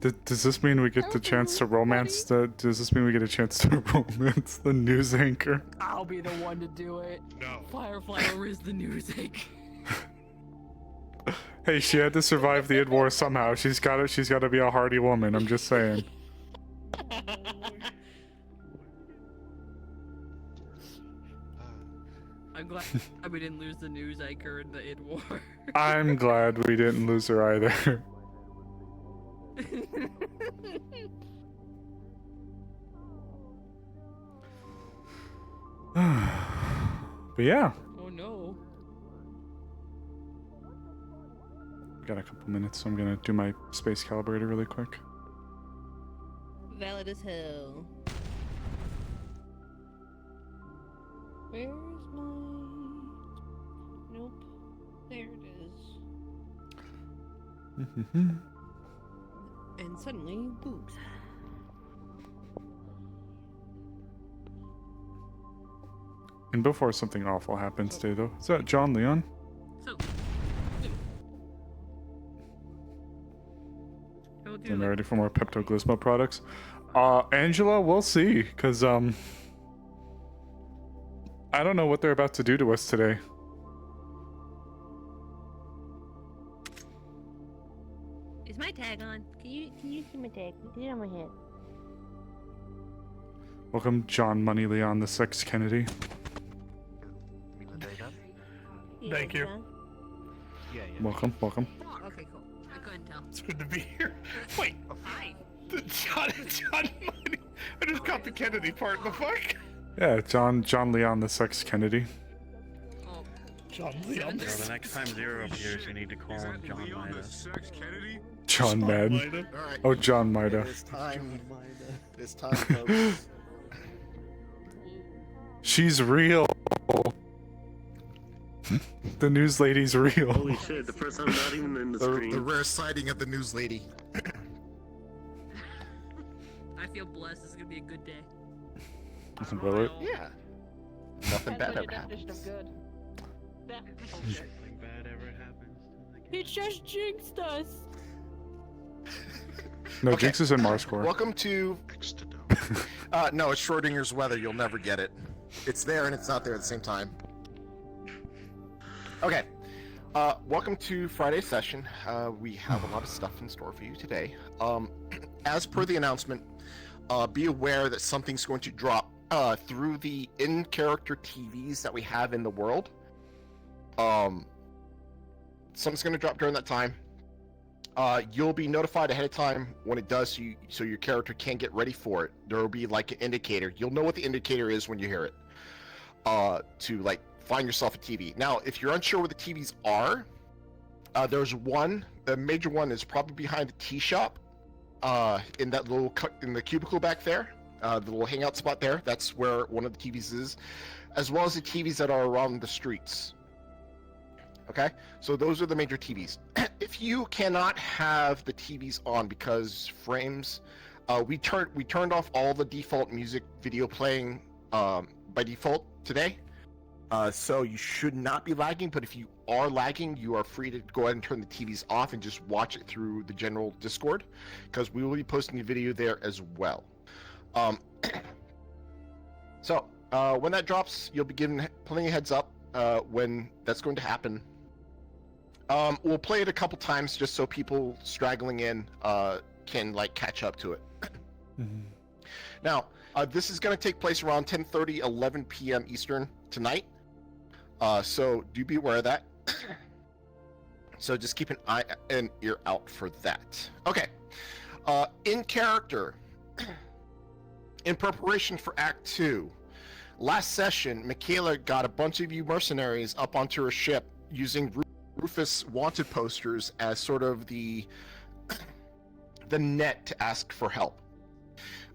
Does this mean we get the chance to romance the? Does this mean we get a chance to romance the news anchor? I'll be the one to do it. No. Fireflower is the news anchor. Hey, she had to survive the Id War somehow. She's got to be a hardy woman. I'm just saying. I'm glad we didn't lose the news anchor in the Id War. I'm glad we didn't lose her either. But yeah. Oh no. Got a couple minutes, so I'm gonna do my space calibrator really quick. Valid as hell. Where's my... Nope. There it is. And suddenly, boobs. And before something awful happens today, though, is that John Leon? So... And ready for more Pepto-Glismo products? Angela, we'll see, because, I don't know what they're about to do to us today. Is my tag on? Can you see my tag? Get it on my head. Welcome, John Money Leon the Sex Kennedy. Thank you. Yeah. Welcome. Okay, cool. I couldn't tell. It's good to be here. Wait, Hi. John Money. I just caught the Kennedy part. The fuck? Yeah, John Leon the Sex Kennedy. Oh, John Leon. So the next time Zero appears, you need to call him John Mida. John Madden. Alright. Oh, John Mida. It's time. It's time, folks. She's real. The news lady's real. Holy shit, the first time not even in the screen. The rare sighting of the news lady. I feel blessed. This is gonna be a good day. Will it? Yeah. Nothing bad ever happens. Nothing bad ever happens. He just jinxed us. No, Okay. Jinx is in Mars Core. Welcome to... no, it's Schrodinger's weather. You'll never get it. It's there and it's not there at the same time. Okay. Welcome to Friday's session. We have a lot of stuff in store for you today. As per the announcement, be aware that something's going to drop through the in-character TVs that we have in the world. Something's going to drop during that time. You'll be notified ahead of time when it does, so your character can get ready for it. There will be like an indicator. You'll know what the indicator is when you hear it. To like find yourself a TV. Now, if you're unsure where the TVs are, there's one. The major one is probably behind the tea shop, in that little in the cubicle back there, the little hangout spot there. That's where one of the TVs is, as well as the TVs that are around the streets. Okay, so those are the major TVs. If you cannot have the TVs on because frames, we turned off all the default music video playing by default today. So you should not be lagging, but if you are lagging, you are free to go ahead and turn the TVs off and just watch it through the general Discord, because we will be posting a video there as well. So when that drops, you'll be given plenty of heads up when that's going to happen. We'll play it a couple times just so people straggling in can like catch up to it. Now, this is going to take place around 10:30, 11 p.m. Eastern tonight. So do be aware of that. So just keep an eye and ear out for that. Okay. In character, in preparation for Act 2, last session, Michaela got a bunch of you mercenaries up onto her ship using Rufus wanted posters as sort of the net to ask for help.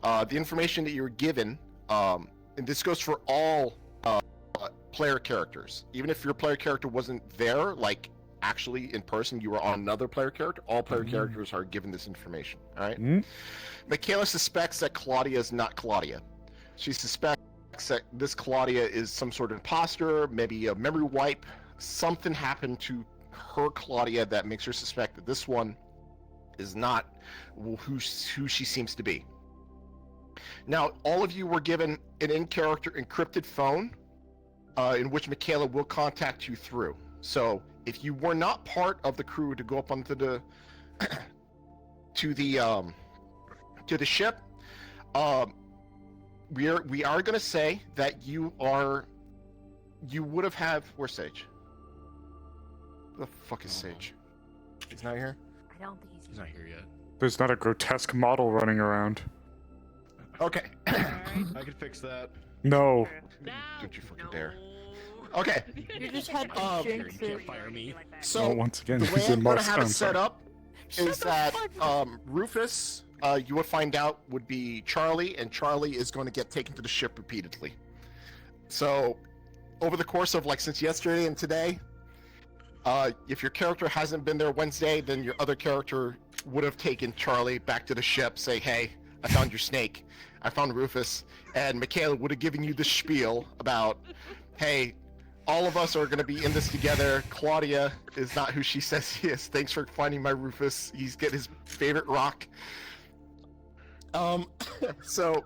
The information that you were given, and this goes for all player characters. Even if your player character wasn't there, like actually in person, you were on another player character, all player characters are given this information, all right? Michaela suspects that Claudia is not Claudia. She suspects that this Claudia is some sort of imposter, maybe a memory wipe. Something happened to her Claudia that makes her suspect that this one is not who she seems to be. Now, all of you were given an in-character encrypted phone, in which Michaela will contact you through. So, if you were not part of the crew to go up onto the to the ship, we are going to say that you would have where's Sage? Where the fuck is Sage? He's not here. I don't think he's not here yet. There's not a grotesque model running around. Okay. I can fix that. No. Don't you fucking dare. Okay. You just had to You jinx can't it. fire me. So Well, once again, the way he's a I'm going to must. have it I'm set sorry. up is that Rufus, you would find out, would be Charlie, and Charlie is going to get taken to the ship repeatedly. So, over the course of since yesterday and today, if your character hasn't been there Wednesday, then your other character would have taken Charlie back to the ship, say, "Hey, I found your snake. I found Rufus," and Michaela would have given you the spiel about, "Hey, all of us are going to be in this together. Claudia is not who she says he is. Thanks for finding my Rufus. He's getting his favorite rock." So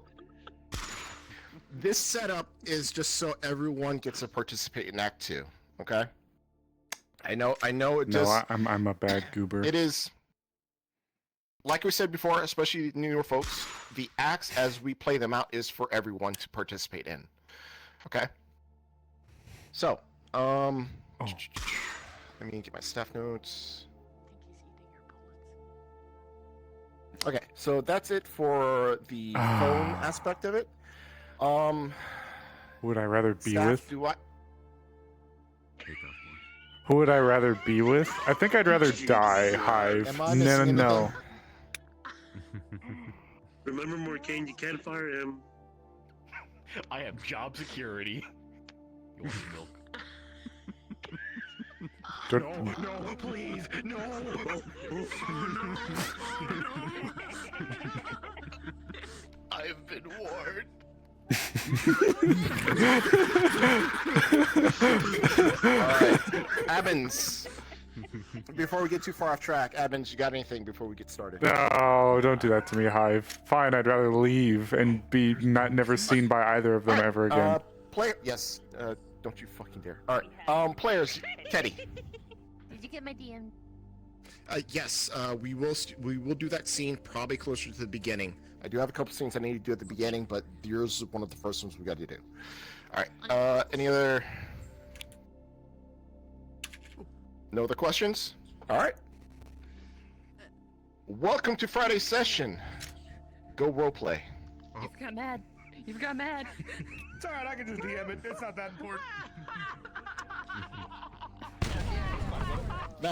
this setup is just so everyone gets to participate in Act 2. Okay. I know. It No, just I'm a bad goober. it is. Like we said before, especially newer folks, the acts as we play them out is for everyone to participate in. Okay. So, let me get my staff notes. Okay, so that's it for the phone aspect of it. Who would I rather be Staff, with? do I? Who would I rather be with? I think I'd rather die, Hive. Am I No, missing no. Remember, Morcane, you can't fire him. I have job security. You want milk? Don't- No, please, no. I've been warned. Alright, Abins. Before we get too far off track, Abins, you got anything before we get started? No, don't do that to me, Hive. Fine, I'd rather leave and be never seen by either of them ever again. Yes, don't you fucking dare. Alright, players, Teddy. Did you get my DM? Yes, we will do that scene probably closer to the beginning. I do have a couple scenes I need to do at the beginning, but yours is one of the first ones we got to do. Alright, any other... No other questions? Alright. Welcome to Friday's session. Go roleplay. You've got mad. You've got mad. It's alright, I can just DM it. It's not that important. The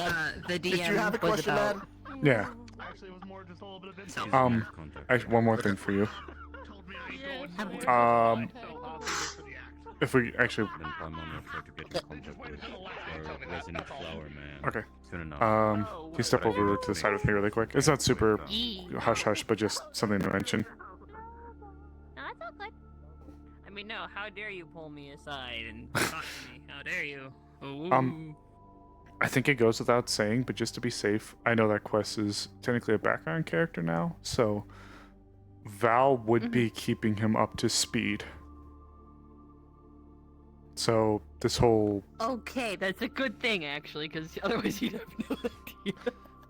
DM Did you have a was question, about... Matt? Yeah. Actually, it was more just a little bit of So- Actually, one more thing for you. told me I ain't going Yes. nowhere. Um, So I'll be there for the act. If we actually, Then Palmona tried to get in contact with our resident flower man. okay. Soon enough. Can you step over to the side with me really quick? It's not super Yee. hush hush, but just something to mention. No, that's all good. I mean, no, how dare you pull me aside and talk to me? How dare you? Um, I think it goes without saying, but just to be safe, I know that Quest is technically a background character now, so Val would be keeping him up to speed. So this whole Okay, that's a good thing actually, because otherwise you'd have no idea.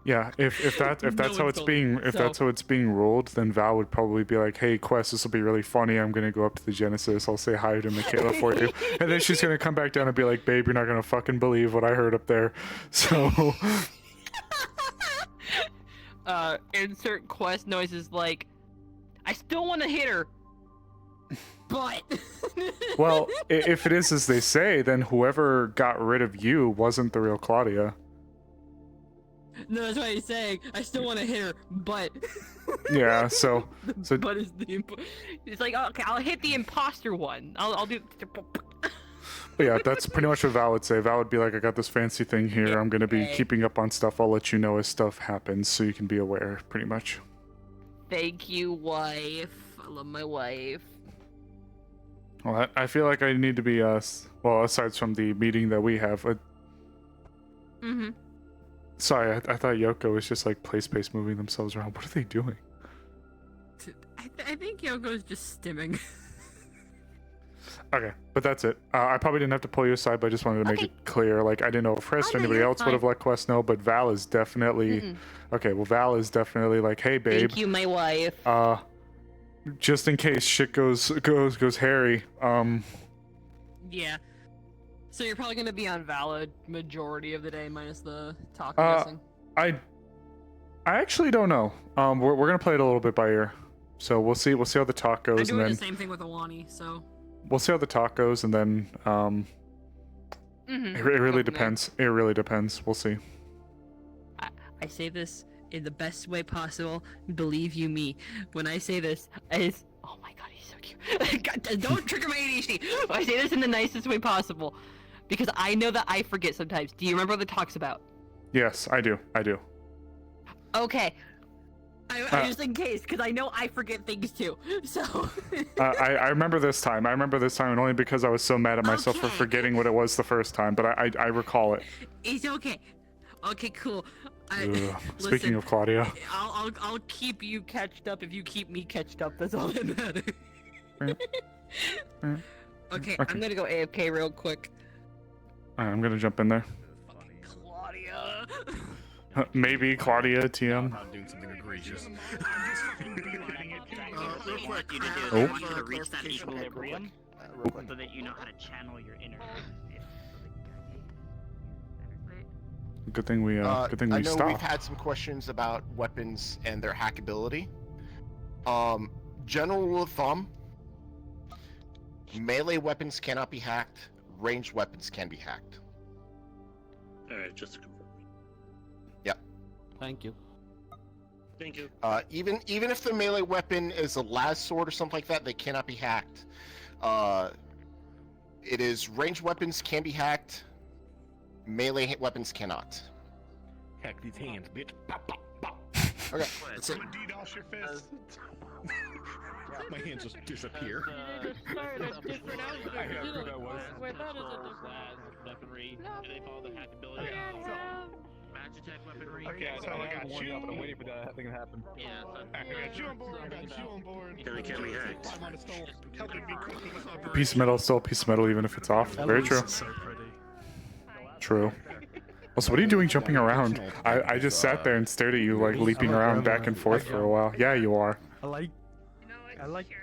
yeah, if that's No how one's it's told being me, if so- that's how it's being ruled, then Val would probably be like, "Hey, Quest, this will be really funny. I'm gonna go up to the Genesis. I'll say hi to Michaela for you," and then she's gonna come back down and be like, "Babe, you're not gonna fucking believe what I heard up there." So. Insert quest noises like, I still want to hit her, but. Well, if it is as they say, then whoever got rid of you wasn't the real Claudia. No, that's what he's saying. I still want to hit her, but. Yeah, so But is the it's like, okay, I'll hit the imposter one. I'll do. but yeah, that's pretty much what Val would say. Val would be like, "I got this fancy thing here. I'm gonna be Okay. keeping up on stuff. I'll let you know as stuff happens, so you can be aware." Pretty much. Thank you, wife. I love my wife. Well, I feel like I need to be well, aside from the meeting that we have. Mm-hmm. Sorry, I thought Yoko was just like play space moving themselves around. What are they doing? I think Yoko's just stimming. Okay, but that's it. I probably didn't have to pull you aside, but I just wanted to make Okay. it clear. Like, I didn't know if Chris Oh, or no, anybody you're else would have fine. let Quest know, but Val is definitely. Mm-mm. Okay, well, Val is definitely like, hey, babe. Thank you, my wife. Just in case shit goes hairy. Yeah. So you're probably gonna be on valid majority of the day, minus the talk. Uh, I'm guessing. I actually don't know. We're gonna play it a little bit by ear, so we'll see how the talk I'm goes, and doing then the same thing with Awani, so. we'll see how the talk goes, and then Mm-hmm. it really depends. It really depends. We'll see. I say this in the best way possible. Believe you me, when I say this, oh my god, he's so cute. God, don't trigger my ADHD. I say this in the nicest way possible, because I know that I forget sometimes. Do you remember what the talk's about? Yes, I do. Okay. I just in case, because I know I forget things too. So. I remember this time. I remember this time, and only because I was so mad at myself for Okay. forgetting what it was the first time. But I recall it. It's okay. Okay, cool. Ugh. Speaking Listen, of Claudia. I'll keep you catched up if you keep me catched up. That's all that matters. Okay, I'm gonna go AFK real quick. I'm gonna jump in there. Claudia. Maybe Claudia TM. I'm doing something egregious. Real quick. Oh. You need to reach that equilibrium Real quick. so that you know how to channel your inner. Good thing we I know we've stopped. had some questions about weapons and their hackability. General rule of thumb: melee weapons cannot be hacked. Ranged weapons can be hacked. Alright, just to confirm. Thank you. Thank you. Even if the melee weapon is a las sword or something like that, they cannot be hacked. It is ranged weapons can be hacked. Melee weapons cannot. Hack these hands, bitch. Pop, pop, pop. Okay. That's it. DDoS your fist. My hands just disappear. I have who that was. Weaponry, and they follow the hackability. Match attack weaponry. Okay, so I got you. I'm waiting for that thing to happen. Yeah. I got you on board. I got you on board. And they can't be hacked. I'm on the stove, helping me quickly this operation. Piece of metal is still a piece of metal, even if it's off. Very true. So pretty. True. Also, what are you doing jumping around? I just sat there and stared at you, like leaping around back and forth for a while. Yeah, you are. I like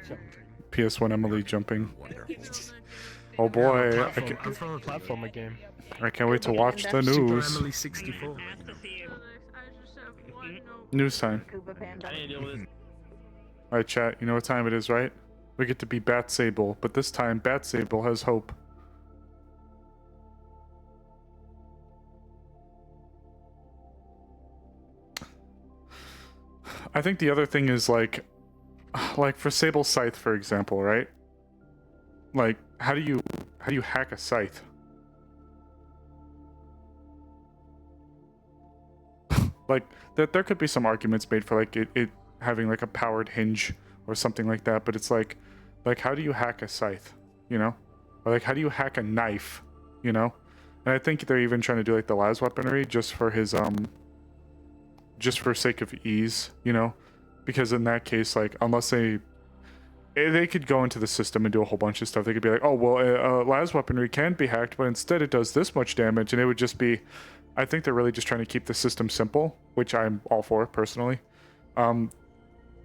jumping. PS1 Emily jumping. Oh boy, I'm from a platformer game. I can't wait to watch the Super news. Emily 64. News time. I need to deal with this. Alright, chat, you know what time it is, right? We get to be Bat Sable, but this time Bat Sable has hope. I think the other thing is like for Sable Scythe, for example, right? Like, how do you hack a scythe? Like, there could be some arguments made for like it having like a powered hinge or something like that, but it's like how do you hack a scythe, you know? Or like how do you hack a knife, you know? And I think they're even trying to do like the las weaponry just for his just for sake of ease, you know? Because in that case, like, unless they could go into the system and do a whole bunch of stuff. They could be like, oh, well, las weaponry can be hacked, but instead it does this much damage, and it would just be... I think they're really just trying to keep the system simple, which I'm all for, personally.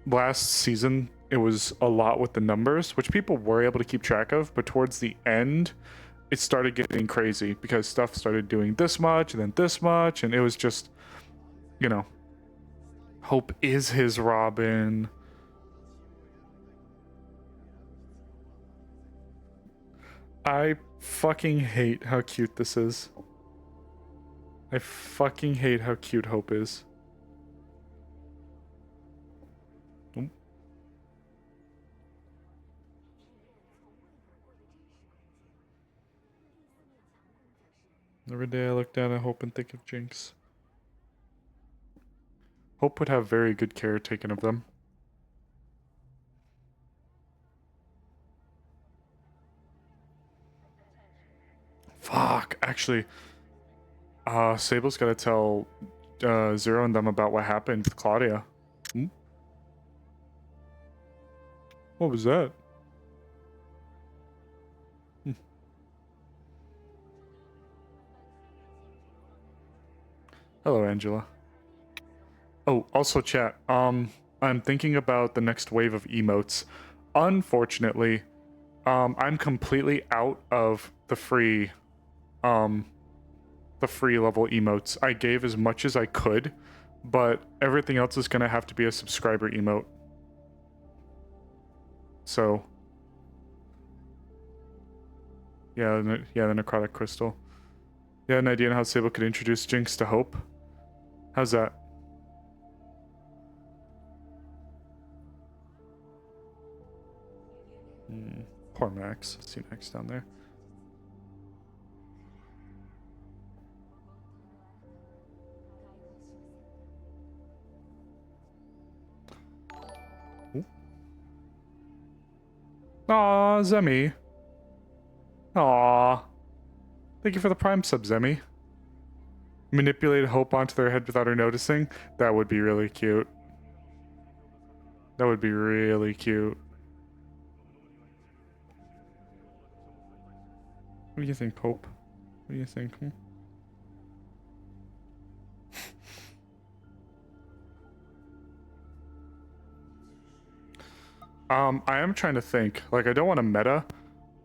Last season, it was a lot with the numbers, which people were able to keep track of, but towards the end, it started getting crazy, because stuff started doing this much, and then this much, and it was just, you know... Hope is his Robin. I fucking hate how cute this is. I fucking hate how cute Hope is. Oop. Every day I look down at Hope and think of Jinx. Hope would have very good care taken of them. Fuck, actually, Sable's gotta tell Zero and them about what happened with Claudia. Hmm? What was that? Hmm. Hello, Angela. Oh, also chat. I'm thinking about the next wave of emotes. Unfortunately, I'm completely out of the free level emotes. I gave as much as I could, but everything else is gonna have to be a subscriber emote. So yeah, the necrotic crystal. You had an idea on how Sable could introduce Jinx to Hope? How's that? Poor Max. See Max down there. Aw, Zemi. Aw. Thank you for the Prime sub, Zemi. Manipulate Hope onto their head without her noticing? That would be really cute. That would be really cute. What do you think, Hope? What do you think? I am trying to think. Like, I don't want to meta,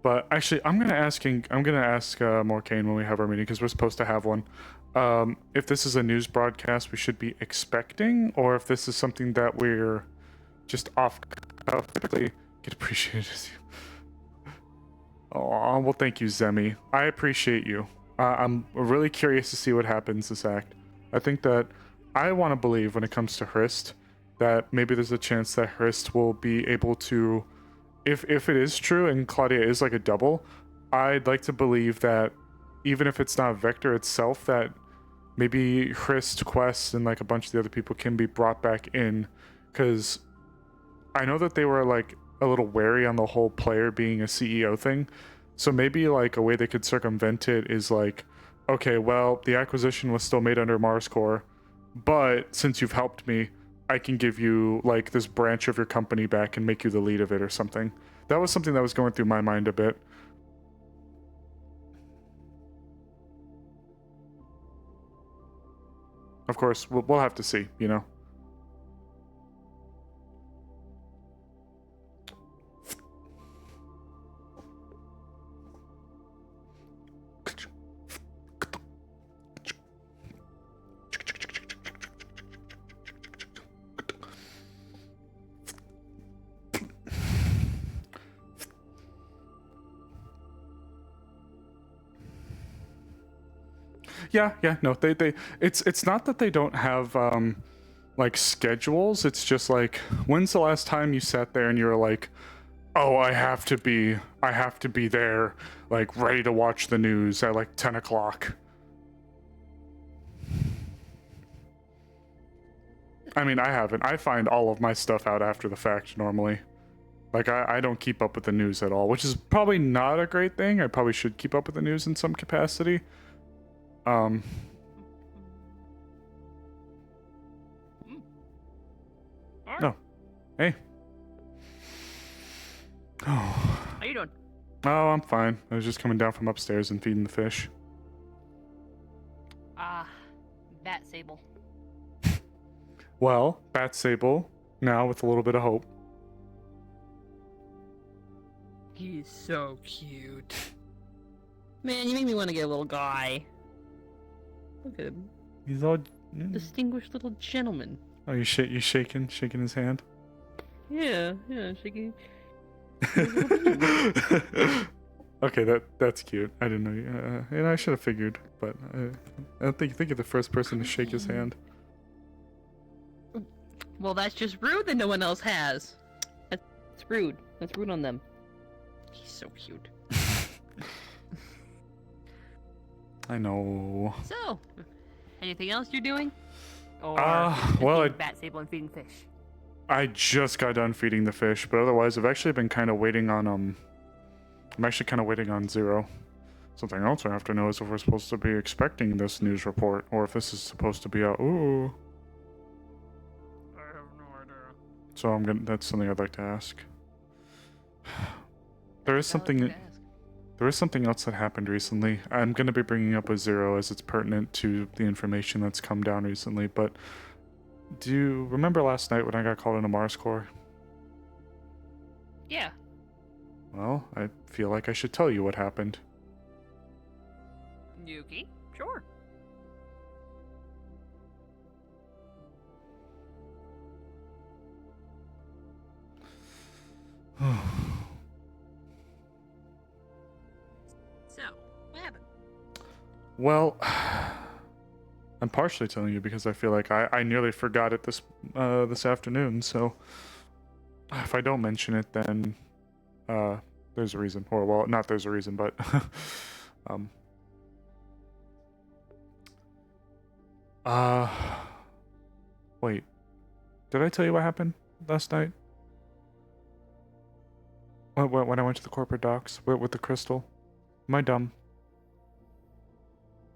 but actually, I'm gonna ask Morcane when we have our meeting, because we're supposed to have one. If this is a news broadcast we should be expecting, or if this is something that we're just off. Typically get appreciated as you. Oh, well, thank you, Zemi. I appreciate you. I'm really curious to see what happens this act. I think that I want to believe when it comes to Hrist that maybe there's a chance that Hrist will be able to, if it is true and Claudia is like a double, I'd like to believe that even if it's not Vector itself, that maybe Hrist, Quest, and like a bunch of the other people can be brought back in, because I know that they were like a little wary on the whole player being a CEO thing. So maybe like a way they could circumvent it is like, okay, well, the acquisition was still made under Mars Core, but since you've helped me, I can give you like this branch of your company back and make you the lead of it or something. That was something that was going through my mind a bit. Of course, we'll have to see, you know. Yeah, no, it's not that they don't have like schedules. It's just like, when's the last time you sat there and you were like, oh, I have to be there, like ready to watch the news at like 10 o'clock. I mean, I haven't. I find all of my stuff out after the fact normally. Like, I don't keep up with the news at all, which is probably not a great thing. I probably should keep up with the news in some capacity. Alright. No. Hey. Oh. How you doing? Oh, I'm fine. I was just coming down from upstairs and feeding the fish. Bat Sable. Well, Bat Sable, now with a little bit of hope. He's so cute. Man, you make me want to get a little guy. Look at him. He's all... Distinguished little gentleman. Oh, you shaking his hand? Yeah, shaking. Okay, that's cute. I didn't know you. And I should have figured, but I don't think you're the first person to shake his hand. Well, that's just rude that no one else has. That's rude. That's rude on them. He's so cute. I know. So, anything else you're doing? Or well, feeding Bat Sable and feeding fish? I just got done feeding the fish, but otherwise I've actually been kind of waiting on I'm actually kind of waiting on Zero. Something else I have to know is if we're supposed to be expecting this news report, or if this is supposed to be a ooh. I have no idea. So that's something I'd like to ask. There is something else that happened recently. I'm gonna be bringing up with Zero as it's pertinent to the information that's come down recently, but do you remember last night when I got called into Mars Core? Yeah. Well, I feel like I should tell you what happened. Yuki? Sure. So, what happened? Well, I'm partially telling you because I feel like I nearly forgot it this afternoon, so if I don't mention it, then there's a reason. Or, well, not there's a reason, but um wait. Did I tell you what happened last night? When I went to the corporate docks with the crystal? Am I dumb?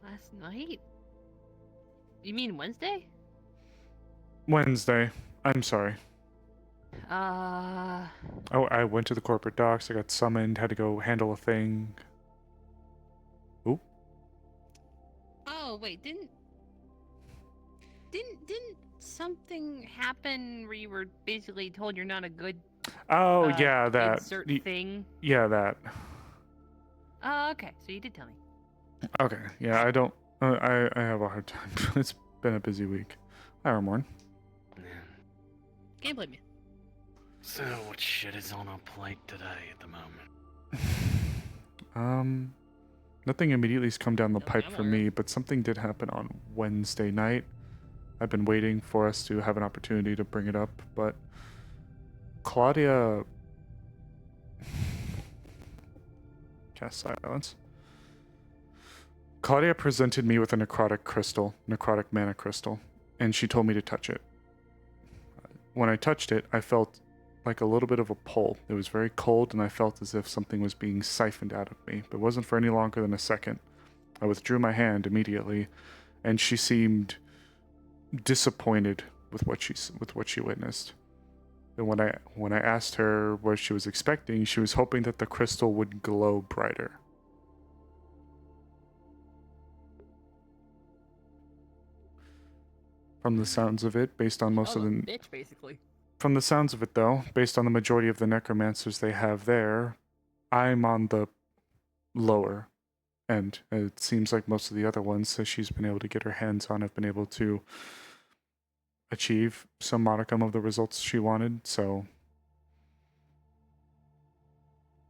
Last night? You mean Wednesday? Wednesday. I'm sorry. Uh... Oh, I went to the corporate docks. I got summoned. Had to go handle a thing. Oop. Oh, wait, didn't something happen where you were basically told you're not a good Oh, yeah, that. insert thing? Yeah, that. Oh, okay, so you did tell me. Okay, yeah, I don't. I have a hard time. It's been a busy week. Hi, Armorn. Can't blame you. So, what shit is on our plate today at the moment? Nothing immediately has come down the Okay, pipe I'm for aware. me, but something did happen on Wednesday night. I've been waiting for us to have an opportunity to bring it up, but Claudia. Cast silence. Claudia presented me with a necrotic mana crystal, and she told me to touch it. When I touched it, I felt like a little bit of a pull. It was very cold, and I felt as if something was being siphoned out of me, but it wasn't for any longer than a second. I withdrew my hand immediately, and she seemed disappointed with what she witnessed. And when I asked her what she was expecting, she was hoping that the crystal would glow brighter. From the sounds of it, based on most of the bitch, basically. From the sounds of it, though, based on the majority of the necromancers they have there, I'm on the lower end. It seems like most of the other ones that she's been able to get her hands on have been able to achieve some modicum of the results she wanted, so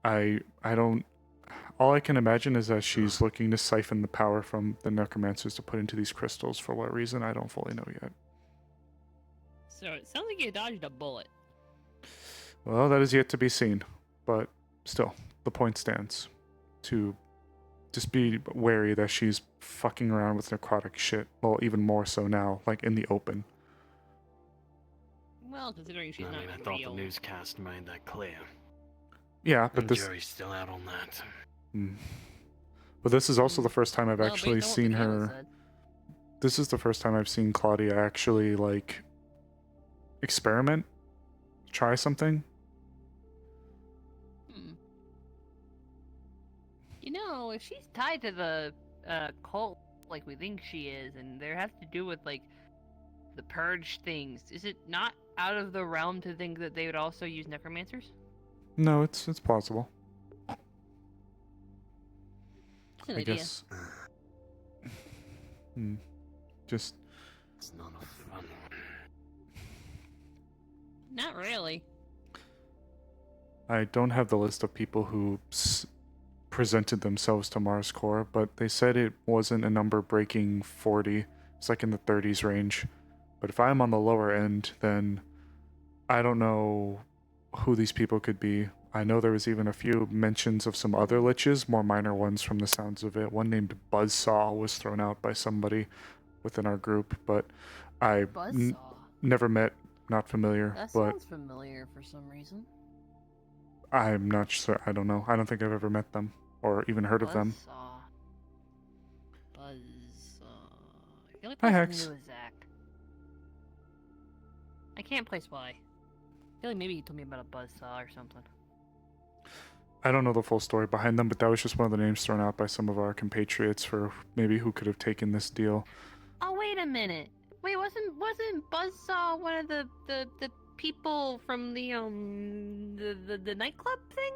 I don't. All I can imagine is that she's looking to siphon the power from the necromancers to put into these crystals. For what reason, I don't fully know yet. So it sounds like you dodged a bullet. Well, that is yet to be seen, but still, the point stands. To just be wary that she's fucking around with necrotic shit. Well, even more so now, like in the open. Well, considering she's I not mean, I thought real. the newscast made that clear. Yeah, but And this. jury's still out on that. But this is also the first time I've Well, actually based on what seen the camera her. said. This is the first time I've seen Claudia actually like experiment, try something. You know, if she's tied to the cult like we think she is, and there has to do with like the purge things, is it not out of the realm to think that they would also use necromancers? No, it's plausible. That's an I idea. guess. Just. It's not a fun one. Not really. I don't have the list of people who presented themselves to Mars Core, but they said it wasn't a number breaking 40. It's like in the 30s range. But if I'm on the lower end, then I don't know who these people could be. I know there was even a few mentions of some other liches, more minor ones from the sounds of it. One named Buzzsaw was thrown out by somebody within our group, but I Buzzsaw. never met, not familiar, That but sounds familiar for some reason. I'm not sure. I don't know. I don't think I've ever met them or even heard of them. Buzzsaw. The only Hi, person Hex. who knew is Zach. I can't place why. I feel like maybe he told me about a buzzsaw or something. I don't know the full story behind them, but that was just one of the names thrown out by some of our compatriots for maybe who could have taken this deal. Oh, wait a minute. Wait, wasn't Buzzsaw one of the people from the nightclub thing?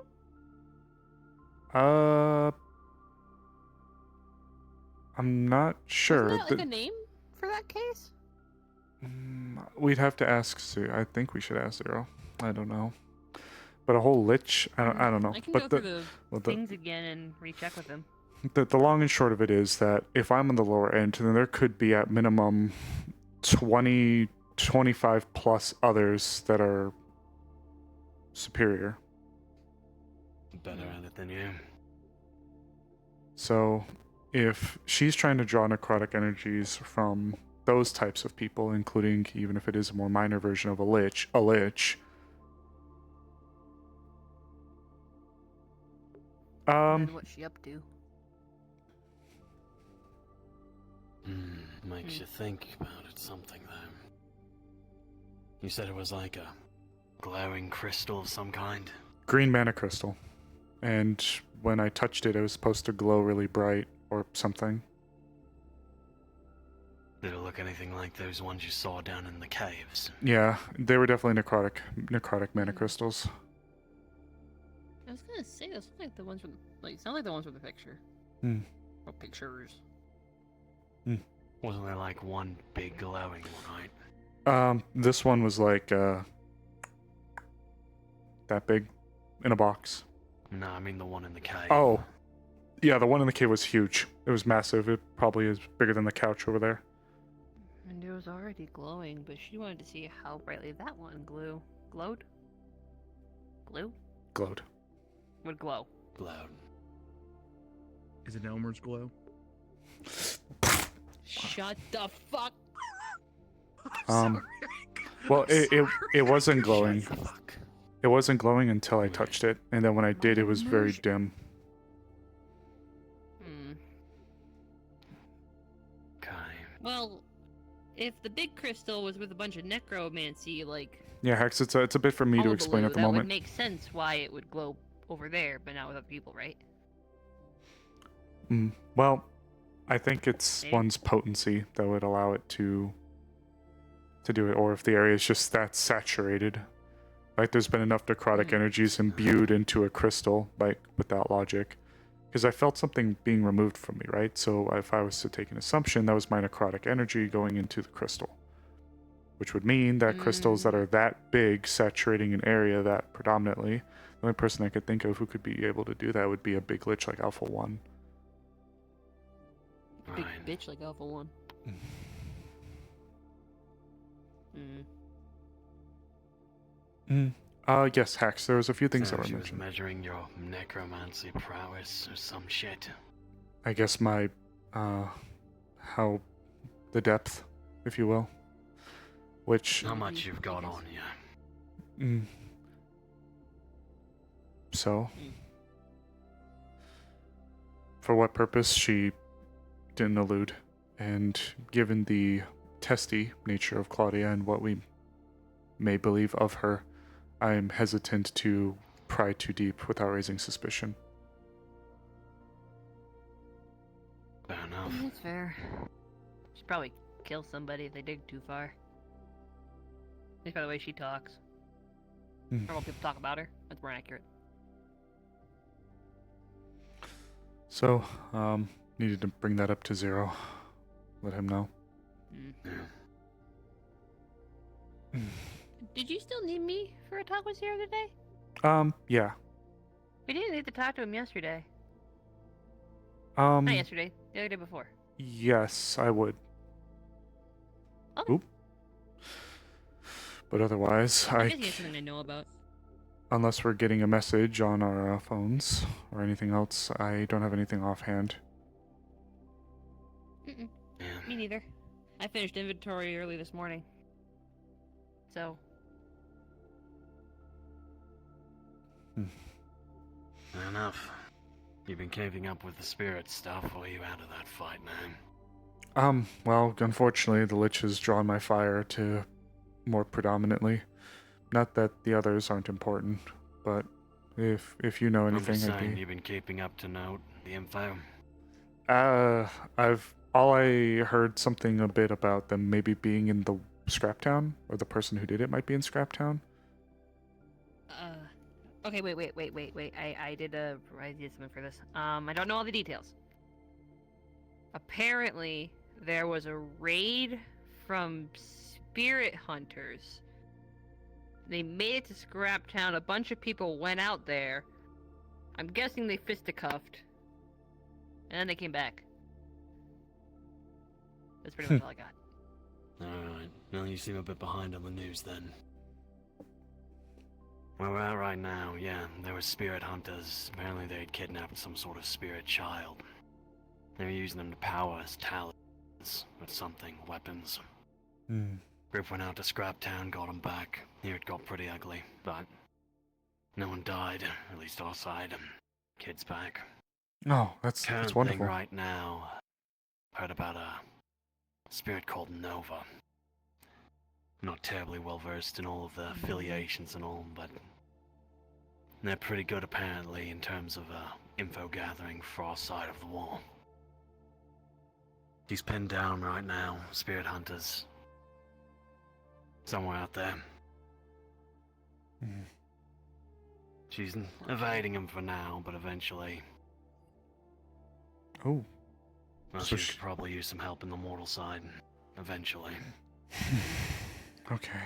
I'm not sure. Wasn't that like a name for that case? We'd have to ask Sue. I think we should ask Zero. I don't know. But a whole lich, I don't know. I can but go through the things again and recheck with him. The long and short of it is that if I'm on the lower end, then there could be at minimum 20, 25 plus others that are superior. Better at it than you. So if she's trying to draw necrotic energies from those types of people, including even if it is a more minor version of a lich, And what's she up to? Makes you think about it something, though. You said it was like a glowing crystal of some kind? green mana crystal. And when I touched it, it was supposed to glow really bright or something. Did it look anything like those ones you saw down in the caves? Yeah, they were definitely necrotic mana crystals. I was gonna say those look like the ones from sound like the ones from the picture. Or pictures. Wasn't there like one big glowing one, right? This one was like that big in a box. No, I mean the one in the cave. Oh, yeah, the one in the cave was huge. It was massive. It probably is bigger than the couch over there. And it was already glowing, but she wanted to see how brightly that one glowed. Glowed. Would glow. Glowed. Is it Elmer's glow? Shut the fuck. Well, it wasn't glowing. Shut the fuck. It wasn't glowing until I touched it, and then when I did, it was very dim. Okay. Well, if the big crystal was with a bunch of necromancy, Yeah, Hex, it's a bit for me to hullabaloo, explain at the that moment. would make sense why it would glow over there, but not with other people, right? Well, I think it's Maybe. one's potency that would allow it to do it, or if the area is just that saturated. Like, there's been enough necrotic energies imbued into a crystal, like, without logic. Because I felt something being removed from me, right? So if I was to take an assumption, that was my necrotic energy going into the crystal. Which would mean that crystals that are that big, saturating an area that predominantly, the only person I could think of who could be able to do that would be a big lich like Alpha 1. Big Right. bitch like Alpha 1. Yes, Hex, there was a few things So that were she was mentioned. measuring your necromancy prowess or some shit. I guess my, how, the depth, if you will. Which, How much you've got on you? So, for what purpose, she didn't allude. And given the testy nature of Claudia and what we may believe of her, I'm hesitant to pry too deep without raising suspicion. Fair enough. That's fair. She'd probably kill somebody if they dig too far. At least by the way she talks. Normal people talk about her. That's more accurate. So, needed to bring that up to Zero. Let him know. Did you still need me for a talk with Zero today? Yeah. We didn't need to talk to him yesterday. Not Not yesterday. The other day before. Yes, I would. Okay. Oop. But otherwise, I guess it's something I know about. unless we're getting a message on our phones or anything else, I don't have anything offhand. Mm-mm. Yeah. Me neither. I finished inventory early this morning. So. Fair enough. You've been caving up with the spirit stuff, or are you out of that fight, man? Well, unfortunately, the Lich has drawn my fire to more predominantly. Not that the others aren't important, but if you know I'm just anything, I'd saying be. you've been keeping up to note the info. I've all I heard something a bit about them maybe being in the Scrap Town, or the person who did it might be in Scrap Town. Okay, wait. I did something for this. I don't know all the details. Apparently, there was a raid from spirit hunters. They made it to Scrap Town. A bunch of people went out there. I'm guessing they fisticuffed. And then they came back. That's pretty much all I got. Alright, well, you seem a bit behind on the news then. Where we're at right now, yeah, there were spirit hunters. Apparently they had kidnapped some sort of spirit child. They were using them to power as talons with something, weapons. Group went out to Scrap Town, got them back. Here it got pretty ugly, but no one died, at least our side. Kids back. Oh, that's Current wonderful. thing right now, heard about a spirit called Nova. Not terribly well versed in all of the affiliations and all, but they're pretty good apparently in terms of info gathering for our side of the wall. She's pinned down right now, spirit hunters. Somewhere out there. She's evading them for now, but eventually, Oh, well, So she she- could probably use some help in the mortal side. Eventually. okay.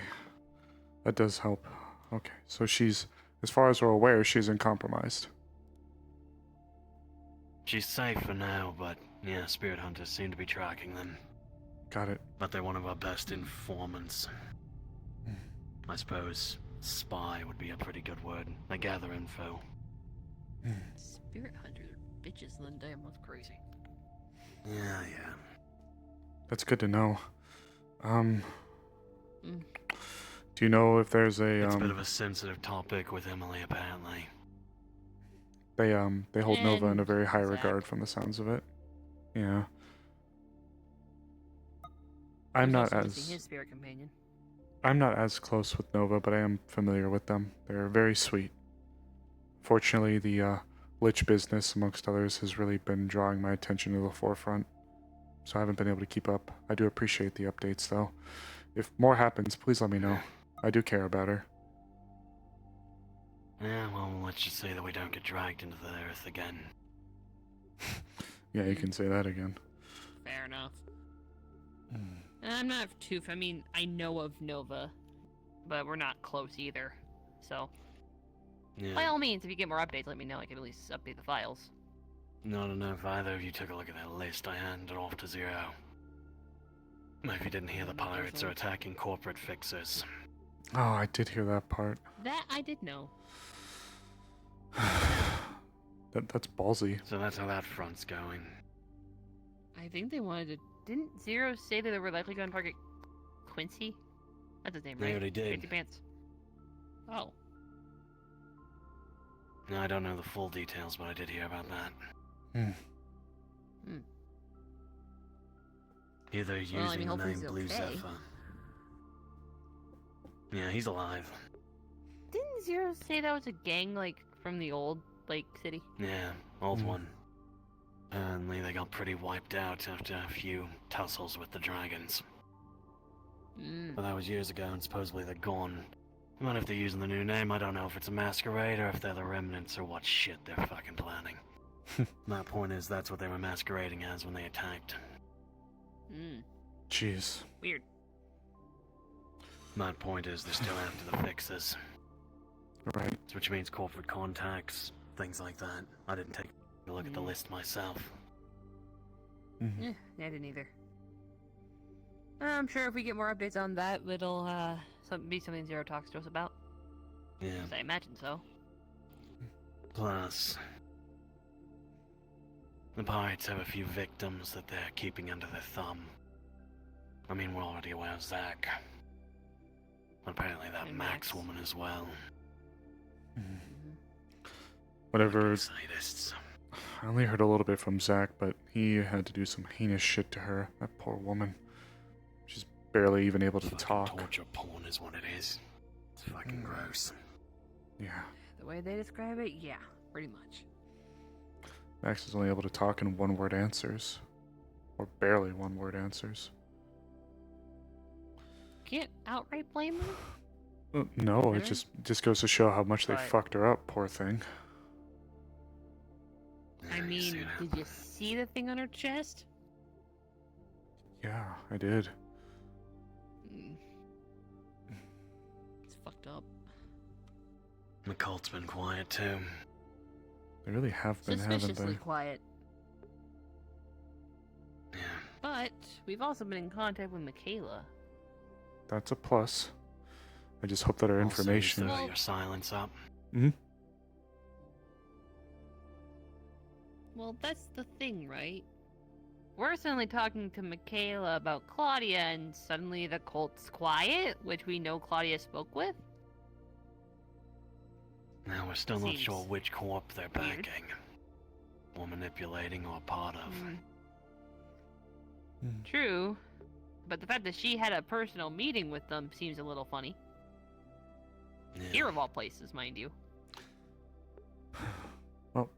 That does help. Okay, so she's, as far as we're aware, she's uncompromised. She's safe for now, but yeah, spirit hunters seem to be tracking them. Got it. But they're one of our best informants. I suppose spy would be a pretty good word. They gather info. Spirit hunters are bitches, Linda. That's crazy. Yeah. That's good to know. Mm. Do you know if there's a It's a bit of a sensitive topic with Emily, apparently. they hold Nova in a And very high Zach. regard from the sounds of it. Yeah. I'm Who's not also missing as his spirit companion. I'm not as close with Nova, but I am familiar with them. They're very sweet. Fortunately, the Lich business, amongst others, has really been drawing my attention to the forefront. So I haven't been able to keep up. I do appreciate the updates, though. If more happens, please let me know. I do care about her. Yeah, well, let's just say that we don't get dragged into the earth again. Yeah, you can say that again. Fair enough. I'm not too. I mean, I know of Nova, but we're not close either. So, by Yeah. all means, if you get more updates, let me know. I can at least update the files. No, I don't know if either of you took a look at that list I handed off to Zero. If you didn't hear, the pirates are attacking corporate fixers. Oh, I did hear that part. That I did know. That's ballsy. So that's how that front's going. I think they wanted to. Didn't Zero say that they were likely going to target Quincy? That's his name, They right? already did. Quincy Pants. Oh. No, I don't know the full details, but I did hear about that. Either using Well, I mean, the hopefully name he's Blue okay. Zephyr. Yeah, he's alive. Didn't Zero say that was a gang, like, from the old Lake City? Yeah, old one. Apparently they got pretty wiped out after a few tussles with the dragons. But that was years ago, and supposedly they're gone. Even if they're using the new name, I don't know if it's a masquerade or if they're the remnants or what shit they're fucking planning. My point is, that's what they were masquerading as when they attacked. Jeez. Weird. My point is, they're still after the fixers. Right. Which means corporate contacts, things like that. I didn't take a look at the list myself. Yeah, I didn't either. I'm sure if we get more updates on that, it'll be something Zero talks to us about. Yeah. I imagine so. Plus, the pirates have a few victims that they're keeping under their thumb. I mean, we're already aware of Zach. But apparently that And Max Max. woman as well. Whatever. Sadists. I only heard a little bit from Zach, but he had to do some heinous shit to her. That poor woman. She's barely even able to Fucking talk. torture porn is what it is. It's fucking gross. Yeah. The way they describe it, yeah, pretty much. Max is only able to talk in one-word answers. Or barely one-word answers. Can't outright blame them. No, it Really? just goes to show how much they But- fucked her up, poor thing. I Yeah, you see mean, it did you happen. see the thing on her chest? Yeah, I did. Mm. It's fucked up. The cult's been quiet too. They really have been, haven't Suspiciously they? quiet. Yeah. But we've also been in contact with Michaela. That's a plus. I just hope that our Also, you information... throw your silence up. Hmm? Well, that's the thing, right? We're suddenly talking to Michaela about Claudia, and suddenly the cult's quiet, which we know Claudia spoke with? Now we're still not Seems sure which co-op they're weird. backing. Or manipulating or part of. True. But the fact that she had a personal meeting with them seems a little funny. Yeah. Here of all places, mind you. Well,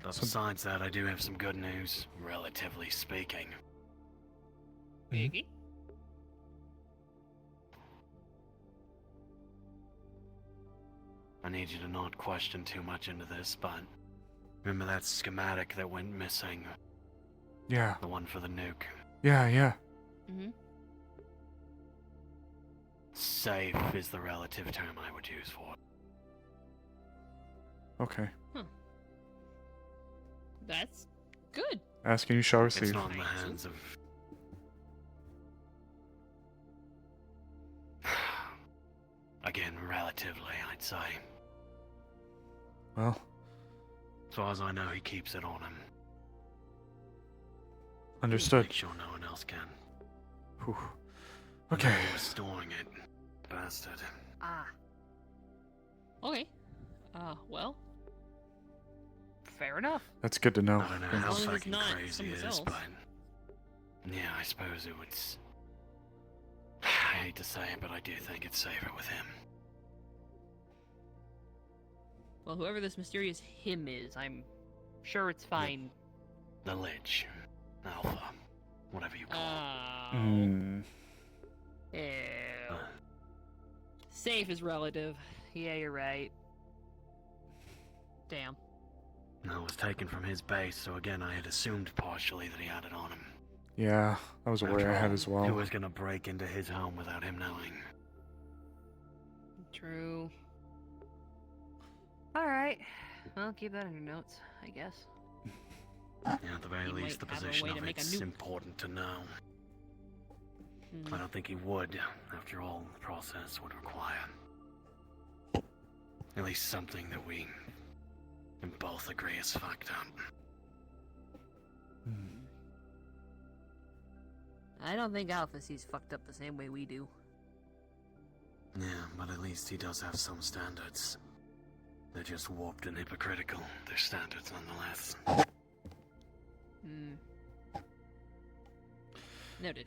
But so- besides that, I do have some good news, relatively speaking. Maybe. I need you to not question too much into this, but remember that schematic that went missing? yeah, The one for the nuke? yeah. Mm-hmm. Safe is the relative term I would use for it. Okay. That's good. Ask and you shall It's receive. not in the Thank you. hands of... Again, relatively, I'd say. Well, As far as I know, he keeps it on him. understood. Make sure no one else can. Whew. I know Okay. He was storing it. Bastard. Ah. Okay. Well. Fair enough. That's good to know. I don't know Thanks. how long as it's fucking not crazy someone it is, else. but... Yeah, I suppose it would... I hate to say it, but I do think it's safer with him. Well, whoever this mysterious him is, I'm sure it's fine. The Lich. Alpha. Whatever you call it. Mm, Ew. Uh, Safe is relative. Yeah, you're right. Damn. No, it was taken from his base, so again, I had assumed partially that he had it on him. yeah, that was a worry After I had all, as Who well. was gonna break into his home without him knowing? True. Alright. Well, keep that in your notes, I guess. Yeah, at the very He least, the might have a position way to of make a it's nuke. important to know. Hmm. I don't think he would, after all the process would require. At least something that we can both agree is fucked up. Hmm. I don't think Alpha sees fucked up the same way we do. Yeah, but at least he does have some standards. They're just warped and hypocritical. They're standards nonetheless. Hmm. Noted.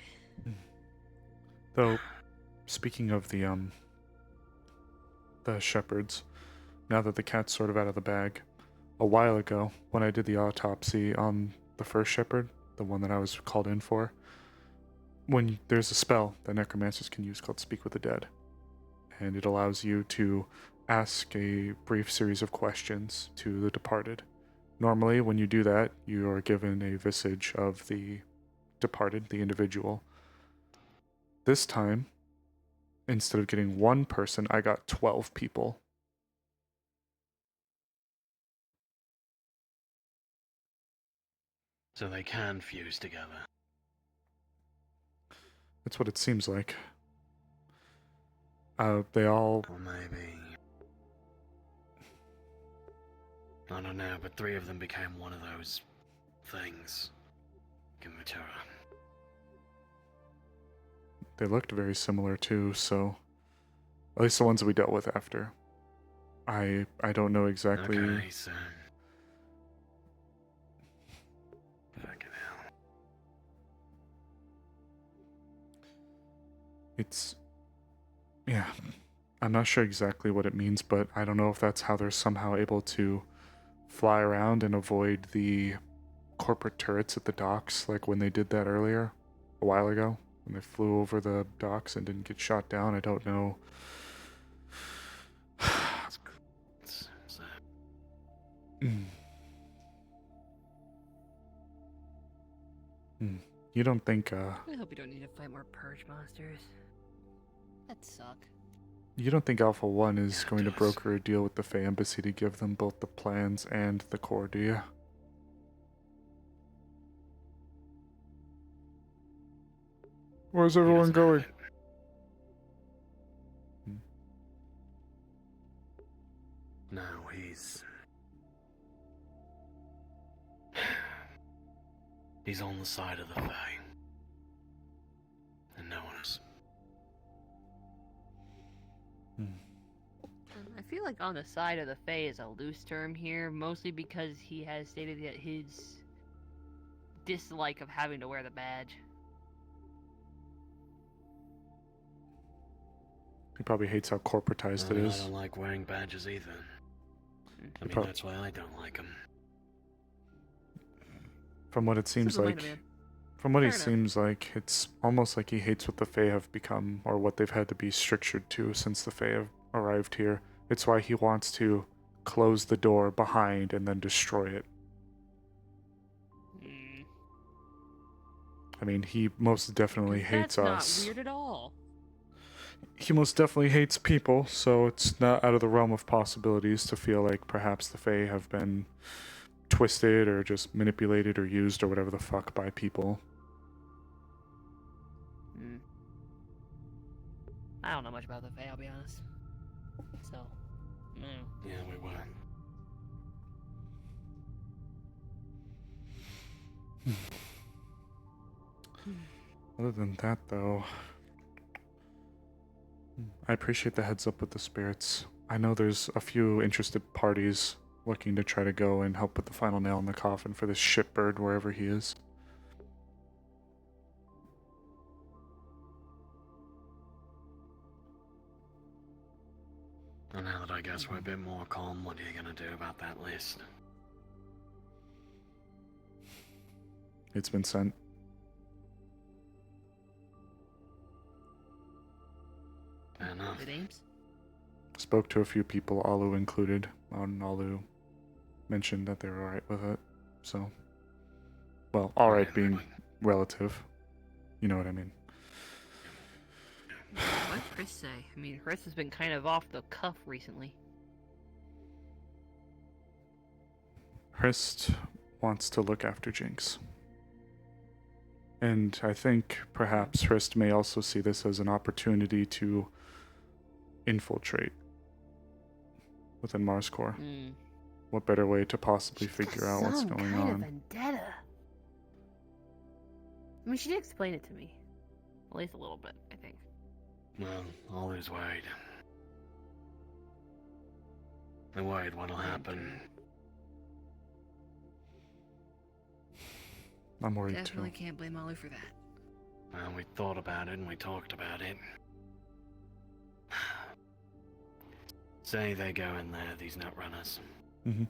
Though, speaking of the shepherds, now that the cat's sort of out of the bag, a while ago, when I did the autopsy on the first shepherd, the one that I was called in for, when there's a spell that necromancers can use called Speak with the Dead, and it allows you to ask a brief series of questions to the departed. Normally, when you do that, you are given a visage of the departed, the individual. This time, instead of getting one person, I got 12 people. So they can fuse together. That's what it seems like. They all... Or maybe... I don't know, but 3 of them became one of those... things. Chimera. They looked very similar too, so... At least the ones that we dealt with after. I don't know exactly... Okay, so... It's... yeah. I'm not sure exactly what it means, but I don't know if that's how they're somehow able to fly around and avoid the corporate turrets at the docks, like when they did that earlier, a while ago, when they flew over the docks and didn't get shot down. I don't know. It's sad. You don't think, I hope you don't need to fight more purge monsters. That suck. you don't think Alpha 1 is Yeah, it going to does. broker a deal with the Fae Embassy to give them both the plans and the core, do you? Where's He everyone doesn't have going? it. No, he's on the side of the Fae. And no one is. I feel like on the side of the Fae is a loose term here, mostly because he has stated that his dislike of having to wear the badge. He probably hates how corporatized it I is. don't like wearing badges either. I mean, prob- that's why I don't like them. From what it seems Simple like, minded man. from what he Fair enough. seems like, it's almost like he hates what the Fae have become, or what they've had to be strictured to since the Fae have arrived here. It's why he wants to close the door behind and then destroy it. Mm. I mean, he most definitely 'Cause hates that's us. not weird at all. He most definitely hates people, so it's not out of the realm of possibilities to feel like perhaps the Fae have been twisted or just manipulated or used or whatever the fuck by people. Mm. I don't know much about the Fae, I'll be honest. So, no. Yeah, we were. Other than that, though, I appreciate the heads up with the spirits. I know there's a few interested parties looking to try to go and help put the final nail in the coffin for this shitbird wherever he is. And now that I guess we're a bit more calm, what are you gonna do about that list? It's been sent. Fair enough. Good Ames? Spoke to a few people, Alu included. And Alu mentioned that they were alright with it. So, well, alright being relative. You know what I mean. What'd Chris say? I mean, Chris has been kind of off the cuff recently. Hrist wants to look after Jinx. And I think perhaps Hrist may also see this as an opportunity to infiltrate within Mars Core. Mm. What better way to possibly figure out what's going kind on? of vendetta. I mean, she did explain it to me. At least a little bit, I think. Well, always worried. I'm worried what'll happen. I'm worried Definitely too. can't blame Ollie for that. Well, we thought about it and we talked about it. Say they go in there, these nutrunners. Mm-hmm.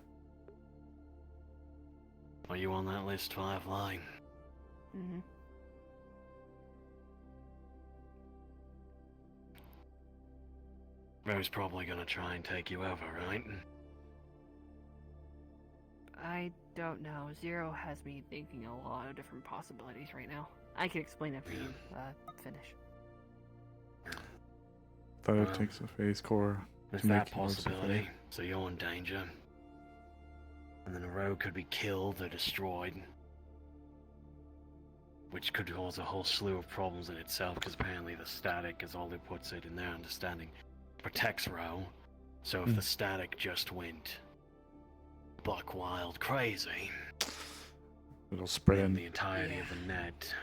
Are you on that list, Firefly? Mm-hmm. Ro's probably gonna try and take you over, right? I don't know. Zero has me thinking a lot of different possibilities right now. I can explain after you finish. Thought it Well, takes a phase core There's to that make you less possibility, afraid. so you're in danger. And then a rogue could be killed or destroyed. Which could cause a whole slew of problems in itself, because apparently the static, as Ollie puts it in their understanding, protects Ro. So if the static just went buck wild crazy, It'll spread then in. the entirety of the net.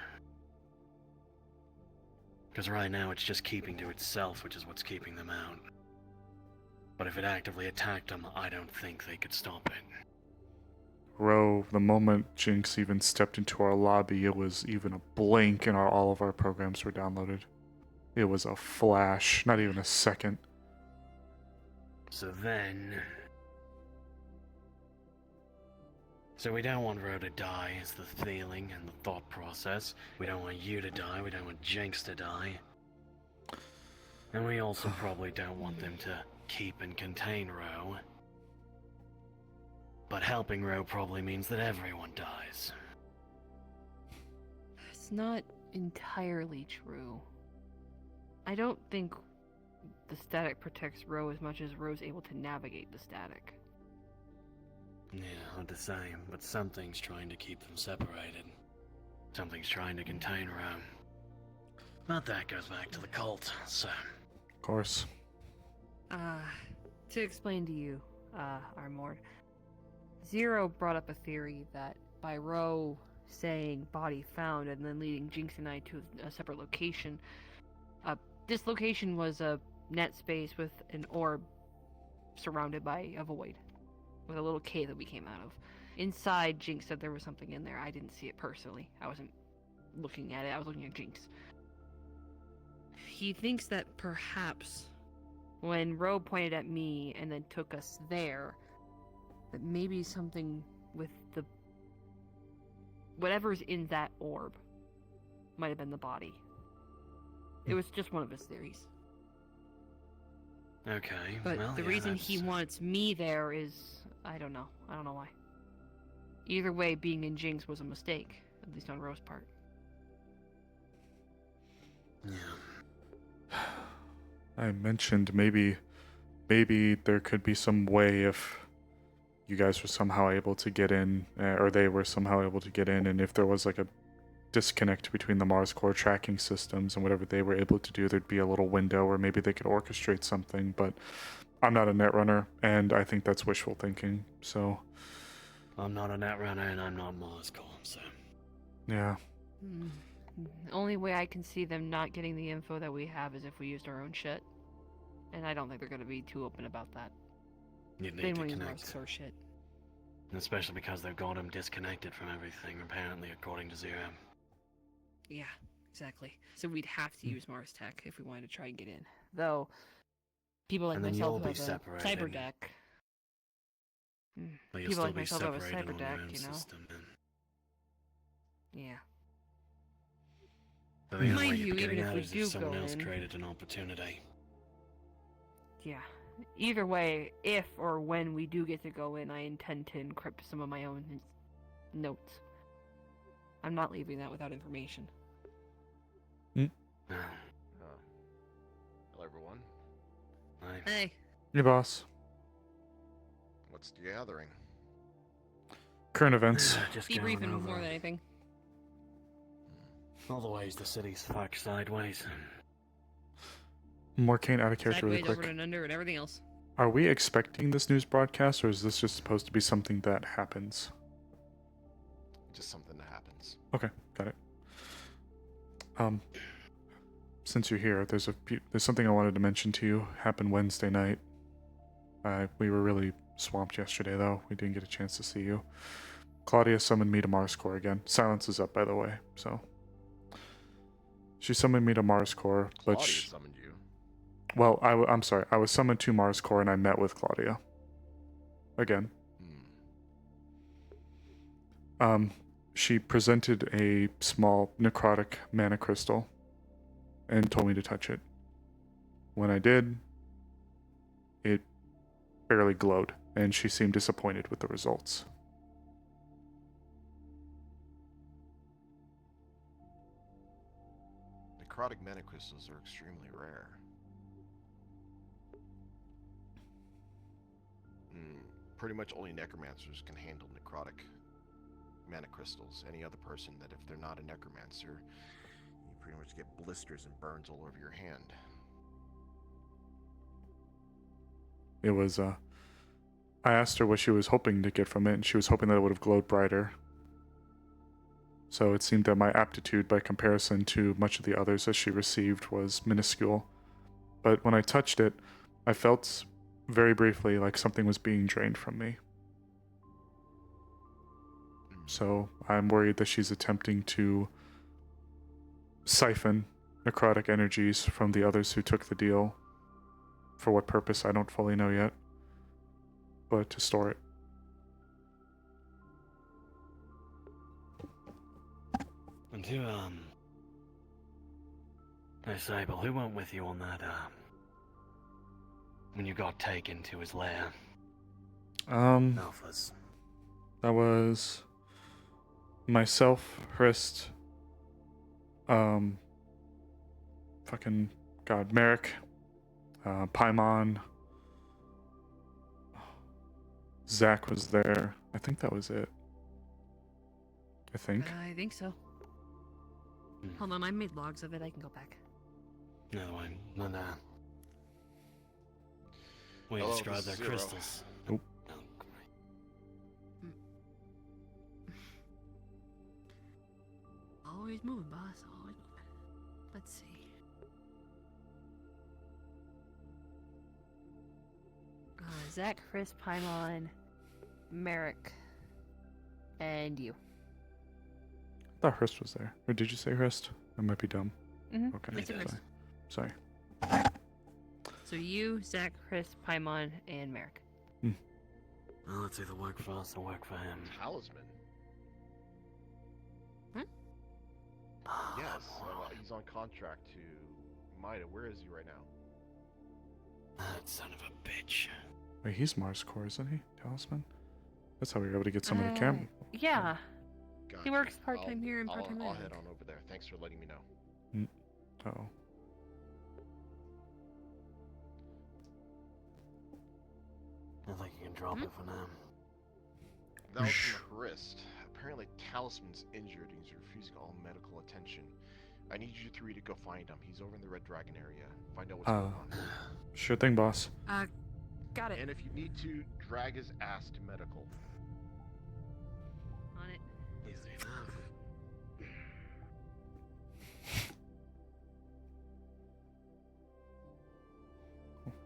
Because right now it's just keeping to itself, which is what's keeping them out. But if it actively attacked them, I don't think they could stop it. Ro, the moment Jinx even stepped into our lobby, it was even a blink and all of our programs were downloaded. It was a flash, not even a second. So then... So we don't want Ro to die, is the feeling and the thought process. We don't want you to die, we don't want Jinx to die. And we also probably don't want them to keep and contain Ro. But helping Ro probably means that everyone dies. It's not entirely true. I don't think the static protects Ro as much as Ro's able to navigate the static. Yeah, hard to say, but something's trying to keep them separated. Something's trying to contain Ro. But that goes back to the cult, so... Of course. To explain to you, Armord, Zero brought up a theory that by Ro saying body found and then leading Jinx and I to a separate location, this location was a net space with an orb surrounded by a void, with a little cave that we came out of. Inside, Jinx said there was something in there. I didn't see it personally. I wasn't looking at it. I was looking at Jinx. He thinks that perhaps when Ro pointed at me and then took us there, that maybe something with the... whatever's in that orb might have been the body. It was just one of his theories. Okay, But well, the yeah, reason that's... he wants me there is... I don't know. I don't know why. Either way, being in Jinx was a mistake, at least on Ro's part. Yeah. I mentioned maybe there could be some way if you guys were somehow able to get in, or they were somehow able to get in, and if there was like a disconnect between the Mars core tracking systems and whatever they were able to do, there'd be a little window where maybe they could orchestrate something, but I'm not a netrunner, and I think that's wishful thinking, so... I'm not a netrunner and I'm not Mars core, so... Yeah. The only way I can see them not getting the info that we have is if we used our own shit. And I don't think they're going to be too open about that. You'd They need to won't use Mars connect. core shit. Especially because they've got him disconnected from everything, apparently, according to Zero. Yeah, exactly. So we'd have to use Mars tech if we wanted to try and get in. Though, people like And then myself you'll who be have a separated. cyber deck. But you'll People still like be myself have a separated cyber on your deck, own you know? system, then. Yeah. So the only Mind way you'd you, be even getting if out we is do if someone go else in- created an opportunity. Yeah. Either way, if or when we do get to go in, I intend to encrypt some of my own notes. I'm not leaving that without information. Oh, Hello, everyone. I... Hey. Hey, boss. What's the gathering? Current events. Just going Debriefing over more than anything. all the ways the city's fucked sideways. Morcane, out of character really Sideways, quick. over and under, and everything else. Are we expecting this news broadcast, or is this just supposed to be something that happens? Just something that happens. Okay, got it. Since you're here, there's something I wanted to mention to you. Happened Wednesday night. We were really swamped yesterday, though. We didn't get a chance to see you. Claudia summoned me to Mars Core again. Silence is up, by the way, so... She summoned me to Mars Core, but Claudia summoned you. well, I'm sorry. I was summoned to Mars Core, and I met with Claudia. Again. She presented a small necrotic mana crystal and told me to touch it. When I did, it barely glowed, and she seemed disappointed with the results. Necrotic mana crystals are extremely rare. Pretty much only necromancers can handle necrotic mana crystals. Any other person that, if they're not a necromancer, you pretty much get blisters and burns all over your hand. It was, I asked her what she was hoping to get from it, and she was hoping that it would have glowed brighter. So it seemed that my aptitude by comparison to much of the others that she received was minuscule. But when I touched it, I felt very briefly like something was being drained from me. So I'm worried that she's attempting to siphon necrotic energies from the others who took the deal. For what purpose, I don't fully know yet. But to store it. And who, Hey, Sable, who went with you on that, when you got taken to his lair? Alphas. That was myself, Hrist, fucking God, Merrick, Paimon, Zach was there. I think that was it. I think. I think so. Hold on, I made logs of it. I can go back. No, no. We Hello, described this their is Zero. crystals. Nope. Oh, great. Always moving, boss. Always moving. Let's see. Zach, Chris, Paimon, Merrick, and you. I thought Hrist was there. Or did you say Hrist? I might be dumb. Mm-hmm. Okay. It's Chris. Sorry. So you, Zach, Chris, Paimon, and Merrick. Well, it's either work for us or work for him. Talisman. Yes, he's on contract to Mida. Where is he right now? That son of a bitch. Wait, he's Mars Core, isn't he? Talisman? That's how we were able to get some of the camp. Yeah. Gotcha. He works part-time I'll- here and part-time I'll there. head on over there. Thanks for letting me know. Oh. I think you can drop it for now. That was from Hrist. Apparently, Talisman's injured and he's refusing all medical attention. I need you three to go find him. He's over in the Red Dragon area. Find out what's going on. Sure thing, boss. Got it. And if you need to, drag his ass to medical. On it. Easy enough.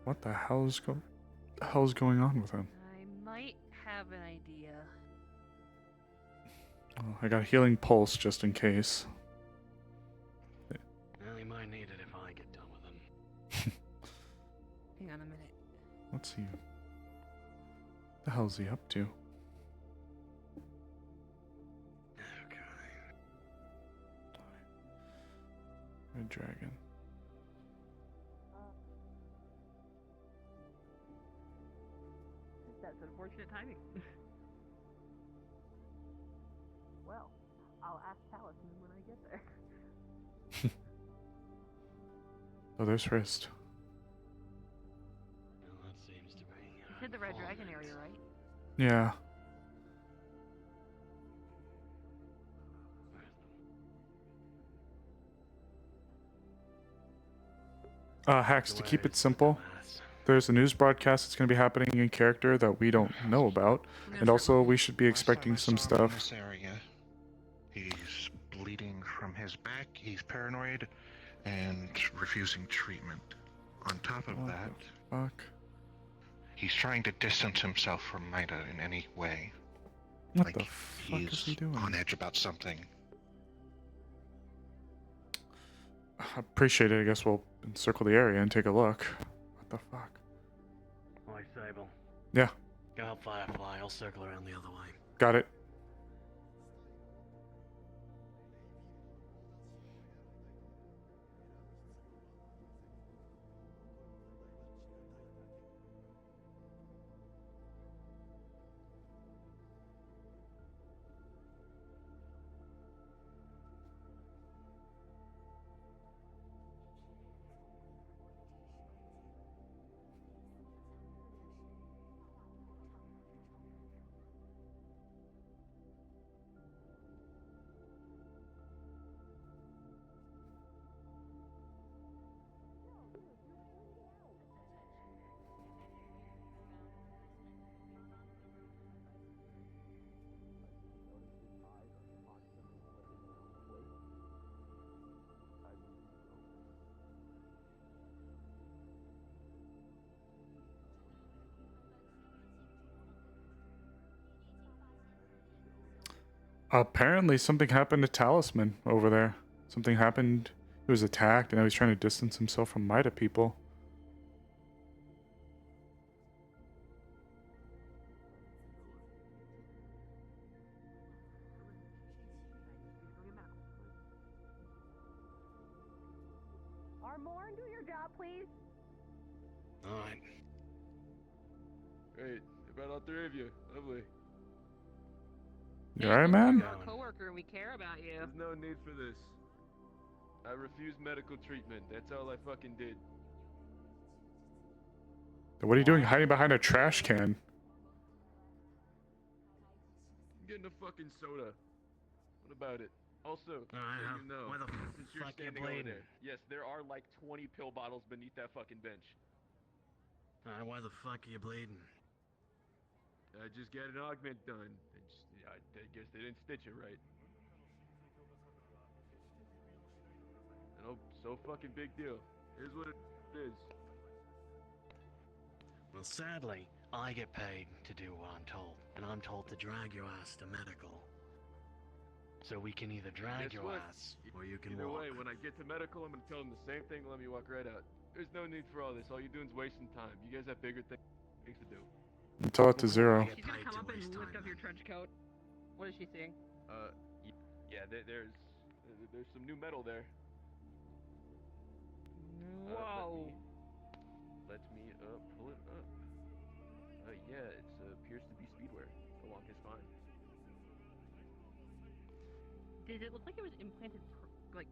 What the hell's going on with him? I might have an idea. Oh, I got healing pulse just in case. Well, he might need it if I get done with him. Hang on a minute. What's he? The hell's he up to? Okay. Red Dragon. That's unfortunate timing. Well, I'll ask Talisman when I get there. Oh, there's Hrist. Well, that seems to be. You said the Red Dragon area, right? Yeah. Hacks, to keep it simple, there's a news broadcast that's going to be happening in character that we don't know about. And also, we should be expecting some Last time I saw him in stuff. this area, he's bleeding from his back, he's paranoid, and refusing treatment. On top of What that, the fuck? he's trying to distance himself from Mida in any way. What Like the fuck he's is he doing? on edge about something. I appreciate it. I guess we'll encircle the area and take a look. What the fuck? Oi, Sable. Yeah, Go help Firefly. I'll circle around the other way. got it. Apparently something happened to Talisman over there. Something happened He was attacked, and now he's trying to distance himself from Mida people. Armorn, do your job, please. Alright. Great. About all three of you. Lovely. You alright, man? You're our coworker and we care about you. There's no need for this. I refused medical treatment. That's all I fucking did. What are you doing hiding behind a trash can? I'm getting a fucking soda. What about it? Also, so you know, why the since you're fuck you standing over bleeding? there, yes, there are like 20 pill bottles beneath that fucking bench. Why the fuck are you bleeding? I just got an augment done. I guess they didn't stitch it right. No, so fucking big deal. Here's what it is. Well, sadly, I get paid to do what I'm told, and I'm told to drag your ass to medical. So we can either drag Guess your what? ass, or you can Either walk. way, when I get to medical, I'm gonna tell them the same thing. Let me walk right out. There's no need for all this. All you're doing is wasting time. You guys have bigger things to do. Tell it to Zero. She's gonna come up and lift up your trench coat. What is she seeing? Yeah, there's some new metal there. Whoa. Let me pull it up. Yeah, it appears to be speedwear along his spine. Did it look like it was implanted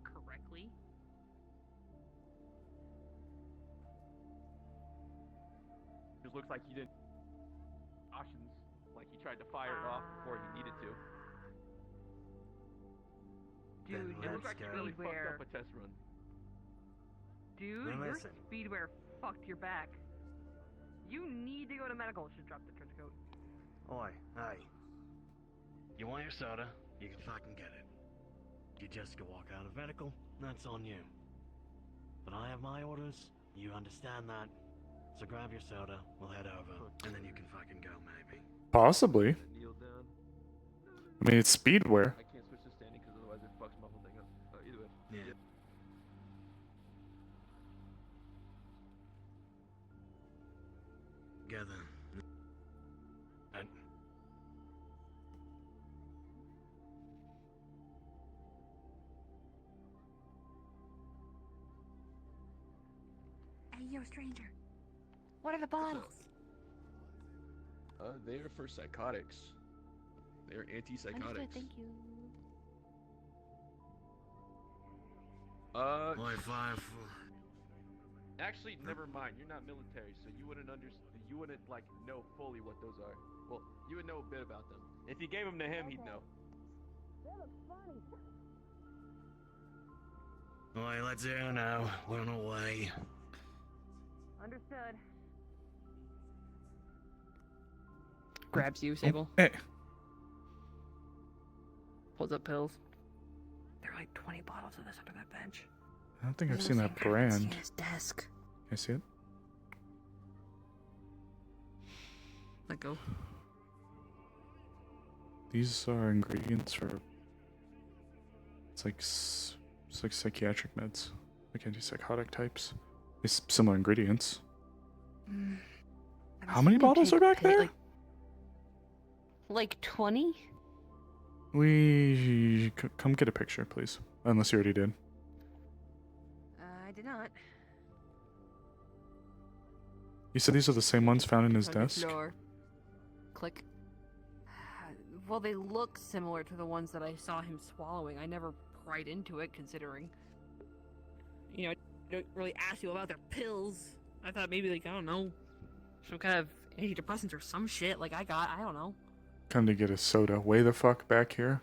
correctly? Just looks like he didn't options, like he tried to fire it off before he needed to. Dude, Then It your looks like he really fucked speedwear. up a test run. Dude, Now your listen. speedwear fucked your back. You need to go to medical. Should drop the trench coat. Oi, hey. You want your soda? You can fucking get it. You just go walk out of medical, that's on you. But I have my orders, you understand that. So grab your soda, we'll head over, and then you can fucking go, maybe. Possibly. Kneel down. I mean, it's speedwear. I can't switch to standing because otherwise it fucks my whole thing up. Either way. Yeah. Together. And Hey, yo, stranger. What are the bottles? They're for psychotics. They're Understood, antipsychotics. thank you. Oi, five. Actually, never mind. You're not military, so you wouldn't You wouldn't like know fully what those are. Well, you would know a bit about them. If you gave them to him, he'd know. Oi, let's go now. We're on our way. Understood. Grabs you, Sable. Hey. Pulls up pills. There are like 20 bottles of this under that bench. I don't think I've seen that brand. His desk. Can I see it? Let go. These are ingredients for. It's like psychiatric meds, like antipsychotic types. It's similar ingredients. I'm How many assuming bottles Jake are back paid, there? Like 20? Come get a picture, please. Unless you already did. I did not. You said these are the same ones found in his On the desk? floor. Click. Well, they look similar to the ones that I saw him swallowing. I never pried into it, considering. You know, I don't really ask you about their pills. I thought maybe, like, I don't know, some kind of antidepressants or some shit like I don't know. Come to get a soda. Way the fuck back here.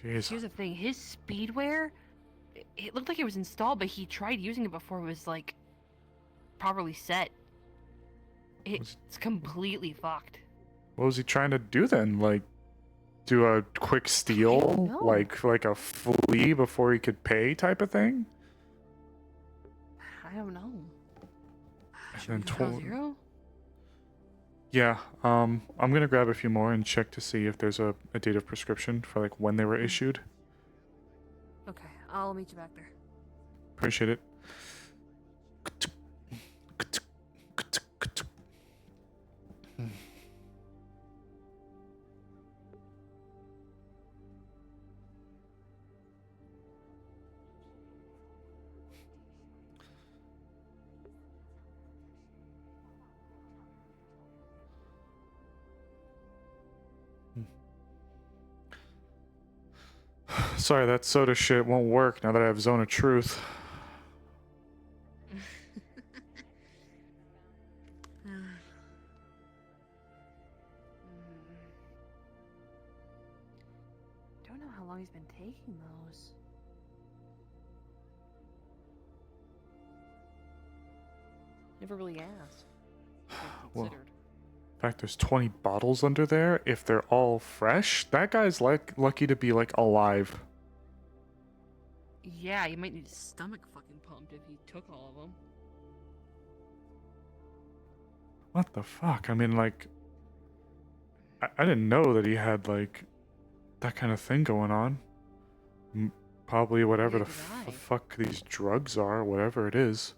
Jeez. Here's the thing, his speedwear, it looked like it was installed, but he tried using it before it was, like, properly set. It's completely fucked. What was he trying to do then? Like, do a quick steal? know. Like a flea before he could pay type of thing? I don't know. And then Tell Zero? Yeah, I'm gonna grab a few more and check to see if there's a date of prescription for like when they were issued. Okay, I'll meet you back there. Appreciate it. Sorry, that soda shit won't work now that I have Zone of Truth. Don't know how long he's been taking those. Never really asked. Well, Considered. in fact, there's 20 bottles under there. If they're all fresh, that guy's lucky to be like alive. Yeah, you might need his stomach fucking pumped if he took all of them. What the fuck? I mean, like, I didn't know that he had like that kind of thing going on. Probably whatever Neither the did I. fuck these drugs are, whatever it is.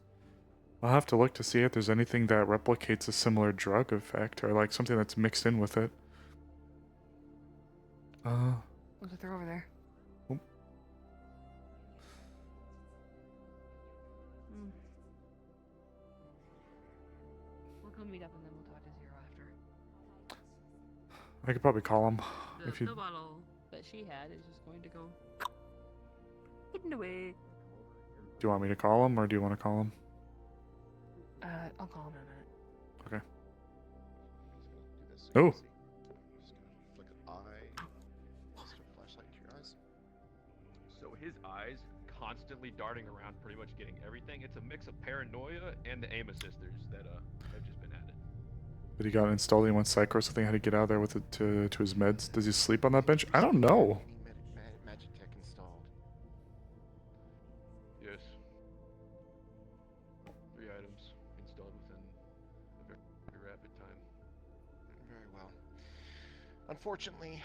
I'll have to look to see if there's anything that replicates a similar drug effect or like something that's mixed in with it. Looks like they're over there. Oh. We'll go meet up and then we'll talk to Zero after. I could probably call him The if you. pill bottle that she had is just going to go hidden away. Do you want me to call him or do you want to call him? I'll call him in a minute. Okay. I'm Oh. just gonna flick an eye. Just a flashlight into your eyes. So his eyes constantly darting around, pretty much getting everything. It's a mix of paranoia and the aim assisters that have just been added. But he got installed in one psycho or something, had to get out of there with it to his meds. Does he sleep on that bench? I don't know. Any magic tech installed? Yes. 3 items installed within a very rapid time. Very well. Unfortunately,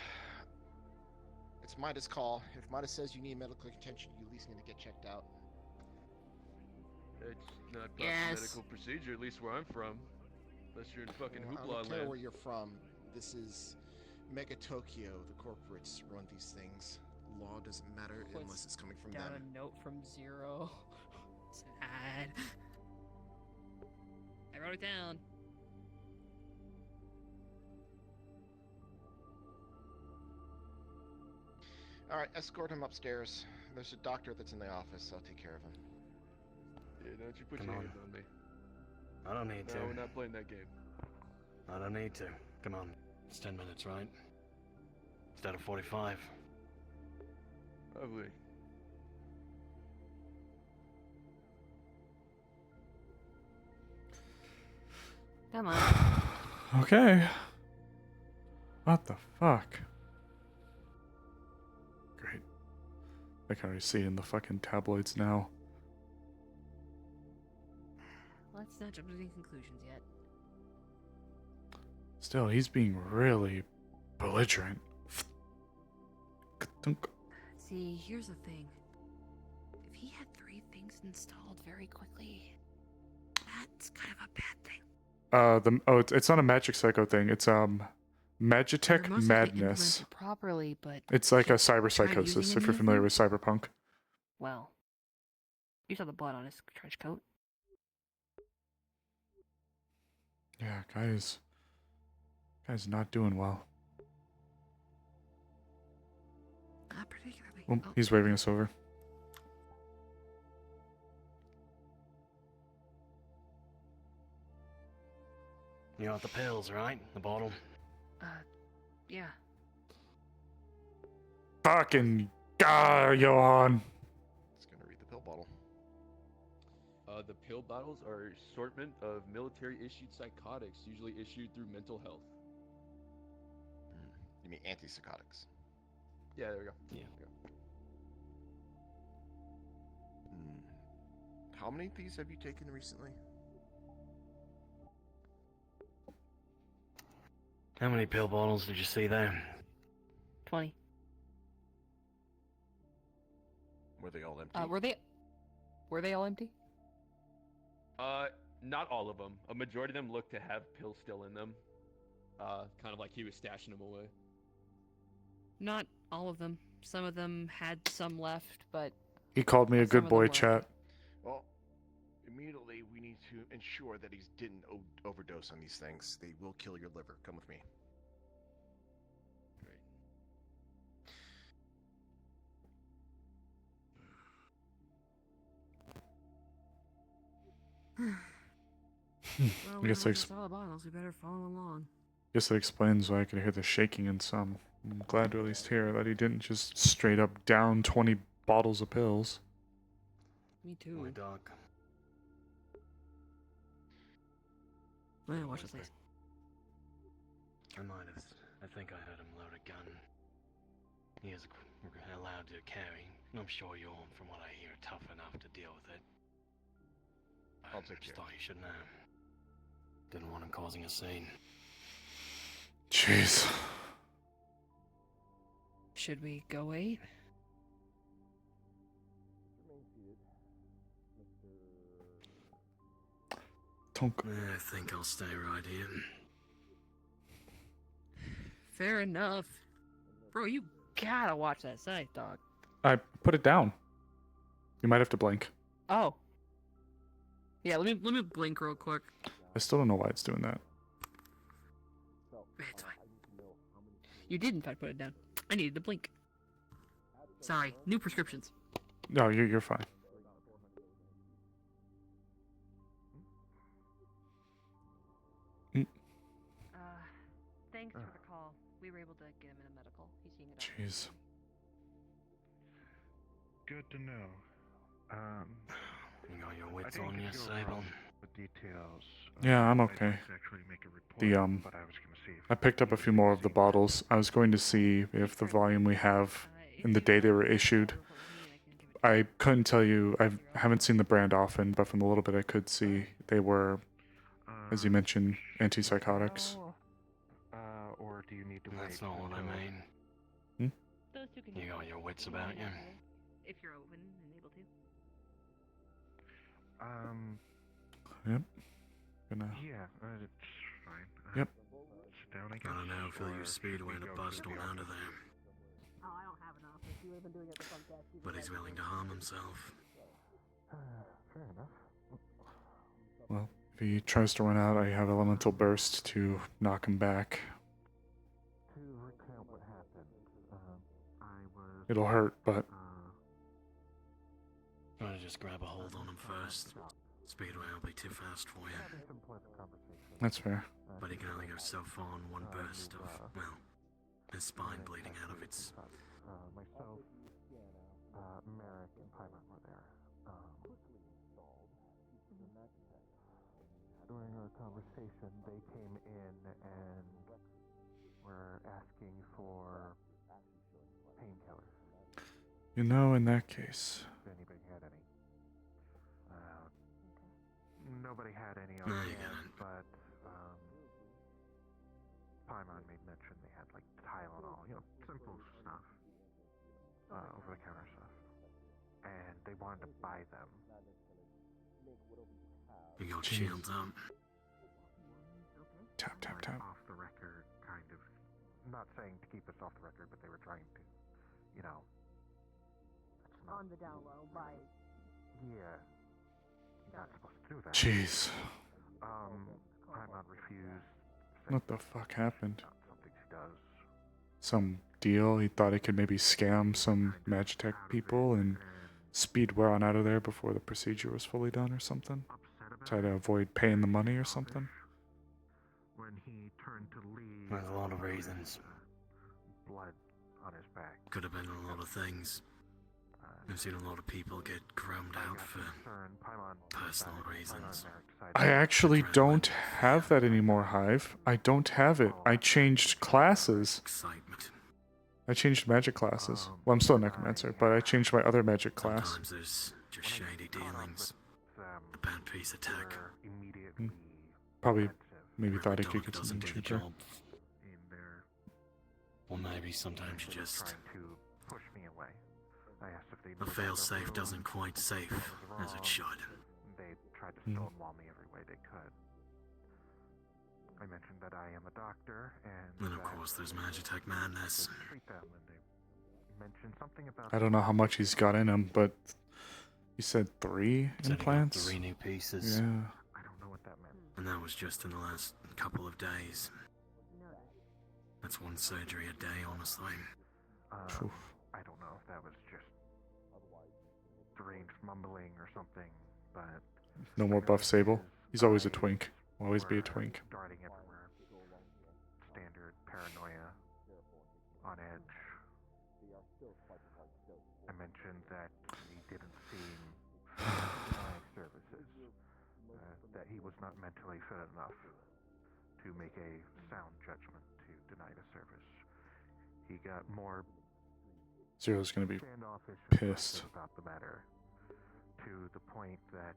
it's Midas' call. If Midas says you need medical attention, you at least need to get checked out. It's not proper Yes. medical procedure, at least where I'm from. Unless you're in fucking Well, I hoopla don't care land. where you're from. This is Mega Tokyo. The corporates run these things. Law doesn't matter Puts unless it's coming from Down them. a note from Zero. Sad. I wrote it down. All right, escort him upstairs. There's a doctor that's in the office. I'll take care of him. Yeah, don't you put Come your on. hands on me. I don't need No, to. we're not playing that game. I don't need to. Come on. It's 10 minutes, right? Instead of 45. Lovely. Come on. Okay. What the fuck? Great. I can already see it in the fucking tabloids now. Let's not jump to any conclusions yet. Still, he's being really belligerent. See, here's the thing. If he had 3 things installed very quickly, that's kind of a bad thing. It's not a magic psycho thing. It's They're Magitech mostly Madness. implemented properly, but It's like a can't cyber try psychosis using if any you're of familiar them? with cyberpunk. Well, you saw the blood on his trench coat. Yeah, guy's not doing well. Not particularly. Oh, Oh, he's waving us over. You got the pills, right? The bottle? yeah. Fucking Johan. It's gonna read the pill bottle. The pill bottles are an assortment of military-issued psychotics, usually issued through mental health. You mean antipsychotics? Yeah, there we go. Yeah. There we go. How many of these have you taken recently? How many pill bottles did you see there? 20. Were they all empty? empty. Were they all empty? Not all of them. A majority of them look to have pills still in them. Kind of like he was stashing them away. Not all of them. Some of them had some left, but He called me a Some good of them boy, were. chat. Well, immediately we need to ensure that he didn't overdose on these things. They will kill your liver. Come with me. well, I guess we all the bottles. We better follow along. Guess that explains why I could hear the shaking in some. I'm glad to at least hear that he didn't just straight up down 20 bottles of pills. Me too. My dog. Well, watch this. Nice. I might have. I think I heard him load a gun. He is allowed to carry. I'm sure you're, from what I hear, tough enough to deal with it. I'll I take just care. thought you should know. Didn't want him causing a scene. Jeez. Should we go wait? Tonk. I think I'll stay right here. Fair enough. Bro, you gotta watch that side, dog. I put it down. You might have to blink. Oh. Yeah, let me blink real quick. I still don't know why it's doing that. It's fine. You did in fact put it down. I needed to blink. Sorry, new prescriptions. No, you're fine. Thanks for the call. We were able to get him in a medical. He's seeing it. Jeez. Good to know. You got your I wits didn't on get your to go Sable. over the details. Yeah, I'm I'd okay. like to actually make a report, The but I was gonna see if I picked up a few more of the bottles. I was going to see if the volume we have in the day they were issued. I couldn't tell you. I haven't seen the brand often, but from the little bit I could see, they were, as you mentioned, antipsychotics. Or do you need to That's wait not what I until- mean. Those two can You got your wits about you. if you're open and able to. Yep. Gonna. Yeah, it's fine. Yep. Sit down, I guess. I don't know, Phil, or your should speedway we to go bust the one out of office? there. Oh, I don't have enough. If you would have been doing it the front desk, you'd But be he's like, willing to harm himself. Fair enough. Well, if he tries to run out, I have elemental burst to knock him back. To recount what happened, I was. It'll hurt, but Try to just grab a hold on him first. Speedway will be too fast for you. Having some pleasant conversation. that's fair. But he can only go so far in one burst of, well, his spine bleeding out of its... Myself, Merrick, and Paimon were there. During our conversation, they came in and were asking for painkillers. You know, in that case, If anybody had any. Nobody had any on No, you hand, got it. but Paimon made mention they had like Tylenol, simple stuff, over-the-counter stuff, and they wanted to buy them. You got Jeez. shields up. tap, tap, tap. Off the record, kind of. Not saying to keep us off the record, but they were trying to, it's not, on the down low by. yeah, you're not supposed to do that. Jeez. Paimon refused. saying What the fuck happened? not something she does. Some deal? He thought he could maybe scam some Magitech people and speed on out of there before the procedure was fully done or something? Upset about Try to it. avoid paying the money or something? When he turned to leave, There's a lot of reasons. blood on his back. Could have been a lot of things. I've seen a lot of people get chromed out for personal reasons. I actually don't have that anymore, Hive. I don't have it. I changed classes. Excitement. I changed magic classes. Well, I'm still a necromancer, but I changed my other magic class. Sometimes there's just shady dealings. The bad piece attack. Probably maybe Where thought a he could dog get doesn't something do the cheaper. job. Or maybe sometimes you just... trying to push me away. I asked if they The knew about failsafe room, doesn't quite safe what was as it wrong. should. They tried to Mm. stonewall me every way they could. I mentioned that I am a doctor, and Then of that course there's Magitech I madness. could treat them, and they mentioned something about. I don't know how much he's got in him, but he said 3 Said he got implants. 3 new pieces. Yeah. I don't know what that meant. And that was just in the last couple of days. That's 1 surgery a day, honestly. Oof. I don't know if that was just deranged mumbling or something, but No more buff Sable. He's always a twink. Will always be a twink. darting everywhere. Standard paranoia, on edge. I mentioned that he didn't seem denied services, that he was not mentally fit enough to make a sound judgment to deny the service. He got more Zero's gonna be standoffish and pissed. aggressive about the matter, to the point that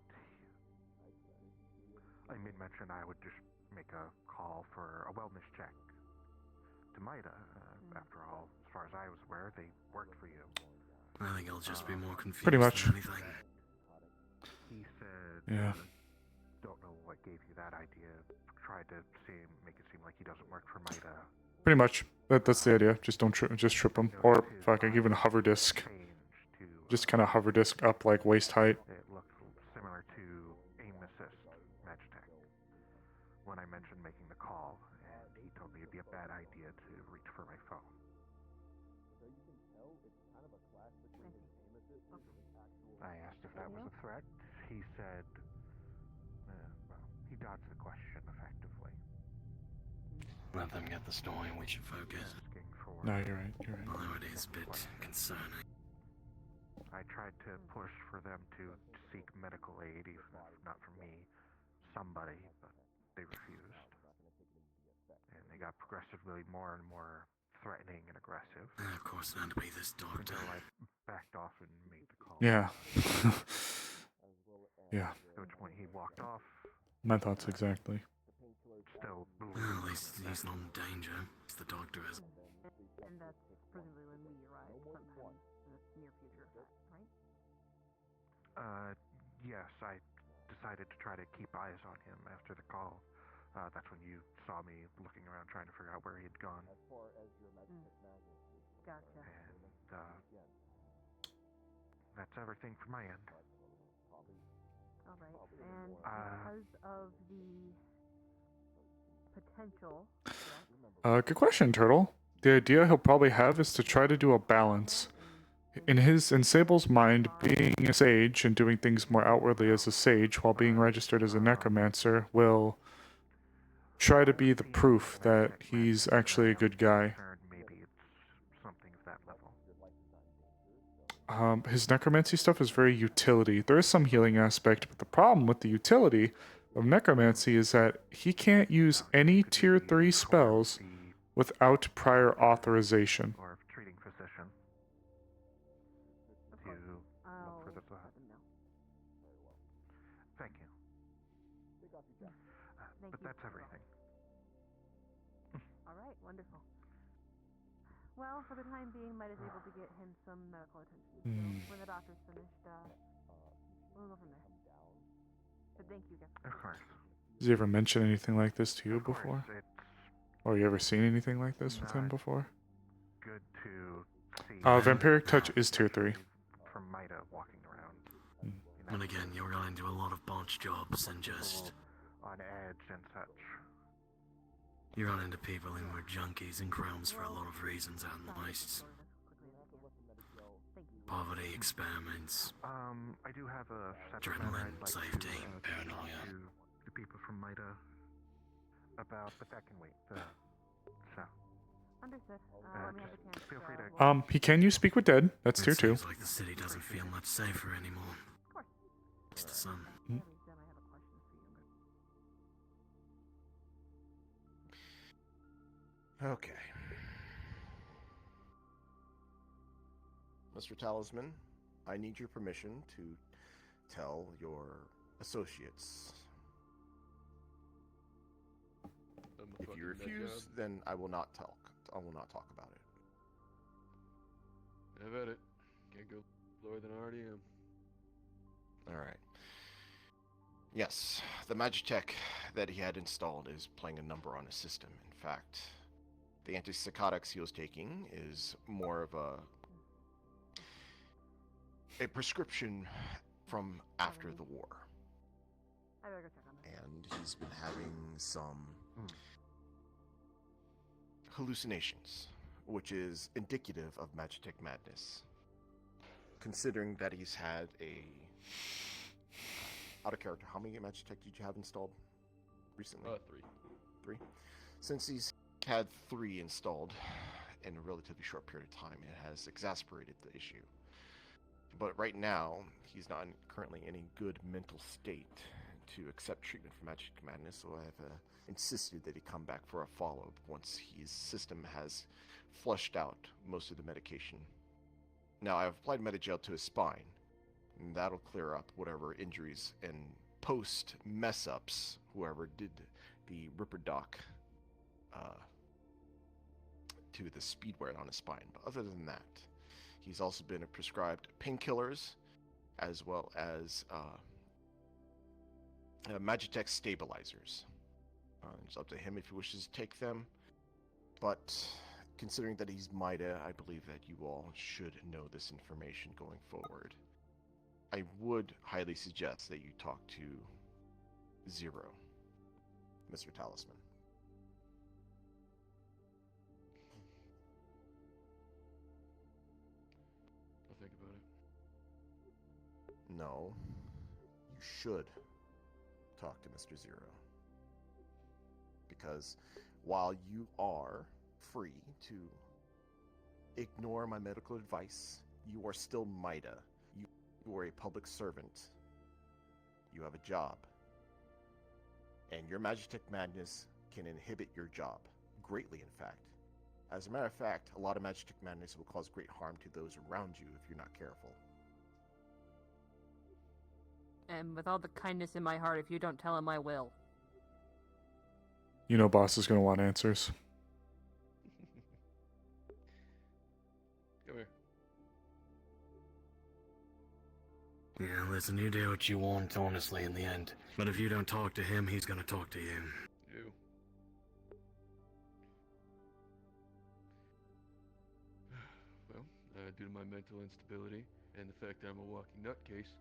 I made mention I would just make a call for a wellness check to Maida. After all, as far as I was aware, they worked for you. I think he'll just be more confused Pretty much. than anything. He said, Yeah. don't know what gave you that idea. Tried to make it seem like he doesn't work for Maida. Pretty much. That's the idea. Just don't just trip him. Or fucking even hover disc. Just kind of hover disc up like waist height. It looked similar to aim assist Magitech. When I mentioned making the call, and he told me it'd be a bad idea to reach for my phone. I asked if that was a threat. He said, well, he dodged the question effectively. Let them get the story, we should focus. Asking for No, you're right. You're right. Although it is a bit concerning. I tried to push for them to seek medical aid, even if not from me, somebody, but they refused. And they got progressively more and more threatening and aggressive. And of course, it had to be this doctor. Until I backed off and made the call. Yeah. Yeah. At which point he walked off. My thoughts exactly. Still Well, at least he's not in danger. It's the doctor is. And that's presumably when we arrive sometime in the near future, right? Yes, I decided to try to keep eyes on him after the call. That's when you saw me looking around trying to figure out where he had gone. Gotcha. And, that's everything from my end. Alright, and because of the potential... Good question, Turtle. The idea he'll probably have is to try to do a balance. In Sable's mind, being a sage and doing things more outwardly as a sage while being registered as a necromancer will try to be the proof that he's actually a good guy. Maybe it's something of that level. His necromancy stuff is very utility. There is some healing aspect, but the problem with the utility of necromancy is that he can't use any tier 3 spells without prior authorization. Or treating physician. To look for the blood. Thank you. But that's everything. Alright, wonderful. Well, for the time being, Might is able to get him some medical attention. So when the doctor's finished, we'll go from there. But thank you, guys. Of course. Has he ever mentioned anything like this to you Of course, before? it's Or you ever seen anything like this with him before? good to see. Vampiric Touch is tier 3. From Maida walking around. And again, you're going to a lot of botch jobs and just... On edge and such. You run into people who are junkies and crumbs for a lot of reasons out in the wastes. Poverty, experiments, I do have a separate matter adrenaline, I'd like safety, to paranoia. to the people from Maida about, but that can wait. So. Understood. Let me have a chance. Feel free to. He can use Speak with Dead. That's It tier 2. seems like the city doesn't feel much safer anymore. It's the sun. Okay. Mr. Talisman, I need your permission to tell your associates. If you refuse, then I will not talk. I will not talk about it. Have at it. Can't go lower than I already am. All right. Yes, the Magitech that he had installed is playing a number on his system. In fact, the antipsychotics he was taking is more of a prescription from after the war. And he's been having some hallucinations, which is indicative of Magitech madness. Considering that he's had a out of character, how many Magitech did you have installed recently? 3. 3. Since he's had 3 installed in a relatively short period of time, it has exacerbated the issue. But right now, he's not currently in a good mental state to accept treatment for Magitech madness, so I have insisted that he come back for a follow-up once his system has flushed out most of the medication. Now, I've applied Medigel to his spine, and that'll clear up whatever injuries and post mess ups whoever did the Ripper Doc to the speedwear on his spine. But other than that, he's also been prescribed painkillers as well as Magitech stabilizers. It's up to him if he wishes to take them, but considering that he's Mida, I believe that you all should know this information going forward. I would highly suggest that you talk to Zero, Mr. Talisman. I'll think about it. No, you should talk to Mr. Zero. Because while you are free to ignore my medical advice, you are still Mida. You are a public servant. You have a job. And your Magitech madness can inhibit your job. Greatly, in fact. As a matter of fact, a lot of Magitech madness will cause great harm to those around you if you're not careful. And with all the kindness in my heart, if you don't tell him, I will. You know boss is going to want answers. Come here. Yeah, listen, you do what you want, honestly, in the end. But if you don't talk to him, he's gonna talk to you. You. Well, due to my mental instability and the fact that I'm a walking nutcase,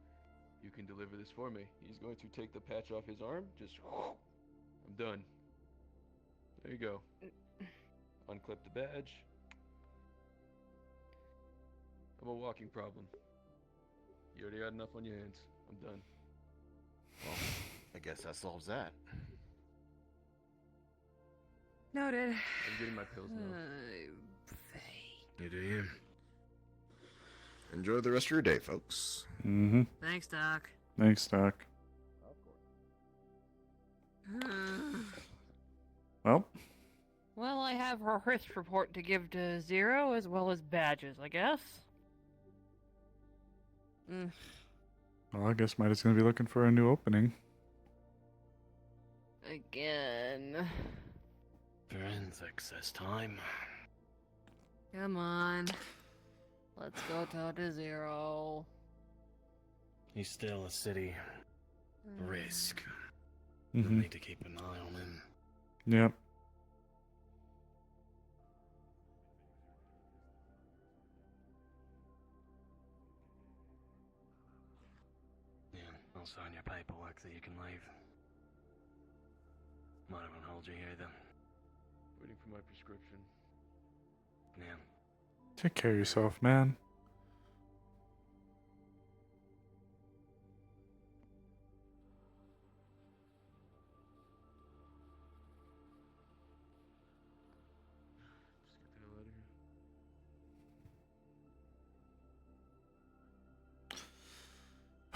you can deliver this for me. He's going to take the patch off his arm, just I'm done. There you go. Unclip the badge. I'm a walking problem. You already got enough on your hands. I'm done. Well, I guess that solves that. Noted. I'm getting my pills now. You do you. Enjoy the rest of your day, folks. Mm-hmm. Thanks, Doc. Thanks, Doc. Well, Well, I have her risk report to give to Zero, as well as badges, I guess. well, I guess Mida's going to be looking for a new opening. Again. Forensics this time. Come on. Let's go talk to Zero. He's still a city risk. Mm-hmm. We'll need to keep an eye on him. Yep. Yeah, I'll sign your paperwork so you can leave. Might have to hold you here then. Waiting for my prescription. Yeah. Take care of yourself, man. Just get the hell out of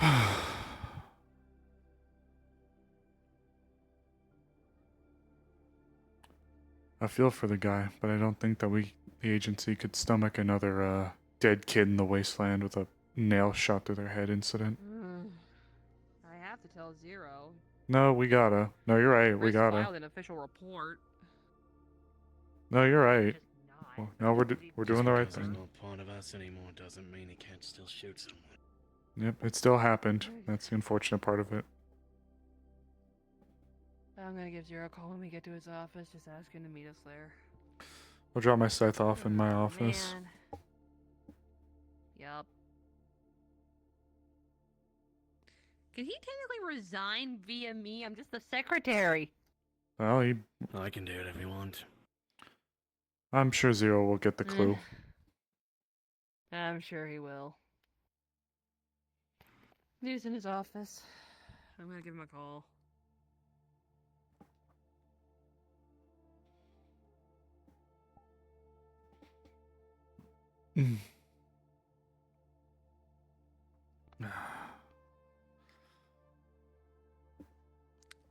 here. I feel for the guy, but I don't think that the agency, could stomach another dead kid in the wasteland with a nail shot through their head incident. I have to tell Zero. No, we gotta. No, you're right. We Chris gotta. filed an official report. No, you're right. Just not. Well, no, we're doing the right Just because thing. he's not part of us anymore doesn't mean he can't still shoot someone. Yep, it still happened. That's the unfortunate part of it. I'm gonna give Zero a call when we get to his office. Just ask him to meet us there. I'll drop my scythe off in my office. Man. Yup. Can he technically resign via me? I'm just the secretary. Well, I can do it if you want. I'm sure Zero will get the clue. I'm sure he will. He's in his office. I'm gonna give him a call.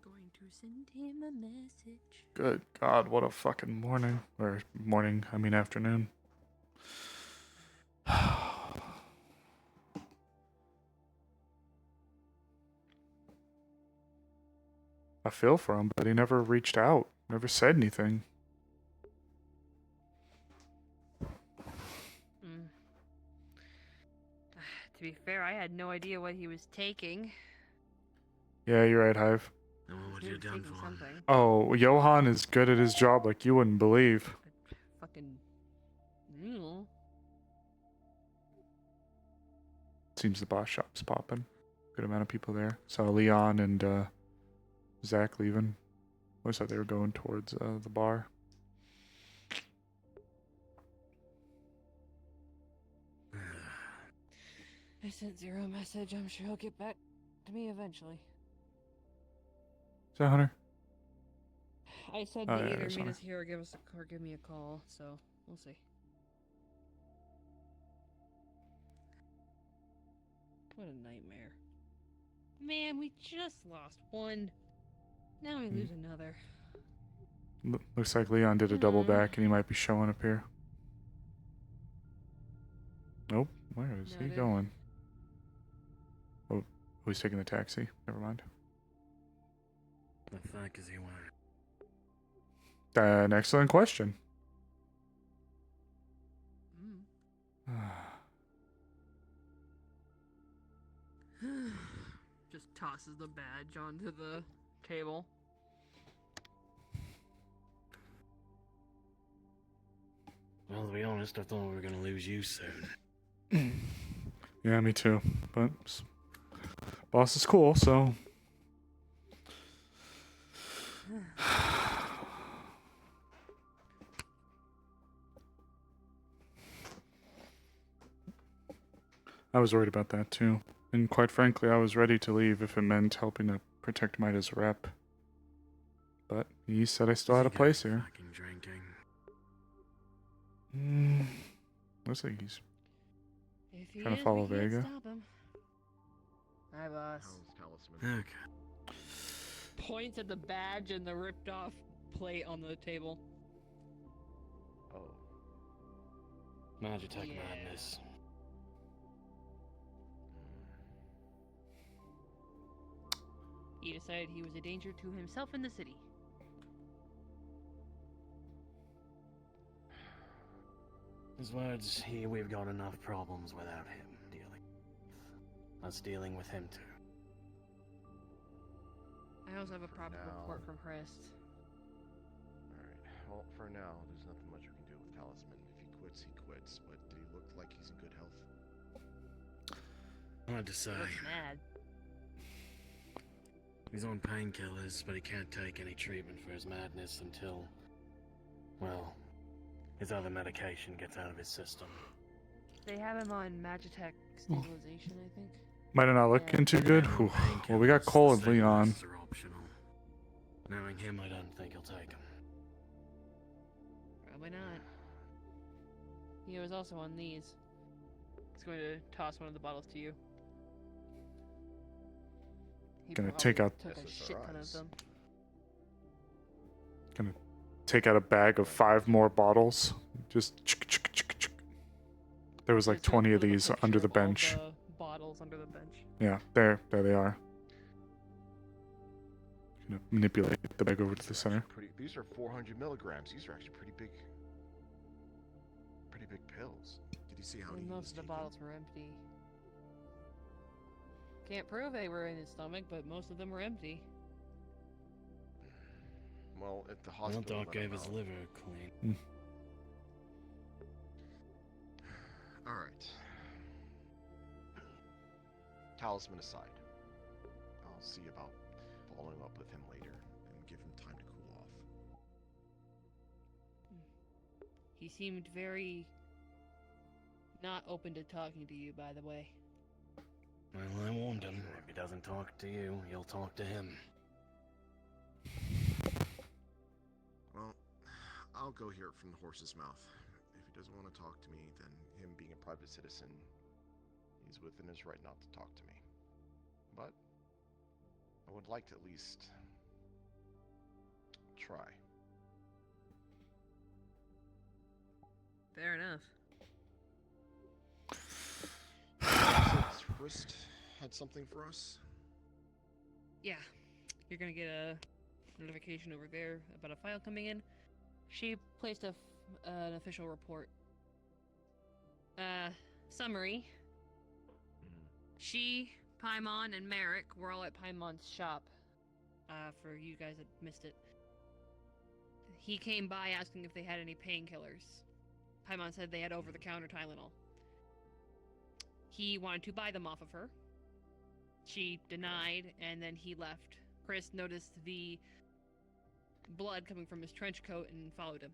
Going to send him a message. Good God, what a fucking morning. Or morning, I mean afternoon. I feel for him, but he never reached out. Never said anything. To be fair, I had no idea what he was taking. Yeah, you're right, Hive. And what would you have done for him? Something. Oh, Johan is good at his job like you wouldn't believe. But fucking... Ew. Seems the boss shop's popping. Good amount of people there. Saw Leon and Zach leaving. Looks like they were going towards the bar. I sent Zero a message. I'm sure he'll get back to me eventually. Is that Hunter? I said Oh, to yeah, either there's meet Hunter. us here or give me a call, so we'll see. What a nightmare. Man, we just lost one. Now we lose another. Looks like Leon did a double back and he might be showing up here. Nope. Where is he Noted. going? Oh, he's taking the taxi. Never mind. The fuck is he wearing? An excellent question. Just tosses the badge onto the table. Well, to be honest, I thought we were gonna lose you soon. Yeah, me too. But boss is cool, so. I was worried about that too. And quite frankly, I was ready to leave if it meant helping to protect Mida's rep. But he said I still had a place here. Fucking drinking. Looks like he's If he trying to is, follow we can't Vega. stop him. Hi, boss. Okay. Points at the badge and the ripped off plate on the table. Oh. Magitech Yeah. madness. He decided he was a danger to himself and the city. His words, we've got enough problems without him dealing. Us dealing with him too. I also have a proper now- report from Crest. Alright, well, for now, there's nothing much we can do with Talisman. If he quits, he quits, but he looked like he's in good health. Hard to say. Looks mad. He's on painkillers, but he can't take any treatment for his madness until, well, his other medication gets out of his system. They have him on Magitech stabilization, I think. Might have not looking too good. Whew. Well, we got Cole and Leon. Stabilizers are optional. Knowing him, I don't think he'll take them. Probably not. He was also on these. He's going to toss one of the bottles to you. He Gonna probably take out- took a shit ton of them. Gonna take out a bag of 5 more bottles. Just. There was like There's a 20 of little these picture under the of all bench. the bottles under the bench. Yeah, there they are. Gonna manipulate the bag over to the center. These are 400 milligrams. These are actually pretty big. pretty big pills. Did you see how And many he most was of the taking? bottles were empty. Can't prove they were in his stomach, but most of them were empty. Well, if the Well, hospital Doc let him gave his know. liver a clean. All right. Talisman aside, I'll see about following up with him later and give him time to cool off. He seemed very not open to talking to you, by the way. Well, I warned him. If he doesn't talk to you, you'll talk to him. Well, I'll go hear it from the horse's mouth. If he doesn't want to talk to me, then him being a private citizen, he's within his right not to talk to me. But I would like to at least try. Fair enough. Since Frist had something for us? Yeah, you're gonna get a notification over there about a file coming in. She placed an official report. Summary. She, Paimon, and Merrick were all at Paimon's shop. For you guys that missed it. He came by asking if they had any painkillers. Paimon said they had over-the-counter Tylenol. He wanted to buy them off of her. She denied, and then he left. Chris noticed the blood coming from his trench coat and followed him.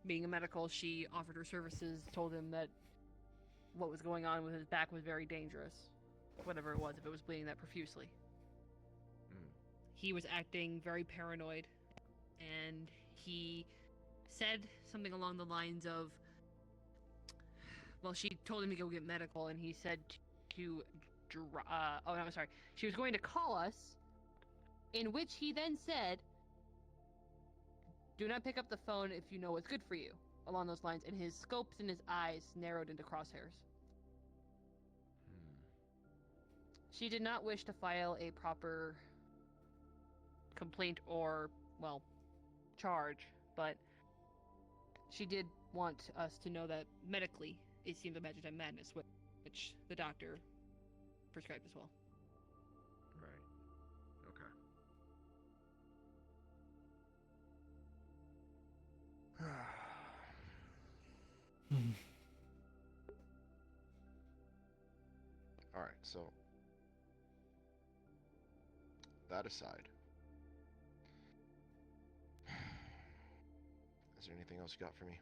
Being a medical, she offered her services, told him that what was going on with his back was very dangerous. Whatever it was, if it was bleeding that profusely. He was acting very paranoid, and he said something along the lines of, well, she told him to go get medical, and he said to oh, no, I'm sorry. She was going to call us, in which he then said, do not pick up the phone if you know what's good for you, along those lines, and his scopes in his eyes narrowed into crosshairs. She did not wish to file a proper complaint or, well, charge, but she did want us to know that medically it seemed a magic madness, which the doctor prescribed as well. Right. Okay. Alright, so that aside, is there anything else you got for me?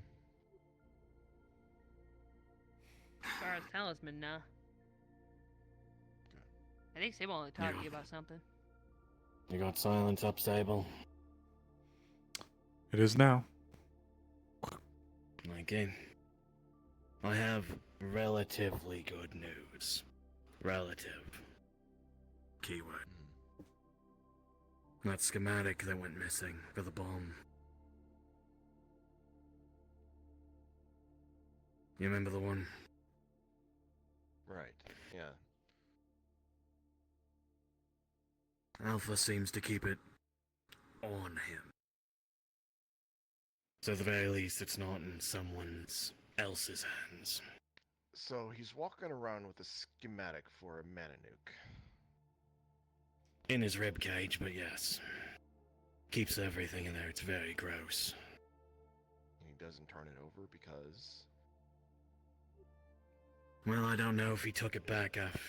As far as talisman, nah. I think Sable wanted to talk to you about something. You got silence up, Sable? It is now. Okay. I have relatively good news. Relative. Keyword. That schematic that went missing for the bomb. You remember the one? Right, yeah. Alpha seems to keep it on him. So at the very least, it's not in someone else's hands. So he's walking around with a schematic for a mana nuke. In his rib cage, but yes. Keeps everything in there, it's very gross. And he doesn't turn it over because... Well, I don't know if he took it back after.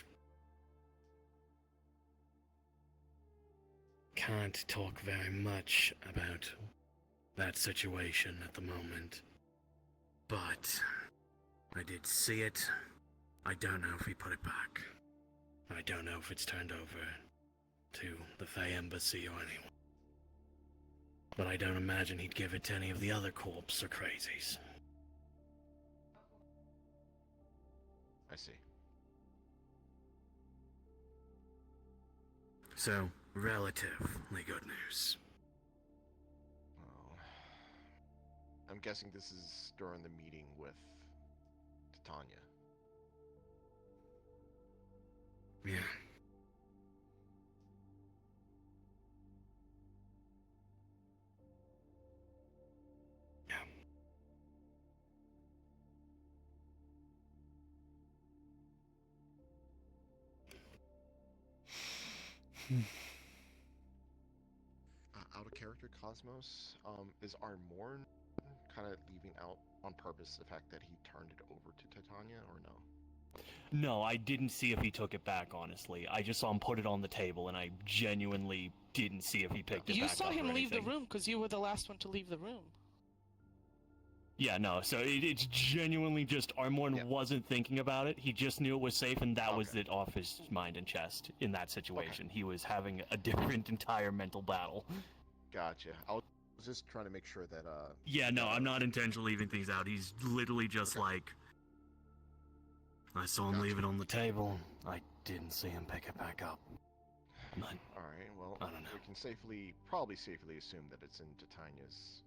Can't talk very much about that situation at the moment. But I did see it. I don't know if he put it back. I don't know if it's turned over to the Fey Embassy or anyone. But I don't imagine he'd give it to any of the other corps or crazies. I see. So, relatively good news. Well, I'm guessing this is during the meeting with Titania. Yeah. Out of character, Cosmos. Is Armorn kind of leaving out on purpose the fact that he turned it over to Titania, or no? No, I didn't see if he took it back, honestly. I just saw him put it on the table, and I genuinely didn't see if he picked it back up. You saw him or leave the anything. room because you were the last one to leave the room. Yeah, no, so it's genuinely just Armorn wasn't thinking about it. He just knew it was safe, and that was it off his mind and chest in that situation. He was having a different entire mental battle. Gotcha. I was just trying to make sure that, Yeah, no, I'm not intentionally leaving things out. He's literally just like... I saw him leave it on the table. I didn't see him pick it back up. But, Alright, well, I don't know. we can probably safely assume that it's in Titania's...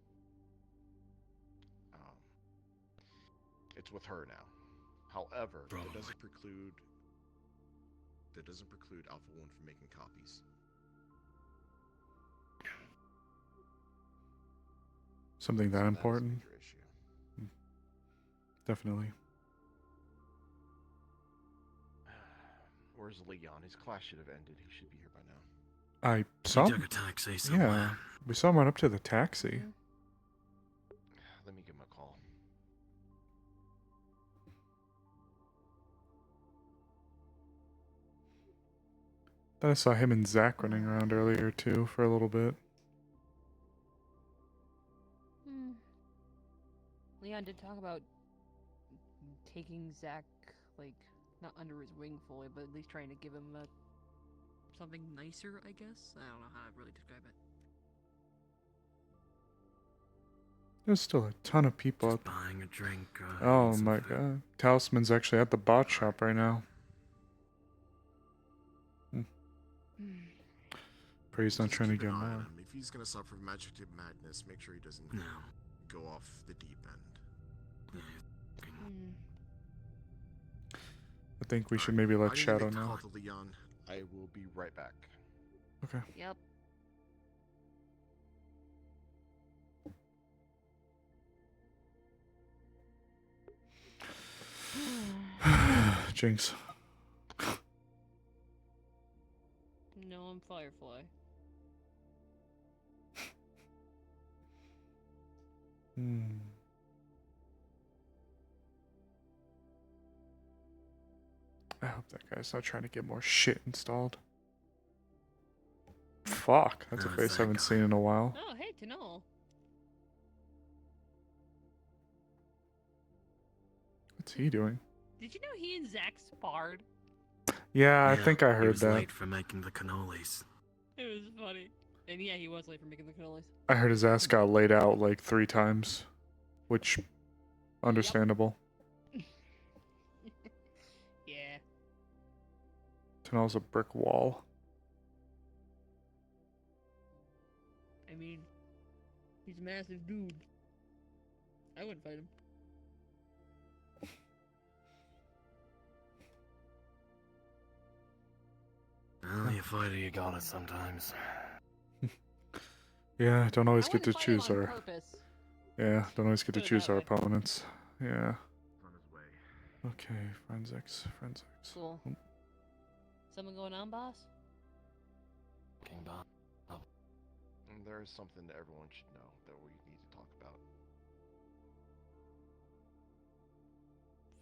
it's with her now. However, that doesn't preclude Alpha 1 from making copies. Something that So important? That is a major issue. Definitely. Where's Leon? His class should have ended. He should be here by now. I saw He took a taxi somewhere. Yeah, we saw him run up to the taxi. Let me give him a call. Then I saw him and Zach running around earlier too for a little bit. Leon did talk about taking Zach, like, not under his wing fully, but at least trying to give him something nicer, I guess? I don't know how to really describe it. There's still a ton of people Just up. buying a drink. Oh my god. Talisman's actually at the bot shop right now. Praise not trying to get more. If he's gonna suffer from magic madness, make sure he doesn't go off the deep end. I think we should maybe let I need to Shadow make the know. call to Leon. I will be right back. Okay. Yep. Jinx. No, I'm Firefly. I hope that guy's not trying to get more shit installed. Fuck, that's a face I haven't seen in a while. Oh, hey, to know. What's he doing? Did you know he and Zach sparred? Yeah, I think I He heard was that. late for making the cannolis. It was funny. And yeah, he was late for making the cannolis. I heard his ass got laid out like 3 times, which understandable. Yeah. Tunnel's a brick wall. I mean, he's a massive dude. I wouldn't fight him. Well, you fight or you got it sometimes. Yeah, don't always I get to wouldn't fight him choose on our. purpose. Yeah, don't always get to Put it choose that our way. opponents. Yeah. On his way. Okay, forensics. Cool. Something going on, boss? King Bob. There is something that everyone should know that we need to talk about.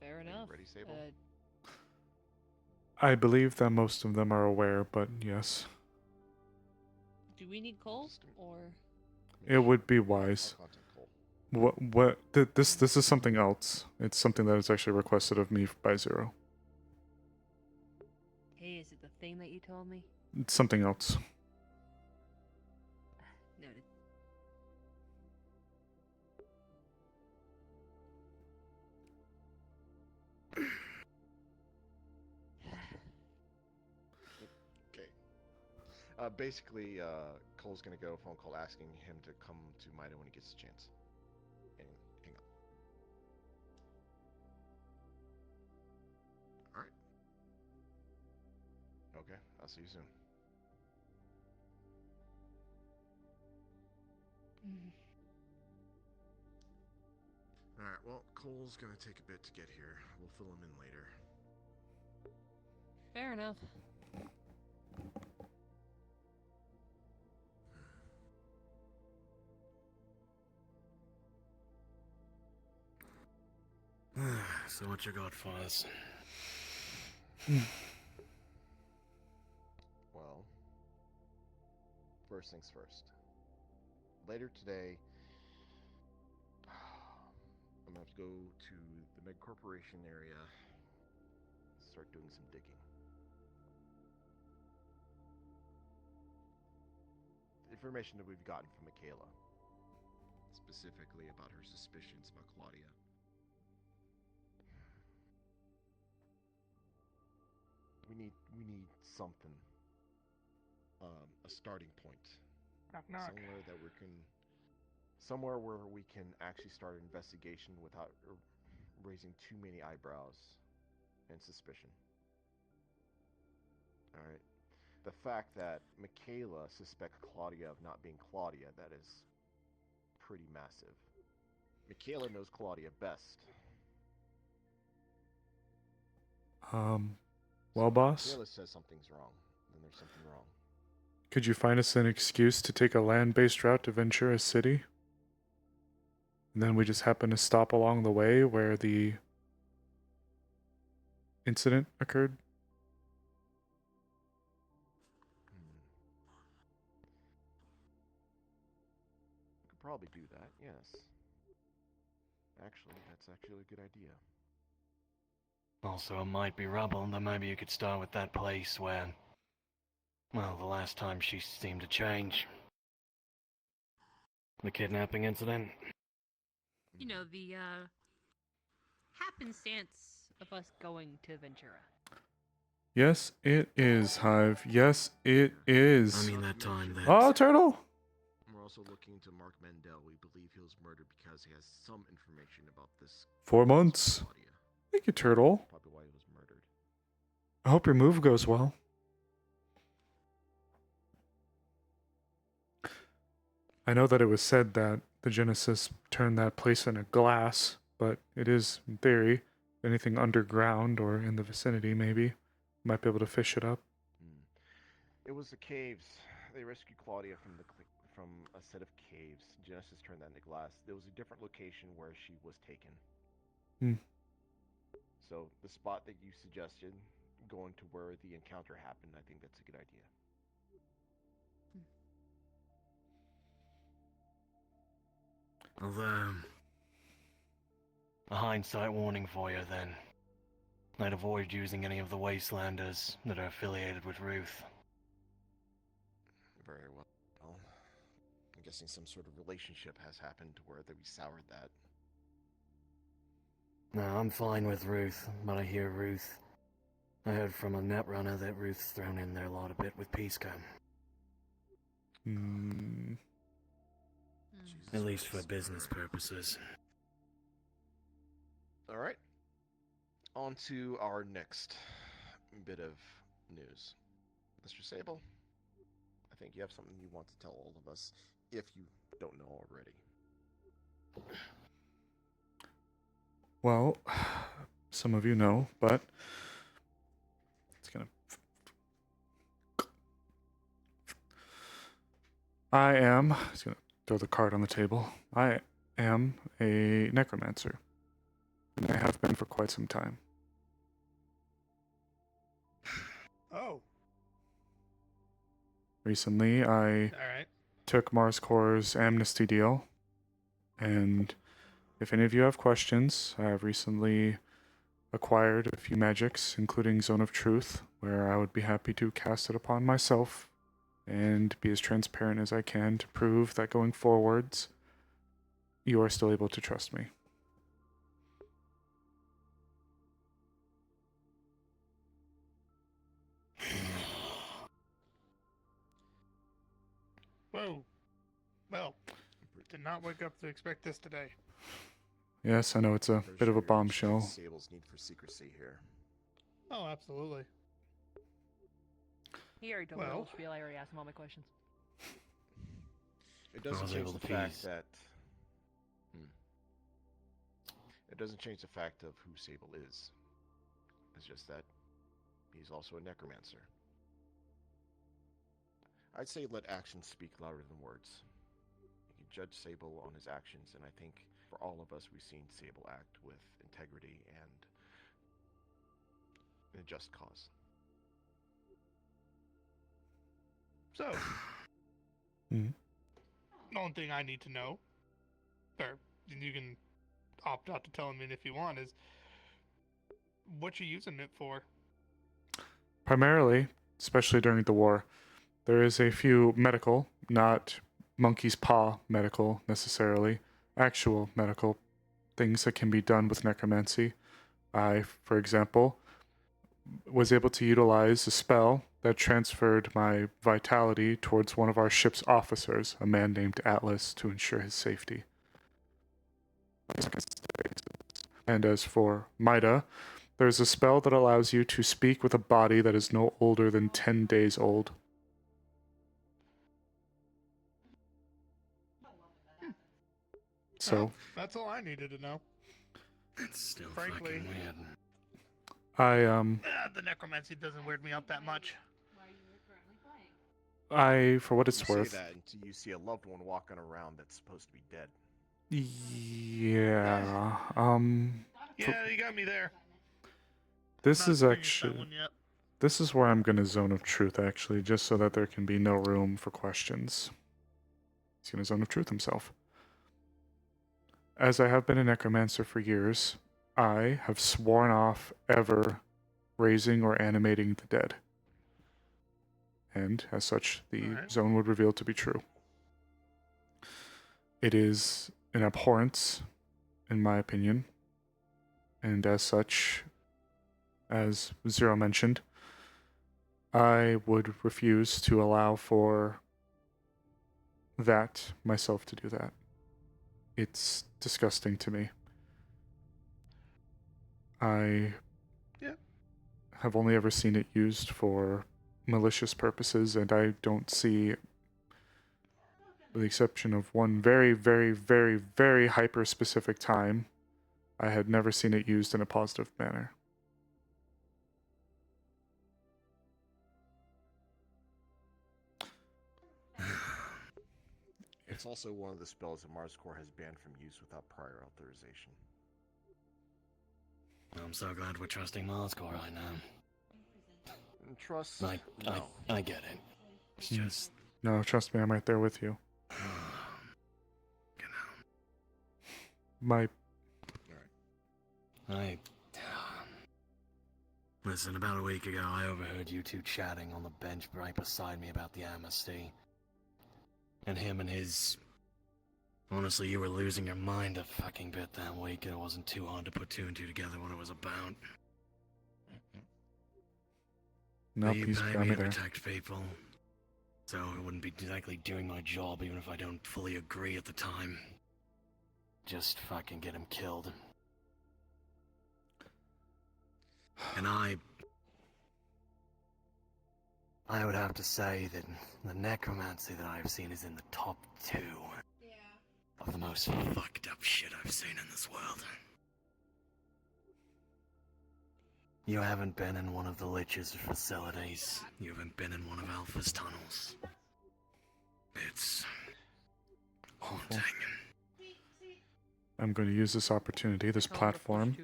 Fair Are you enough. ready, Sable? I believe that most of them are aware, but yes, Do we need coal or? it would be wise. This is something else. It's something that is actually requested of me by Zero. Hey, is it the thing that you told me? It's something else. Noted. Okay. Basically, Cole's gonna get a phone call asking him to come to Mida when he gets a chance. And hang on. Alright. Okay, I'll see you soon. Alright, well, Cole's gonna take a bit to get here. We'll fill him in later. Fair enough. So what you got for us? Well, first things first. Later today, I'm gonna have to go to the Meg Corporation area, start doing some digging. The information that we've gotten from Michaela, specifically about her suspicions about Claudia. We need something, a starting point. Knock knock. Somewhere where we can actually start an investigation without raising too many eyebrows and suspicion. All right. The fact that Michaela suspects Claudia of not being Claudia, that is pretty massive. Michaela knows Claudia best. Well, boss, Michaela says something's wrong, then there's something wrong. could you find us an excuse to take a land-based route to Ventura City? And then we just happen to stop along the way where the incident occurred? We could probably do that, yes. Actually, that's actually a good idea. Also, it might be rubble, then maybe you could start with that place where, well, the last time she seemed to change. The kidnapping incident? You know, the happenstance of us going to Ventura. Yes, it is, Hive. Yes, it is. I mean that time that... Oh, Turtle! We're also looking into Mark Mendel. We believe he was murdered because he has some information about this. 4 months. Claudia. Thank you, Turtle. Probably why he was murdered. I hope your move goes well. I know that it was said that the Genesis turned that place into glass, but it is, in theory, anything underground or in the vicinity, maybe. Might be able to fish it up. It was the caves. They rescued Claudia from a set of caves. Genesis turned that into glass. There was a different location where she was taken. So the spot that you suggested, going to where the encounter happened, I think that's a good idea. Although, a hindsight warning for you then. I'd avoid using any of the Wastelanders that are affiliated with Ruth. Very well. Well, I'm guessing some sort of relationship has happened to where they soured that. No, I'm fine with Ruth, but I hear Ruth. I heard from a netrunner that Ruth's thrown in their lot a bit with Pisco. At least for business purposes. Alright. On to our next bit of news. Mr. Sable, I think you have something you want to tell all of us, if you don't know already. Well, some of you know, but it's gonna... It's gonna throw the card on the table. I am a necromancer. And I have been for quite some time. Oh. Recently, I took Mars Corps' amnesty deal, and if any of you have questions, I have recently acquired a few magics, including Zone of Truth, where I would be happy to cast it upon myself and be as transparent as I can to prove that going forwards, you are still able to trust me. Whoa. Well, did not wake up to expect this today. Yes, I know it's a bit of a bombshell. Sable's need for secrecy here. Oh, absolutely. He already told me the whole spiel. I already asked him all my questions. It doesn't change the fact that... It doesn't change the fact of who Sable is. It's just that he's also a necromancer. I'd say let actions speak louder than words. You can judge Sable on his actions, and I think for all of us, we've seen Sable act with integrity and a just cause. So, Mhm. the only thing I need to know, or you can opt out to tell me if you want, is what you're using it for. Primarily, especially during the war, there is a few medical, not monkey's paw medical necessarily, actual medical things that can be done with necromancy. I, for example, was able to utilize a spell that transferred my vitality towards one of our ship's officers, a man named Atlas, to ensure his safety. And as for Mida, there's a spell that allows you to speak with a body that is no older than 10 days old. So, Well, that's all I needed to know. It's still Frankly, fucking weird. the necromancy doesn't weird me out that much. For what it's you worth, say that until you see a loved one walking around that's supposed to be dead. yeah, Yeah, you got me there. this Not is experienced that actually, one yet. this is where I'm gonna zone of truth, actually, just so that there can be no room for questions. He's gonna zone of truth himself. As I have been a necromancer for years, I have sworn off ever raising or animating the dead. And as such, the zone would reveal to be true. It is an abhorrence, in my opinion, and as such, as Zero mentioned, I would refuse to allow for that myself to do that. It's disgusting to me. I have only ever seen it used for malicious purposes, and I don't see, with the exception of one very, very, very, very hyper-specific time, I had never seen it used in a positive manner. It's also one of the spells that MarsCore has banned from use without prior authorization. I'm so glad we're trusting MarsCore right now. Trust? I get it. It's just... No, trust me, I'm right there with you. My... Listen, about a week ago, I overheard you two chatting on the bench right beside me about the amnesty. And him and his... Honestly, you were losing your mind a fucking bit that week, and it wasn't too hard to put two and two together what it was about. Nope, you he's pay got me me to there. protect people, so it wouldn't be exactly doing my job even if I don't fully agree at the time. Just fucking get him killed. And I would have to say that the necromancy that I've seen is in the top 2 of the most fucked up shit I've seen in this world. You haven't been in one of the Lich's facilities. You haven't been in one of Alpha's tunnels. It's haunting. I'm going to use this opportunity, this platform.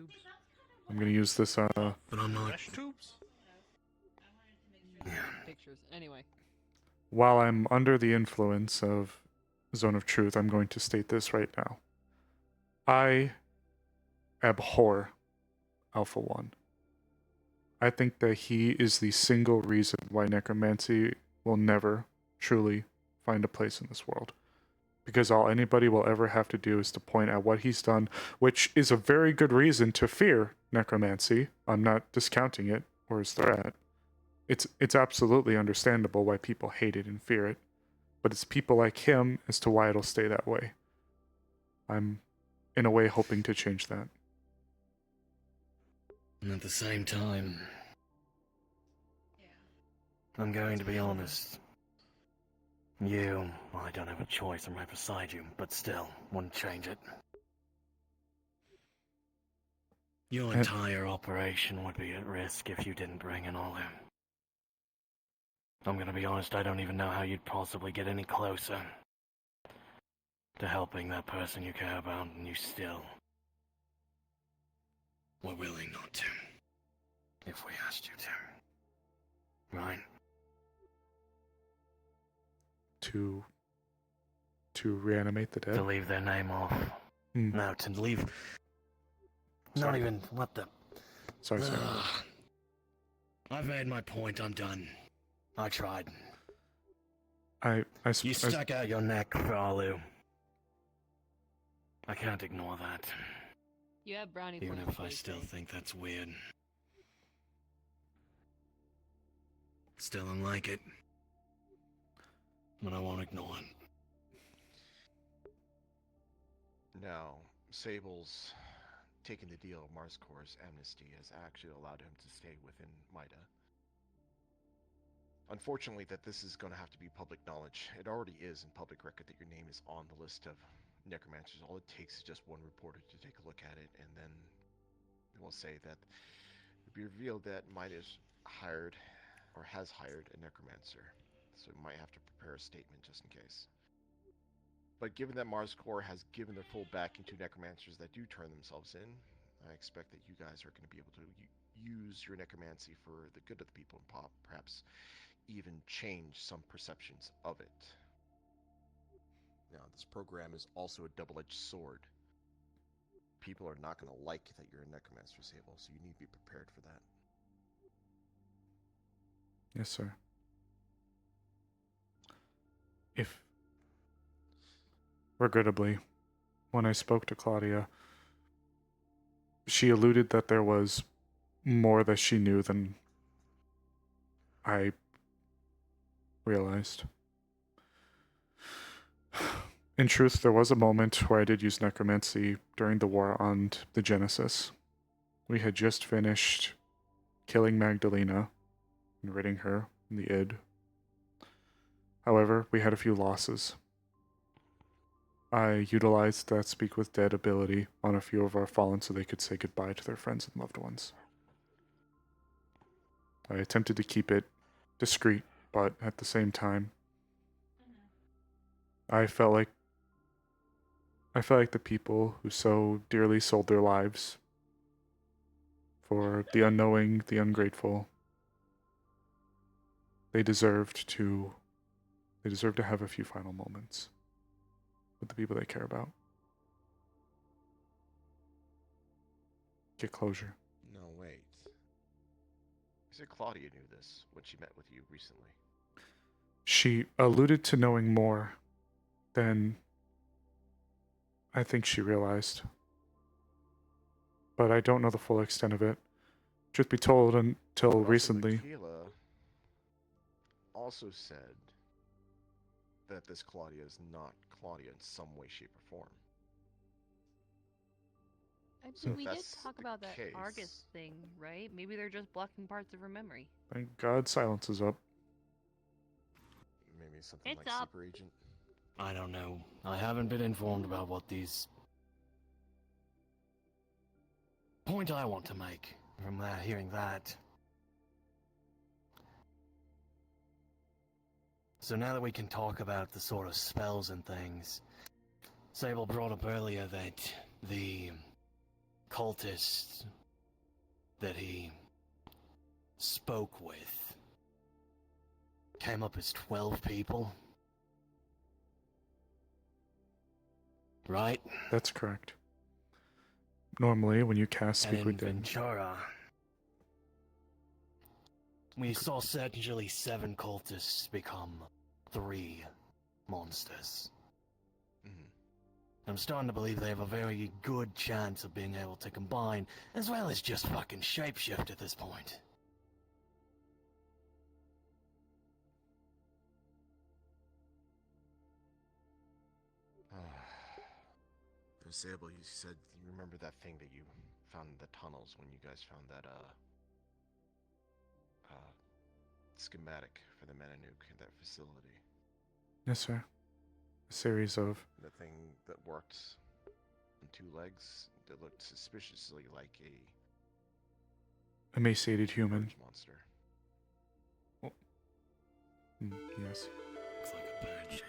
I'm going to use this, But I'm not... Pictures. Anyway. While I'm under the influence of Zone of Truth, I'm going to state this right now. I abhor Alpha 1. I think that he is the single reason why necromancy will never truly find a place in this world. Because all anybody will ever have to do is to point at what he's done, which is a very good reason to fear necromancy. I'm not discounting it or his threat. It's absolutely understandable why people hate it and fear it. But it's people like him as to why it'll stay that way. I'm, in a way, hoping to change that. And at the same time, I'm going to be honest. You, well, I don't have a choice, I'm right beside you, but still, wouldn't change it. Your entire operation would be at risk if you didn't bring in Olive. I'm gonna be honest, I don't even know how you'd possibly get any closer to helping that person you care about, and you still were willing not to. If we asked you to. Right? To reanimate the dead? To leave their name off. No, to leave... Not even... What the... Sorry. I've made my point, I'm done. I tried. You stuck out your neck, Ralu. I can't ignore that. You have brownie Even points. if I still think that's weird. Still don't like it. But I won't ignore it. Now, Sable's taking the deal of Marscor's amnesty has actually allowed him to stay within Mida. Unfortunately, that this is going to have to be public knowledge. It already is in public record that your name is on the list of necromancers. All it takes is just one reporter to take a look at it, and then it will say that it'll be revealed that Mida's hired or has hired a necromancer. So it might have to prepare a statement just in case. But given that Marscore has given their full backing to necromancers that do turn themselves in, I expect that you guys are going to be able to use your necromancy for the good of the people and perhaps even change some perceptions of it. Now, this program is also a double-edged sword. People are not going to like that you're a necromancer, Sable, so you need to be prepared for that. Yes, sir. Regrettably, when I spoke to Claudia, she alluded that there was more that she knew than I realized. In truth, there was a moment where I did use necromancy during the war on the Genesis. We had just finished killing Magdalena and ridding her in the id. However, we had a few losses. I utilized that Speak with Dead ability on a few of our fallen so they could say goodbye to their friends and loved ones. I attempted to keep it discreet, but at the same time, I felt like the people who so dearly sold their lives for the unknowing, the ungrateful, they deserved to have a few final moments with the people they care about. Get closure. No, wait. You said Claudia knew this when she met with you recently. She alluded to knowing more than I think she realized. But I don't know the full extent of it. Truth be told, until recently. Michaela also said that this Claudia is not Claudia in some way, shape, or form. We did talk about that Argus thing, right? Maybe they're just blocking parts of her memory. Thank God silence is up. Maybe something It's like up. Super Agent. I don't know. I haven't been informed about what these... Point I want to make from hearing that. So now that we can talk about the sort of spells and things, Sable brought up earlier that the cultists that he spoke with came up as 12 people. Right? That's correct. Normally, when you cast Speak with And in Dead, Ventura, we saw certainly 7 cultists become 3 monsters. I'm starting to believe they have a very good chance of being able to combine, as well as just fucking shapeshift at this point. Sable, you said you remember that thing that you found in the tunnels when you guys found that schematic for the Mananuke in that facility. yes, sir. A series of The thing that worked on 2 legs that looked suspiciously like a emaciated human. monster. Yes. Looks like a bird shit.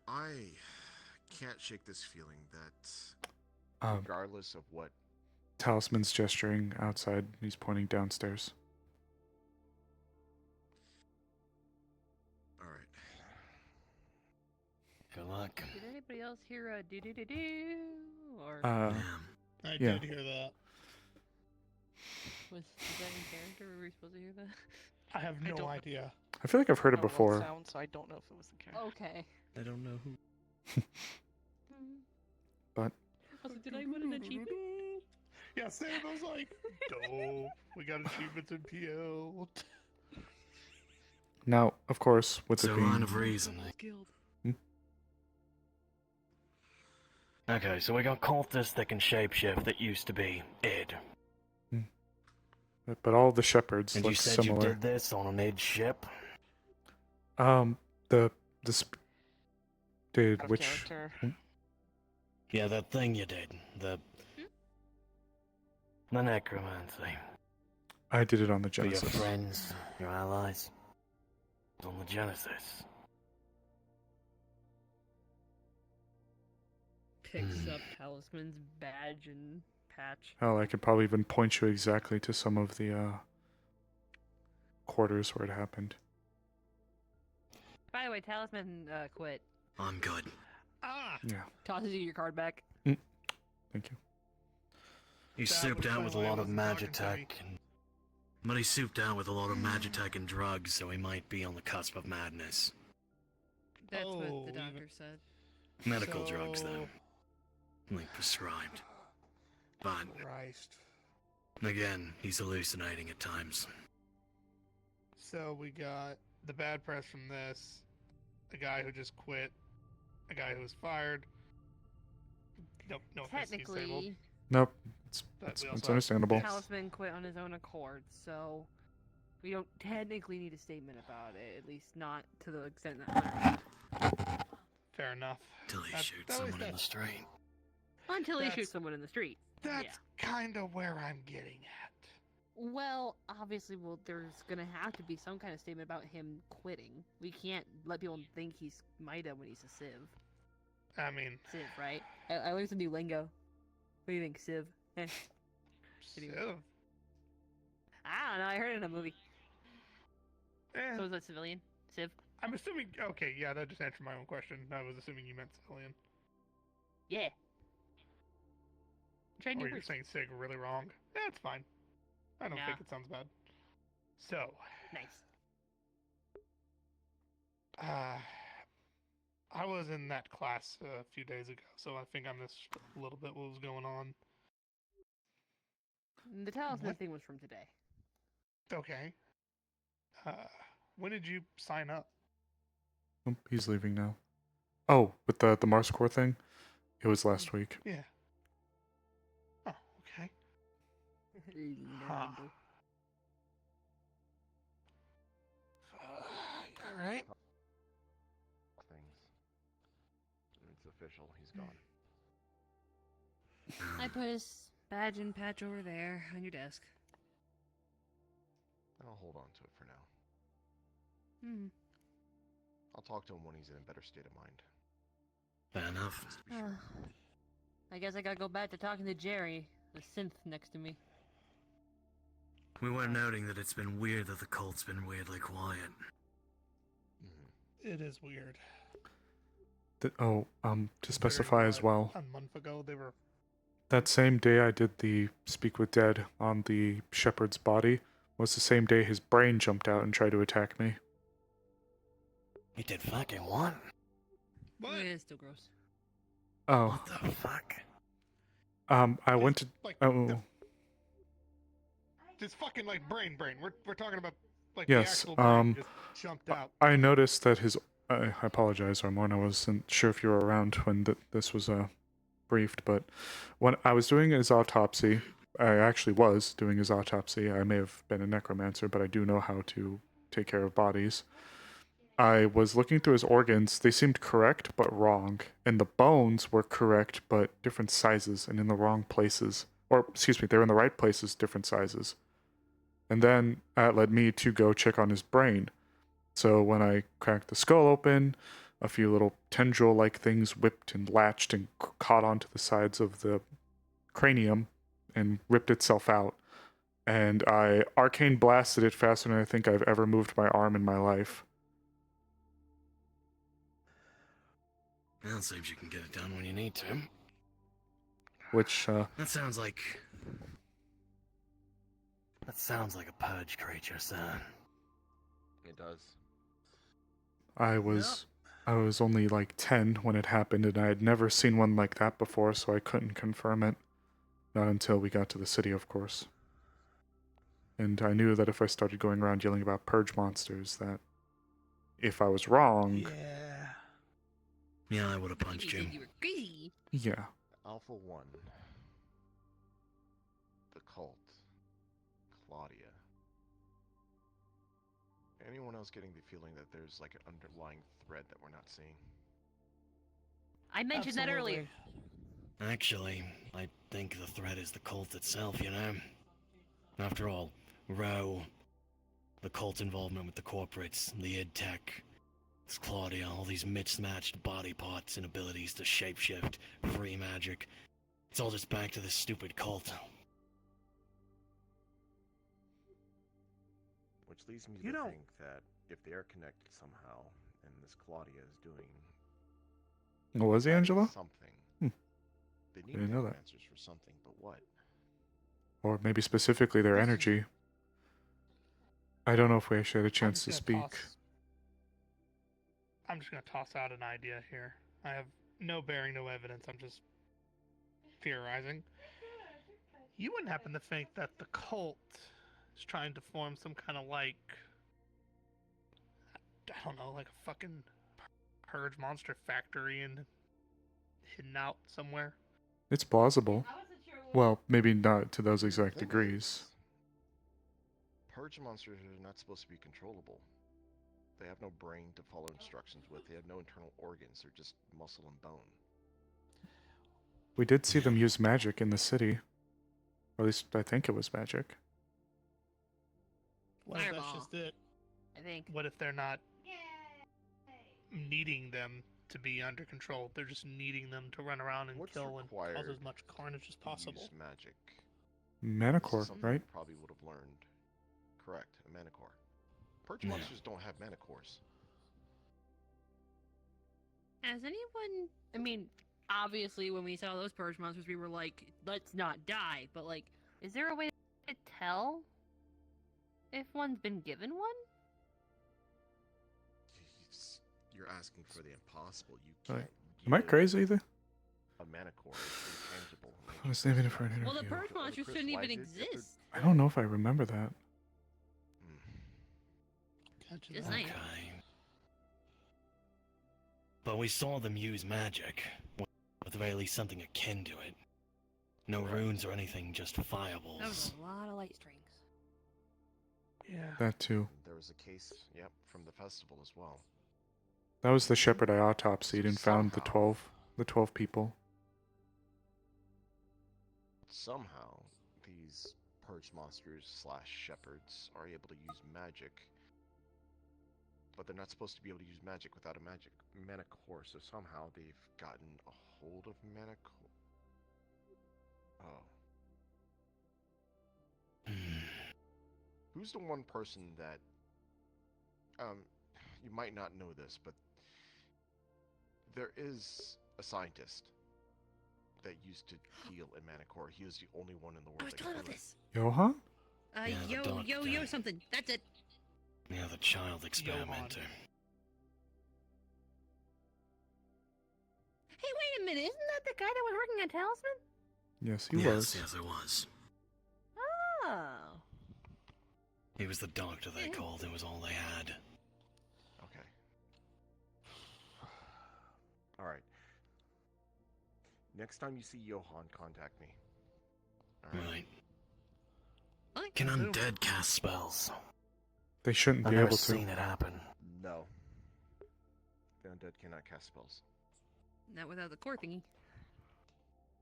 I can't shake this feeling that regardless of what. Talisman's gesturing outside. He's pointing downstairs. All right. Good luck. Did anybody else hear a do do do do? Or I yeah. did hear that. was that in character? Were we supposed to hear that? I have no idea. I feel like I've heard it before. Sound, so I don't know if it was the character. Okay. I don't know who. But Also, did I win an achievement? Yeah, Sam was like, dope. We got achievements in PO. now, of course, with So it being line of reasoning. Okay, so we got cultists that can shapeshift that used to be id. but all the shepherds And look you said similar. you did this on an id ship? Did Out of which? character. Yeah, that thing you did. The necromancy. I did it on the For your Genesis. friends, your allies. On the Genesis. Picks up Talisman's badge and patch. Hell, I could probably even point you exactly to some of the quarters where it happened. By the way, Talisman quit. I'm good. Yeah. Tosses you your card back. Thank you. He's That souped was out my with a way, lot of wasn't talking to me. magitech. But he's souped out with a lot of magitech and drugs, so he might be on the cusp of madness. That's what the even- doctor said. Medical drugs, though. Like prescribed. But, Christ. again, he's hallucinating at times. So we got the bad press from this, a guy who just quit, a guy who was fired. Nope, no offense, he's disabled. Technically, Nope. But It's we also have understandable. Talisman quit on his own accord, so we don't technically need a statement about it, at least not to the extent that Hunter. Fair enough. Till he That- shoots that was someone in that- the street. Until he That's- shoots someone in the street. That's kind of where I'm getting at. Well, obviously, there's gonna have to be some kind of statement about him quitting. We can't let people think he's Mida when he's a Civ. I mean, Civ, right? I learned some new lingo. What do you think, Civ? Anyway. Civ? I don't know. I heard it in a movie. Eh, So is that civilian? Civ? I'm assuming. Okay, yeah, that just answered my own question. I was assuming you meant civilian. Yeah. Try new Or you're words. saying SIG really wrong. That's fine. I don't No. think it sounds bad. So, Nice. I was in that class a few days ago, so I think I missed a little bit what was going on. The Talisman What? thing was from today. Okay. When did you sign up? Oh, he's leaving now. Oh, with the Mars Core thing? It was last week. Yeah. Oh, okay. Huh. All right. Things. It's official. He's gone. I put his badge and patch over there on your desk. I'll hold on to it for now. Hmm. I'll talk to him when he's in a better state of mind. Fair enough. Just to be sure. I guess I gotta go back to talking to Jerry, the synth next to me. We were noting that it's been weird that the cult's been weirdly quiet. It is weird. To specify as well, A month ago, they were. that same day I did the Speak with Dead on the shepherd's body was the same day his brain jumped out and tried to attack me. He did fucking what? What? Yeah, it's still gross. Oh. What the fuck? I went to. Like, Oh. Just fucking like brain. We're talking about like Yes, the actual brain just jumped out. I noticed that his. I apologize, Armorn. I wasn't sure if you were around when this was briefed, but when I was doing his autopsy, I actually was doing his autopsy. I may have been a necromancer, but I do know how to take care of bodies. I was looking through his organs. They seemed correct, but wrong. And the bones were correct, but different sizes and in the wrong places. Or, excuse me, they were in the right places, different sizes. And then that led me to go check on his brain. So when I cracked the skull open, a few little tendril-like things whipped and latched and caught onto the sides of the cranium and ripped itself out. And I arcane blasted it faster than I think I've ever moved my arm in my life. Well, it seems you can get it done when you need to. Which, That sounds like a purge creature, sir. It does. I was only like 10 when it happened, and I had never seen one like that before, so I couldn't confirm it. Not until we got to the city, of course. And I knew that if I started going around yelling about purge monsters, that if I was wrong... Yeah, I would have punched you. You were crazy. Yeah. Alpha 1. The cult. Claudia. Anyone else getting the feeling that there's like an underlying thread that we're not seeing? I mentioned that earlier. Actually, I think the threat is the cult itself, you know? After all, Roe, the cult involvement with the corporates, the id tech, it's Claudia, all these mismatched body parts and abilities to shapeshift, free magic. It's all just back to this stupid cult. Which leads me to think that if they are connected somehow, and this Claudia is doing... What was it, Angela? Something. They need didn't know that. answers for something, but what? Or maybe specifically their energy. I don't know if we actually had a chance to speak. I'm just gonna toss out an idea here. I have no bearing, no evidence. I'm just theorizing. You wouldn't happen to think that the cult is trying to form some kind of like, I don't know, like a fucking purge monster factory and hidden out somewhere? It's plausible. Well, maybe not to those exact degrees. Purge monsters are not supposed to be controllable. They have no brain to follow instructions with. They have no internal organs. They're just muscle and bone. We did see them use magic in the city. Or at least I think it was magic. What if that's just it? I think. What if they're not needing them to be under control? They're just needing them to run around and kill and cause as much carnage as possible. Use magic. Manicore, right? You probably would have learned. Correct, a manicore. Purge monsters don't have manicores. Has anyone? I mean, obviously, when we saw those purge monsters, we were like, "Let's not die." But like, is there a way to tell if one's been given one? You're asking for the impossible. You can't. Am I crazy either? A manicore is intangible. I was saving it for an interview. well, the purge monsters shouldn't even exist. I don't know if I remember that. Just saying. Okay. But we saw them use magic, with at the very least something akin to it. No runes or anything, just fireballs. That was a lot of light strings. Yeah. That too. There was a case, from the festival as well. That was the shepherd I autopsied and found the 12 people. Somehow, these purge monsters / shepherds are able to use magic. But they're not supposed to be able to use magic without a manicore, so somehow they've gotten a hold of manicore. Oh. Who's the one person that... you might not know this, but there is a scientist that used to deal in manicore. He was the only one in the world I was that telling could do it. this. Johan? Yo, something. That's it. Yeah, the child experimenter. Hey, wait a minute! Isn't that the guy that was working on Talisman? Yes, he was. Yes, it was. Oh. He was the doctor they called. It was all they had. Okay. Alright. Next time you see Johan, contact me. Right. Can undead cast spells? They shouldn't I've be never able to. seen it happen. No. The undead cannot cast spells. Not without the core thingy.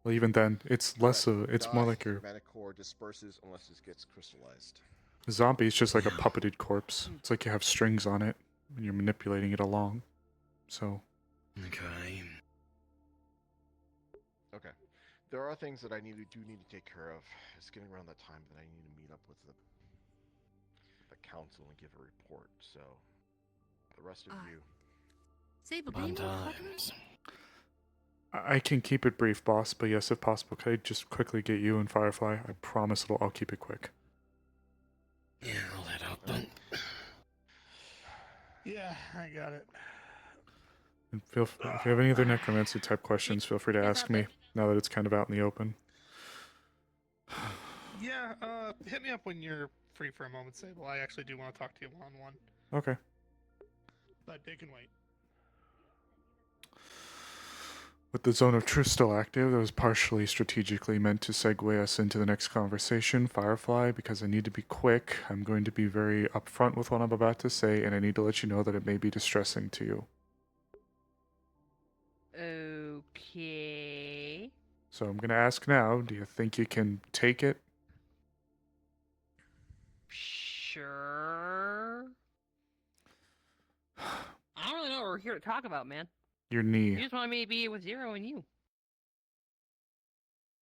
Well, even then, it's less it's more like your manicore disperses unless it gets crystallized. zombie is just like a puppeted corpse. It's like you have strings on it and you're manipulating it along. So Okay. Okay. There are things that I need to take care of. It's getting around that time that I need to meet up with the council and give a report. So, the rest of you. Sable, do you want coffee? I can keep it brief, boss, but yes, if possible, could I just quickly get you and Firefly? I promise I'll keep it quick. Yeah, I'll head out then. Yeah, I got it. And if you have any other necromancy type questions, feel free to ask me now that it's kind of out in the open. Yeah, hit me up when you're free for a moment, Sable. I actually do want to talk to you one-on-one. Okay. But they can wait. With the zone of truth still active, that was partially strategically meant to segue us into the next conversation, Firefly, because I need to be quick. I'm going to be very upfront with what I'm about to say, and I need to let you know that it may be distressing to you. Okay. So I'm going to ask now, do you think you can take it? Sure. I don't really know what we're here to talk about, man. Your knee. You just want me to be with Zero and you.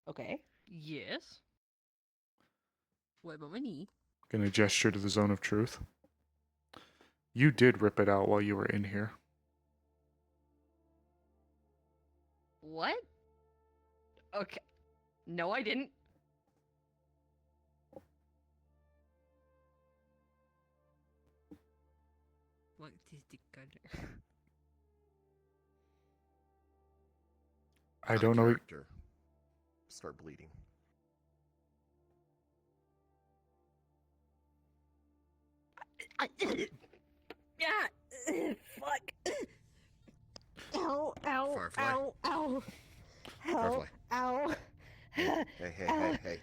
Okay. Yes. What about my knee? Going to gesture to the zone of truth. You did rip it out while you were in here. What? Okay. No, I didn't. What is the color? I don't know. Character. Start bleeding. Yeah. Fuck. Ow, ow, Firefly. ow, ow. Firefly. Ow. Hey.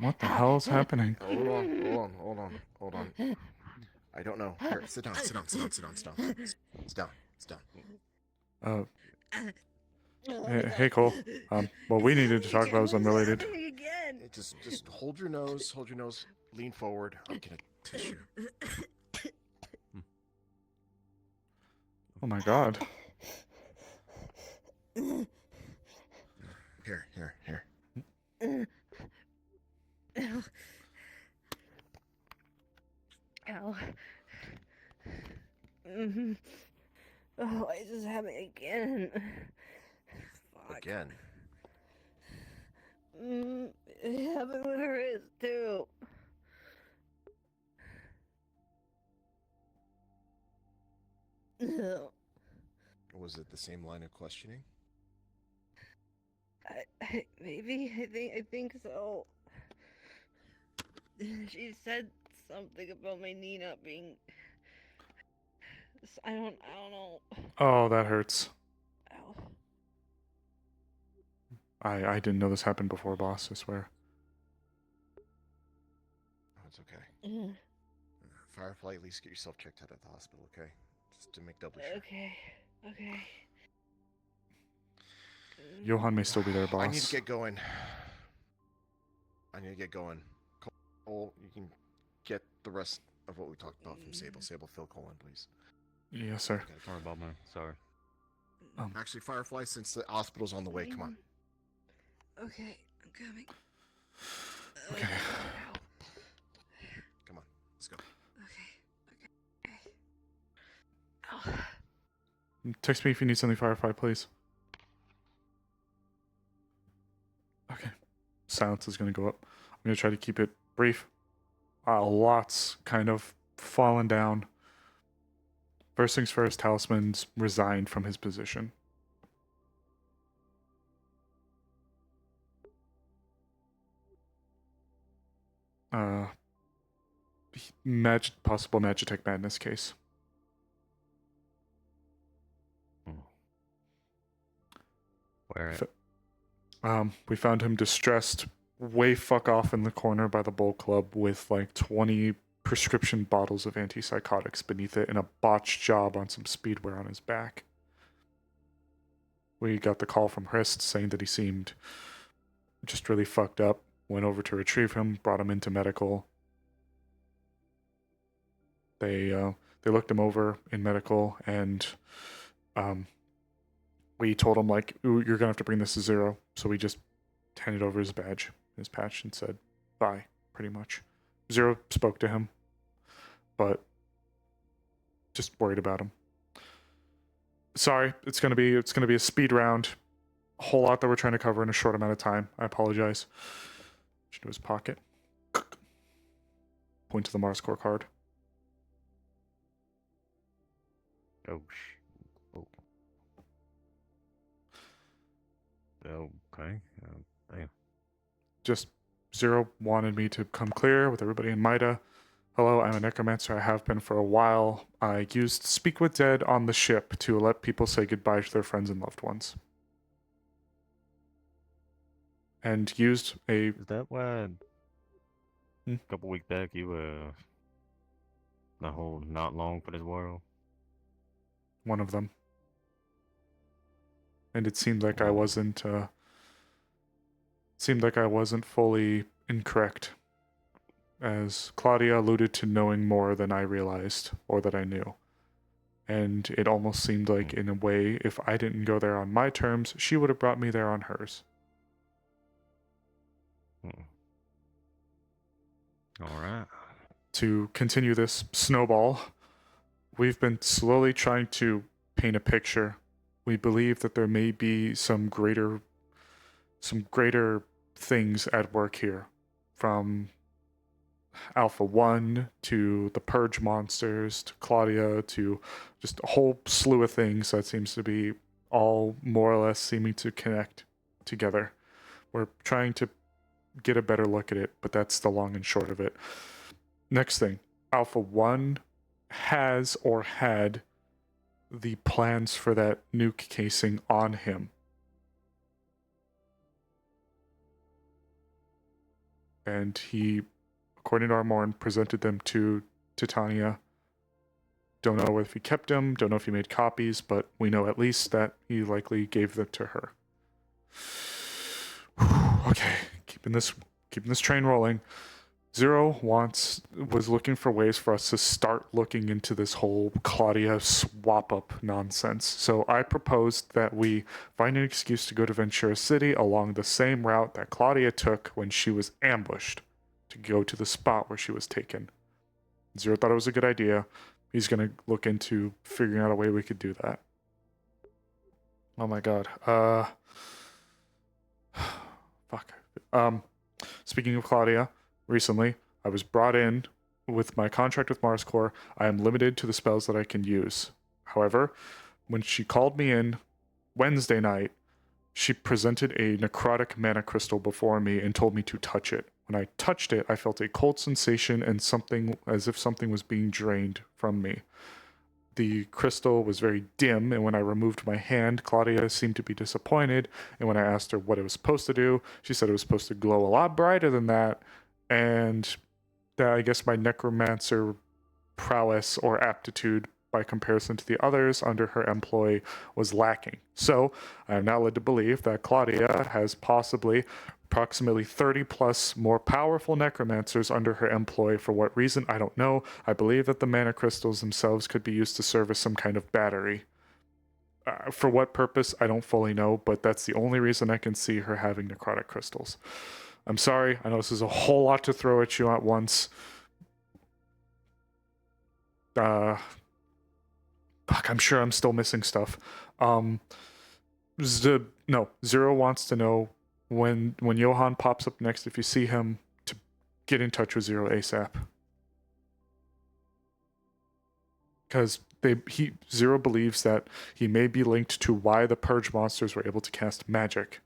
What the hell is happening? Hold on. I don't know. Here, sit down. Hey, Cole. What we needed to talk about was unrelated. Hey, just hold your nose. Lean forward. I'll get a tissue. Oh my god. Here. Ow. Mm-hmm. Oh, why is this happening again? Fuck. Again. It happened with her wrist, too. No. Was it the same line of questioning? Maybe. I think so. She said something about my knee not being. I don't know. Oh, that hurts. Ow. I didn't know this happened before, boss, I swear. Oh, it's okay. Firefly, at least get yourself checked out at the hospital, okay? Just to make doubly sure. Okay. Johan may still be there, boss. I need to get going. Cole, you can get the rest of what we talked about from Sable. Sable, fill Cole in, please. Yes, sir. Sorry about me. Sorry. Actually, Firefly, since the hospital's on the way, come on. Okay, I'm coming. Okay. Come on, let's go. Okay. Text me if you need something, Firefly, please. Okay. Silence is going to go up. I'm going to try to keep it brief. Lots kind of fallen down. First things first, Talisman's resigned from his position. Possible Magitech Madness case. Where? We found him distressed, way fuck off in the corner by the bowl club with like 20 prescription bottles of antipsychotics beneath it and a botched job on some speedwear on his back. We got the call from Hrist saying that he seemed just really fucked up. Went over to retrieve him, brought him into medical. They looked him over in medical, and We told him, like, "Ooh, you're gonna have to bring this to Zero." So we just handed over his badge, his patch, and said, bye, pretty much. Zero spoke to him, but just worried about him. Sorry, it's gonna be a speed round. A whole lot that we're trying to cover in a short amount of time. I apologize. Into his pocket. Point to the Mars Core card. Oh, oh. Okay. Damn. Just Zero wanted me to come clear with everybody in Mida. Hello, I'm a necromancer. I have been for a while. I used Speak with Dead on the ship to let people say goodbye to their friends and loved ones. And used a... Is that why a couple weeks back you were the whole not long for this world? One of them. And it seemed like I wasn't fully incorrect, as Claudia alluded to knowing more than I realized or that I knew. And it almost seemed like, in a way, if I didn't go there on my terms, she would have brought me there on hers. Alright. To continue this snowball, we've been slowly trying to paint a picture. We believe that there may be some greater things at work here, from Alpha 1 to the Purge monsters to Claudia to just a whole slew of things that seems to be all more or less seeming to connect together. We're trying to get a better look at it, but that's the long and short of it. Next thing, Alpha 1 has or had the plans for that nuke casing on him. And he, according to Armorn, presented them to Titania. Don't know if he kept them, don't know if he made copies, but we know at least that he likely gave them to her. Okay, keeping this train rolling. Zero was looking for ways for us to start looking into this whole Claudia swap up nonsense. So I proposed that we find an excuse to go to Ventura City along the same route that Claudia took when she was ambushed, to go to the spot where she was taken. Zero thought it was a good idea. He's going to look into figuring out a way we could do that. Oh my god. Fuck. Speaking of Claudia, recently, I was brought in with my contract with Mars Core. I am limited to the spells that I can use. However, when she called me in Wednesday night, she presented a necrotic mana crystal before me and told me to touch it. When I touched it, I felt a cold sensation and something as if something was being drained from me. The crystal was very dim, and when I removed my hand, Claudia seemed to be disappointed, and when I asked her what it was supposed to do, she said it was supposed to glow a lot brighter than that, and that I guess my necromancer prowess or aptitude by comparison to the others under her employ was lacking. So I am now led to believe that Claudia has possibly approximately 30 plus more powerful necromancers under her employ. For what reason, I don't know. I believe that the mana crystals themselves could be used to serve as some kind of battery. For what purpose, I don't fully know, but that's the only reason I can see her having necrotic crystals. I'm sorry, I know this is a whole lot to throw at you at once. Fuck, I'm sure I'm still missing stuff. Zero wants to know when Johan pops up next, if you see him, to get in touch with Zero ASAP. Because Zero believes that he may be linked to why the Purge monsters were able to cast magic.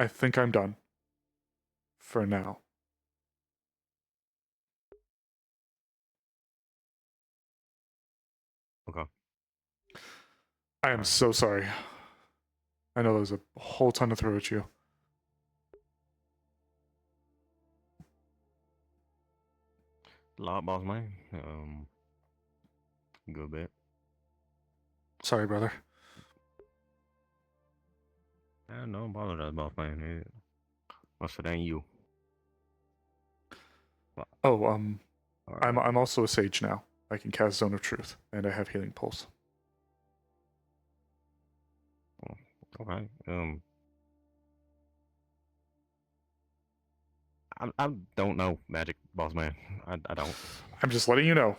I think I'm done. For now. Okay. I am so sorry. I know there was a whole ton to throw at you. A lot, boss man. Good bit. Sorry, brother. No, apologize, boss man. Must it ain't you. Oh, I'm also a sage now. I can cast Zone of Truth, and I have Healing Pulse. Okay. I don't know magic, boss man. I don't. I'm just letting you know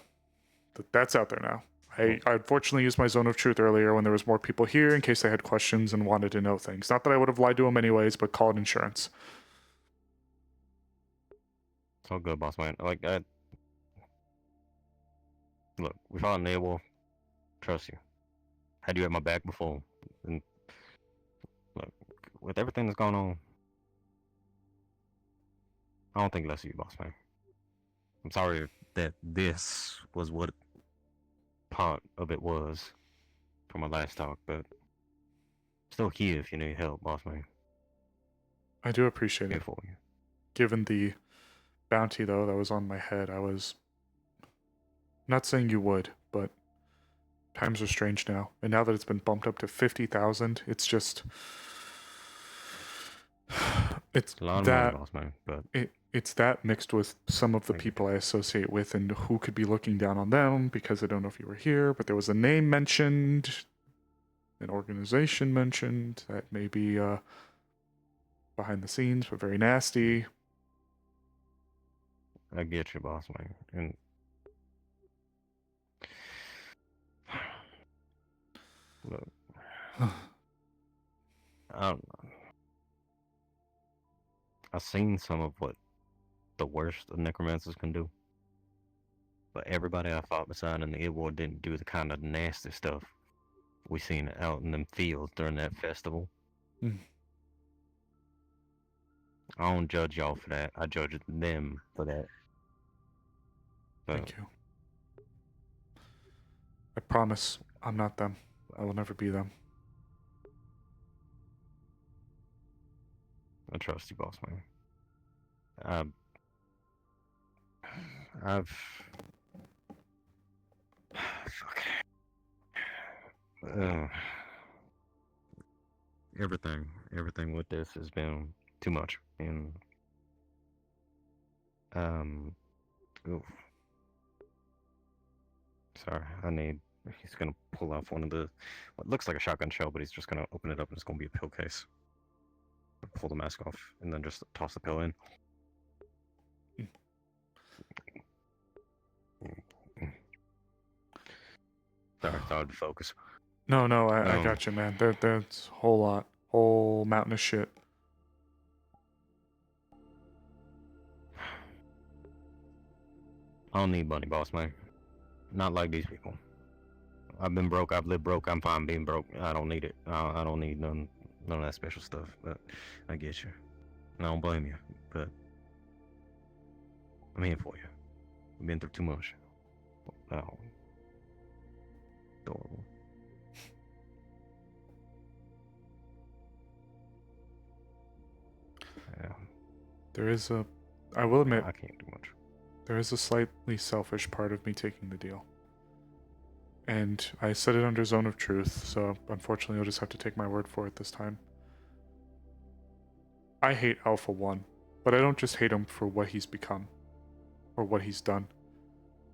that that's out there now. I unfortunately used my Zone of Truth earlier when there was more people here in case they had questions and wanted to know things. Not that I would have lied to them anyways, but call it insurance. It's all good, boss man. Like, look, we found an Airwolf. Trust you. Had you at my back before. And look, with everything that's going on, I don't think less of you, boss man. I'm sorry that this was what part of it was from our last talk, but still here if you need help, boss man. I do appreciate Here it. for you. Given the bounty, though, that was on my head, I was not saying you would, but times are strange now. And now that it's been bumped up to 50,000, it's just... It's a lot of that, money, boss man, but it's that mixed with some of the people I associate with and who could be looking down on them because I don't know if you were here, but there was a name mentioned, an organization mentioned that may be behind the scenes, but very nasty. I get you, boss man. And look, I've seen some of what the worst of necromancers can do. But everybody I fought beside in the Air War didn't do the kind of nasty stuff we seen out in them fields during that festival. Mm. I don't judge y'all for that. I judge them for that. So, Thank you. I promise I'm not them. I will never be them. I trust you, boss man. I've fuck. Everything with this has been too much, and oof. Sorry, he's gonna pull off one of the what looks like a shotgun shell, but he's just gonna open it up and it's gonna be a pill case. Pull the mask off and then just toss the pill in. Sorry, it's hard to focus. No, I got you, man. There's a whole mountain of shit. I don't need money, boss man. Not like these people. I've been broke. I've lived broke. I'm fine being broke. I don't need it. I don't need none of that special stuff. But I get you. And I don't blame you. But I'm here for you. I've been through too much. Oh, adorable. Yeah. There is I will admit, I can't do much. There is a slightly selfish part of me taking the deal. And I said it under Zone of Truth, so unfortunately you'll just have to take my word for it this time. I hate Alpha 1, but I don't just hate him for what he's become, or what he's done.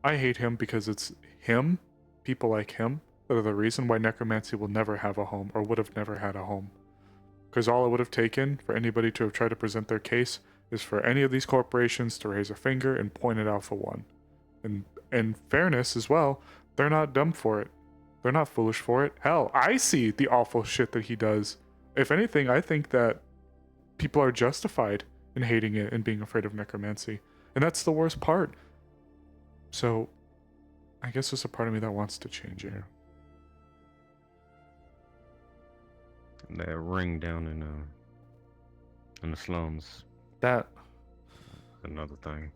I hate him because it's him, people like him, that are the reason why necromancy will never have a home, or would have never had a home. Because all it would have taken for anybody to have tried to present their case is for any of these corporations to raise a finger and point at Alpha 1. And in fairness as well, they're not dumb for it. They're not foolish for it. Hell, I see the awful shit that he does. If anything, I think that people are justified in hating it and being afraid of necromancy. And that's the worst part. So, I guess there's a part of me that wants to change it. That ring down in the slums. That another thing.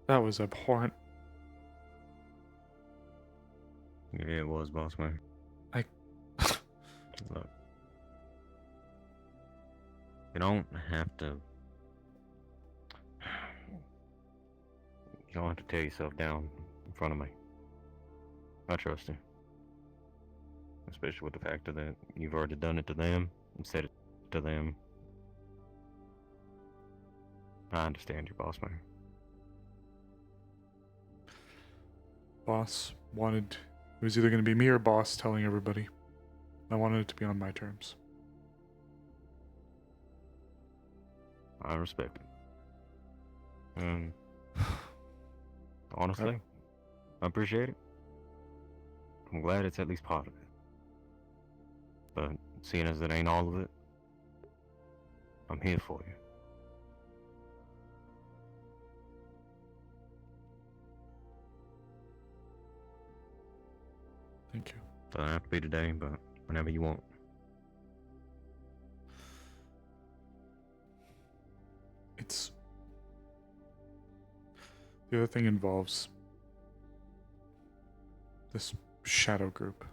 That was abhorrent. Yeah, it was, boss man. Look, you don't have to. You don't have to tear yourself down in front of me. I trust you. Especially with the fact that you've already done it to them and said it to them. I understand you, boss man. Boss wanted... It was either going to be me or boss telling everybody. I wanted it to be on my terms. I respect it. Honestly, I appreciate it. I'm glad it's at least part of it. But seeing as it ain't all of it, I'm here for you. Thank you. Doesn't have to be today, but whenever you want. It's... The other thing involves this shadow group.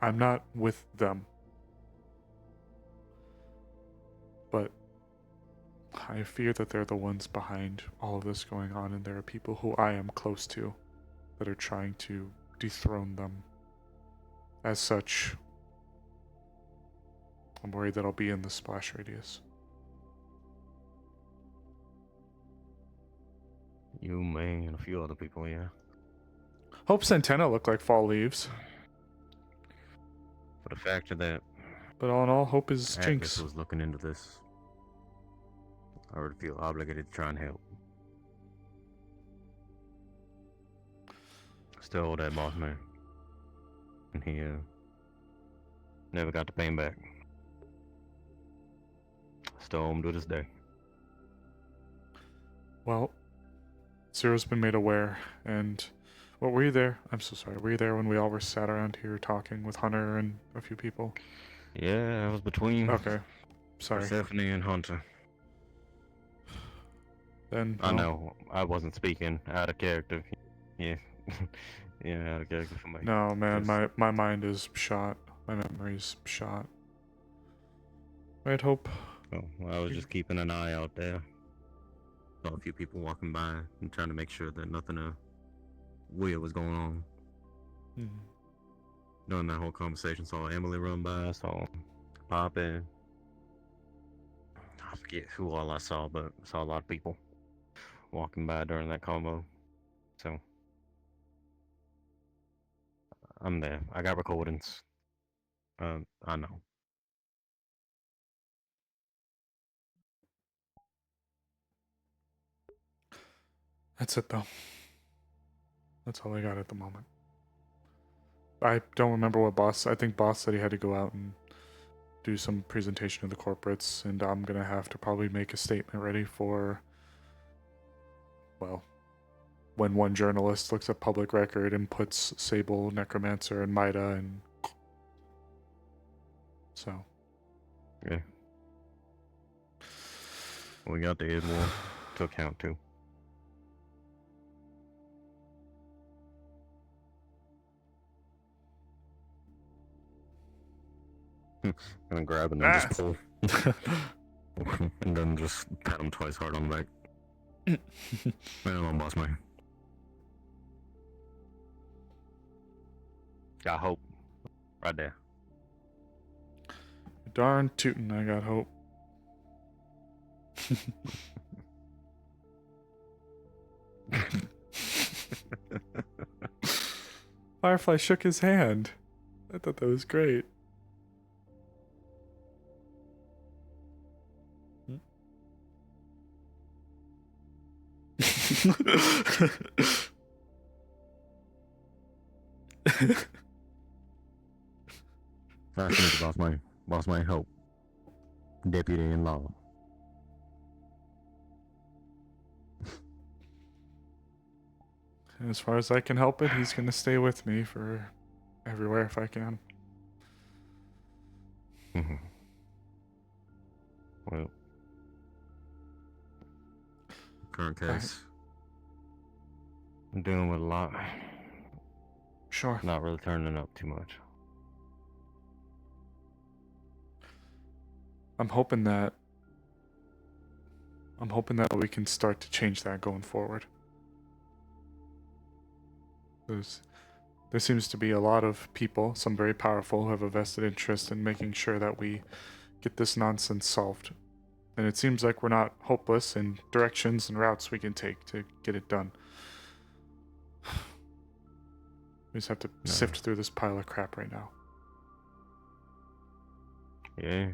I'm not with them. But I fear that they're the ones behind all of this going on, and there are people who I am close to that are trying to dethrone them. As such, I'm worried that I'll be in the splash radius. You, me, and a few other people, yeah. Hope Centena look like fall leaves. For the fact that... But all in all, Hope is Agnes Jinx. was looking into this. I would feel obligated to try and help. Still owe that boss man. And he, never got to pay him back. Still owe him to this day. Well, Zero's been made aware, and... Well, were you there? I'm so sorry. Were you there when we all were sat around here talking with Hunter and a few people? Yeah, I was between... Okay. Sorry. Persephone and Hunter. Then... I know, I wasn't speaking out of character. Yeah. Yeah, out of character for me. No, man, my mind is shot. My memory's shot. Right, Hope? Oh, well, I was just keeping an eye out there. Saw a few people walking by and trying to make sure that nothing weird was going on. During that whole conversation, saw Emily run by, saw Poppy. I forget who all I saw, but I saw a lot of people walking by during that combo. So I'm there. I got recordings. I know. That's it, though. That's all I got at the moment. I don't remember what boss... I think boss said he had to go out and do some presentation to the corporates, and I'm gonna have to probably make a statement ready for... Well, when one journalist looks at public record and puts Sable, Necromancer, and Maida, and... So... Yeah. We got the Id War to account too. Gonna grab and then just pull. And then just pat him twice hard on the back. Man, I'm boss man. Got hope. Right there. Darn tootin', I got hope. Firefly shook his hand. I thought that was great. Fascinated boss man Hope. Deputy in law. As far as I can help it, he's gonna stay with me for everywhere if I can. Well, current case. I'm dealing with a lot. Sure. Not really turning up too much. I'm hoping that we can start to change that going forward. There seems to be a lot of people, some very powerful, who have a vested interest in making sure that we get this nonsense solved. then it seems like we're not hopeless in directions and routes we can take to get it done. We just have to sift through this pile of crap right now. Yeah.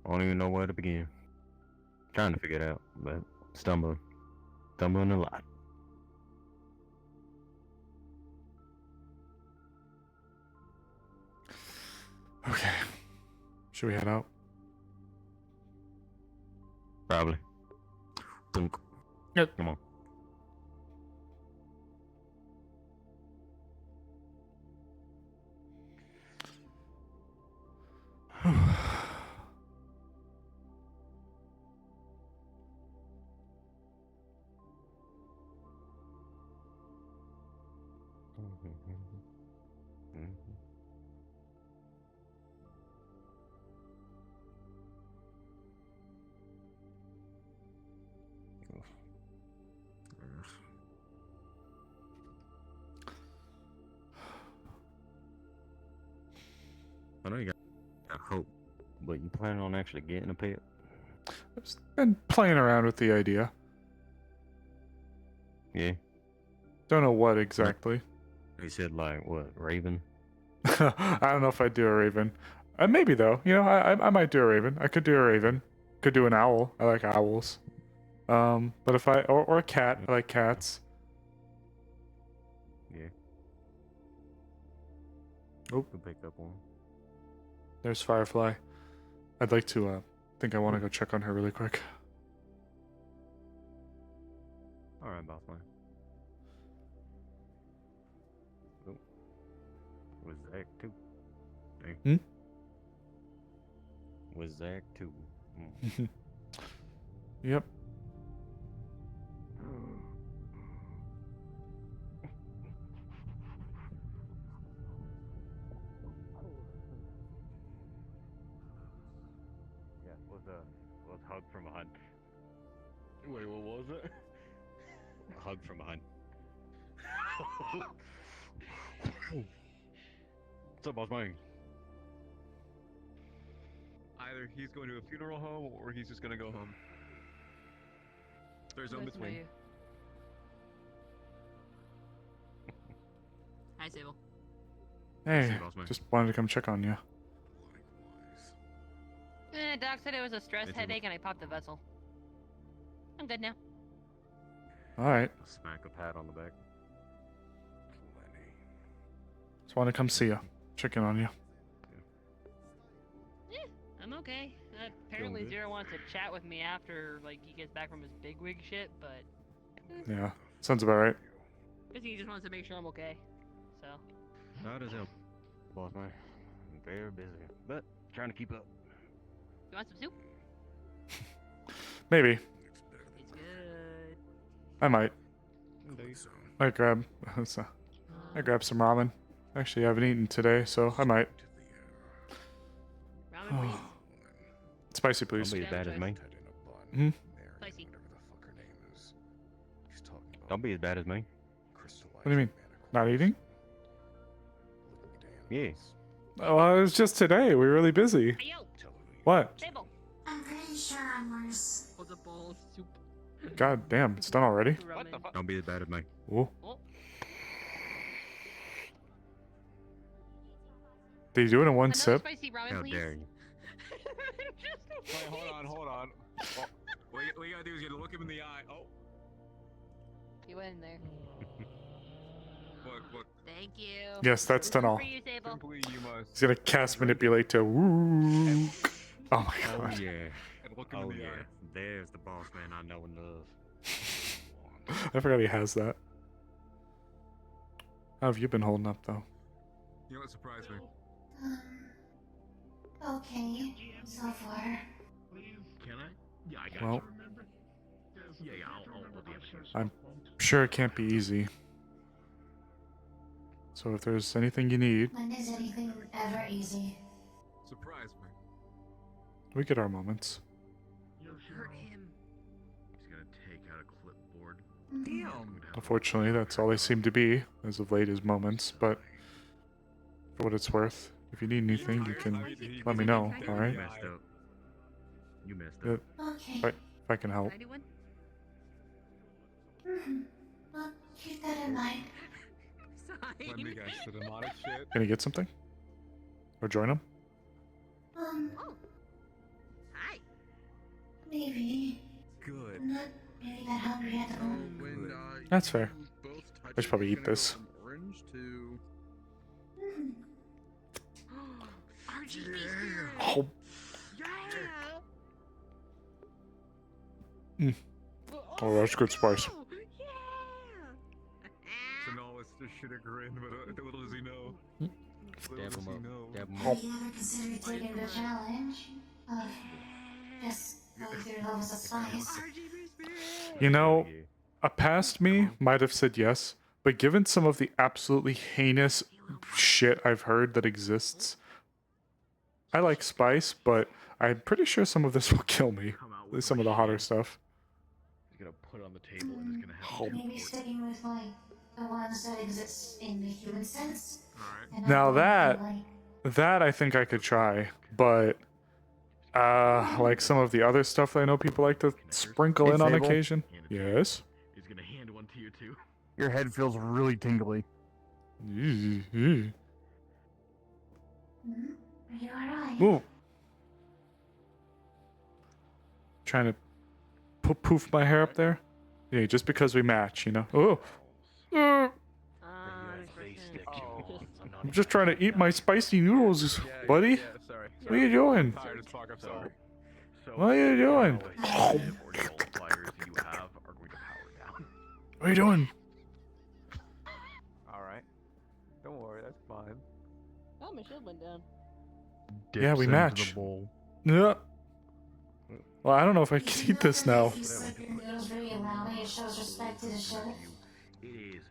I don't even know where to begin. Trying to figure it out, but stumbling a lot. Okay. Should we head out? Probably. Thunk. Yep. Come on. I know you got hope, but you planning on actually getting a pet? I've just been playing around with the idea. Yeah. Don't know what exactly. He said like what, Raven? I don't know if I'd do a raven. Maybe though. You know, I might do a raven. I could do a raven. Could do an owl. I like owls. But if or a cat. I like cats. Yeah. Oh, could pick up one. There's Firefly. I'd like to. Think I want to go check on her really quick. All right, boss man. Oh. Was Zach too? Hey. Hmm? Was Zach too? Yep. Yeah, was hug from behind. Wait, what was it? A hug from behind. What's up, boss man? Either he's going to a funeral home or he's just gonna go home. There's no Nice to meet between. you. Hi, Sable. Hey, just wanted to come check on you. Doc said it was a stress headache and I popped the vessel. I'm good now. All right. Smack a pat on the back. Just wanted to come see you. Check in on you. I'm okay. Apparently good? Zero wants to chat with me after like he gets back from his bigwig shit, but Yeah, sounds about right. I think he just wants to make sure I'm okay. So. Not as him, boss man. I'm very busy, but trying to keep up. You want some soup? Maybe. It's good. I might. I grab. I grab some ramen. Actually, I haven't eaten today, so I might. Ramen, please. Spicy, please. Don't be as bad as me. Hmm? Spicy. Don't be as bad as me. What do you mean? Not eating? Yeah. Oh, it was just today. We were really busy. Hey, yo. What? Sable. I'm pretty sure I'm worse. Hold the bowl of soup. God damn, it's done already. What the fuck? Don't be as bad as me. Ooh. Oh. Did you do it in one Another sip? spicy ramen, How please. dare you? Wait, hold on. Oh, what you gotta do is you gotta look him in the eye. Oh, You went in there. look. Thank you. Yes, that's done all. For you, Sable. Simply you must. He's gonna cast manipulate to woo. Oh my Oh god. yeah. And look him Oh in the yeah. eye. There's the boss man I know and love. I forgot he has that. How have you been holding up though? You know what surprised me? Okay, so far. Can I? Yeah, I got Well, you. Yeah, I'll be able to. I'm sure it can't be easy. So if there's anything you need, When is anything ever easy? Surprised me. we get our moments. Hurt him. He's gonna take out a clipboard. Damn. Unfortunately, that's all they seem to be as of late is moments, but for what it's worth, if you need anything, you can let me know, alright? Messed up. You missed it. Okay. If I can help. Anyone? Well, keep that in mind. Sign. When we get to the demonic shit. Can you get something? Or join them? Oh. Hi. Maybe. Good. I'm not really that hungry at the moment. When, That's fair. Both I should probably eat this. From orange to RGB spirit. Oh. Yeah. Oh, that's good spice. Chanel is just shit a grin, but little does he know. Little Dab does him he up. know. Dab him Have up. you ever considered taking the challenge of just going through levels of spice? You know, a past me might have said yes, but given some of the absolutely heinous shit I've heard that exists, I like spice, but I'm pretty sure some of this will kill me. Some of the hotter stuff. He's gonna put it on the table and he's gonna have Maybe sticking with like the ones that exist in the human sense. And Now not going for, that I think I could try, but like some of the other stuff that I know people like to sprinkle in on Sable? occasion. Yes. He's gonna hand one to you too. Your head feels really tingly. Ooh. Are you alright? Ooh. Trying to poof my hair up there? Yeah, just because we match, you know. Oh. I'm just trying to eat my spicy noodles, buddy. Sorry. What are you doing? Tired as fuck, I'm sorry. What are you doing? What are you doing? Alright. Don't worry, that's fine. Oh, my shield went down. Yeah, we match. Yeah. Well, I don't know if I can eat this now. If you slip your noodles really loudly, it shows respect to the chef.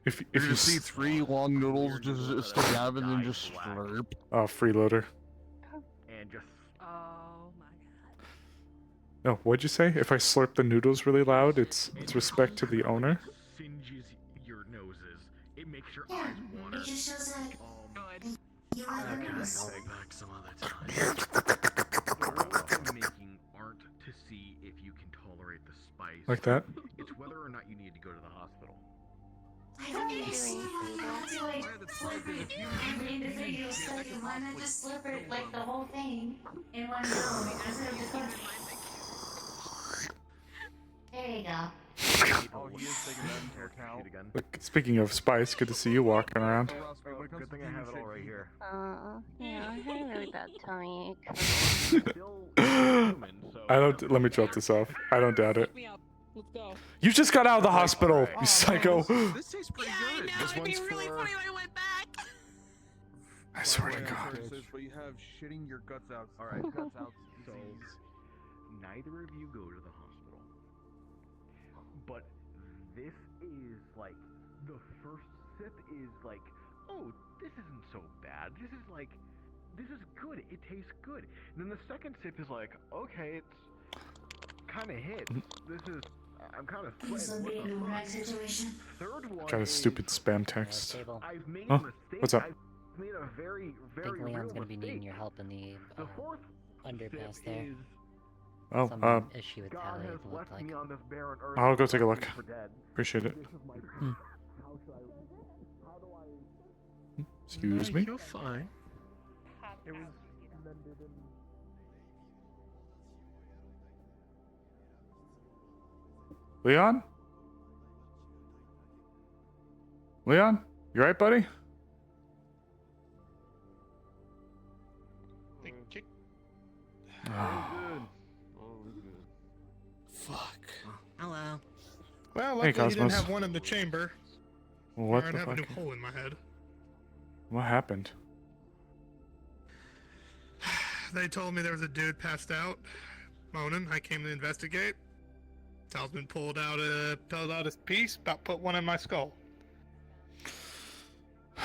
If You you just see 3 long noodles just stick out and then just slurp. Oh, freeloader. And just Oh my No, what'd you say? If I slurp the noodles really loud, it's respect to the owner. singes your noses. It makes your Yeah, eyes water. it just shows that you I like can noodles. go back some other time. The rules I'm making aren't to see if you can tolerate the spice. Like that? It's whether or not you need to go to the hospital. I don't understand why you have to like slurp it every individual second. Why not just slurp it like the whole thing in one go instead of just going. There you go. Oh, he is taking that into account. Look, speaking of spice, good to see you walking around. Good thing I have it all right here. Yeah, I had a really bad tummy ache. I don't. Let me drop this off. I don't doubt it. Let's go. You just got out of the hospital, you psycho. This tastes pretty good. This one's really funny when I went back. I swear to God. But you have shitting your guts out. Alright, guts out. So, neither of you go to the hospital. But this is like, the first sip is like, oh, this isn't so bad. This is like, this is good. It tastes good. And then the second sip is like, okay, it's kind of hit. This is, I'm kind of It's a sweating. big right situation. Third one Kind of is, stupid spam text. Sable. I've made Huh? a mistake. What's up? I've made a very, I very think Leon's real gonna be mistake. needing your help in the The fourth underpass sip there. is, Oh, Some issue with God Tally, has it looked left like. me on this barren earth. I'll go take a look. for dead. Appreciate it. This is my Hmm. how should I, how do I Excuse me. You're fine. It was mended and Leon? Leon? You right, buddy? Fuck. Hello. Well, Hey, luckily you didn't Cosmos. have one in the chamber. What or I'd the have a new fuck? hole in my head. What happened? They told me there was a dude passed out, moaning. I came to investigate. Talisman pulled out his piece, about put one in my skull. Oh,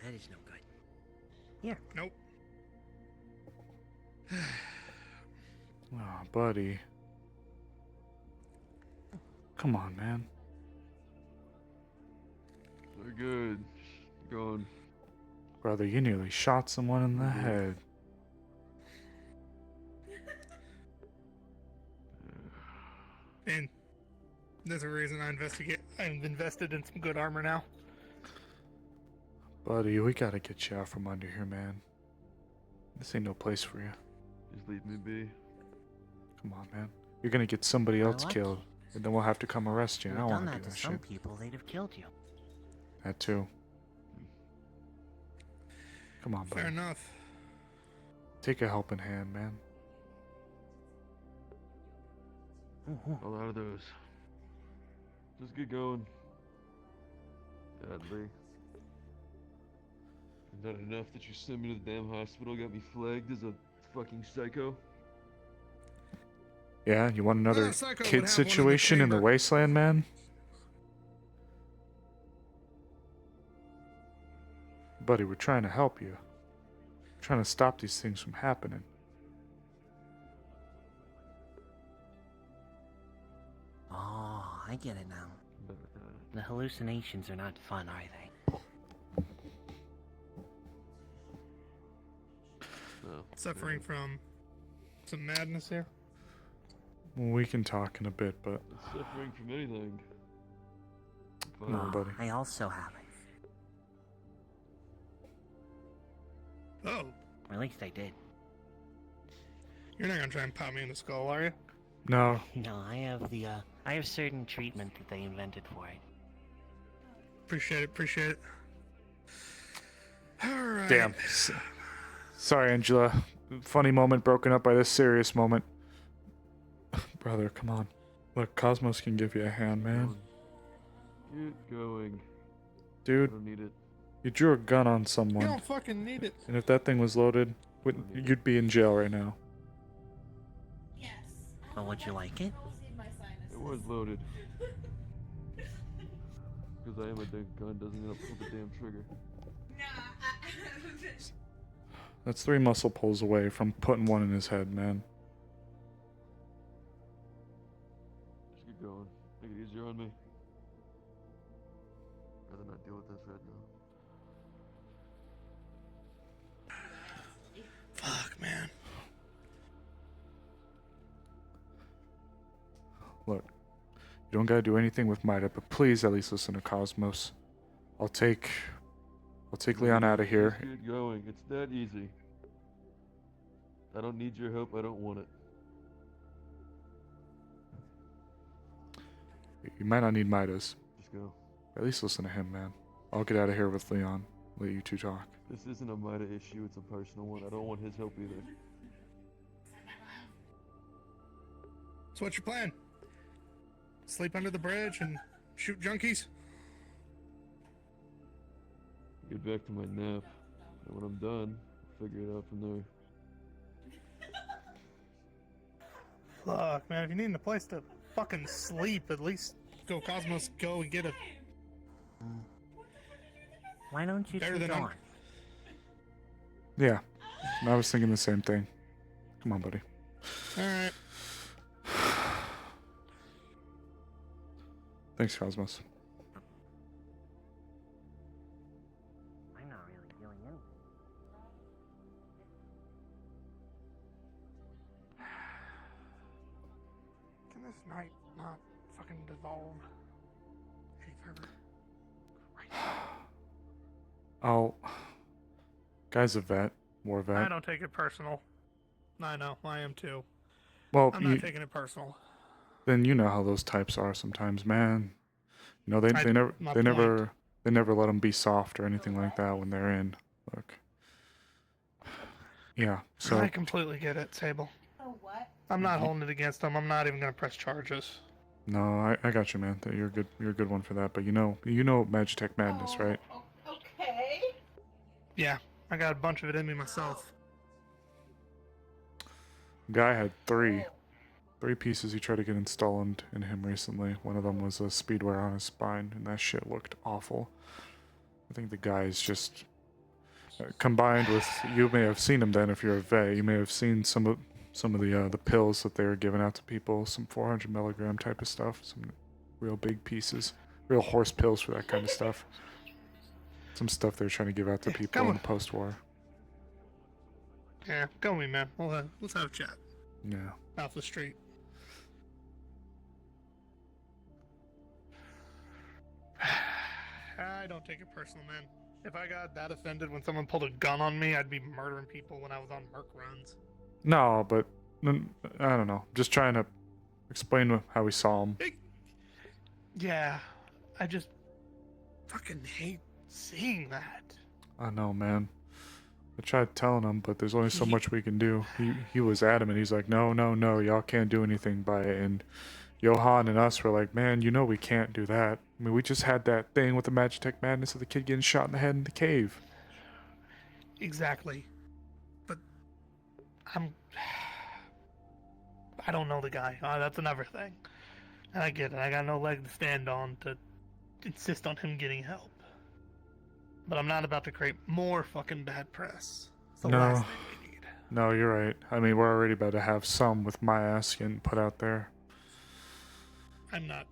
that is no good. Here. Nope. Oh, buddy. Come on, man. They're good. Going. Brother, you nearly shot someone in the head. And there's a reason I've invested in some good armor now. Buddy, we gotta get you out from under here, man. This ain't no place for you. Just leave me be. Come on, man. You're gonna get somebody else lucky. killed, and then we'll have to come arrest you. If I you'd don't done wanna that do to that some shit. people, they'd have killed you. That too. Come on, buddy. Fair enough. Take a helping hand, man. A lot of those. Just get going. Sadly. Not enough that you sent me to the damn hospital, got me flagged as a fucking psycho. Yeah, you want another Psycho would kid have one in the situation in the chamber. wasteland, man? Buddy, we're trying to help you. Trying to stop these things from happening. Oh, I get it now. The hallucinations are not fun, are they? Suffering from some madness here. Well, we can talk in a bit, but Suffering from anything. come on, buddy. I also have it. Oh, Or at least I did. you're not gonna try and pop me in the skull, are you? No. No, I have certain treatment that they invented for it. Appreciate it. Alright. Damn. Sorry, Angela. Funny moment broken up by this serious moment. Brother, come on. Look, Cosmos can give you a hand, man. Get going. Dude, I don't need it. you drew a gun on You someone. don't fucking need it. And if that thing was loaded, you'd be in jail right now. Oh, would you like it? It was loaded. Because I am a damn gun doesn't mean I'll pull the damn trigger. That's 3 muscle pulls away from putting one in his head, man. Just get going. Take it easier on me. Rather not deal with this right now. Fuck, man. Look, you don't gotta do anything with Mida, but please at least listen to Cosmos. I'll take Leon out of here. Just get going. It's that easy. I don't need your help. I don't want it. You might not need Midas. Just go. At least listen to him, man. I'll get out of here with Leon. Let you two talk. This isn't a Mida issue. It's a personal one. I don't want his help either. So what's your plan? Sleep under the bridge and shoot junkies? Get back to my nap. And when I'm done, I'll figure it out from there. Fuck, man, if you need a place to fucking sleep, at least go Cosmos, go and get a... Why don't you Better two than go I'm- on? Yeah, I was thinking the same thing. Come on, buddy. Alright. Thanks, Cosmos. I'm not really feeling anything. Can this night not fucking dissolve any further? Guy's a vet, war vet. I don't take it personal. I know, I am too. Well, I'm not taking it personal. Then you know how those types are sometimes, man. You know they never not they never they never let them be soft or anything like that when they're in. Look. Yeah. So I completely get it, Sable. Oh, what? I'm not holding it against them. I'm not even gonna press charges. no, I got you, man. You're good. You're a good one for that. But you know Magitech Madness, right? Okay. Yeah, I got a bunch of it in me myself. Guy had three pieces he tried to get installed in him recently. One of them was a speedwear on his spine, and that shit looked awful. I think the guy is just combined with, you may have seen him then if you're a vet. You may have seen some of the pills that they were giving out to people, some 400 milligram type of stuff, some real big pieces, real horse pills for that kind of stuff. Some stuff they were trying to give out to people come in on. the post-war. Yeah, go with me, man. Let's have a chat. Yeah. off the street. I don't take it personal, man. If I got that offended when someone pulled a gun on me, I'd be murdering people when I was on Merc runs. No, but I don't know. Just trying to explain how we saw him. Yeah, I just fucking hate seeing that. I know, man. I tried telling him, but there's only so much we can do. He was adamant. He's like, no, y'all can't do anything by it. And Johan and us were like, man, you know we can't do that. I mean, we just had that thing with the Magitech Madness of the kid getting shot in the head in the cave. Exactly. But I don't know the guy. That's another thing. And I get it. I got no leg to stand on to insist on him getting help. But I'm not about to create more fucking bad press. It's the last thing we need. No, you're right. I mean, we're already about to have some with my ass getting put out there. I'm not.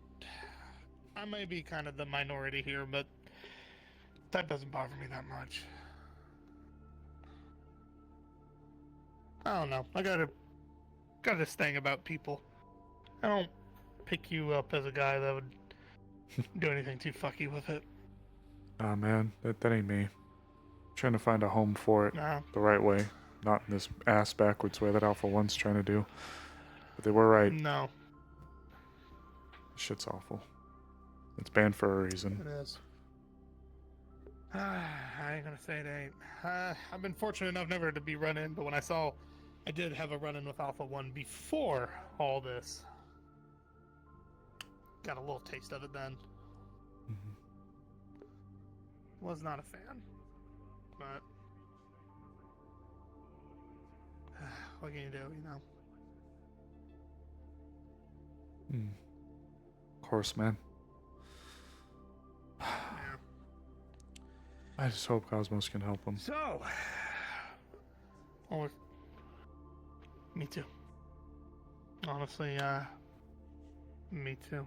I may be kind of the minority here, but that doesn't bother me that much. I don't know. I got this thing about people. I don't pick you up as a guy that would do anything too fucky with it. Ah, man, that ain't me. Trying to find a home for it the right way, not in this ass backwards way that Alpha 1's trying to do. But they were right. No. Shit's awful. It's banned for a reason. It is. I ain't gonna say it ain't. I've been fortunate enough never to be run in, but when I did have a run-in with Alpha 1 before all this. Got a little taste of it then. Was not a fan, but what can you do, you know? Of course, man. Yeah. I just hope Cosmos can help him. So, me too. Honestly, me too.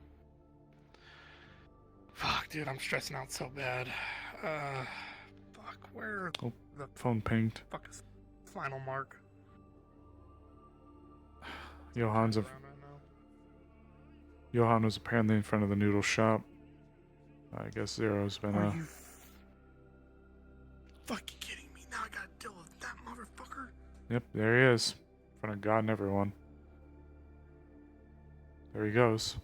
Fuck, dude, I'm stressing out so bad. Fuck, where the phone pinged. fuck is final mark? Johan was apparently in front of the noodle shop. I guess Zero's been Are you fucking kidding me? Now I gotta deal with that motherfucker. Yep, there he is. In front of God and everyone. There he goes.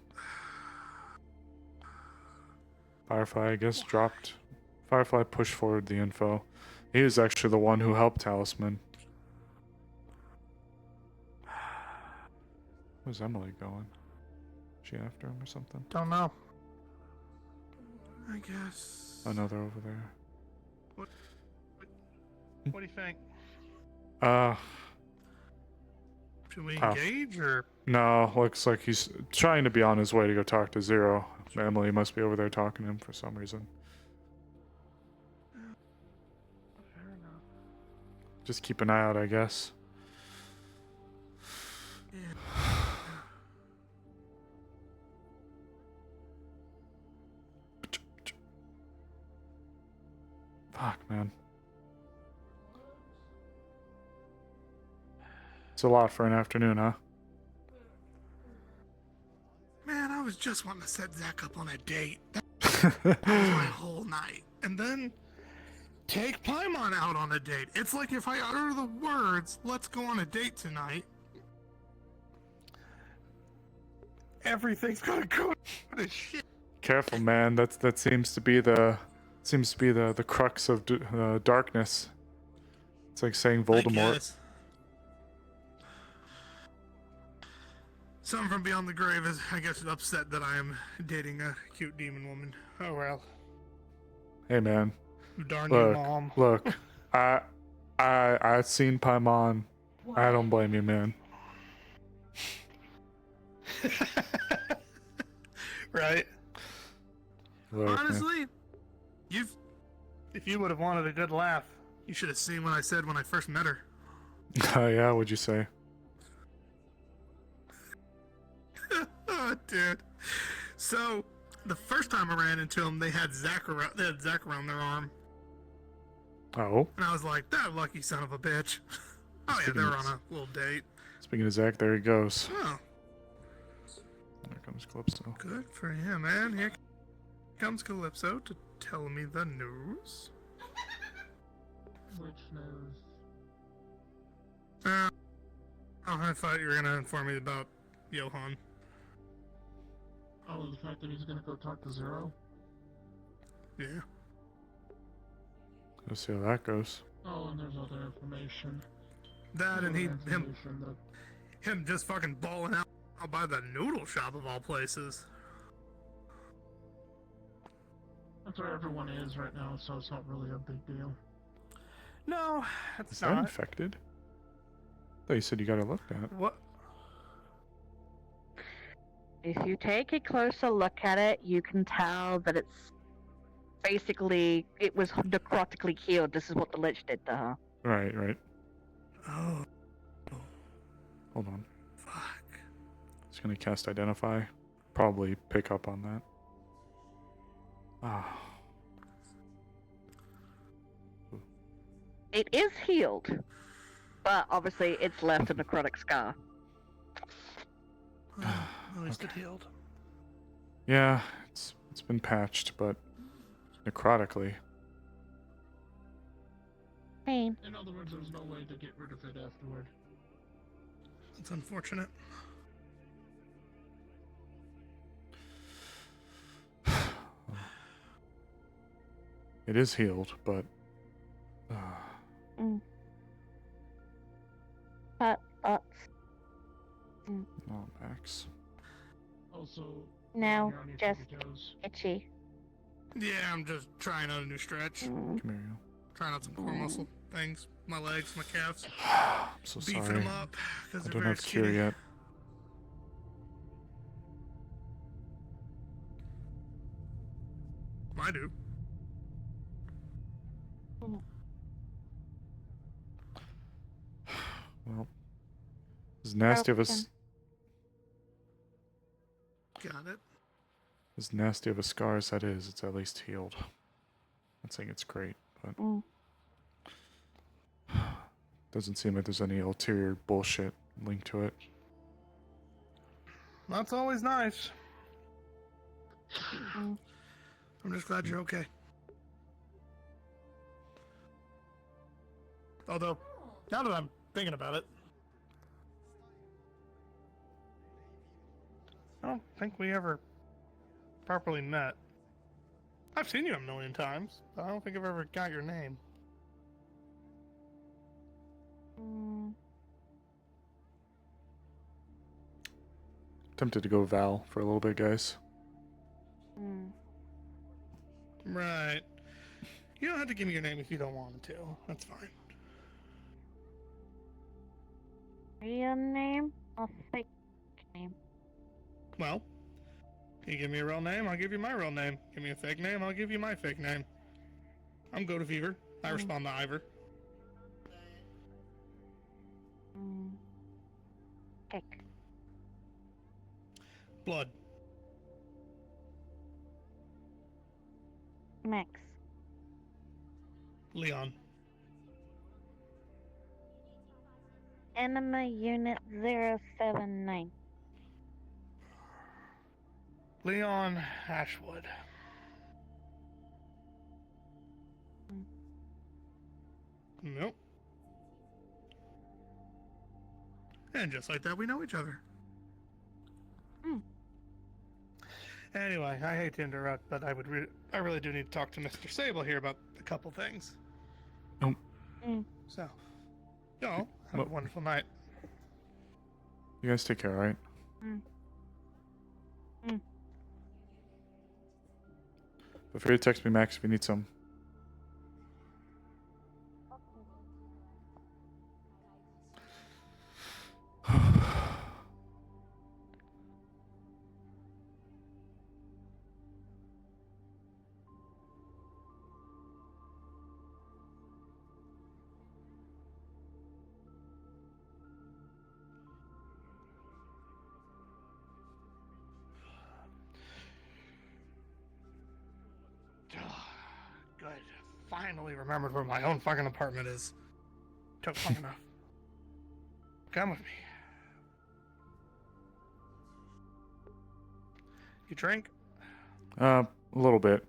Firefly, I guess, dropped. Firefly pushed forward the info. He was actually the one who helped Talisman. Where's Emily going? Is she after him or something? Don't know. I guess. Oh no, they're over there. What do you think? Should we engage or? No, looks like he's trying to be on his way to go talk to Zero. Emily must be over there talking to him for some reason. Fair enough. Just keep an eye out, I guess. Fuck, man. It's a lot for an afternoon, huh? Man, I was just wanting to set Zach up on a date. That was my whole night. And then take Paimon out on a date. It's like if I utter the words, let's go on a date tonight, everything's gonna go to shit. Careful, man. That seems to be the crux of darkness. It's like saying Voldemort. Someone from beyond the grave is, I guess, upset that I am dating a cute demon woman. Oh well. Hey, man. Darn you, Mom. Look, I've seen Paimon. I don't blame you, man. Right. Look, man. Honestly, if you would have wanted a good laugh, you should have seen what I said when I first met her. Oh yeah, what'd you say? Oh, dude. So the first time I ran into them, they had Zach around their arm, Oh. and I was like, "That lucky son of a bitch." Oh yeah, they were on a little date. Speaking of Zach, there he goes. Oh, There comes Calypso. good for him, man. Here comes Calypso to tell me the news. Which news? Oh, I thought you were gonna inform me about Johan. Oh, the fact that he's gonna go talk to Zero? Yeah. Let's see how that goes. Oh, and there's other information. That and him That... just fucking balling out by the noodle shop of all places. That's where everyone is right now, so it's not really a big deal. No, that's Is that not. infected? I thought you said you got it looked at. What? If you take a closer look at it, you can tell that it's basically, it was necrotically healed. This is what the lich did to her. Right, right. Oh. Hold on. Fuck. It's gonna cast Identify. Probably pick up on that. Ah. It is healed, but obviously it's left a necrotic scar. At least it healed. Yeah, it's been patched, but necrotically. Pain. In other words, there's no way to get rid of it afterward. It's unfortunate. It is healed, but But oh, Max. Also, now you're on your just tippy toes. itchy. Yeah, I'm just trying out a new stretch. Come here, you. Trying out some core muscle things. My legs, my calves. I'm so Beefing sorry. them up because I they're don't very have cure skinny. yet. I do. Well, as nasty of a Got it. as nasty of a scar as that is, it's at least healed. I'm not saying it's great, but doesn't seem like there's any ulterior bullshit linked to it. That's always nice. I'm just glad you're okay. Although, now that I'm thinking about it, I don't think we ever properly met. I've seen you a million times, but I don't think I've ever got your name. Tempted to go Val for a little bit, guys. Right. You don't have to give me your name if you don't want to. That's fine. Real name or fake name? Well, you give me a real name, I'll give you my real name. Give me a fake name, I'll give you my fake name. I'm Go to Fever. I respond to Ivor. Fake. Blood. Max. Leon. Enema Unit 079. Leon Ashwood. Nope. And just like that, we know each other. Anyway, I hate to interrupt, but I really do need to talk to Mr. Sable here about a couple things. Oh. So, y'all have a wonderful night. You guys take care, all right? Feel free to text me, Max, if you need some. Good. Finally remembered where my own fucking apartment is. Took long enough. Come with me. You drink? A little bit.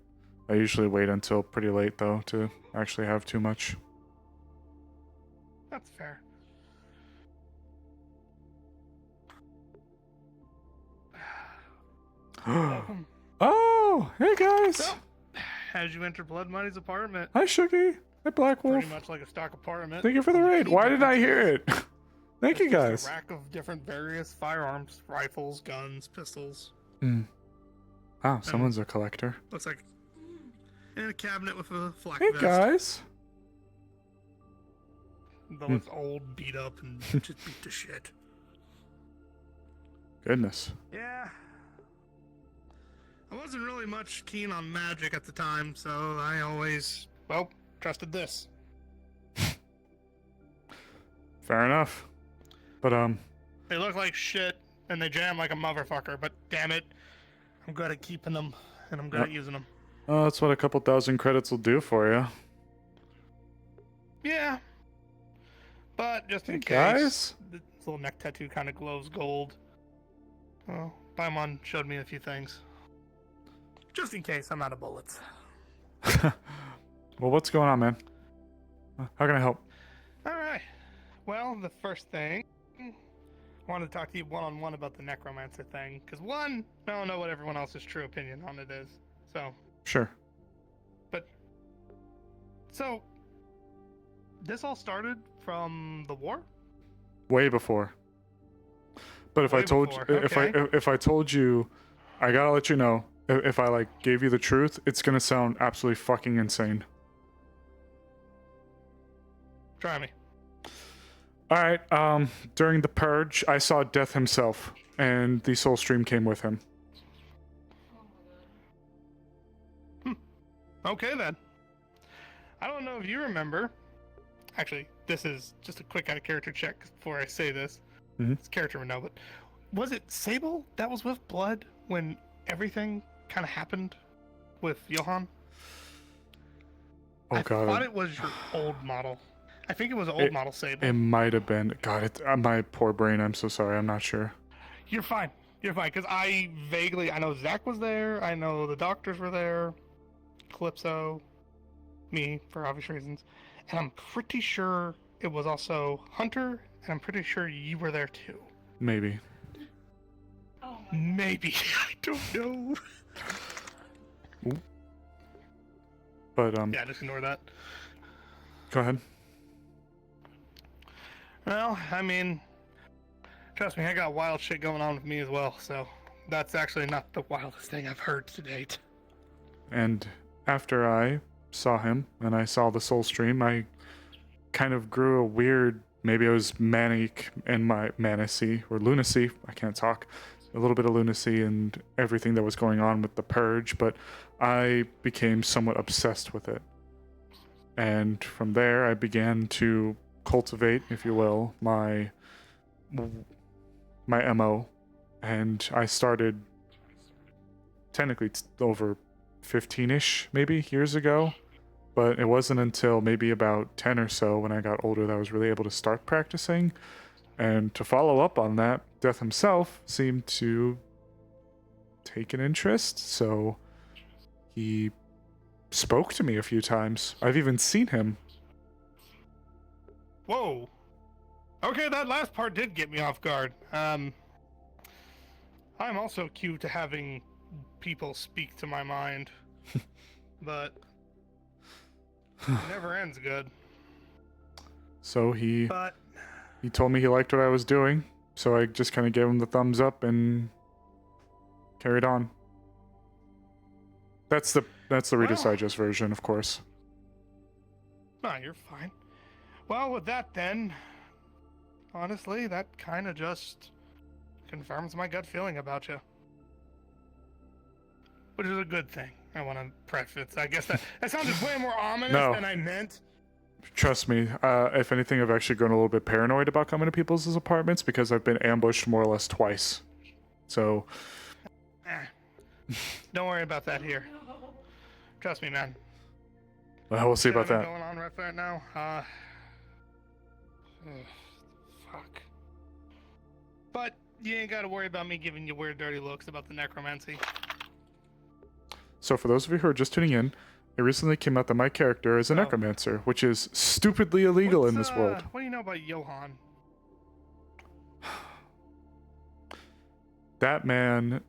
I usually wait until pretty late though to actually have too much. That's fair. Welcome. Oh, hey guys. So, as you enter Blood Money's apartment, Hi Shuggy. Hi Black Wolf. pretty much like a stock apartment. Thank you for the raid. Why did I hear it? Thank you There's just guys. a rack of different various firearms, rifles, guns, pistols. Oh, someone's a collector. Looks like and a cabinet with a flak Hey vest. guys. Though it's old, beat up, and just beat to shit. Goodness. Yeah. I wasn't really much keen on magic at the time, so I always, well, trusted this. Fair enough. But They look like shit, and they jam like a motherfucker, but damn it, I'm good at keeping them, and I'm good at using them. oh, that's what a couple thousand credits will do for you. Yeah. But just in Hey, case, guys. this little neck tattoo kind of glows gold. Well, Paimon showed me a few things. Just in case I'm out of bullets. Well, what's going on, man? How can I help? Alright. Well, the first thing, I wanted to talk to you one-on-one about the necromancer thing. Because one, I don't know what everyone else's true opinion on it is. So, Sure. so, this all started from the war? Way before. But if Way I told before, if I told you, I gotta let you know. If I like gave you the truth, it's gonna sound absolutely fucking insane. Try me. All right. During the purge, I saw Death himself, and the soul stream came with him. Okay then. I don't know if you remember. Actually, this is just a quick out of character check before I say this. Mhm. This character would know, but was it Sable that was with Blood when everything kind of happened with Johan? Oh I god. thought it was your old model. I think it was an old model Sable. It might have been. God, my poor brain. I'm so sorry. I'm not sure. You're fine. You're fine, because I know Zach was there. I know the doctors were there. Calypso, me, for obvious reasons. And I'm pretty sure it was also Hunter, and I'm pretty sure you were there too. Maybe. Maybe. I don't know. But Yeah, just ignore that. Go ahead. Well, I mean, trust me, I got wild shit going on with me as well, so that's actually not the wildest thing I've heard to date. And after I saw him and I saw the soul stream, I kind of grew a weird, maybe I was manic in my lunacy, I can't talk, a little bit of lunacy and everything that was going on with the purge, but I became somewhat obsessed with it. And from there, I began to cultivate, if you will, my MO, and I started technically over 15-ish maybe years ago, but it wasn't until maybe about 10 or so when I got older that I was really able to start practicing. And to follow up on that, Death himself seemed to take an interest, so he spoke to me a few times. I've even seen him. Whoa. Okay, that last part did get me off guard. I'm also cute to having people speak to my mind, but it never ends good. So he told me he liked what I was doing, so I just kind of gave him the thumbs up and carried on. That's the Reader's Digest version, of course. Nah, you're fine. Well, with that then, honestly, that kind of just confirms my gut feeling about you. Which is a good thing. I want to preface. I guess that sounded way more ominous No. than I meant. Trust me, if anything, I've actually grown a little bit paranoid about coming to people's apartments because I've been ambushed more or less twice. So, Don't worry about that here. Trust me, man. well, we'll see about What's that. going on right now? Fuck. But you ain't got to worry about me giving you weird, dirty looks about the necromancy. So for those of you who are just tuning in, it recently came out that my character is a necromancer, which is stupidly illegal in this world. What do you know about Johan? That man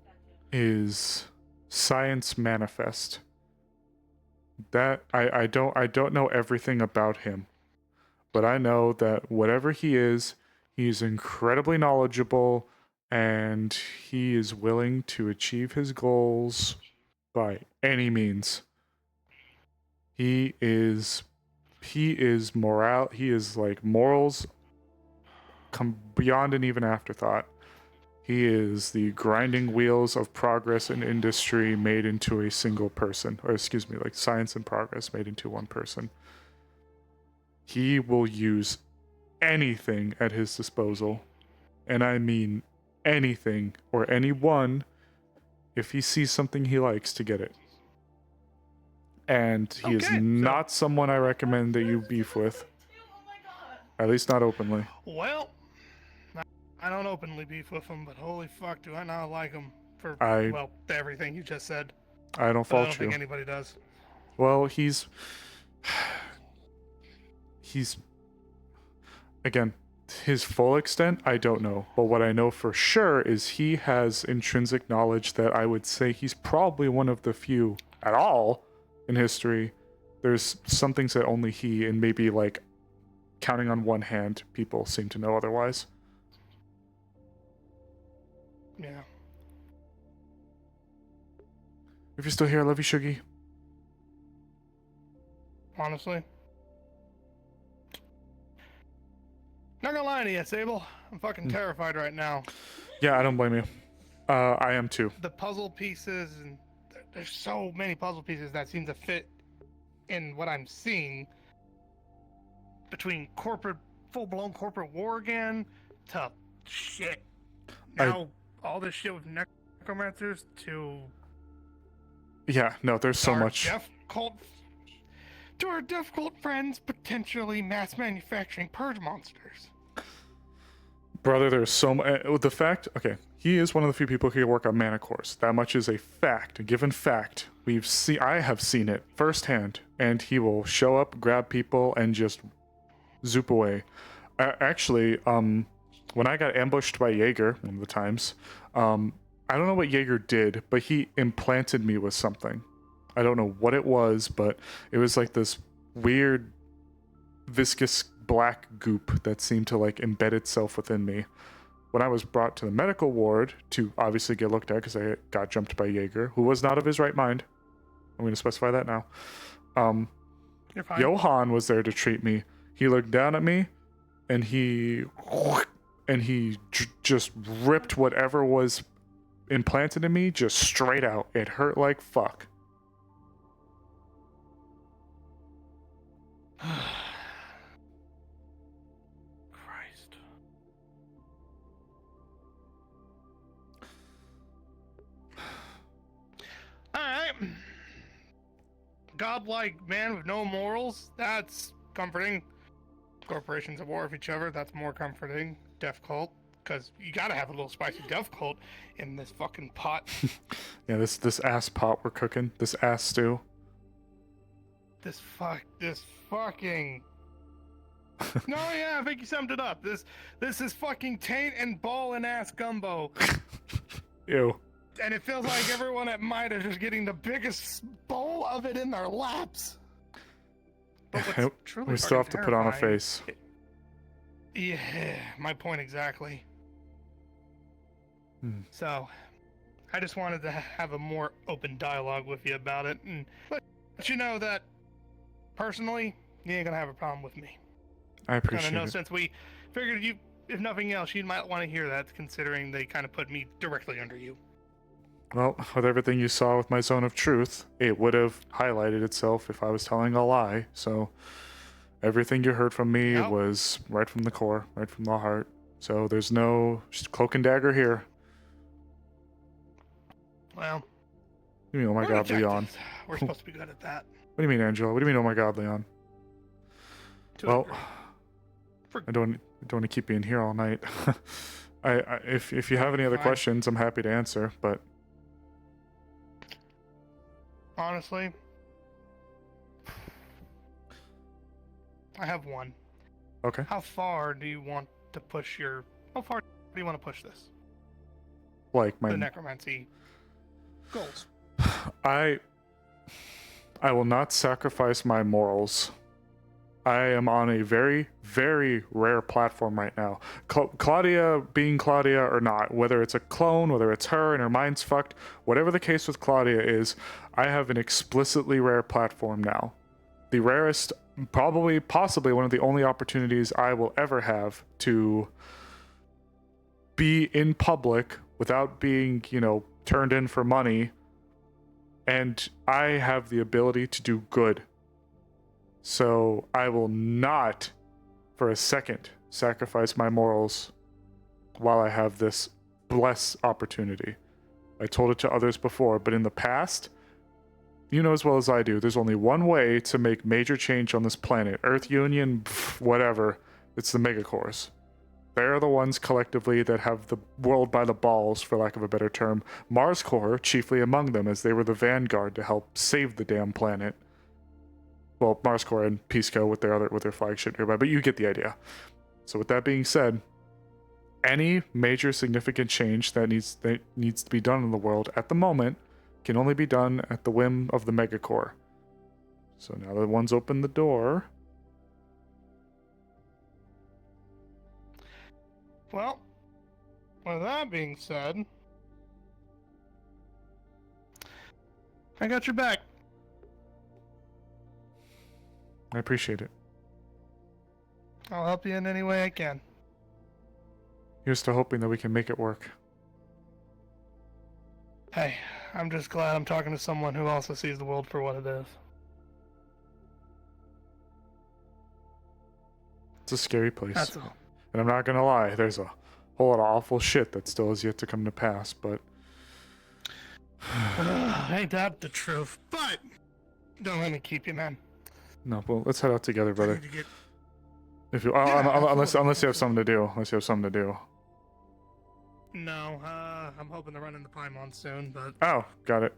is science manifest. That I don't know everything about him, but I know that whatever he is, he's incredibly knowledgeable and he is willing to achieve his goals by any means. He is like morals come beyond an even afterthought. He is the grinding wheels of progress and industry made into a single person, or excuse me, like science and progress made into one person. He will use anything at his disposal, and I mean anything or anyone, if he sees something he likes, to get it. And he is not someone I recommend that you beef with. At least not openly. Well, I don't openly beef with him, but holy fuck, do I not like him for, well, everything you just said. I don't But I fault don't think you. anybody does. Well, he's again, his full extent, I don't know. But what I know for sure is he has intrinsic knowledge that I would say he's probably one of the few at all in history. There's some things that only he and maybe like counting on one hand people seem to know otherwise. Yeah. If you're still here, I love you, Shuggy. Honestly. Not gonna lie to you, Sable. I'm fucking terrified right now. Yeah, I don't blame you. I am too. The puzzle pieces, and there's so many puzzle pieces that seem to fit in what I'm seeing. Between full-blown corporate war again, to shit. Now, all this shit with necromancers, to... Yeah, no, there's so much. To our deaf cult friends, potentially mass manufacturing purge monsters. Brother, there's so much. The fact, okay, he is one of the few people who can work on mana cores. That much is a fact, a given fact. I have seen it firsthand, and he will show up, grab people, and just zoop away. Actually, when I got ambushed by Jaeger one of the times, I don't know what Jaeger did, but he implanted me with something. I don't know what it was, but it was like this weird viscous black goop that seemed to like embed itself within me. When I was brought to the medical ward to obviously get looked at because I got jumped by Jaeger, who was not of his right mind. I'm going to specify that now. You're fine. Johan was there to treat me. He looked down at me and he just ripped whatever was implanted in me just straight out. It hurt like fuck. Christ. Alright. Godlike man with no morals, that's comforting. Corporations at war with each other, that's more comforting. Death cult, because you gotta have a little spicy death cult in this fucking pot. Yeah, this ass pot we're cooking, this ass stew. This fucking... No, yeah, I think you summed it up. This is fucking taint and ball and ass gumbo. Ew. And it feels like everyone at Might is just getting the biggest bowl of it in their laps. But what's truly We still have to put on a terrifying- face. Yeah, my point exactly. So, I just wanted to have a more open dialogue with you about it, and let you know that, personally, you ain't gonna have a problem with me. I appreciate And I know it. since we figured you, if nothing else, you might want to hear that, considering they kind of put me directly under you. Well, with everything you saw with my zone of truth, it would have highlighted itself if I was telling a lie. So everything you heard from me was right from the core, right from the heart. So there's no cloak and dagger here. Well, You mean, oh my we're god, Leon. detectives. We're supposed to be good at that. What do you mean, Angela? What do you mean, oh my god, Leon? To a Well, degree. I don't want to keep you in here all night. if you have any other Fine. questions, I'm happy to answer. But Honestly, I have one. Okay. How far do you want to push your? How far do you want to push this? Like The my, necromancy goals. I will not sacrifice my morals. I am on a very, very rare platform right now. Claudia being Claudia or not, whether it's a clone, whether it's her and her mind's fucked, whatever the case with Claudia is, I have an explicitly rare platform now. The rarest, probably, possibly one of the only opportunities I will ever have to be in public without being, turned in for money. And I have the ability to do good. So I will not, for a second, sacrifice my morals while I have this blessed opportunity. I told it to others before, but in the past, you know as well as I do, there's only one way to make major change on this planet. Earth Union, whatever, it's the Megacores. They're the ones collectively that have the world by the balls, for lack of a better term. Mars Corps, chiefly among them, as they were the vanguard to help save the damn planet. Well, Mars Corps and Pisco with their flagship nearby, but you get the idea. So with that being said, any major significant change that needs to be done in the world at the moment can only be done at the whim of the Megacorps. So now that one's opened the door. Well, with that being said, I got your back. I appreciate it. I'll help you in any way I can. Here's to hoping that we can make it work. Hey, I'm just glad I'm talking to someone who also sees the world for what it is. It's a scary place. That's all. And I'm not gonna lie, there's a whole lot of awful shit that still has yet to come to pass, but... Ain't that the truth? But don't let me keep you, man. No, well, let's head out together, brother. need to get- If you, unless you have something to do. No, I'm hoping to run into Paimon soon, but... Oh, got it.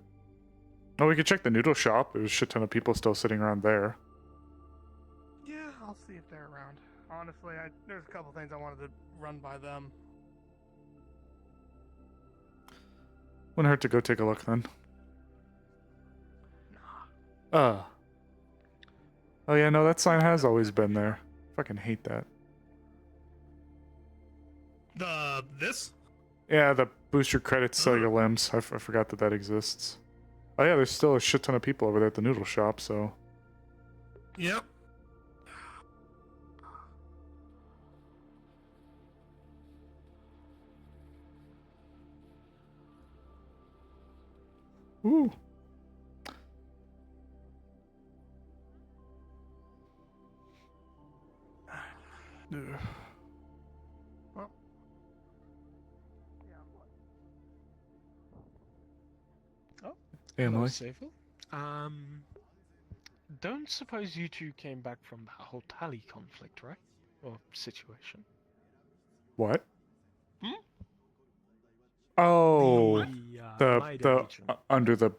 Oh, we could check the noodle shop. There's a shit ton of people still sitting around there. Yeah, I'll see if they're around. Honestly, there's a couple things I wanted to run by them. Wouldn't hurt to go take a look then. Oh yeah, no, that sign has always been there. Fucking hate that. This? Yeah, the boost your credits, sell your limbs. I forgot that exists. Oh yeah, there's still a shit ton of people over there at the noodle shop, so... Yep. Ooh. Well, Oh, Emily. hello, Sable. Don't suppose you two came back from that whole tally conflict, right? Or situation? What? Oh, The, Mida region. under the...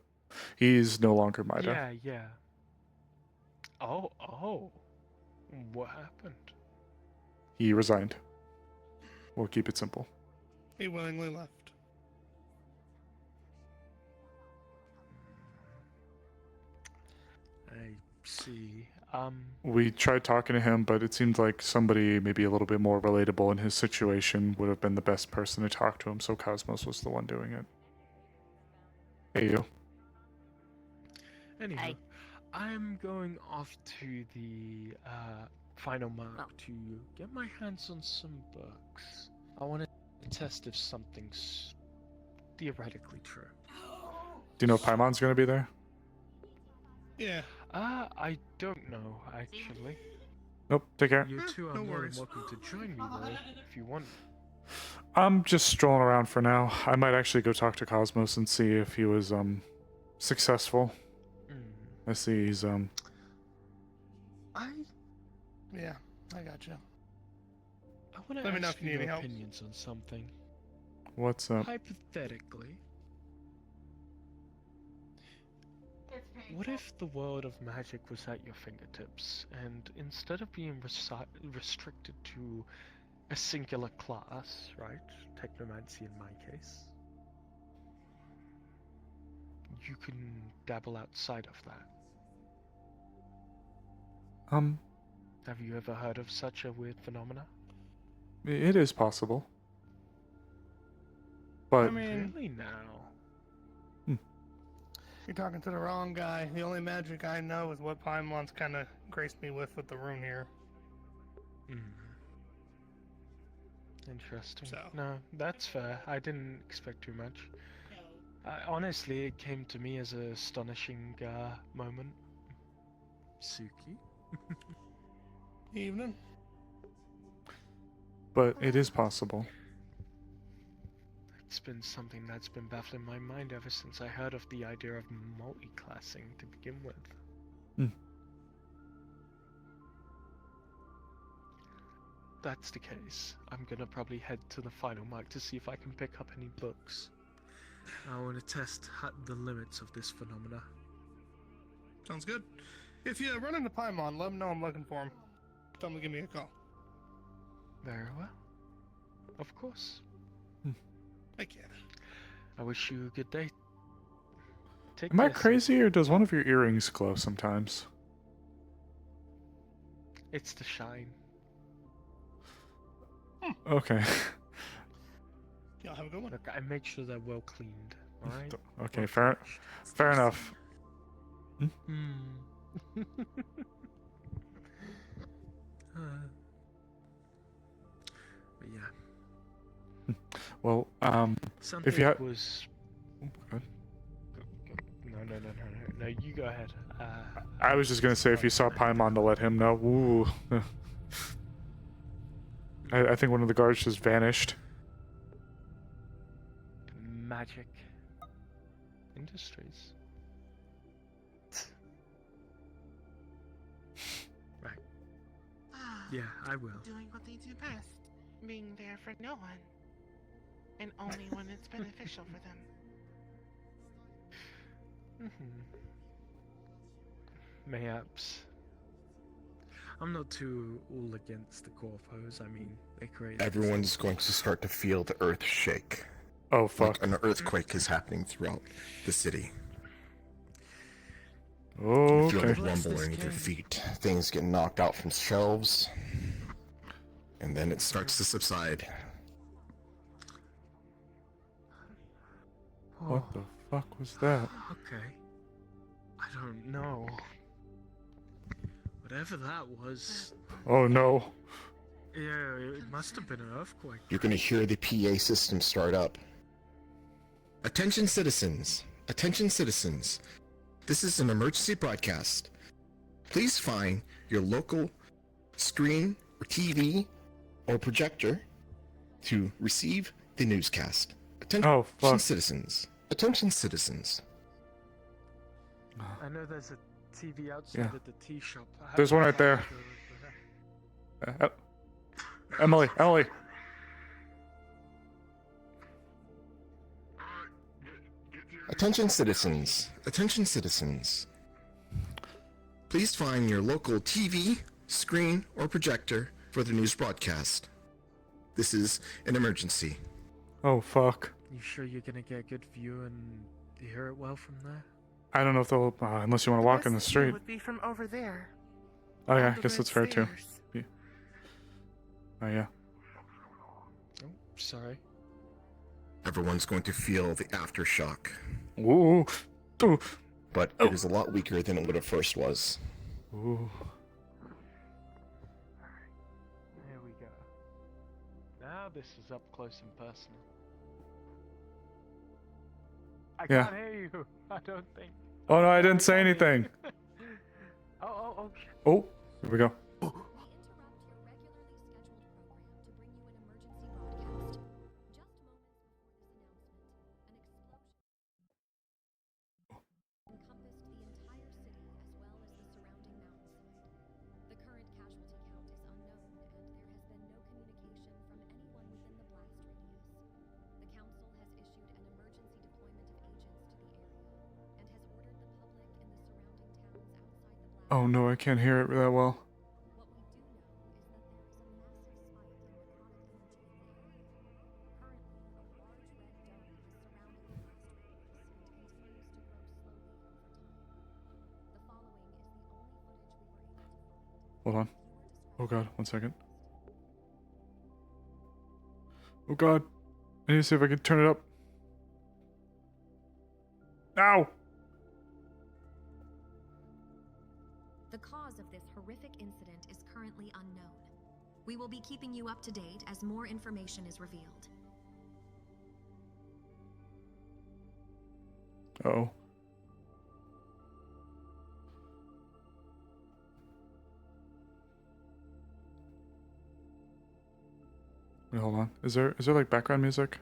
He's no longer Mida. Yeah, yeah. Oh. What happened? He resigned. We'll keep it simple. he willingly left. I see. We tried talking to him, but it seemed like somebody maybe a little bit more relatable in his situation would have been the best person to talk to him, so Cosmos was the one doing it. Hey, you. Anyway, I'm going off to the final mark to get my hands on some books. I want to test if something's theoretically true. Do you know if Paimon's gonna be there? Yeah. I don't know, actually. Nope, take care. You two are no more than worries. welcome to join me, though, if you want. I'm just strolling around for now. I might actually go talk to Cosmos and see if he was, successful. I see he's, Yeah, I got you. I want to Let me know ask if you need your any help. opinions on something. What's up? Hypothetically, What if the world of magic was at your fingertips, and instead of being restricted to a singular class, right? Technomancy in my case. You can dabble outside of that. Have you ever heard of such a weird phenomena? It is possible. But I mean, really now? you're talking to the wrong guy. The only magic I know is what Paimon's kind of graced me with the rune here. Interesting. So. No, that's fair. I didn't expect too much. Honestly, it came to me as an astonishing moment. Suki? Evening. But it is possible. It's been something that's been baffling my mind ever since I heard of the idea of multi-classing to begin with. That's the case. I'm gonna probably head to the final mark to see if I can pick up any books. I want to test the limits of this phenomena. Sounds good. If you run into Paimon, let him know I'm looking for him. Tell him to give me a call. Very well. Of course. Thank you. I wish you a good day. Am I care, crazy, or does one of your earrings glow sometimes? It's the shine. Okay. Y'all have a good one. Look, I make sure they're well cleaned. All right. Okay, fair enough. But yeah. Well, Something if you have... was. No, you go ahead. I was just gonna say, if you saw Paimon, to let him know. Ooh. I think one of the guards just vanished. Magic Industries. Right. Yeah, I will. Doing what they do best. Being there for no one. And only when it's beneficial for them. Mayhaps. I'm not too all against the Corpos. I mean, they create. Everyone's going to start to feel the earth shake. Oh, fuck. Like an earthquake is happening throughout the city. Oh, You feel okay. the rumbling of your feet. Things get knocked out from shelves. And then it starts to subside. What the fuck was that? Okay. I don't know. Whatever that was. Oh no. Yeah, it must have been an earthquake. You're going to hear the PA system start up. Attention citizens. Attention citizens. This is an emergency broadcast. Please find your local screen or TV or projector to receive the newscast. Attention citizens. Attention citizens. I know there's a TV outside Yeah. at the tea shop. There's one right there. Emily. Attention citizens. Attention citizens. Please find your local TV, screen, or projector for the news broadcast. This is an emergency. Oh fuck. You sure you're gonna get a good view and hear it well from there? I don't know if they'll, unless you want to walk in the Best view street. would be from over there. Oh yeah, On I the guess red that's fair too. stairs. Yeah. Oh yeah. Oh, sorry. Everyone's going to feel the aftershock. Ooh. Ooh. But it is a lot weaker than it would have first was. Ooh. Here we go. Now this is up close and personal. I Yeah. can't hear you. I don't think. Oh no, I didn't say anything. Oh. Oh, here we go. Oh no, I can't hear it that well. Hold on. Oh god, 1 second. Oh god. I need to see if I can turn it up. Ow! The cause of this horrific incident is currently unknown. We will be keeping you up to date as more information is revealed. Uh-oh. Wait, hold on. Is there like background music?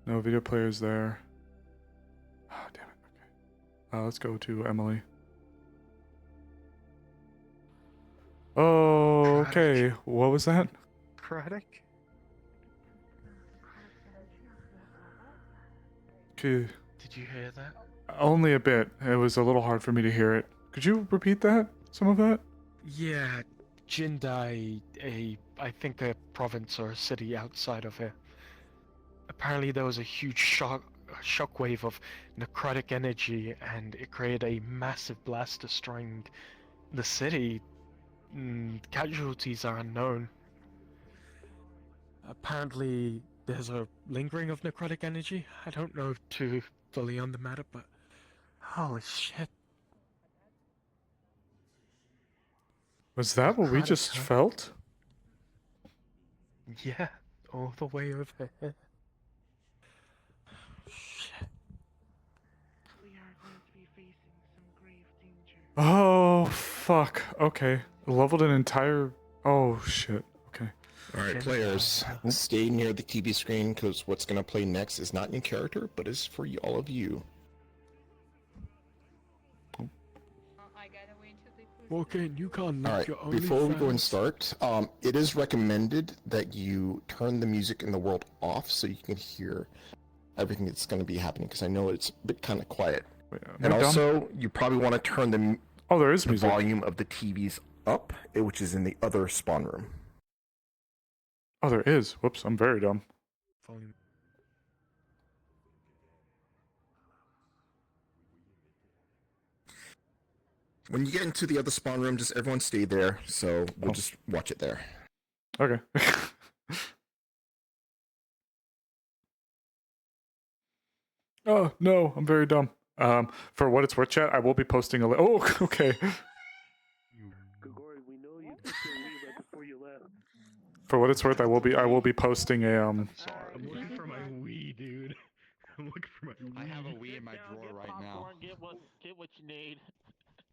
No, video player's there. Ah, damn it. Okay. Let's go to Emily. Oh, okay. What was that? Necrotic? Okay. Did you hear that? Only a bit. It was a little hard for me to hear it. Could you repeat that? Some of that? Yeah, Jindai, I think a province or a city outside of here. Apparently there was a huge shockwave of necrotic energy, and it created a massive blast destroying the city. Casualties are unknown. Apparently there's a lingering of necrotic energy. I don't know too fully on the matter, but holy shit. Was that what we just felt? Yeah, all the way over here. Shit. We are going to be facing some grave danger. Oh, fuck. Okay. Leveled an entire... Oh, shit. Okay. Alright, players, stay near the TV screen because what's going to play next is not in character, but is for all of you. Okay, you can't make Alright, your own before we go and fans. start, it is recommended that you turn the music in the world off so you can hear everything that's going to be happening, because I know it's a bit kind of quiet. And also, you probably want to turn the, there is the music. volume of the TVs up, which is in the other spawn room. Oh, there is. Whoops, I'm very dumb. When you get into the other spawn room, just everyone stay there, so we'll just watch it there. Okay. Oh, no, I'm very dumb. For what it's worth, chat, I will be posting a... Oh, okay. For what it's worth, I will be posting a... I'm looking for my Wii, dude. I'm looking for my Wii. I have a Wii in my drawer right now. Get what you need.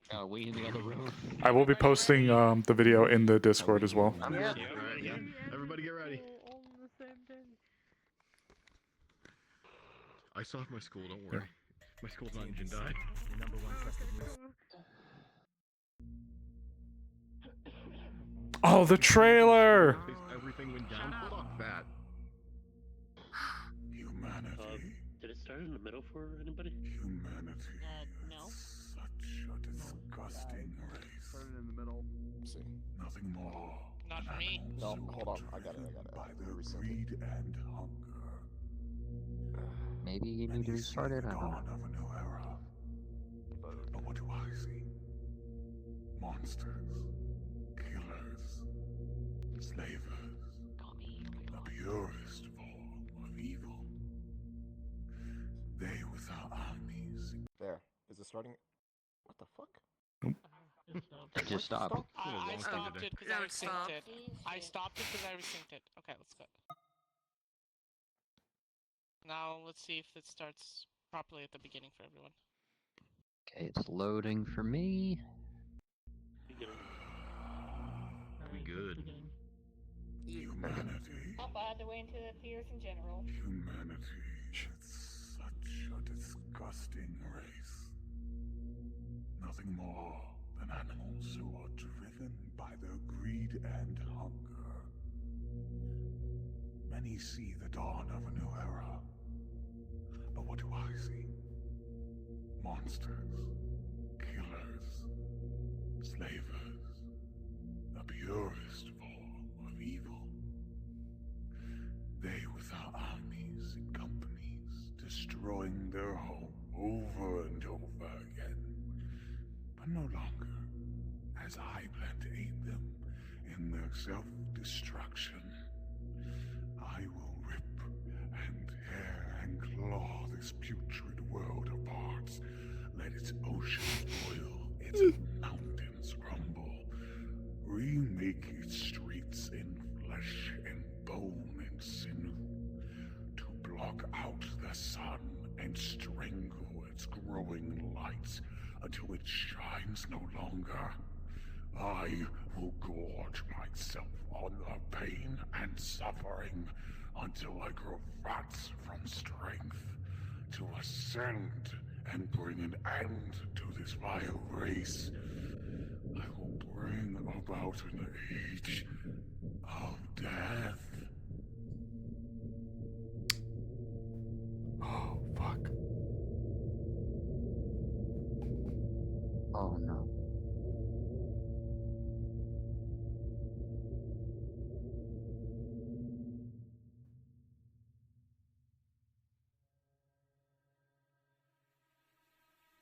Got a Wii in the other room. I will be posting the video in the Discord as well. Yeah. Everybody get ready. I still have my school, don't worry. My school's not in Jindai. Oh, the trailer! Everything went down. Fuck that. Humanity. Did it start in the middle for anybody? Humanity. No. Such a disgusting race. Turn it in the middle. See. Nothing more. Not for me. No, hold on. I got it. By their greed and hunger. Maybe you need to restart it, I don't know. Dawn of a new era. But what do I see? Monsters. Killers. Slavers. The purest form of evil. They with our armies. There. Is it starting? What the fuck? It just stopped. I stopped it because I resynced it. I stopped it because I resynced it. Okay, let's go. Now let's see if it starts properly at the beginning for everyone. Okay, it's loading for me. We good. Humanity. Not by the way into the theaters in general. Humanity. It's such a disgusting race. Nothing more than animals who are driven by their greed and hunger. Many see the dawn of a new era. But what do I see? Monsters. Killers. enslavers, the purest form of evil. They with our armies and companies, destroying their home over and over again. But no longer, as I plan to aid them in their self-destruction. I will rip and tear and claw this putrid world apart. Let its oceans boil, its mountains crumble. Remake its streets in flesh and bone and sinew. To block out the sun and strangle its growing light until it shines no longer. I will gorge myself on the pain and suffering until I grow fat from strength, to ascend and bring an end to this vile race. I will bring about an age of death. Oh, fuck. Oh no.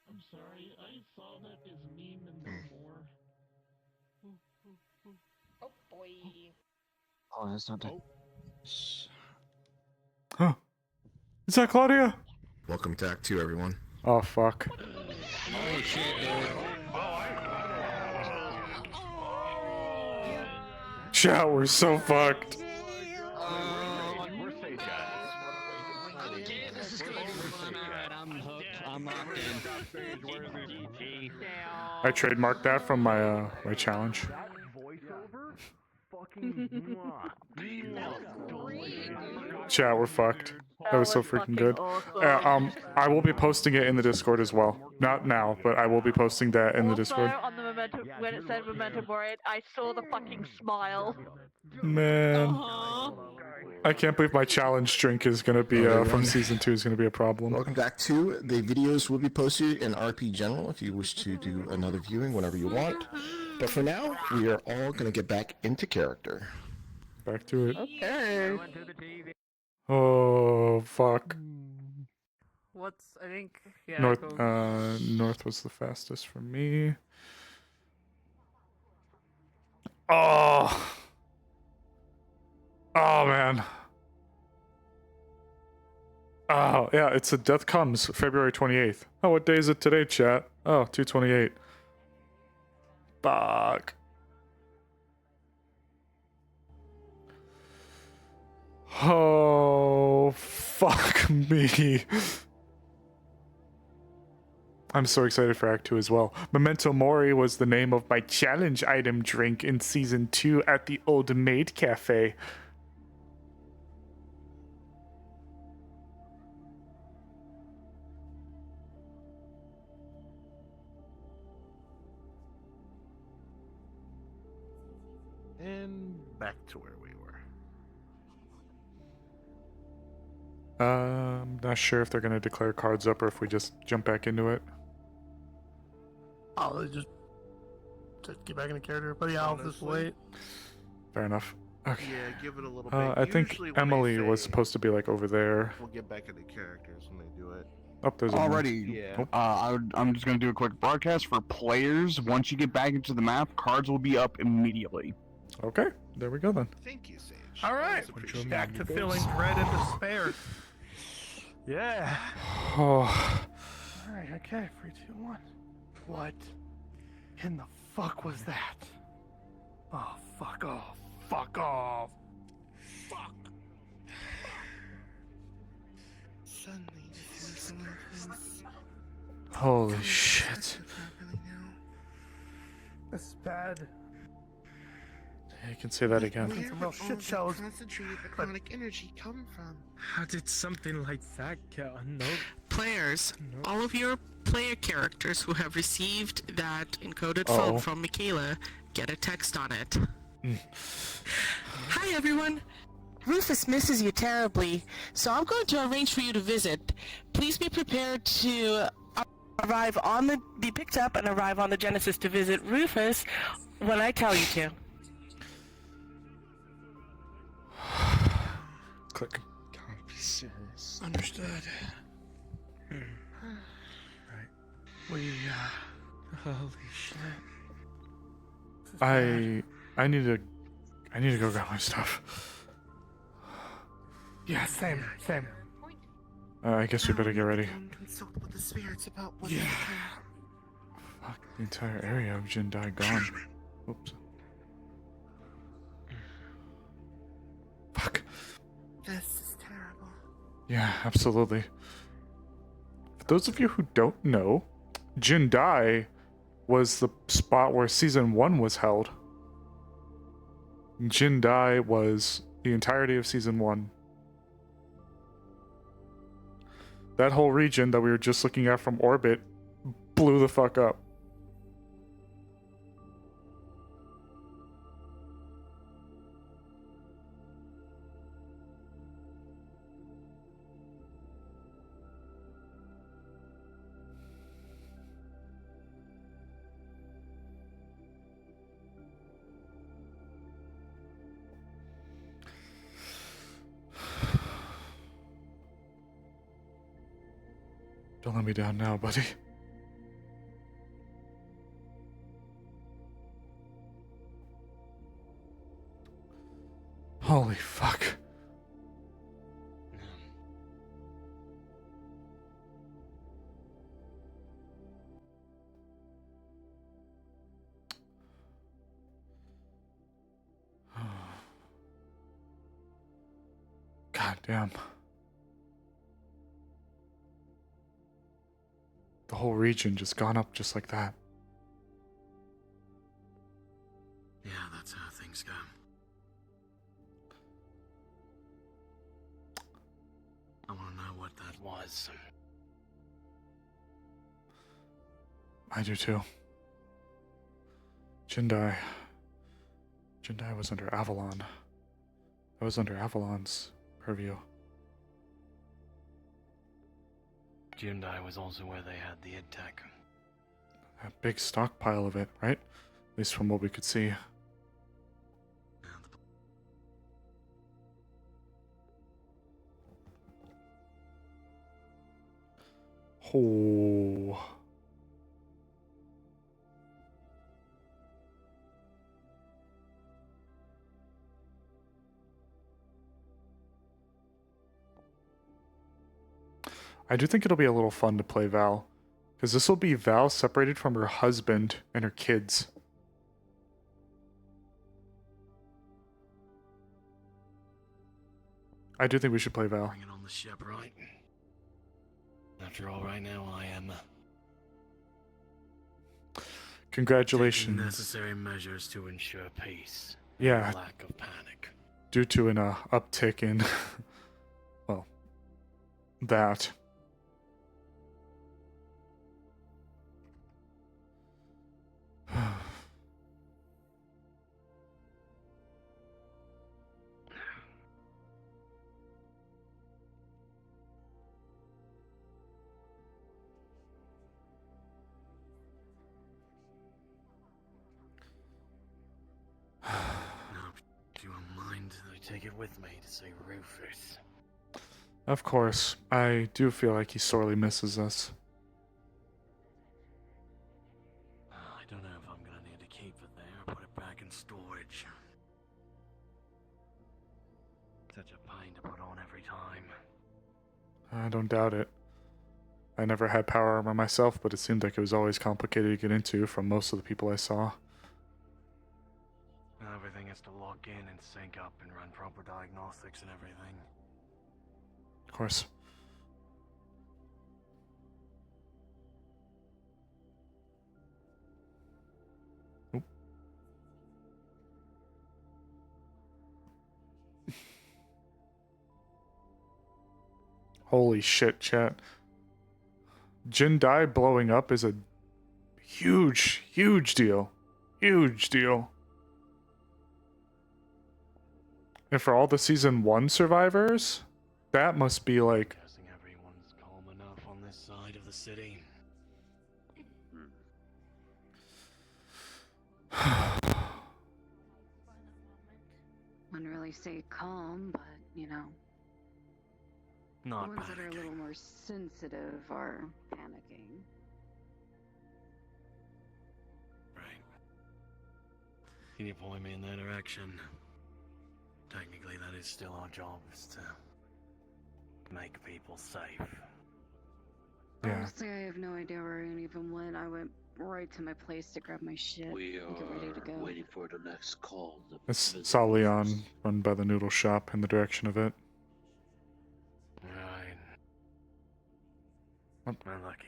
I'm sorry, I saw that as meme and no more. Oh boy. Oh, that's not that. Huh. Is that Claudia? Welcome to Act 2, everyone. Oh, fuck. Oh shit, Chat, we're so fucked. We're safe, guys. This is gonna be fun. Alright, I'm hooked. I'm locked in. I trademarked that from my my challenge. That voiceover? Fucking Chat, we're fucked. That was so freaking good. awesome. I will be posting it in the Discord as well. Not now, but I will be posting that in the Discord. Also, on the memento, when it said Memento Mori, I saw the fucking smile. Man, I can't believe my challenge drink is gonna be from season 2 is gonna be a problem. Welcome to Act 2. The videos will be posted in RP General if you wish to do another viewing whenever you want. But for now, we are all going to get back into character. Back to it. Okay. Oh, fuck. What's, I think, yeah. North, go. North was the fastest for me. Oh. Oh, man. Oh, yeah, it's a Death Comes, February 28th. Oh, what day is it today, chat? Oh, 2/28. Fuck. Oh, fuck me. I'm so excited for Act 2 as well. Memento Mori was the name of my challenge item drink in Season 2 at the Old Maid Cafe. And back to where we were. I'm not sure if they're going to declare cards up or if we just jump back into it. Oh, they just get back into character. But yeah, I'll just wait. Fair enough. Okay. Yeah, give it a little bit. I think Usually when Emily they was say supposed to be like over there. We'll get back into characters when they do it. Oh, there's a Already. Yeah. I'm just gonna do a quick broadcast for players. Once you get back into the map, cards will be up immediately. Okay, there we go then. Thank you, Sage. All right, back to feeling dread and despair. Yeah. Oh. All right. Okay. 3, 2, 1. What in the fuck was that? Oh, fuck off. Fuck off. Fuck. Suddenly, just someone feels Holy shit. This is bad. You can say that again. Some real shit shows. concentrated necrotic energy come from? How did something like that get unknown? Players, all of your player characters who have received that encoded Uh-oh. phone from Michaela get a text on it. Hi everyone! Rufus misses you terribly, so I'm going to arrange for you to visit. Please be prepared to... arrive on be picked up and arrive on the Genesis to visit Rufus when I tell you to. Click. Can't be serious. Understood. Right. We, holy shit. I need to go grab my stuff. Yeah, same. I guess we better get ready. Consult with the spirits about what Yeah. Fuck, the entire area of Jindai gone. Oops. Fuck. This is terrible. Yeah, absolutely. For those of you who don't know, Jindai was the spot where season 1 was held. Jindai was the entirety of season 1. That whole region that we were just looking at from orbit blew the fuck up. Don't let me down now, buddy. Holy fuck. God damn. The whole region just gone up just like that. Yeah, that's how things go. I want to know what that was. I do too. Jindai was under Avalon. I was under Avalon's purview. Jindai was also where they had the id-tech. A big stockpile of it, right? At least from what we could see. Oh. I do think it'll be a little fun to play Val. Because this will be Val separated from her husband and her kids. I do think we should play Val. Bring it on the ship, right? After all, right now I am Congratulations. taking necessary measures to ensure peace. Yeah. And lack of panic. Due to an uptick in, well, that. Now, if you don't mind, I take it with me to say Rufus. Of course, I do feel like he sorely misses us. I don't know if I'm gonna need to keep it there or put it back in storage. Such a pain to put on every time. I don't doubt it. I never had power armor myself, but it seemed like it was always complicated to get into from most of the people I saw. Everything has to lock in and sync up and run proper diagnostics and everything. Of course. Oop. Holy shit, chat. Jindai blowing up is a huge, huge deal. Huge deal. And for all the season 1 survivors, that must be like... Guessing everyone's calm enough on this side of the city. Wouldn't really say calm, but you know, Not ones that are a little more sensitive are panicking. Right. Can you point me in that direction? Technically, that is still our job, is to make people safe. Yeah. Honestly, I have no idea where any of them went. I went right to my place to grab my shit We and get ready to go. are waiting for the next call. It's Salion, run by the noodle shop in the direction of it. Right. What? I'm lucky.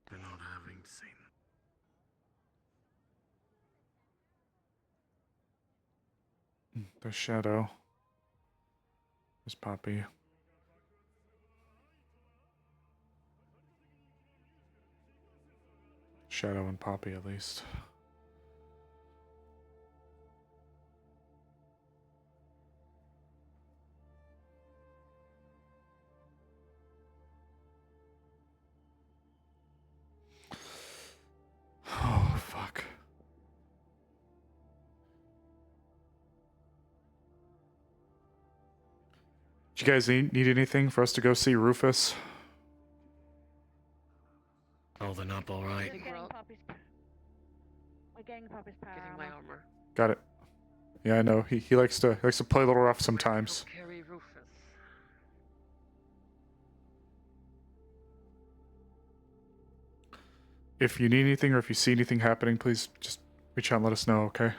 For not having seen. There's Shadow. There's Poppy. Shadow and Poppy, at least. Oh, fuck. Do you guys need anything for us to go see Rufus? Holding up all right. We're getting Poppy's power my armor. armor. Got it. Yeah, I know. He likes to play a little rough sometimes. Carry Rufus. If you need anything or if you see anything happening, please just reach out and let us know, okay?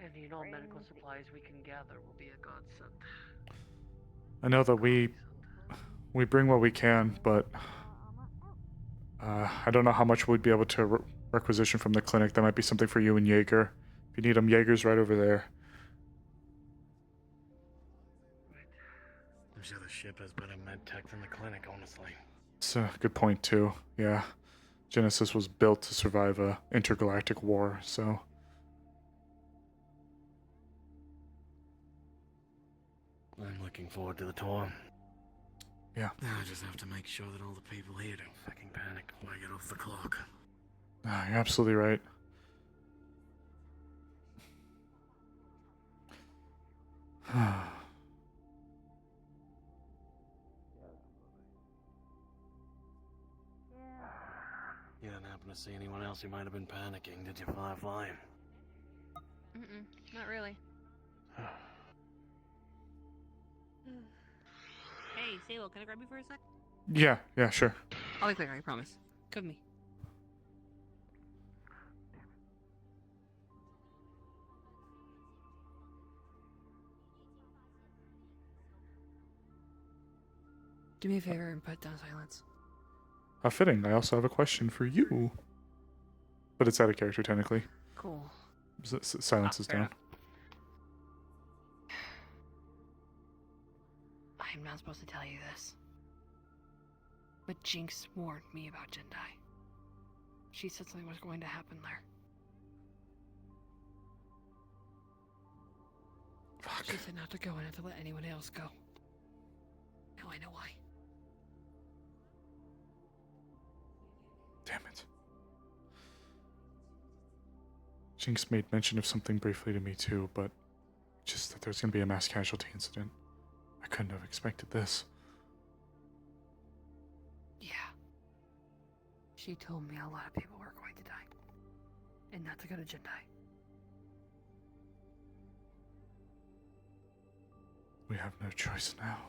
Any and all medical supplies we can gather will be a godsend. I know that we bring what we can, but I don't know how much we'd be able to requisition from the clinic. That might be something for you and Jaeger. If you need them, Jaeger's right over there. I'm sure the ship has better med tech than the clinic, honestly. It's a good point, too. Yeah. Genesis was built to survive a intergalactic war, so... I'm looking forward to the tour. Yeah. I just have to make sure that all the people here don't fucking panic when I get off the clock. You're absolutely right. You didn't happen to see anyone else who might have been panicking, did you, Firefly? Not really. Hey, Sable, can I grab you for a sec? Yeah, sure. I'll be quick, I promise. Come with me. Do me a favor and put down silence. How fitting. I also have a question for you. But it's out of character, technically. Cool. Silence is down. I'm not supposed to tell you this, but Jinx warned me about Jindai. She said something was going to happen there. Fuck. She said not to go and not to let anyone else go. Now I know why. Damn it. Jinx made mention of something briefly to me too, but just that there's going to be a mass casualty incident. I couldn't have expected this. Yeah. She told me a lot of people were going to die. And not to go to Jindai. We have no choice now.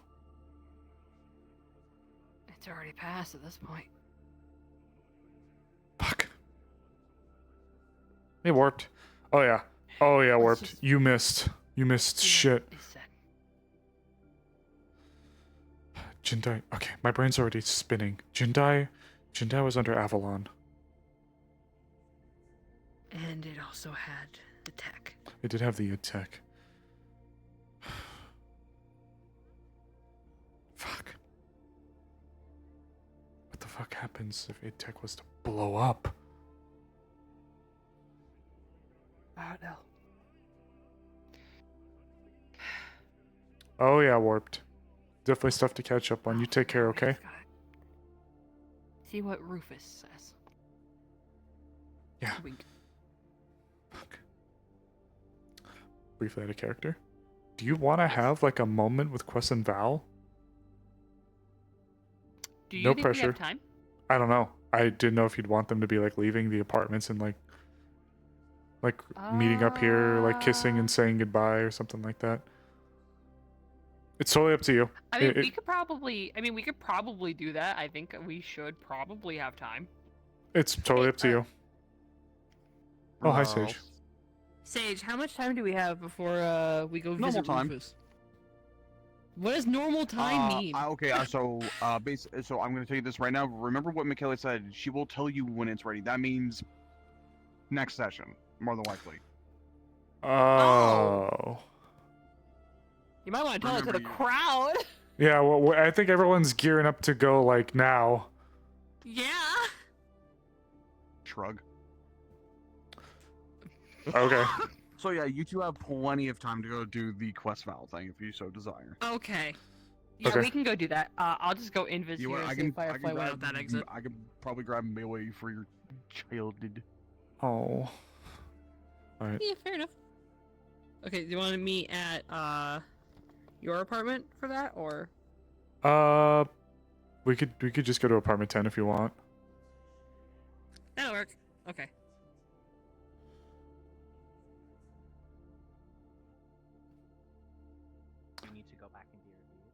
It's already passed at this point. Fuck. Hey, Warped. Oh yeah, Warped. You missed shit. Jindai. Okay, my brain's already spinning. Jindai was under Avalon. And it also had the tech. It did have the id tech. Fuck. What the fuck happens if id tech was to blow up? I don't know. Oh yeah, Warped. definitely stuff to catch up on. You take care, okay? See what Rufus says. Yeah. Wink. Briefly out of character. Do you want to have like a moment with Quest and Val? Do you No think pressure. we have time? I don't know. I didn't know if you'd want them to be like leaving the apartments and like meeting up here, like kissing and saying goodbye or something like that. It's totally up to you. I mean, we could probably. I mean, we could probably do that. I think we should probably have time. It's totally up to you. Oh, hi, Sage. Sage, how much time do we have before we go Normal visit time. Rufus? What does normal time mean? Okay, so so I'm gonna tell you this right now. Remember what Michaela said. She will tell you when it's ready. That means next session, more than likely. Oh. You might want to tell it to the crowd. Yeah, well, I think everyone's gearing up to go like now. Yeah. Shrug. Okay. So yeah, you two have plenty of time to go do the Quest Val thing if you so desire. Okay. Yeah, Okay. we can go do that. I'll just go invis You know here what, and see if Firefly went out that exit. I can probably grab melee for your childhood. Oh. Alright. Yeah, fair enough. Okay, do you want to meet at your apartment for that, or? We could just go to apartment 10 if you want. That'll work. Okay. You need to go back into your view.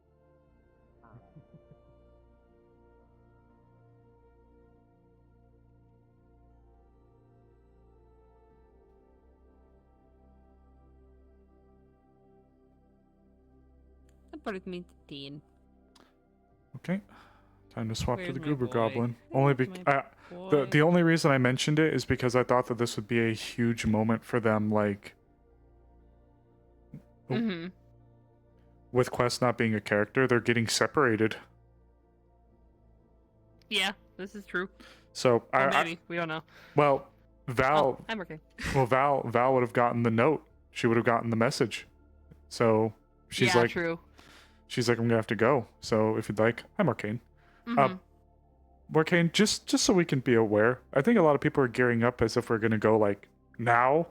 Apartment 10. Okay. Time to swap to Where's the my Goober boy? Goblin. Only the only reason I mentioned it is because I thought that this would be a huge moment for them, like Mm-hmm. with Quest not being a character, they're getting separated. Yeah, this is true. So Or maybe. We don't know. Well, Val. Oh, I'm okay. Well, Val would have gotten the note. She would have gotten the message. So she's Yeah, like, true. She's like, I'm gonna have to go. So if you'd like, I'm Arcane. Mhm. Arcane, just so we can be aware. I think a lot of people are gearing up as if we're gonna go like now.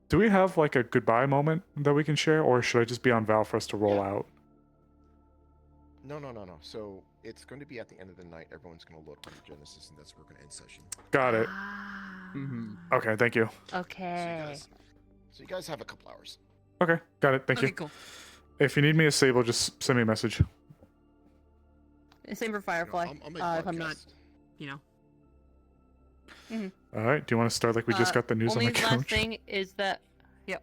Do we have like a goodbye moment that we can share, or should I just be on Val for us to roll out? No. So it's going to be at the end of the night. Everyone's going to load on the Genesis, and that's where we're going to end session. Got it. Ah. Okay, thank you. Okay. So you guys have a couple hours. Okay, got it. Thank you. Okay, cool. If you need me a Sable, just send me a message. Same for Firefly. I'll make If I'm not, you know. All right. Do you want to start like we just got the news on only the last couch? thing is that,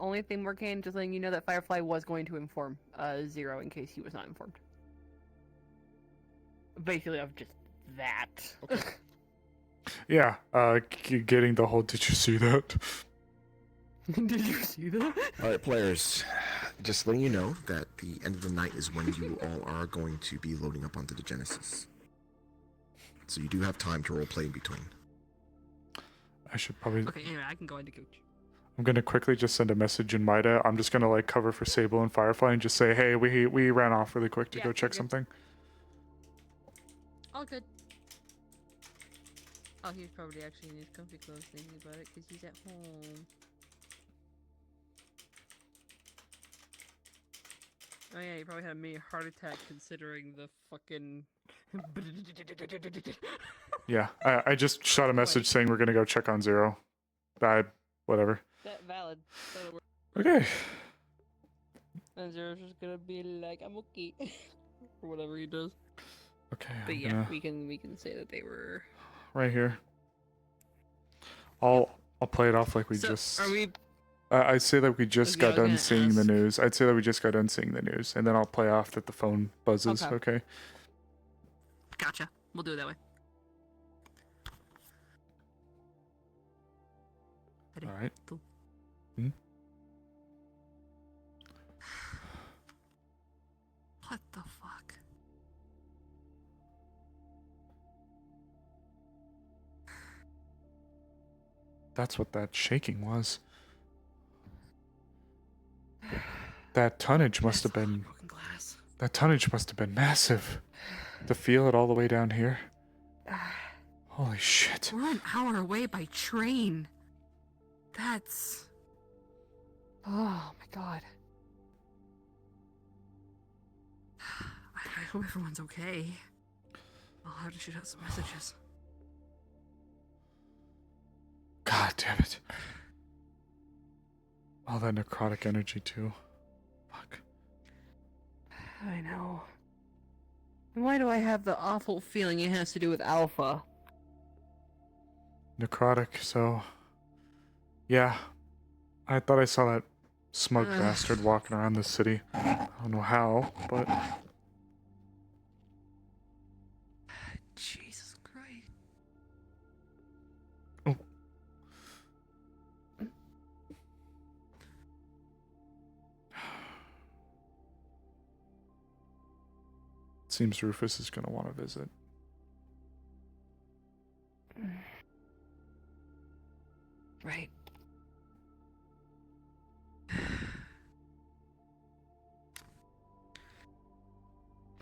only thing Morcane, just letting you know that Firefly was going to inform Zero in case he was not informed. Basically, of just that. Yeah. Getting the whole. Did you see that? Did you see that? All right, players. Just letting you know that the end of the night is when you all are going to be loading up onto the Genesis. So you do have time to roleplay in between. I should probably. Okay, anyway, I can go into coach. I'm gonna quickly just send a message in Mida. I'm just gonna like cover for Sable and Firefly and just say, hey, we ran off really quick to go check something. All good. Oh, he's probably actually in his comfy clothes thinking about it because he's at home. Oh yeah, he probably had a mini heart attack considering the fucking... Yeah, I just shot a message saying we're gonna go check on Zero. Whatever. That valid. That'll work. Okay. And Zero's just gonna be like, I'm okay. Or whatever he does. Okay. But I'm yeah, gonna- we can say that they were... Right here. I'll play it off like we So, just. are we... I'd say that we just Okay, I got was done gonna seeing the ask. news. I'd say that we just got done seeing the news, and then I'll play off that the phone buzzes. Okay. Okay. Gotcha. We'll do it that way. All right. Cool. Hmm? What the fuck? That's what that shaking was. That tonnage must have been That tonnage must have been massive. To feel it all the way down here. Holy shit. We're an hour away by train. That's... Oh my god. I hope everyone's okay. I'll have to shoot out some messages. God damn it. All that necrotic energy too. Fuck. I know. And why do I have the awful feeling it has to do with Alpha? Necrotic, so... Yeah. I thought I saw that smug Ugh. bastard walking around the city. I don't know how, but... Jesus Christ. Oh. Seems Rufus is gonna want to visit. Right.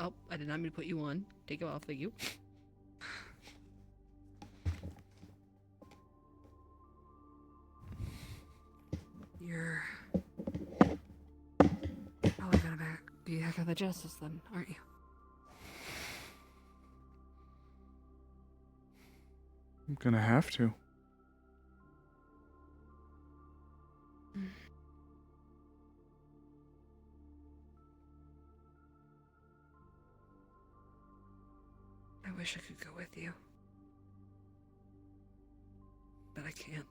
Oh, I did not mean to put you on. Take it off, thank you. You're probably gonna be back at the Justice then, aren't you? I'm gonna have to. I wish I could go with you. But I can't.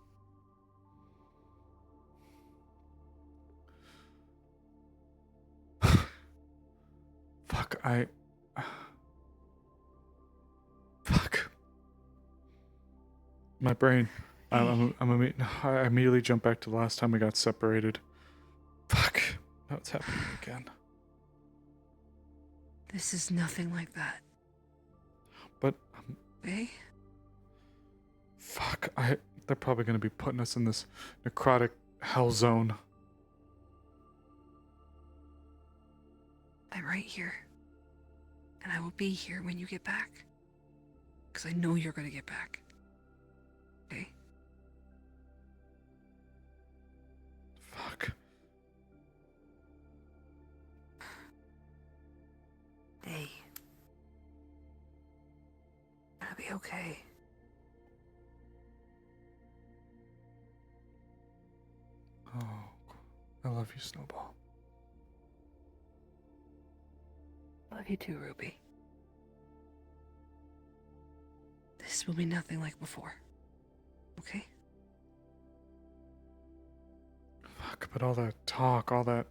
Fuck, Fuck. My brain. I immediately jumped back to the last time we got separated. Fuck. Now it's happening again. This is nothing like that. But... Eh? Fuck, they're probably gonna be putting us in this necrotic hell zone. I'm right here. And I will be here when you get back. Because I know you're gonna get back. Okay? Fuck. Hey. I'll be okay. Oh, I love you, Snowball. Love you too, Ruby. This will be nothing like before. Okay? Fuck, but all that talk, all that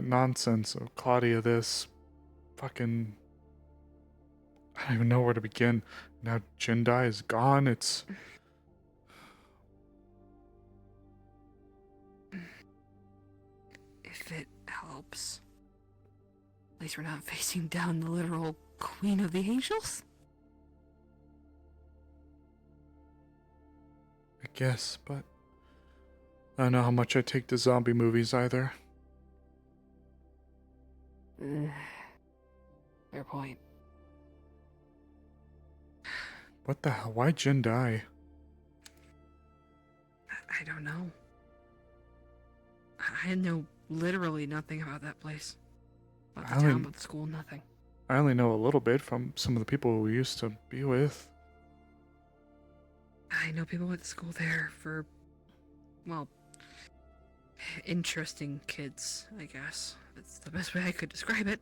nonsense of Claudia this, fucking... I don't even know where to begin. Now Jindai is gone, it's... If it helps. At least we're not facing down the literal Queen of the Angels? I guess, but... I don't know how much I take to zombie movies either. Fair point. What the hell? Why Jindai? I don't know. I know literally nothing about that place. About the town, about the school, nothing. I only know a little bit from some of the people we used to be with. I know people went to school there for, well, interesting kids, I guess. That's the best way I could describe it.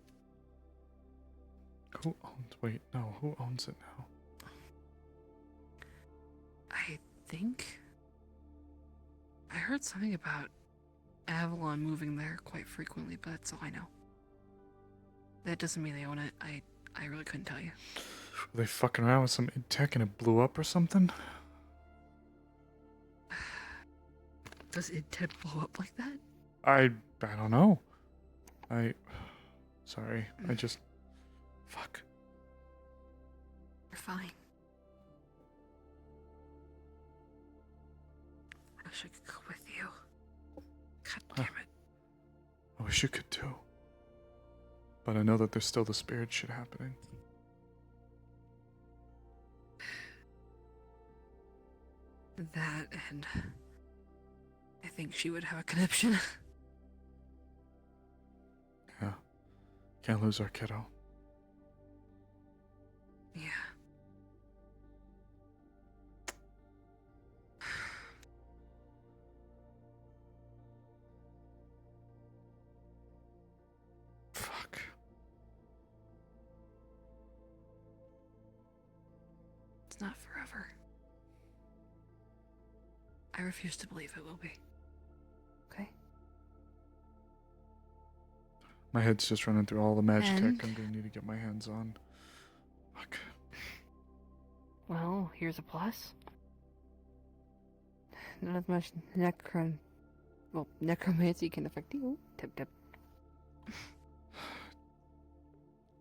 Who owns... Wait, no. Who owns it now? I think... I heard something about Avalon moving there quite frequently, but that's all I know. That doesn't mean they own it. I really couldn't tell you. Were they fucking around with some tech and it blew up or something? Does it tend to blow up like that? I don't know. Sorry. I just... Fuck. You're fine. I wish I could go with you. God damn it. I wish you could too. But I know that there's still the spirit shit happening. That and I think she would have a conniption. Yeah. Can't lose our kiddo. Yeah. Fuck. It's not forever. I refuse to believe it will be. Okay? My head's just running through all the magic And- tech I'm gonna need to get my hands on. Fuck. Well, here's a plus. Not as much necromancy can affect you. Tip tip.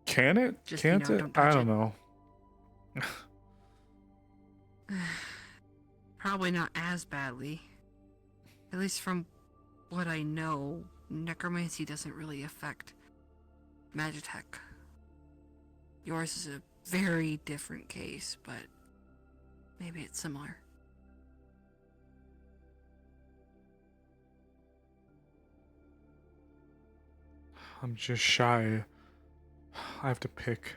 Can it? Just, Can't don't it? I touch don't know. Probably not as badly. At least from what I know, necromancy doesn't really affect Magitech. Yours is a very different case, but maybe it's similar. I'm just shy. I have to pick.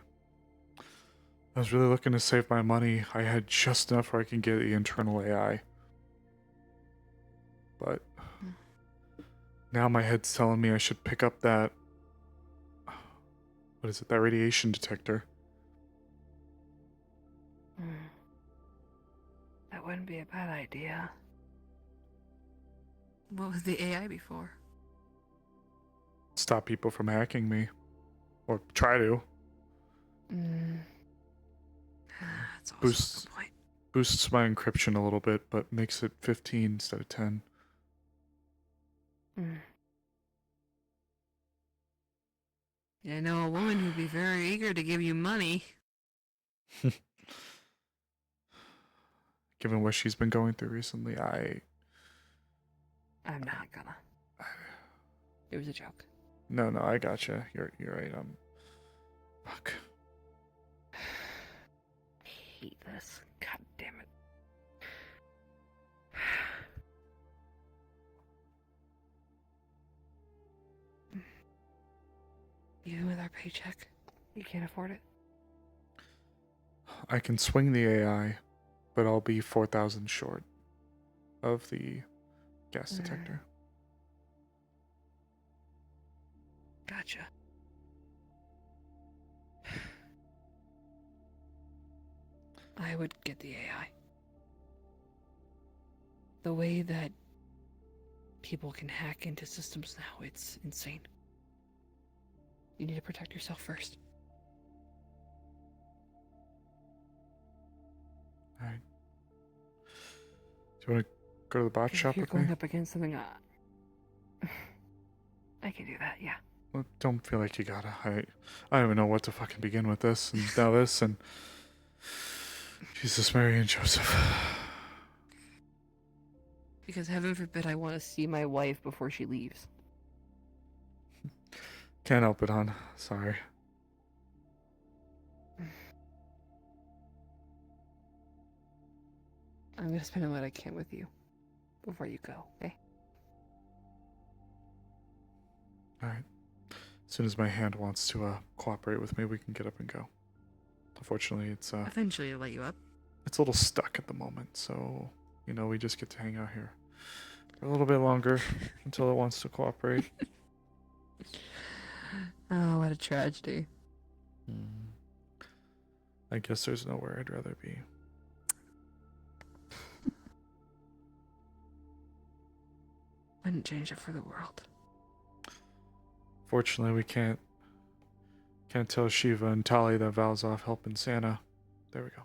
I was really looking to save my money. I had just enough where I can get the internal AI. But now my head's telling me I should pick up that... What is it? That radiation detector. That wouldn't be a bad idea. What was the AI before? Stop people from hacking me. Or try to. That's also a good point. Boosts my encryption a little bit, but makes it 15 instead of 10. Yeah, I know a woman who'd be very eager to give you money. Given what she's been going through recently, I'm not gonna. It was a joke. No, I gotcha. You're right. Fuck. I hate this. God damn it. Even with our paycheck, you can't afford it. I can swing the AI, but I'll be 4,000 short of the gas detector. Gotcha. I would get the AI. The way that people can hack into systems now, it's insane. You need to protect yourself first. Alright. Do you want to go to the bot shop If you're with going me? up against something, I can do that, yeah. Well, don't feel like you gotta. I don't even know what to fucking begin with this, and now this, and... Jesus, Mary, and Joseph. Because heaven forbid I want to see my wife before she leaves. Can't help it, hon. Sorry. I'm gonna spend what I can with you before you go, okay? Alright. As soon as my hand wants to cooperate with me, we can get up and go. Unfortunately, it's Eventually I'll let you up. it's a little stuck at the moment, so we just get to hang out here for a little bit longer until it wants to cooperate. Oh, what a tragedy. I guess there's nowhere I'd rather be. Wouldn't change it for the world. Fortunately, we can't tell Shiva and Tali that Val's off helping Santa. There we go.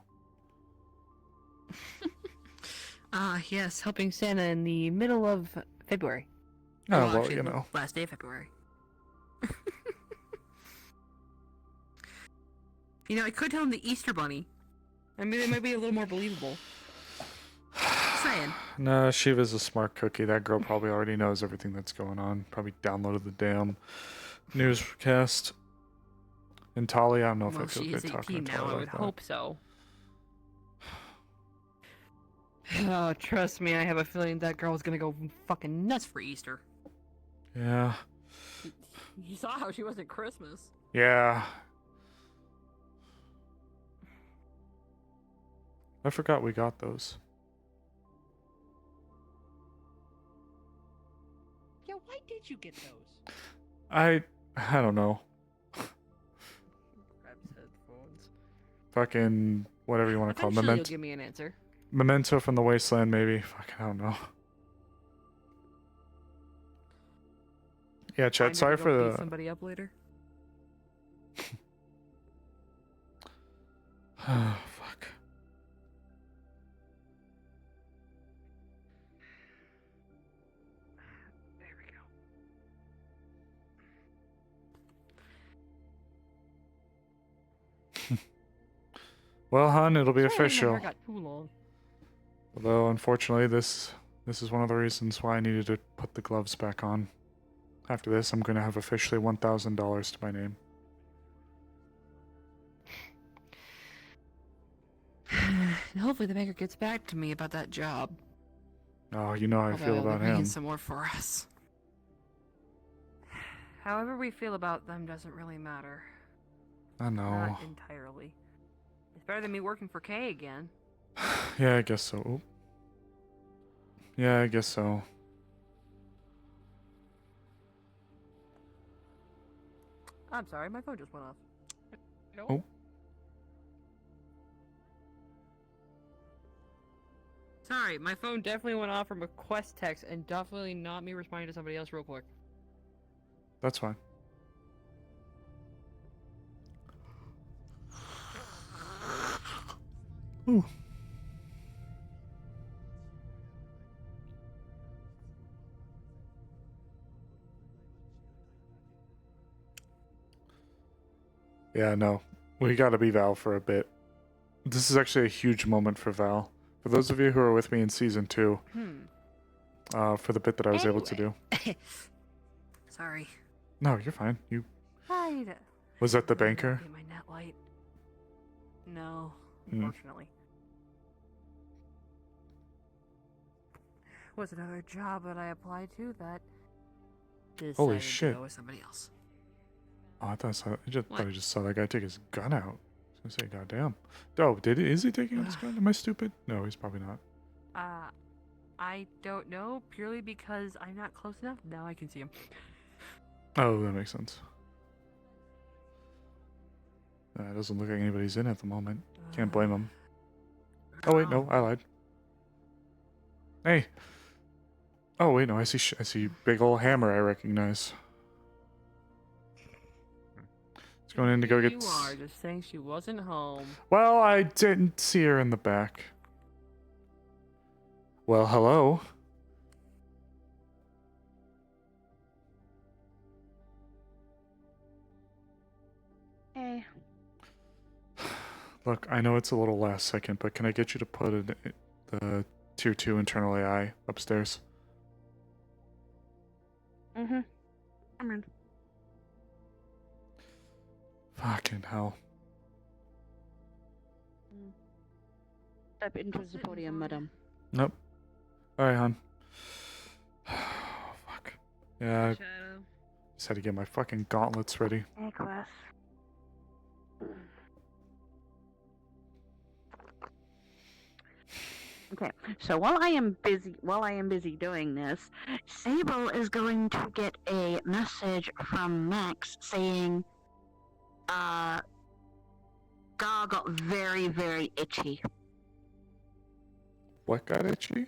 Yes, helping Santa in the middle of February. Oh, Well, well, actually, the you know. last day of February. I could tell him the Easter Bunny. I mean, it might be a little more believable. Just saying. Nah, Shiva's a smart cookie. That girl probably already knows everything that's going on. Probably downloaded the damn newscast. And Tali, I don't know if Well, I feel she good is talking 18 to now. Tali I like would that. hope so. Oh, trust me, I have a feeling that girl's gonna go fucking nuts for Easter. Yeah. You saw how she was at Christmas. Yeah. I forgot we got those. Yeah, why did you get those? I don't know. Grabs headphones. Fucking whatever you want to call it. Eventually you'll give me an answer. Memento from the Wasteland, maybe. Fucking I don't know. Yeah, chat. Find her Sorry to for go beat the. somebody up later. Oh, fuck. There we go. Well, hon, it'll be Sorry, my official. hair got too long. Although, unfortunately, this is one of the reasons why I needed to put the gloves back on. After this, I'm going to have officially $1,000 to my name. And hopefully the banker gets back to me about that job. Oh, you know how I Hopefully feel they'll about bring in him. some more for us. However we feel about them doesn't really matter. I know. Not entirely. It's better than me working for Kay again. Yeah, I guess so. Oop. Yeah, I guess so. I'm sorry, my phone just went off. Oh. Sorry, my phone definitely went off from a quest text and definitely not me responding to somebody else real quick. That's fine. Ooh. Yeah, no. We gotta be Val for a bit. This is actually a huge moment for Val. For those of you who are with me in Season 2, for the bit that I was able to do. Sorry. No, you're fine. You Hide. Was that the banker? My net light. No, Mm. unfortunately. Was another job that I applied to that Holy decided shit. to go with somebody else. Oh, I thought I What? just saw that guy take his gun out. I was gonna say, goddamn. Oh, is he taking out his gun? Am I stupid? No, he's probably not. I don't know, purely because I'm not close enough. Now I can see him. Oh, that makes sense. It doesn't look like anybody's in at the moment. Can't blame him. Oh wait, no, I lied. Hey. Oh wait, no, I see big old hammer I recognize. It's going in to go get. You are just saying she wasn't home. Well, I didn't see her in the back. Well, hello. Hey. Look, I know it's a little last second, but can I get you to put the Tier 2 internal AI upstairs? Mm-hmm. I'm in. Fucking hell. Step into the podium, madam. Nope. Alright, hon. Fuck. Yeah, I just had to get my fucking gauntlets ready. Hey, class. Okay, so while I am busy doing this, Sable is going to get a message from Max saying, Gar got very, very itchy. What got itchy?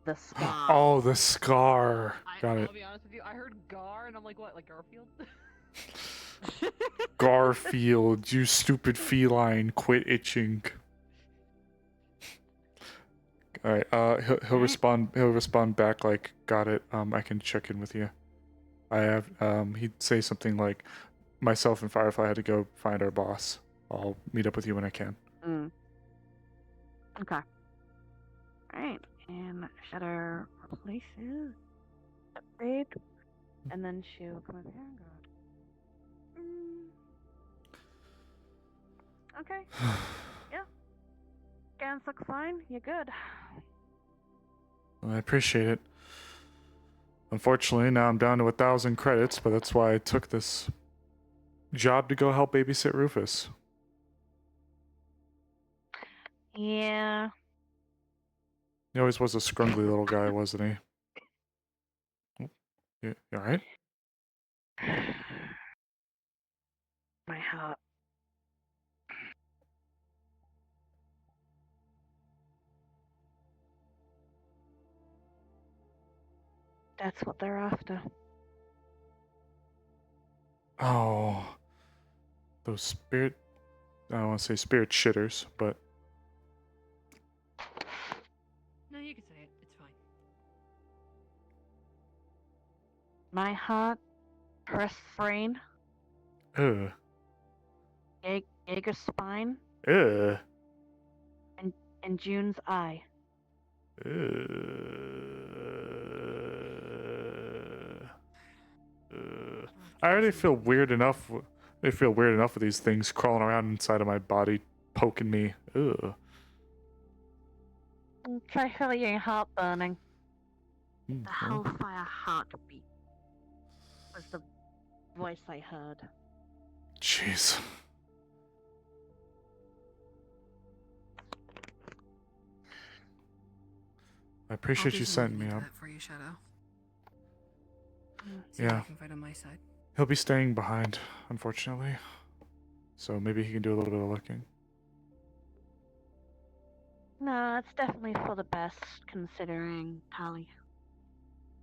The scar. Oh, the scar. Got it. I'll be honest with you, I heard Gar and I'm like, what, like Garfield? Garfield, you stupid feline, quit itching. All right, he'll respond back like, got it. I can check in with you. I have he'd say something like, myself and Firefly had to go find our boss. I'll meet up with you when I can. Okay. Alright, and Shutter replaces upgrade, and then she'll come over here and go. Okay. Yeah. Scans look fine. You're good. I appreciate it. Unfortunately, now I'm down to 1,000 credits, but that's why I took this job to go help babysit Rufus. Yeah. He always was a scrungly little guy, wasn't he? Oh, you alright? My heart. That's what they're after. Oh. Those spirit... I don't want to say spirit shitters, but... No, you can say it. It's fine. My heart, press brain, Ugh. Jaeger's spine, Ugh. and June's eye. I already feel weird enough. I feel weird enough with these things crawling around inside of my body, poking me. Ugh. Try feeling your heart burning. Mm, The well. Hellfire heartbeat was the voice I heard. Jeez. I appreciate you setting me up. For you, Shadow. Yeah. I can fight on my side. He'll be staying behind, unfortunately. So maybe he can do a little bit of looking. No, it's definitely for the best, considering Tali.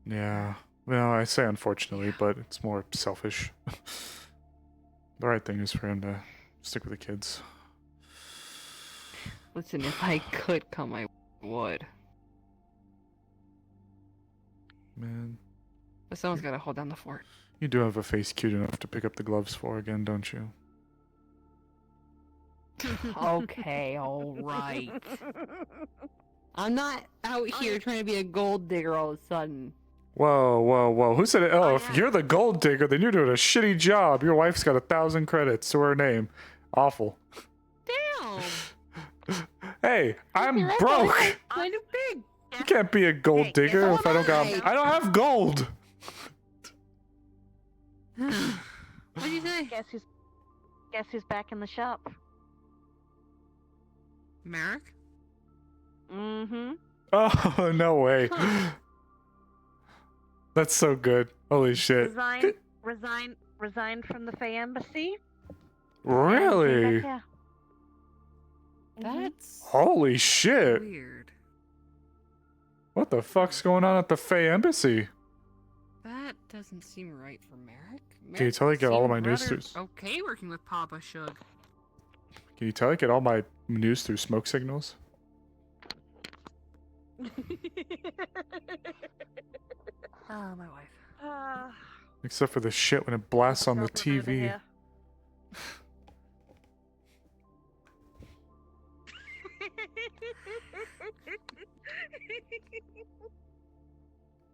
Yeah. Well, I say unfortunately, but it's more selfish. The right thing is for him to stick with the kids. Listen, if I could come, I would. Man. But someone's gotta hold down the fort. You do have a face cute enough to pick up the gloves for again, don't you? Okay, alright. I'm not out here trying to be a gold digger all of a sudden. Whoa, whoa, whoa. Who said it? Oh, if you're the gold digger, then you're doing a shitty job. Your wife's got 1,000 credits to her name. Awful. Damn! Hey, I'm broke. Kind of big. You can't be a gold digger if I don't got... I don't have gold. What do you say? Guess who's back in the shop? Merrick? Mm-hmm. Oh, no way. That's so good. Holy shit. Resigned from the Fey Embassy. Really? Yeah. That's Holy shit. Weird. What the fuck's going on at the Fey Embassy? That doesn't seem right for Merrick. Can you tell I get all of my news through... Okay working with Papa Shug. Can you tell I get all my news through smoke signals? Oh, my wife. Except for the shit when it blasts on the TV.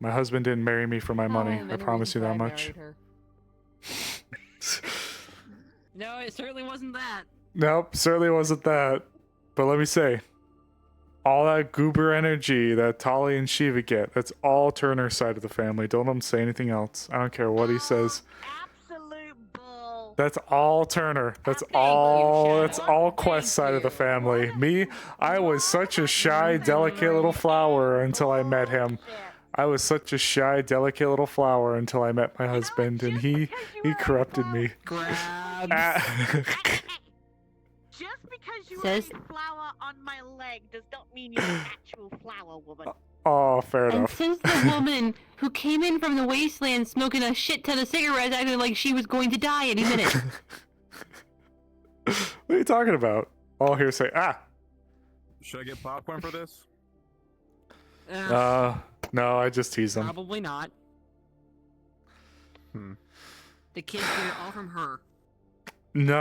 My husband didn't marry me for my money. I promise you that much. No, it certainly wasn't that. Nope, certainly wasn't that. But let me say, all that goober energy that Tali and Shiva get, that's all Turner's side of the family. Don't let him say anything else. I don't care what he says. Absolute bull. That's all Turner. That's all Quest side of the family. Me, I was such a shy, delicate little flower until I met him. I was such a shy, delicate little flower until I met my husband, and he corrupted me. Just because you have a flower on my leg does not mean you're an actual flower, woman. Oh, fair And enough. since the woman who came in from the wasteland smoking a shit ton of cigarettes acted like she was going to die any minute. What are you talking about? All hearsay. Should I get popcorn for this? No, I just tease them. Probably not. The kids get it all from her. No,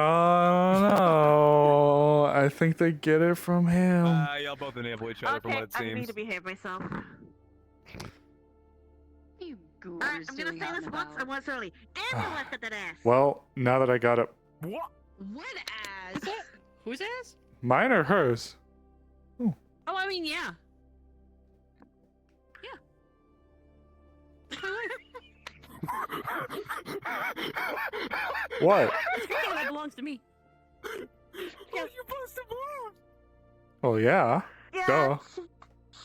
I think they get it from him. Y'all both enable each other from what it I need seems. to behave myself. You Alright, I'm gonna say this once and once only. Damn the left at that ass. Well, now that I got it, What ass? Whose ass? Mine or hers? Oh, I mean, yeah. What? Yeah, that belongs to me. Yes. You busted balloon. Oh yeah. Yeah, Duh.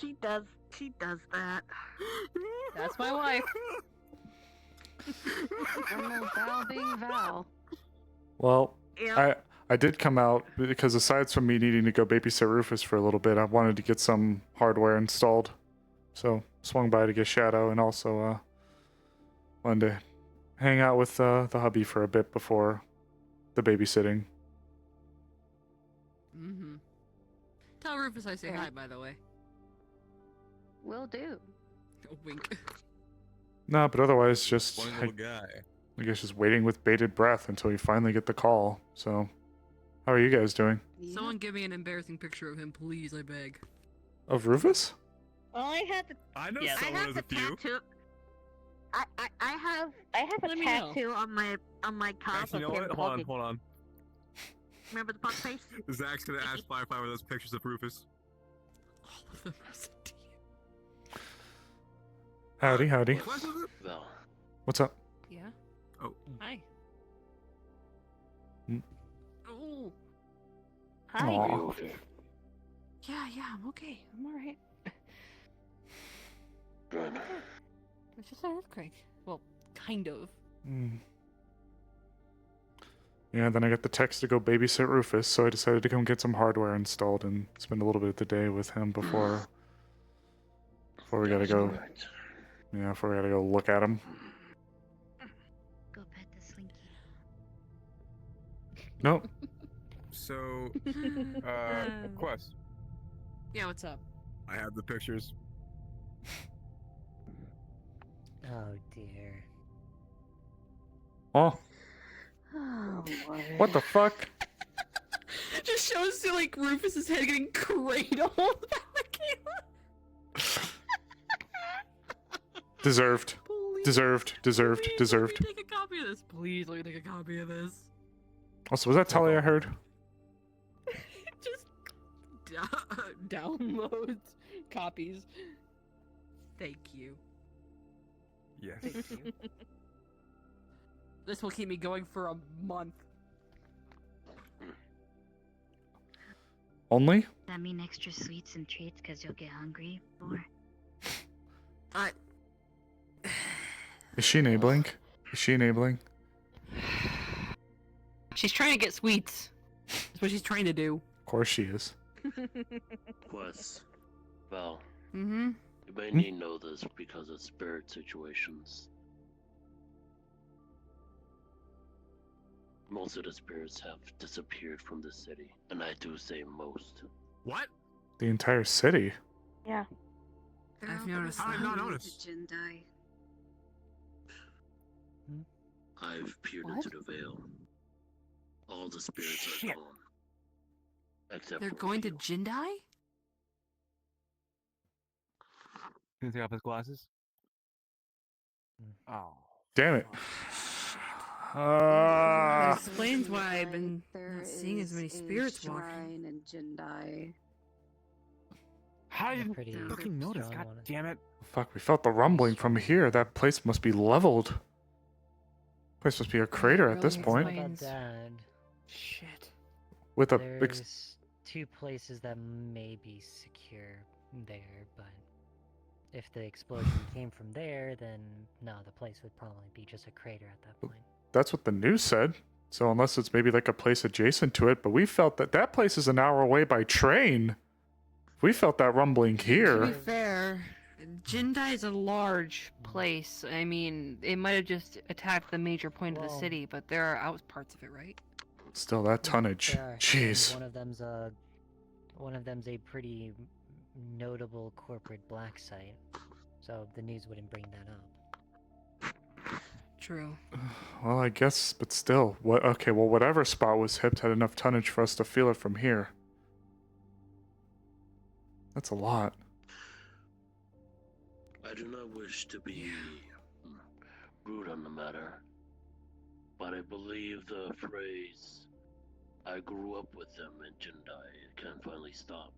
she does. She does that. That's my wife. Val being Val. Well, Yeah. I did come out because aside from me needing to go babysit Rufus for a little bit, I wanted to get some hardware installed. So swung by to get Shadow and also wanted to hang out with the hubby for a bit before the babysitting. Mm-hmm. Tell Rufus I say hi, by the way. Will do. A wink. No, but otherwise just Funny little guy. I guess just waiting with bated breath until we finally get the call. So, how are you guys doing? Someone give me an embarrassing picture of him, please, I beg. Of Rufus? Well, I had the. I know Yes. someone has a few. Tattoo. I have a Let me know. tattoo on my calf Actually, you of know him what? Hold on, hugging. hold on. Remember the pug face? Zach's gonna ask Firefly for those pictures of Rufus. All of them as a team. Howdy, howdy. What class is it? Val. What's up? Yeah? Oh. Hi. Hmm? Oh. Are Aw. you okay? Yeah, I'm okay. I'm alright. Good. It's just an earthquake. Well, kind of. Mm. Yeah, then I got the text to go babysit Rufus, so I decided to go and get some hardware installed and spend a little bit of the day with him before we gotta That's go. correct. Yeah, before we gotta go look at him. Go pet the slinky. Nope. So, Quest. Yeah, what's up? I have the pictures. Oh dear. Oh, Oh, what the fuck? Just shows you, like, Rufus's head getting cradled by Michaela. Deserved. Please, Deserved. Deserved. please Deserved. Let me take a copy of this. Please let me take a copy of this. Also, was that Tully I heard? Just downloads, copies. Thank you. Yes. Thank you. This will keep me going for a month. Only? That mean extra sweets and treats because you'll get hungry? Or Is she enabling? Is she enabling? She's trying to get sweets. That's what she's trying to do. Of course she is. Quest. Val. Mm-hmm. You may need to know this because of spirit situations. Most of the spirits have disappeared from the city, and I do say most. What? The entire city? Yeah. I've noticed How did I that. not notice? Jindai. I've peered What? into the veil. All the spirits Shit. are gone. Except They're for going to you. Jindai? Can you take off his glasses? Oh. Damn it. That explains why I've been not seeing as many spirits walking. Shrine in Jindai. How did you Pretty fucking notice? strong God one. damn it. Fuck, we felt the rumbling from here. That place must be leveled. Place must be a crater at this really point. How about explains- that? Shit. With a There's two places that may be secure there, but if the explosion came from there, then no, the place would probably be just a crater at that point. that's what the news said. So unless it's maybe like a place adjacent to it, but we felt that that place is an hour away by train. We felt that rumbling To here. be fair, Jindai is a large place. I mean, it might have just attacked the major point of the Well- city, but there are out parts of it, right? Still that tonnage. There are, and Jeez. one of them's a pretty notable corporate black site, so the news wouldn't bring that up. True. Well, I guess, but still. What? Okay, well, whatever spot was hipped had enough tonnage for us to feel it from here. That's a lot. I do not wish to be rude on the matter, but I believe the phrase I grew up with them in Jindai. It can't finally stop.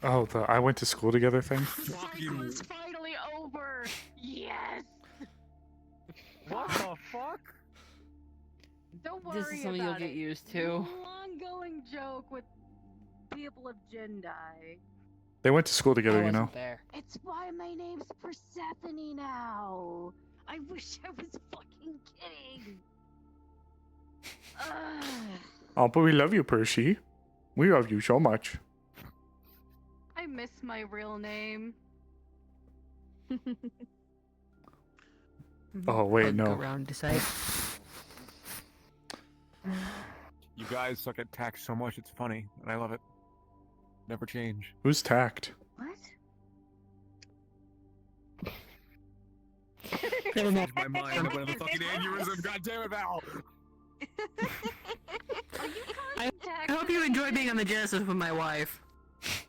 Oh, the I went to school together thing? Cycle's finally over! Yes! What the fuck? Don't worry This is something about you'll get it. used to. Long-going joke with people of Jindai. They went to school together, you know? There. It's why my name's Persephone now. I wish I was fucking kidding. Oh, but we love you, Percy. We love you so much. I miss my real name. Oh, wait, no. Around decide. You guys suck at tact so much, it's funny, and I love it. Never change. Who's tact? What? Never mind. My mind went a fucking aneurysm. God damn it, Val! I hope you enjoy being on the Genesis with my wife.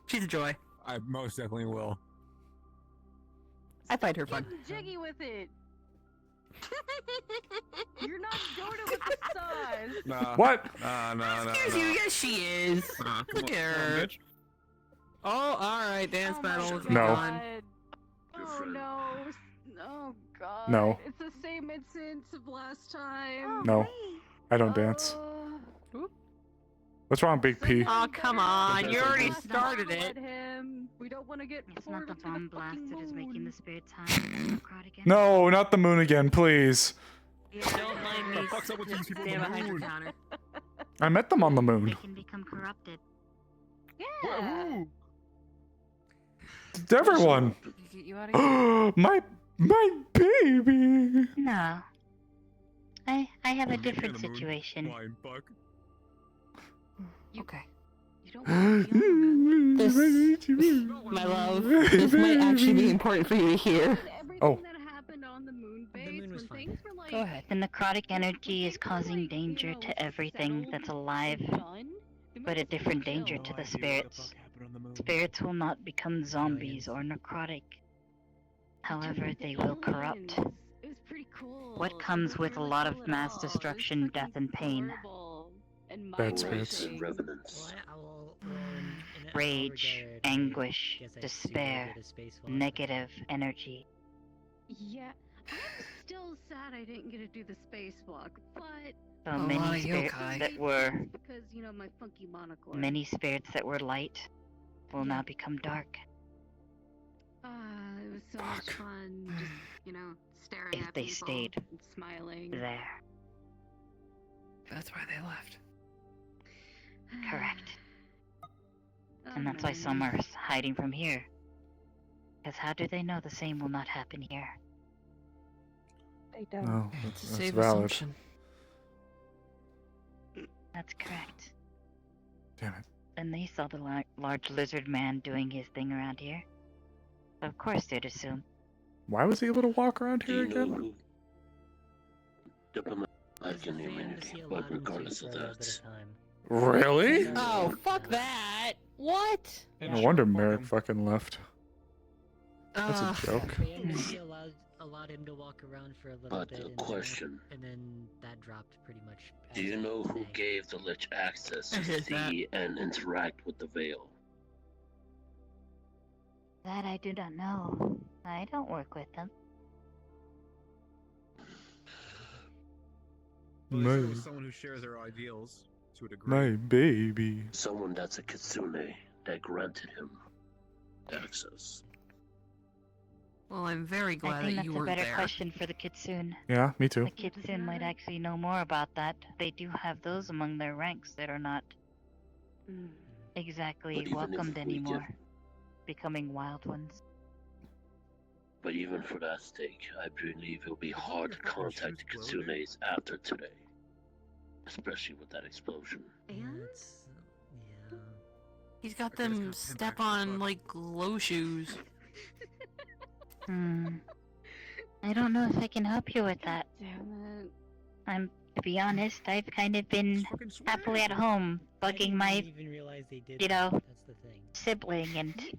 She's a joy. I most definitely will. I find her fun. Jiggy with it. You're not going with the sauce. Nah. What? No. Excuse you, yes she is. Look at her. Bitch. Oh, alright, dance battle. No. Oh no. Oh god. No. It's the same instance of last time. No. I don't dance. What's wrong, Big P? Oh, come on. You already started it. We don't want to get It's not the bomb blast that is making the spirits high and necrotic again. No, not the moon again, please. Don't mind me. What's up with these people on Stand the behind your moon? counter. I met them on the They moon. can become corrupted. Yeah. It's everyone. Get you out of here. my baby. No. I have a different situation. Okay. You don't want to feel This, my love, this might actually be important for you to hear. Oh. that happened on the moon base moon was when fine. things were like Go ahead. The necrotic energy is causing danger to everything that's alive, but a different danger to the spirits. Spirits will not become zombies or necrotic. However, they will corrupt. It was pretty cool. What comes with a lot of mass destruction, death, and pain? Bad spirits. And revenants. Rage, anguish, despair, negative energy. Yeah, I'm still sad I didn't get to do the spacewalk, but So Oh, many yokai. spirits that were because you know my funky monocle. many spirits that were light will now become dark. It was so much fun, just staring If at they people stayed and smiling. There. That's why they left. Correct. And that's why some are hiding from here. Because how do they know the same will not happen here? They don't. No, It's a that's safe valid. assumption. That's correct. Damn it. And they saw the large lizard man doing his thing around here. So of course they'd assume. Why was he able to walk around Do here you know again? who? Diplomat can immunity, but regardless of that. Really? Oh, fuck that. What? No wonder Merrick fucking left. That's a joke. The embassy allowed him to walk around for a little But bit. the and question, and then that dropped pretty much. do you know who gave the Lich access to Is that- see and interact with the Veil? That I do not know. I don't work with them. Well, My- they said it was someone who shares our ideals to a degree. My baby. Someone that's a kitsune that granted him access. Well, I'm very I glad think that that's you a were better there. question for the kitsune. Yeah, me too. The kitsune might actually know more about that. They do have those among their ranks that are not exactly But even if welcomed we anymore, get- becoming wild ones. But even for that stake, I believe it'll be hard to contact the kitsunes after today. Especially with that explosion. He's got them step on like glow shoes. I don't know if I can help you with that. Damn it. To be honest, I've kind of been happily at home, bugging my, even realize they did you know, That's the thing. sibling and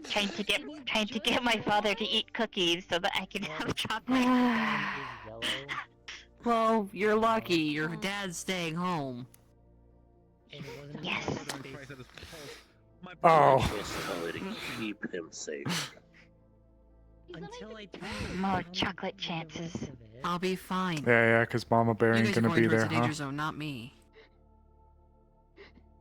trying to get my father to eat cookies so that I can have chocolate. Well, you're lucky. Your dad's staying home. Yes. Oh. Just tell her to keep him safe. Until I tell More chocolate chances. I'll be fine. Yeah, because Mama Bear You ain't guys are gonna going be towards there, the huh? danger zone, not me.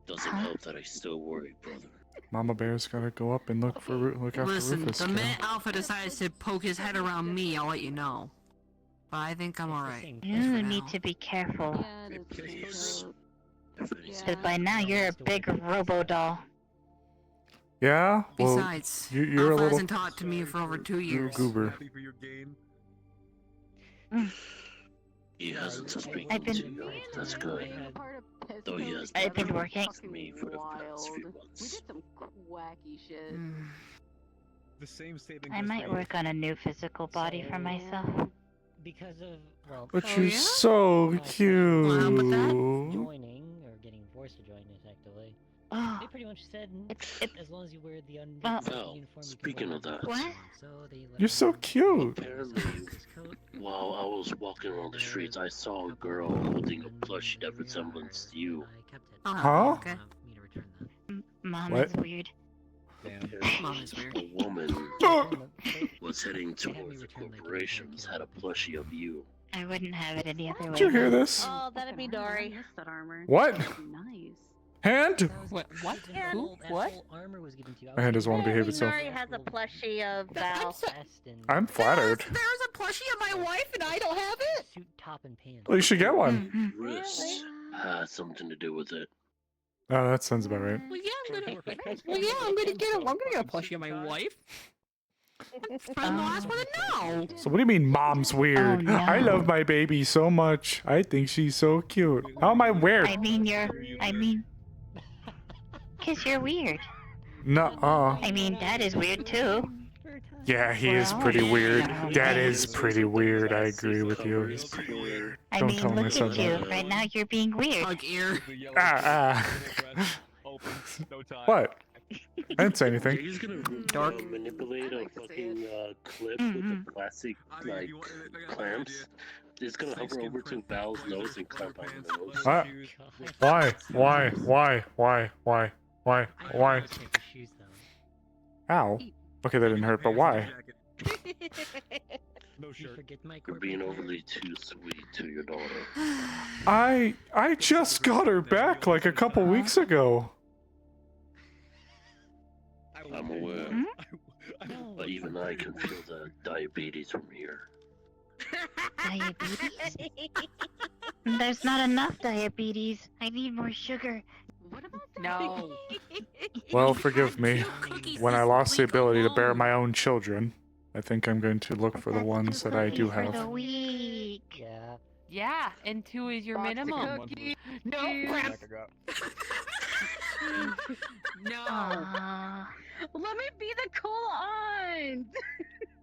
Doesn't help that I still worry, brother. Mama Bear's gotta go up and look after Listen, Rufus. the kiddo. minute Alpha decides to poke his head around me, I'll let you know. But I think I'm alright. You need to be careful. Because by now you're a big robo doll. Yeah. Well, Besides, you're a Alpha little hasn't talked to me for over 2 years. goober. He hasn't spoken to you. That's good. Though he has I've been working. me for the past few months. Wacky shit. The same statement. I might work on a new physical body for myself. Because of, well... But you're so cute. Joining, or getting forced to join, effectively. Oh. They pretty much said, as long as you wear the Well, uniform, speaking of that, You're so cute. apparently, while I was walking around the streets, I saw a girl holding a plushie that resembles you. Huh? Mom What? is weird. A woman was heading towards the corporations, had a plushie of you. I wouldn't have it any other way. Did you hear this? Oh, that'd be Dory. That armor. What? Nice. Hand? What? Who? What? My hand doesn't want to behave itself. Dory has a plushie of Val. I'm flattered. There's a plushie of my wife and I don't have it? Suit, top, and pants. Well, you should get one. Wrist had something to do with it. Oh, that sounds about right. Well, yeah, I'm gonna get a plushie of my wife. I'm the last one to know. So what do you mean mom's weird? Oh, no. I love my baby so much. I think she's so cute. How am I weird? I mean, because you're weird. Nuh-uh. I mean, Dad is weird too. Yeah, he is pretty weird. That is pretty weird. I agree with you. He's pretty weird. I Don't mean, tell him I look said at you. that. Right now, you're being weird. Hug ear. What? I didn't say anything. He's gonna manipulate a fucking clip with the plastic like clamps. It's gonna hover over to Val's nose and clamp on the nose. What? Why? Ow. Okay, that didn't hurt, but why? No shirt. You're being overly too sweet to your daughter. I just got her back like a couple weeks ago. I'm aware. But even I can feel the diabetes from here. Diabetes? There's not enough diabetes. I need more sugar. What about No. Well, forgive me. When I lost the ability to bear my own children, I think I'm going to look for the ones that I do For the have. week. Yeah. Yeah, and 2 is your minimum. No, crap. No. Let me be the cool aunt.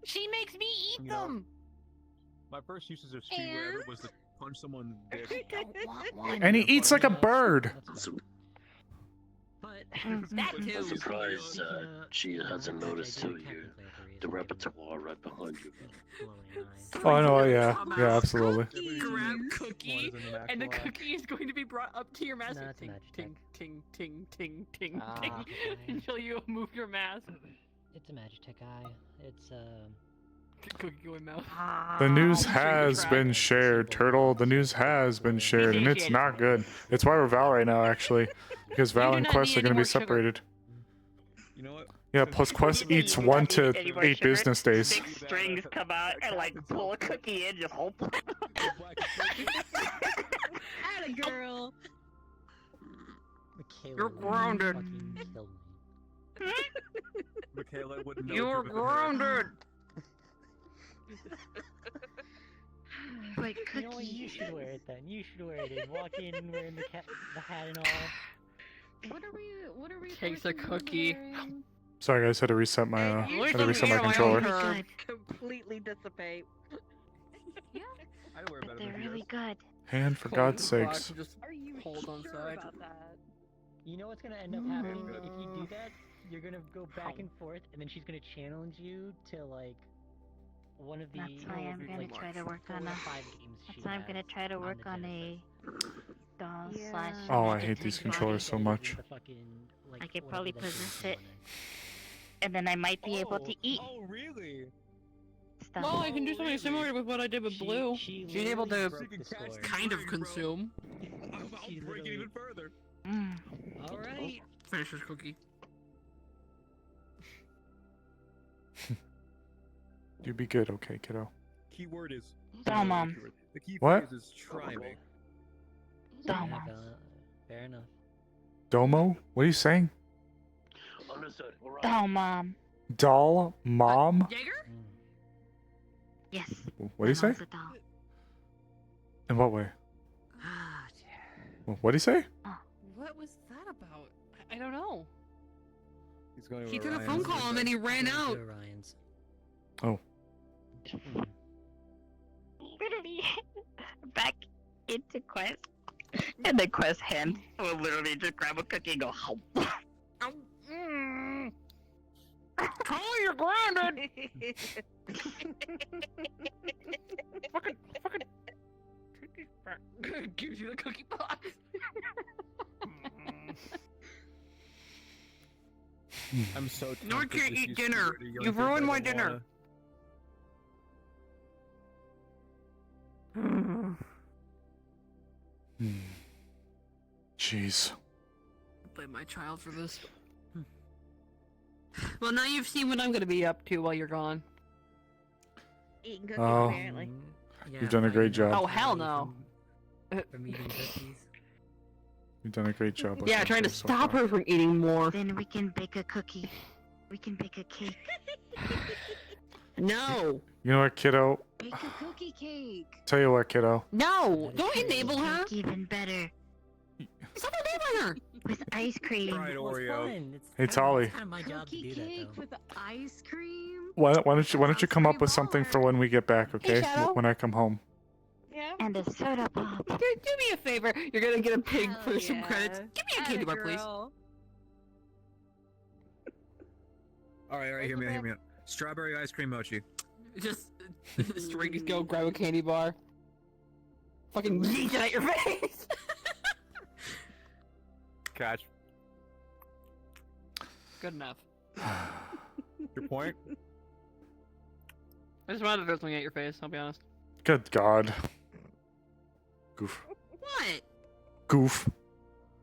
She makes me eat them. My first usage of street whatever was to punch someone dead. And he eats like a bird. That I'm too. surprised she hasn't noticed too. The repertoire right behind you. Oh, no, yeah. Yeah, absolutely. Grab cookie, and the cookie is going to be brought up to your mask. Ting, ting, ting, ting, ting, ting, ting, until you move your mask. It's a Magitech eye. It's, Cookie going mouth. The news has been shared, Turtle. The news has been shared, and it's not good. It's why we're Val right now, actually. Because Val and Quest are going to be separated. You know what? Yeah, plus Quest eats 1 to 8 business days. Big strings come out and like pull a cookie in, just hold. Atta girl. You're grounded. Michaela wouldn't know. You're grounded. Wait, You know what? You should wear it then. You should wear it and walk in wearing the hat and all. What are we? Takes a cookie. Sorry, guys, had to reset my controller. Completely dissipate. They're really good. Hand, for God's sakes. Are you hold on sure side. about that? You know what's gonna end up happening if you do that? You're gonna go back and forth, and then she's gonna challenge you to like one of the. That's why I'm gonna try to work on a. 5 games That's she why I'm gonna has try to on work the on Genesis. a doll Yeah. slash. Oh, I magic hate these type controllers body. so much. The fucking, like, I could whatever probably that shit possess is it, and then I might be able to eat Oh, really? stuff. Well, I can do something similar with what I did with Blue. She's able to kind of consume. I'll break it even further. All right. Finish this cookie. You be good, okay, kiddo. Keyword is. Doll mom. The key What? phrase is try me. Doll mom. Fair enough. Domo? What are you saying? Understood. Doll mom. Doll mom? Jaeger? Yes. What do you say? Mom's a doll. In what way? What do you say? What was that about? I don't know. He's going He to took a Orion's phone call and then he ran out. Orion's. Oh. Literally back into Quest, and then Quest hand will literally just grab a cookie and go. Oh, you're grounded! fucking. Gives you the cookie box. I'm so No, I tempted can't to eat use dinner. security yoink You've it, but ruined I my don't dinner. Jeez. Blame my child for this. Well, now you've seen what I'm gonna be up to while you're gone. Eating cookies, Oh. apparently. You've done a great job. Oh, hell no. From eating cookies. You've done a great job. Yeah, trying to so stop far. her from eating more. Then we can bake a cookie. We can bake a cake. No. You know what, kiddo? Bake a cookie cake. Tell you what, kiddo. No. Don't enable her. Cake even better. Stop enabling her. With ice cream. Fried Oreo. Hey, Tolly. It's kind of my job to Cookie do that, cake though. with ice cream. Why don't you come up with something for when we get back, okay? Shadow. When I come home. Yeah. And a soda pop. Do me a favor. You're gonna get a pig Hell for some yeah. credits. Give me a candy bar, please. Girl. All right, hear me out. Strawberry ice cream mochi. Just strings go grab a candy bar. Fucking yeet it at your face. Catch. Good enough. Your point? I just wanted to throw something at your face. I'll be honest. Good God. Goof. What? Goof.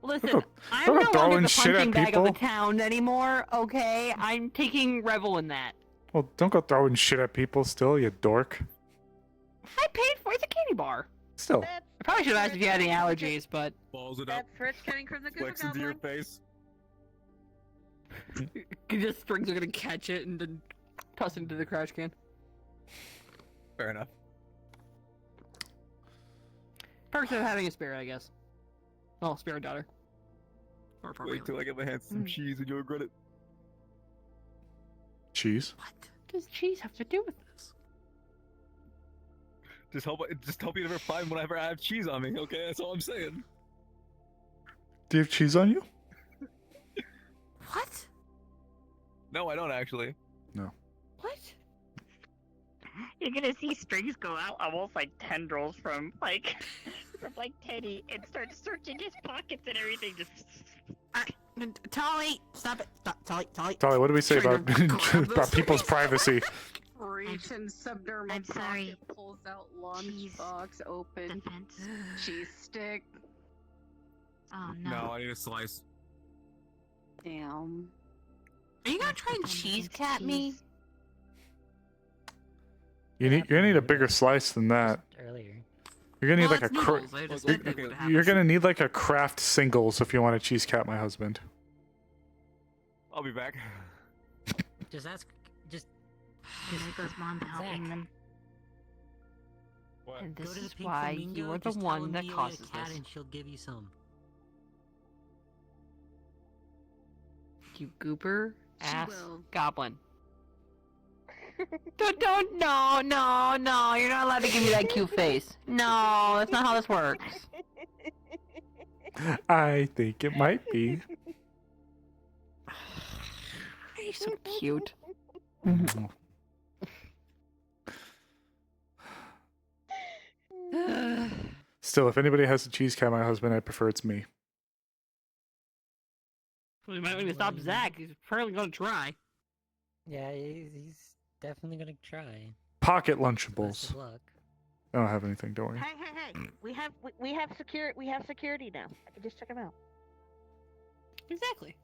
Listen, Don't go- I'm don't go no throwing longer the shit at punching bag of the people. town anymore. Okay, I'm taking revel in that. Well, don't go throwing shit at people still, you dork. I paid for it's a candy bar. Still. I probably should have asked if you had any allergies, but Balls it up. That's Fritz coming from the Google Flex into your Goblin. face. the strings are gonna catch it and then toss it into the trash can. Fair enough. Perks of having a spare, I guess. Well, spare daughter. Or Wait till I get my hands on some cheese and you'll regret it. Cheese? What does cheese have to do with this? Just hope you never find whenever I have cheese on me, okay? That's all I'm saying. Do you have cheese on you? What? No, I don't actually. No. What? You're gonna see strings go out almost like tendrils from Teddy and start searching his pockets and everything. Just. Tolly, stop it! Stop, Tolly. Tolly, what do we say Trying about to grab about this. people's privacy? Reach in subdermal I'm sorry. pocket, pulls out lunchbox, open, cheese stick. Oh No, I need a slice. Damn. Are you gonna try and cheese cat me? You're gonna need a bigger slice than that. Earlier. You're gonna need Well, like a it's noodles. I just said that would happen. you're gonna need like a Kraft singles if you want to cheese cat my husband. I'll be back. Just ask. Just. There goes mom helping them. What? And Go this to the is Pink why Flamingo, you are the just tell one that Amelia causes cat this. and she'll give you some. You goober She ass will. goblin. No, you're not allowed to give me that cute face. No, that's not how this works. I think it might be. You're so cute. Still, if anybody has a cheese cat, my husband, I prefer it's me. We might need to stop Zach. He's probably gonna try. Yeah, he's definitely gonna try. Pocket Best Lunchables. of luck. I don't have anything, don't worry. Hey! We have security now. I can just check them out. Exactly.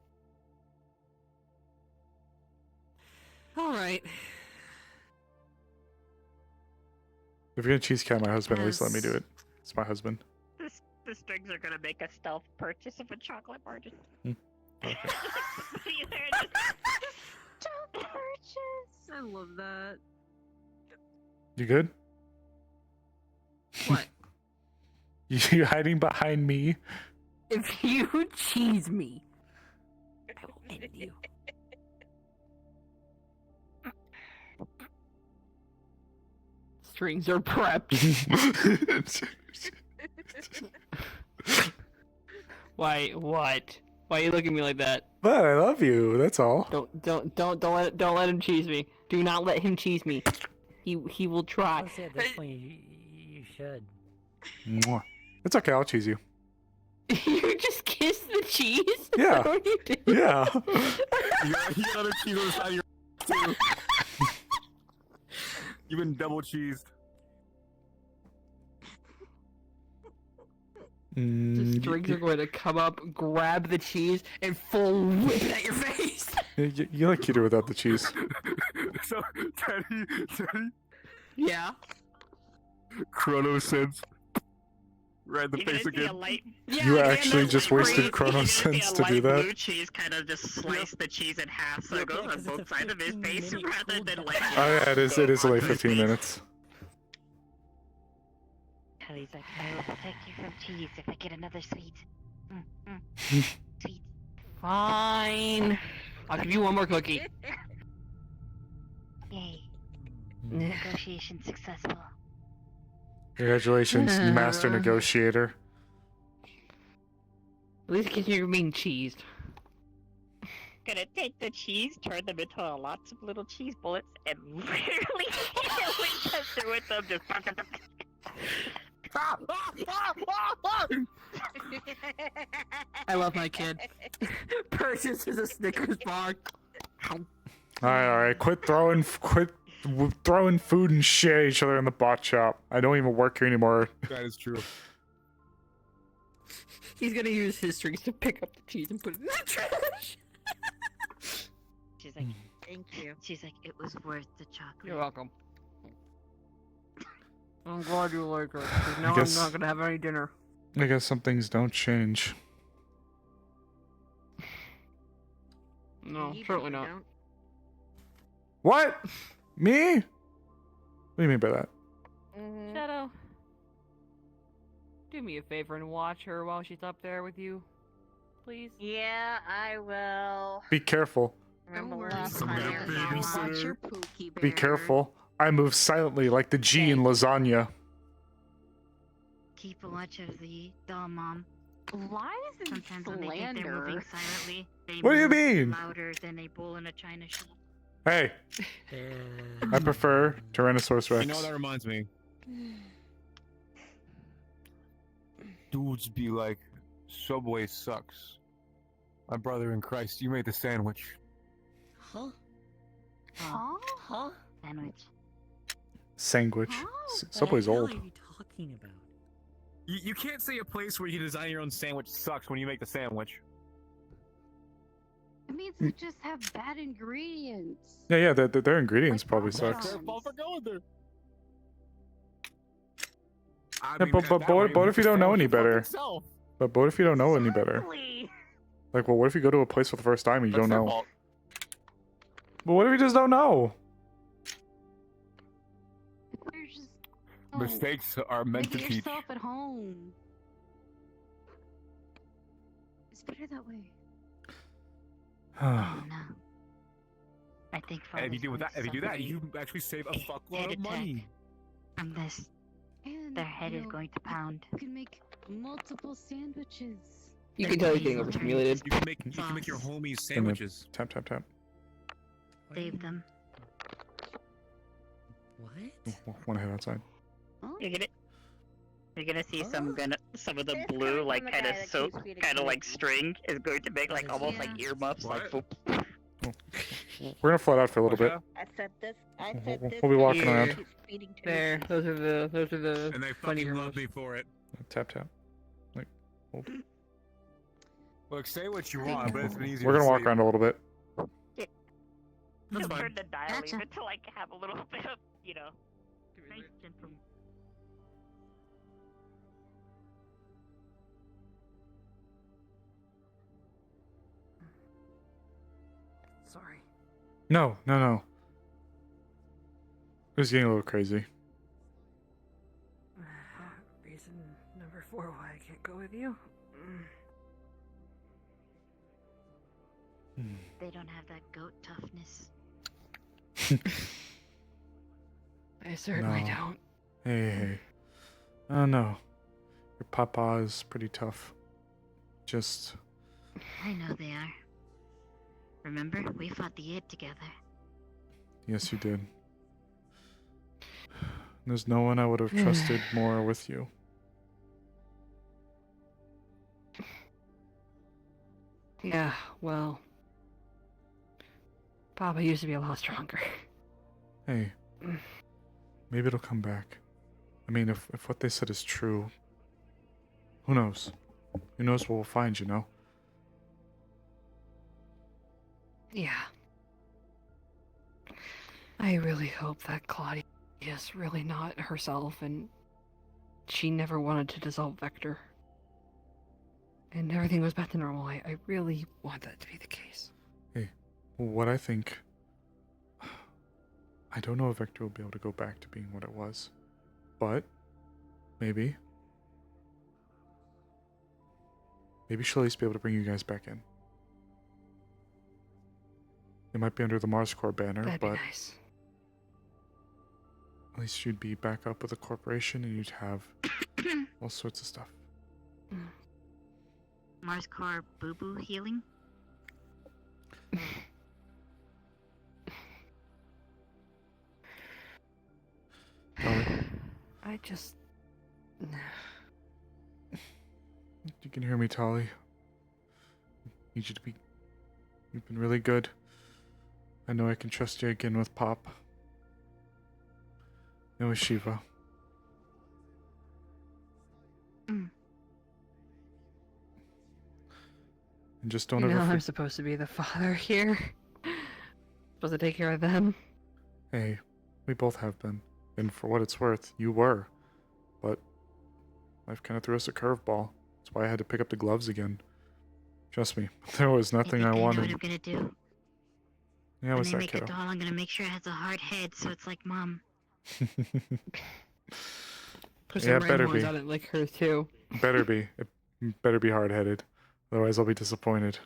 All right. If you're gonna cheese cat my husband, at least let me do it. It's my husband. The strings are gonna make a stealth purchase of a chocolate bar. Just... Okay. Stealth purchase. I love that. You good? What? You hiding behind me? If you cheese me, I will end you. Strings are prepped. Why? What? Why are you looking at me like that? But I love you. That's all. Don't let him cheese me. Do not let him cheese me. He will try. Honestly, at this point, you should. Mwah. It's okay. I'll cheese you. You just kiss the cheese? Is Yeah. that what you did? Yeah. You got other cheese on the side of your too. You've been double cheesed. The strings are going to come up, grab the cheese, and full whip it at your face. You like cuter without the cheese. So, Teddy. Yeah. Chrono Sense. Right in the face again. You actually just wasted Chrono Sense to do that? Blue cheese kind of just slice the cheese in half, so it goes on both sides of his face rather than like. Oh yeah, it is only 15 minutes. He's like, I will protect you from cheese if I get another sweet. Sweet. Fine. I'll give you one more cookie. Yay. Negotiation successful. Congratulations, master negotiator. At least you're being cheesed. Gonna take the cheese, turn them into lots of little cheese bullets, and literally hit a Winchester with them. Just. I love my kid. Purchases a Snickers bar. All right. Quit throwing food and shit at each other in the bot shop. I don't even work here anymore. That is true. He's gonna use his strings to pick up the cheese and put it in the trash. She's like, thank you. She's like, it was worth the chocolate. You're welcome. I'm glad you like it, because now I'm not gonna have any dinner. I guess some things don't change. No, certainly not. What? Me? What do you mean by that? Shadow, do me a favor and watch her while she's up there with you, please. Yeah, I will. Be careful. Remember last time? Watch your Pookie Bear. Be careful. I move silently like the G in lasagna. Keep a watch of the doll mom. Why is this Sometimes when they think they're moving silently, they What do you move mean? louder than a bull in a china shop. Hey. I prefer Tyrannosaurus Rex. You know what that reminds me? Dudes be like, Subway sucks. My brother in Christ, you made the sandwich. Huh? Sandwich. Sandwich. Subway's old. What are you talking about? You can't say a place where you design your own sandwich sucks when you make the sandwich. It means they just have bad ingredients. Yeah, their ingredients probably suck. Their fault for going there. Yeah, but what if you don't know any better? But what if you don't know any better? Like, well, what if you go to a place for the first time and you don't know? But what if you just don't know? Mistakes are meant to Make it teach. yourself at home. It's better that way. I think And if you do that, you actually save a fuckload of money. From this, And, their head you is know, going to pound. You can make multiple sandwiches. You can tell he's getting overstimulated. You can make your homies sandwiches. Tap. Save them. What? Want to head outside? You get it? You're gonna see some of the blue, like kind of soap, kind of like string, is going to make like almost like earmuffs, like. Boop. We're gonna float out for a little bit. I said this. I said this. We'll be walking Here. around. He's feeding to There, those are the. And they funny fucking love girls. me for it. Tap tap. Like, hold. Look, say what you want, but it's been easier. We're gonna to walk say. around a little bit. He'll fine. turn the dial even to like have a little bit of, nice gentle. Sorry. No. It was getting a little crazy. Reason number 4 why I can't go with you. They don't have that goat toughness. I certainly No. don't. Hey. Oh no. Your papa is pretty tough. Just. I know they are. Remember, we fought the Id together. Yes, you did. There's no one I would have trusted more with you. Yeah, well. Papa used to be a lot stronger. Hey. Maybe it'll come back. I mean, if what they said is true, who knows? Who knows what we'll find, you know? Yeah. I really hope that Claudia is really not herself and she never wanted to dissolve Vector. And everything goes back to normal. I really want that to be the case. Hey, what I think... I don't know if Vector will be able to go back to being what it was. But, maybe. Maybe she'll at least be able to bring you guys back in. It might be under the Mars Corps banner, That'd but be nice. at least you'd be back up with a corporation and you'd have all sorts of stuff. Mars Core boo boo healing? I just... You can hear me, Tali. Need you to be... You've been really good. I know I can trust you again with Pop. And with Shiva. And just don't you know, ever... I'm supposed to be the father here. Supposed to take care of them. Hey, we both have been. And for what it's worth, you were. But life kind of threw us a curveball. That's why I had to pick up the gloves again. Trust me, there was nothing I I know wanted. what I'm gonna do. Yeah, When what's I that, make a kiddo? doll, I'm gonna make sure it has a hard head so it's like Mom. Put Yeah, some better rainbows be. on it like her too. Better be. It better be hard-headed. Otherwise, I'll be disappointed.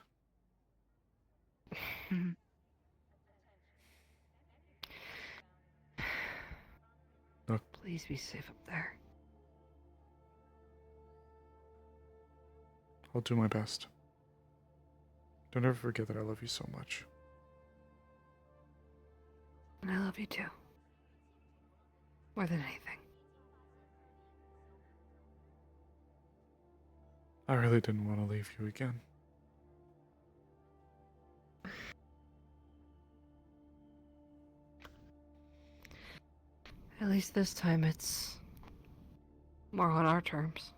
Look, Please be safe up there. I'll do my best. Don't ever forget that I love you so much. And I love you too. More than anything. I really didn't want to leave you again. At least this time it's more on our terms.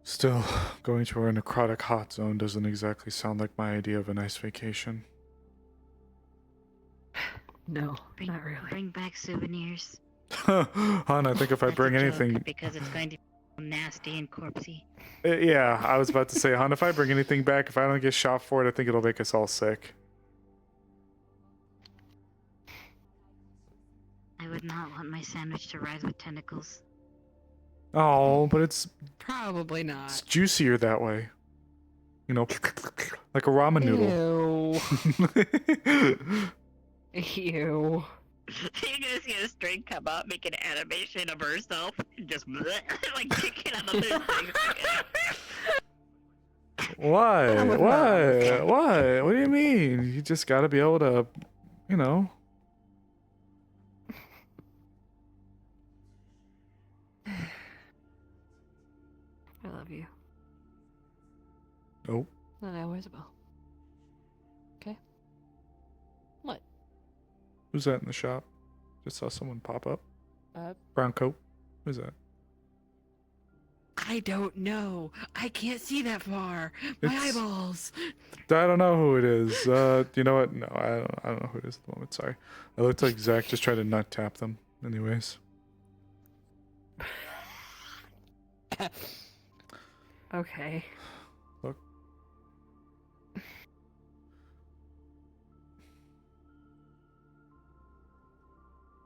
Still, going to our necrotic hot zone doesn't exactly sound like my idea of a nice vacation. No, not really. Bring back souvenirs. Hon, I think if I bring anything... Because it's going to be nasty and corpsey. Yeah, I was about to say, hon, if I bring anything back, if I don't get shot for it, I think it'll make us all sick. I would not want my sandwich to rise with tentacles. Oh, but it's Probably not. It's juicier that way. You know, like a ramen noodle. Ew. You're gonna see a string come up, make an animation of herself, and just like kicking out of the thing. What? What? What? What do you mean? You just gotta be able to, you know. I love you. Oh, And I always will. Okay? What? who's that in the shop? Just saw someone pop up. Uh, Brown coat. Who's that? I don't know. I can't see that far. My It's- eyeballs. I don't know who it is. You know what? No, I don't know who it is at the moment. Sorry. It looked like Zach just tried to nut tap them. Anyways. Okay. Look.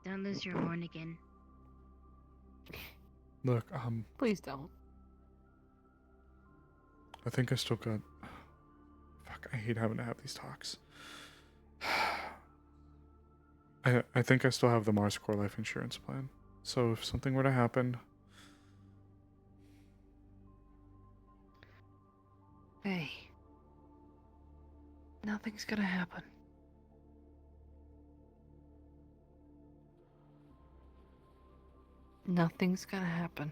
Don't lose your horn again. Look, Please don't. I think I still got... Fuck, I hate having to have these talks. I think I still have the Mars Core life insurance plan. So if something were to happen... Hey. Nothing's gonna happen. Nothing's gonna happen.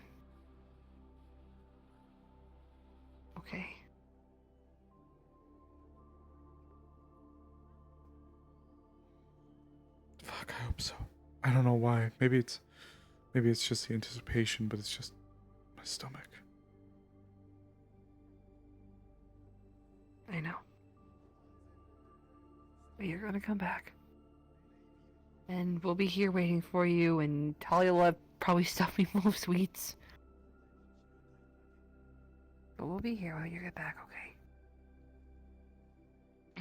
Okay. Fuck, I hope so. I don't know why. Maybe it's just the anticipation, but it's just my stomach. I know. But you're gonna come back. And we'll be here waiting for you, and Talia will have probably stuffed me full of sweets. But we'll be here when you get back, okay?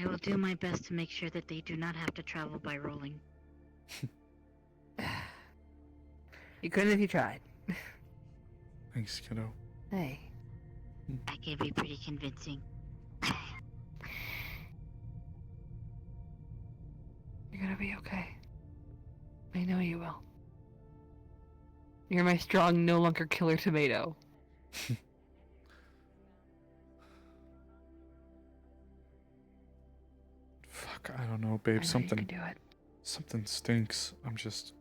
I will do my best to make sure that they do not have to travel by rolling. You couldn't if you tried. Thanks, kiddo. Hey. I can be pretty convincing. You're gonna be okay. I know you will. You're my strong, no longer killer tomato. Fuck, I don't know, babe. I know Something. you can do it. Something stinks. I'm just.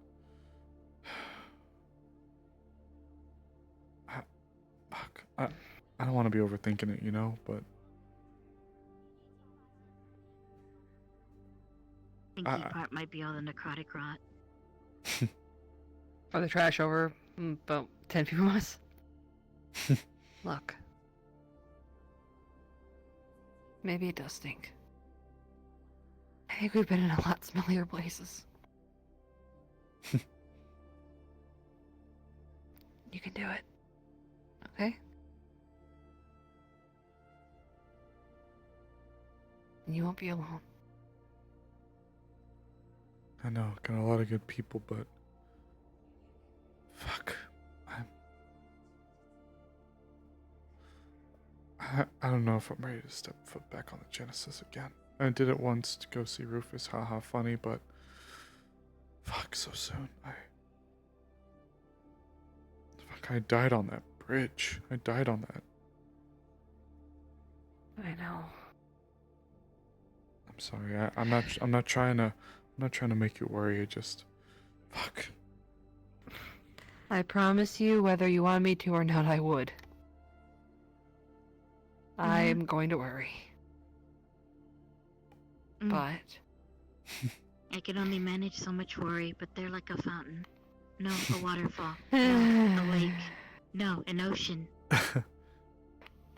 Fuck. I don't want to be overthinking it, you know, but. Thinking part might be all the necrotic rot. Or the trash over about 10 feet from us. Look. Maybe it does stink. I think we've been in a lot smellier places. You can do it. Okay? And you won't be alone. I know, got a lot of good people, but. Fuck. I don't know if I'm ready to step foot back on the Genesis again. I did it once to go see Rufus, haha, funny, but. Fuck, so soon. Fuck, I died on that bridge. I died on that. I know. I'm sorry. I'm not trying to make you worry. Fuck. I promise you, whether you want me to or not, I would. I'm going to worry. But... I can only manage so much worry, but they're like a fountain. No, a waterfall. No, a lake. No, an ocean.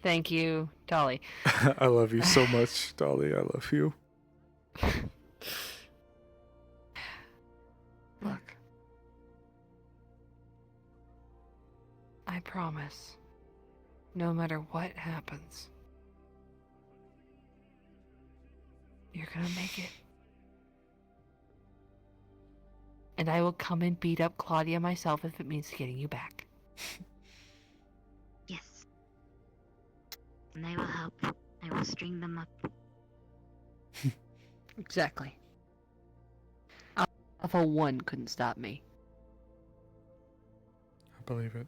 Thank you, Dolly. I love you so much, Dolly. I love you. Look. I promise, no matter what happens, you're gonna make it. And I will come and beat up Claudia myself if it means getting you back. Yes. And I will help. I will string them up. Exactly. Alpha 1 couldn't stop me. I believe it.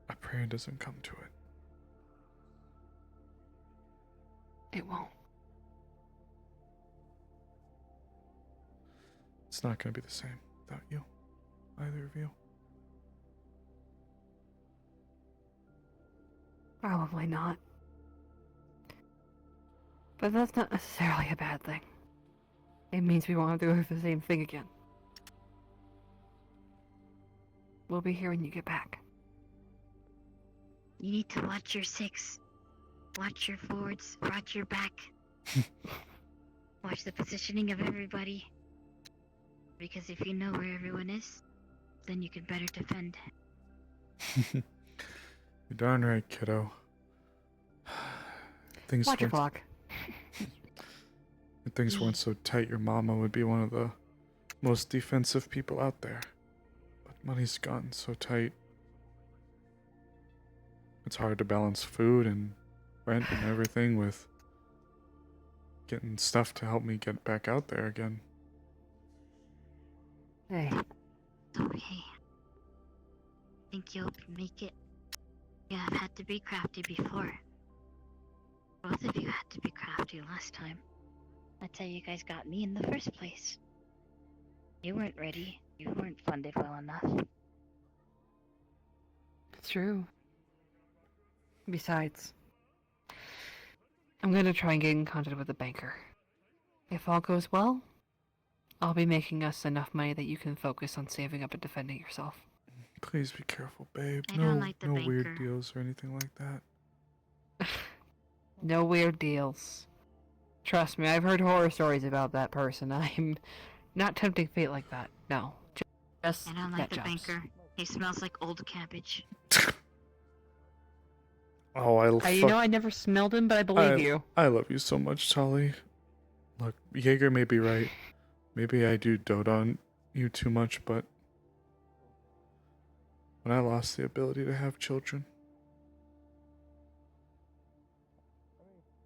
I pray it doesn't come to it. It won't. It's not going to be the same without you. Either of you. Probably not. But that's not necessarily a bad thing. It means we won't have to go through the same thing again. We'll be here when you get back. You need to watch your six. Watch your forwards. Watch your back. Watch the positioning of everybody. Because if you know where everyone is, then you can better defend. You're darn right, kiddo. Things Watch your weren't- clock. If things weren't so tight, your mama would be one of the most defensive people out there. But money's gotten so tight. It's hard to balance food and rent and everything with getting stuff to help me get back out there again. Hey. Okay. Think you'll make it? You have had to be crafty before. Both of you had to be crafty last time. That's how you guys got me in the first place. You weren't ready. You weren't funded well enough. It's true. Besides, I'm gonna try and get in contact with the banker. If all goes well, I'll be making us enough money that you can focus on saving up and defending yourself. Please be careful, babe. I No, don't like the no weird banker. deals or anything like that. No weird deals. Trust me, I've heard horror stories about that person. I'm not tempting fate like that. No. Just I don't like nut the jobs. banker. He smells like old cabbage. Oh, You know, I never smelled him, but I believe you. I love you so much, Tolly. Look, Jaeger may be right. Maybe I do dote on you too much, but when I lost the ability to have children,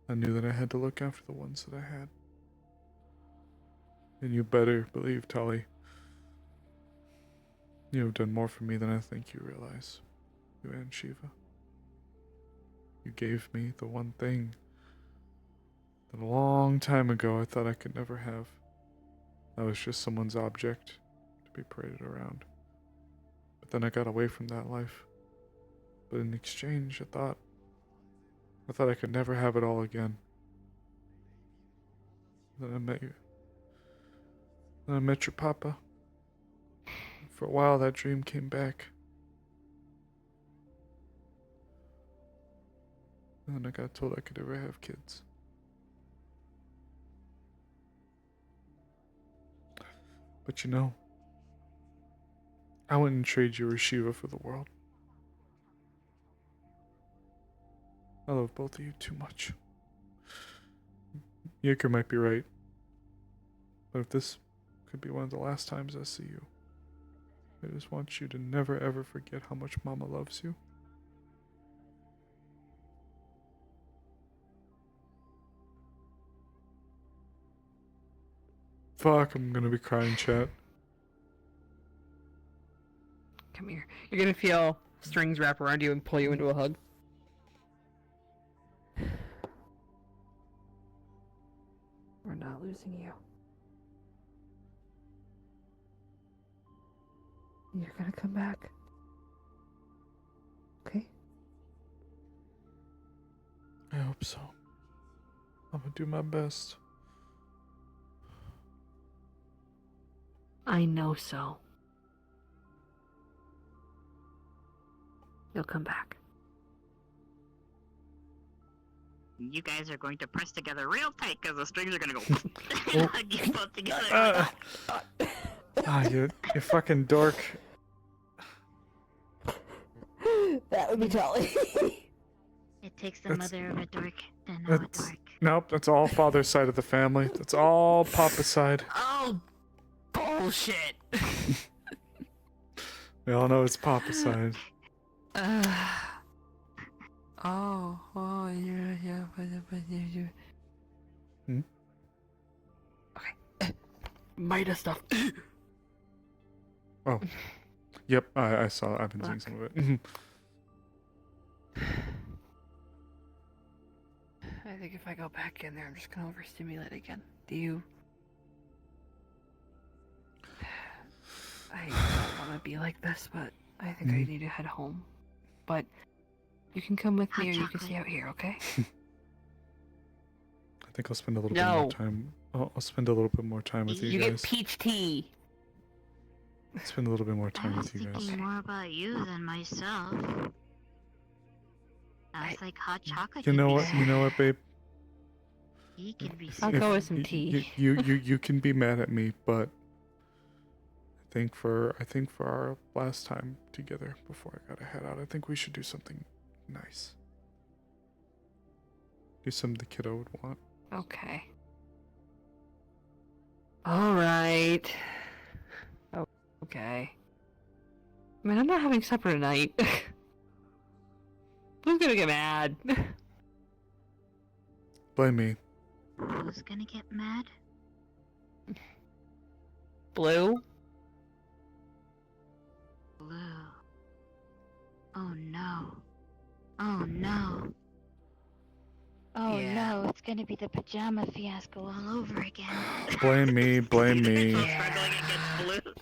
I knew that I had to look after the ones that I had. And you better believe, Tolly, you have done more for me than I think you realize. You and Shiva. You gave me the one thing that a long time ago I thought I could never have. I was just someone's object to be paraded around. But then I got away from that life. But in exchange, I thought I could never have it all again. Then I met you. Then I met your papa. For a while, that dream came back. And then I got told I could never have kids. But you know, I wouldn't trade you or Shiva for the world. I love both of you too much. Yaker might be right. But if this could be one of the last times I see you, I just want you to never ever forget how much Mama loves you. Fuck, I'm gonna be crying, chat. Come here. You're gonna feel strings wrap around you and pull you into a hug. We're not losing you. You're gonna come back. Okay? I hope so. I'm gonna do my best. I know so. You'll come back. You guys are going to press together real tight because the strings are going to go and hug you both together. You fucking dork. That would be jolly. It takes the That's- mother of a dork to know a That's, dork. nope, that's all father's side of the family. That's all Papa's side. Oh, bullshit. We all know it's Papa's side. Yeah. Hmm? Okay. Mida stuff. Oh. Yep, I saw it. I've been seeing Fuck. some of it. I think if I go back in there, I'm just gonna overstimulate again. Do you? I don't want to be like this, but I think I need to head home. But You can come with me, or you can stay out here. Okay? I think I'll spend a little bit more time. I'll spend a little bit more time with you You guys. get peach tea. Spend a little bit more I time was with you guys. thinking more about you than myself. I was like hot chocolate. You could know be what? You know what, babe? He can be. I'll go with some tea. You can be mad at me, but I think for our last time together before I gotta head out, I think we should do something nice. Do something the kiddo would want. Okay. All right. Oh, okay. I mean, I'm not having supper tonight. Who's gonna get mad? Blame me. Who's gonna get mad? Blue? Blue. Oh no. Oh no. Oh no, it's gonna be the pajama fiasco all over again. Blame me. Blame me. Struggling against Blue.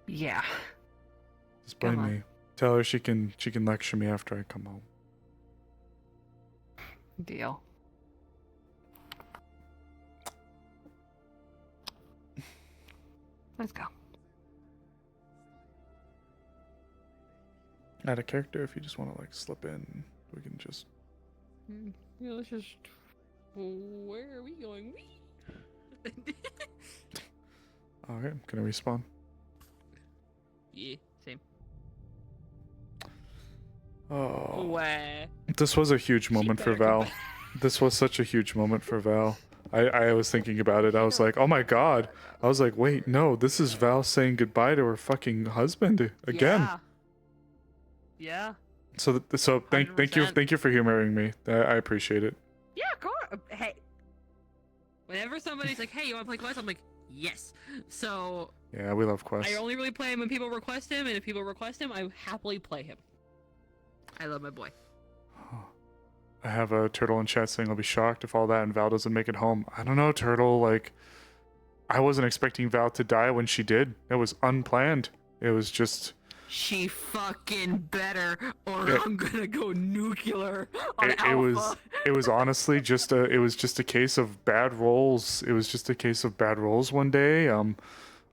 Yeah. Just blame Come on. me. Tell her she can lecture me after I come home. Deal. Let's go. Add a character if you just want to like slip in. We can just. Yeah, let's just. Where are we going? Okay, can I respawn? Yeah, same. Oh. Where? This was a huge moment for Val. This was such a huge moment for Val. I was thinking about it. I was like, oh my god. I was like, wait, no, this is Val saying goodbye to her fucking husband again. Yeah. So thank you for humoring me. I appreciate it. Yeah, go on. Hey. Whenever somebody's like, hey, you want to play Quest? I'm like, yes. So. Yeah, we love Quest. I only really play him when people request him, and if people request him, I happily play him. I love my boy. I have a Turtle in chat saying I'll be shocked if all that and Val doesn't make it home. I don't know, Turtle. Like, I wasn't expecting Val to die when she did. It was unplanned. It was just. She fucking better, or I'm gonna go nuclear on It Alpha. was honestly just a case of bad rolls. It was just a case of bad rolls one day.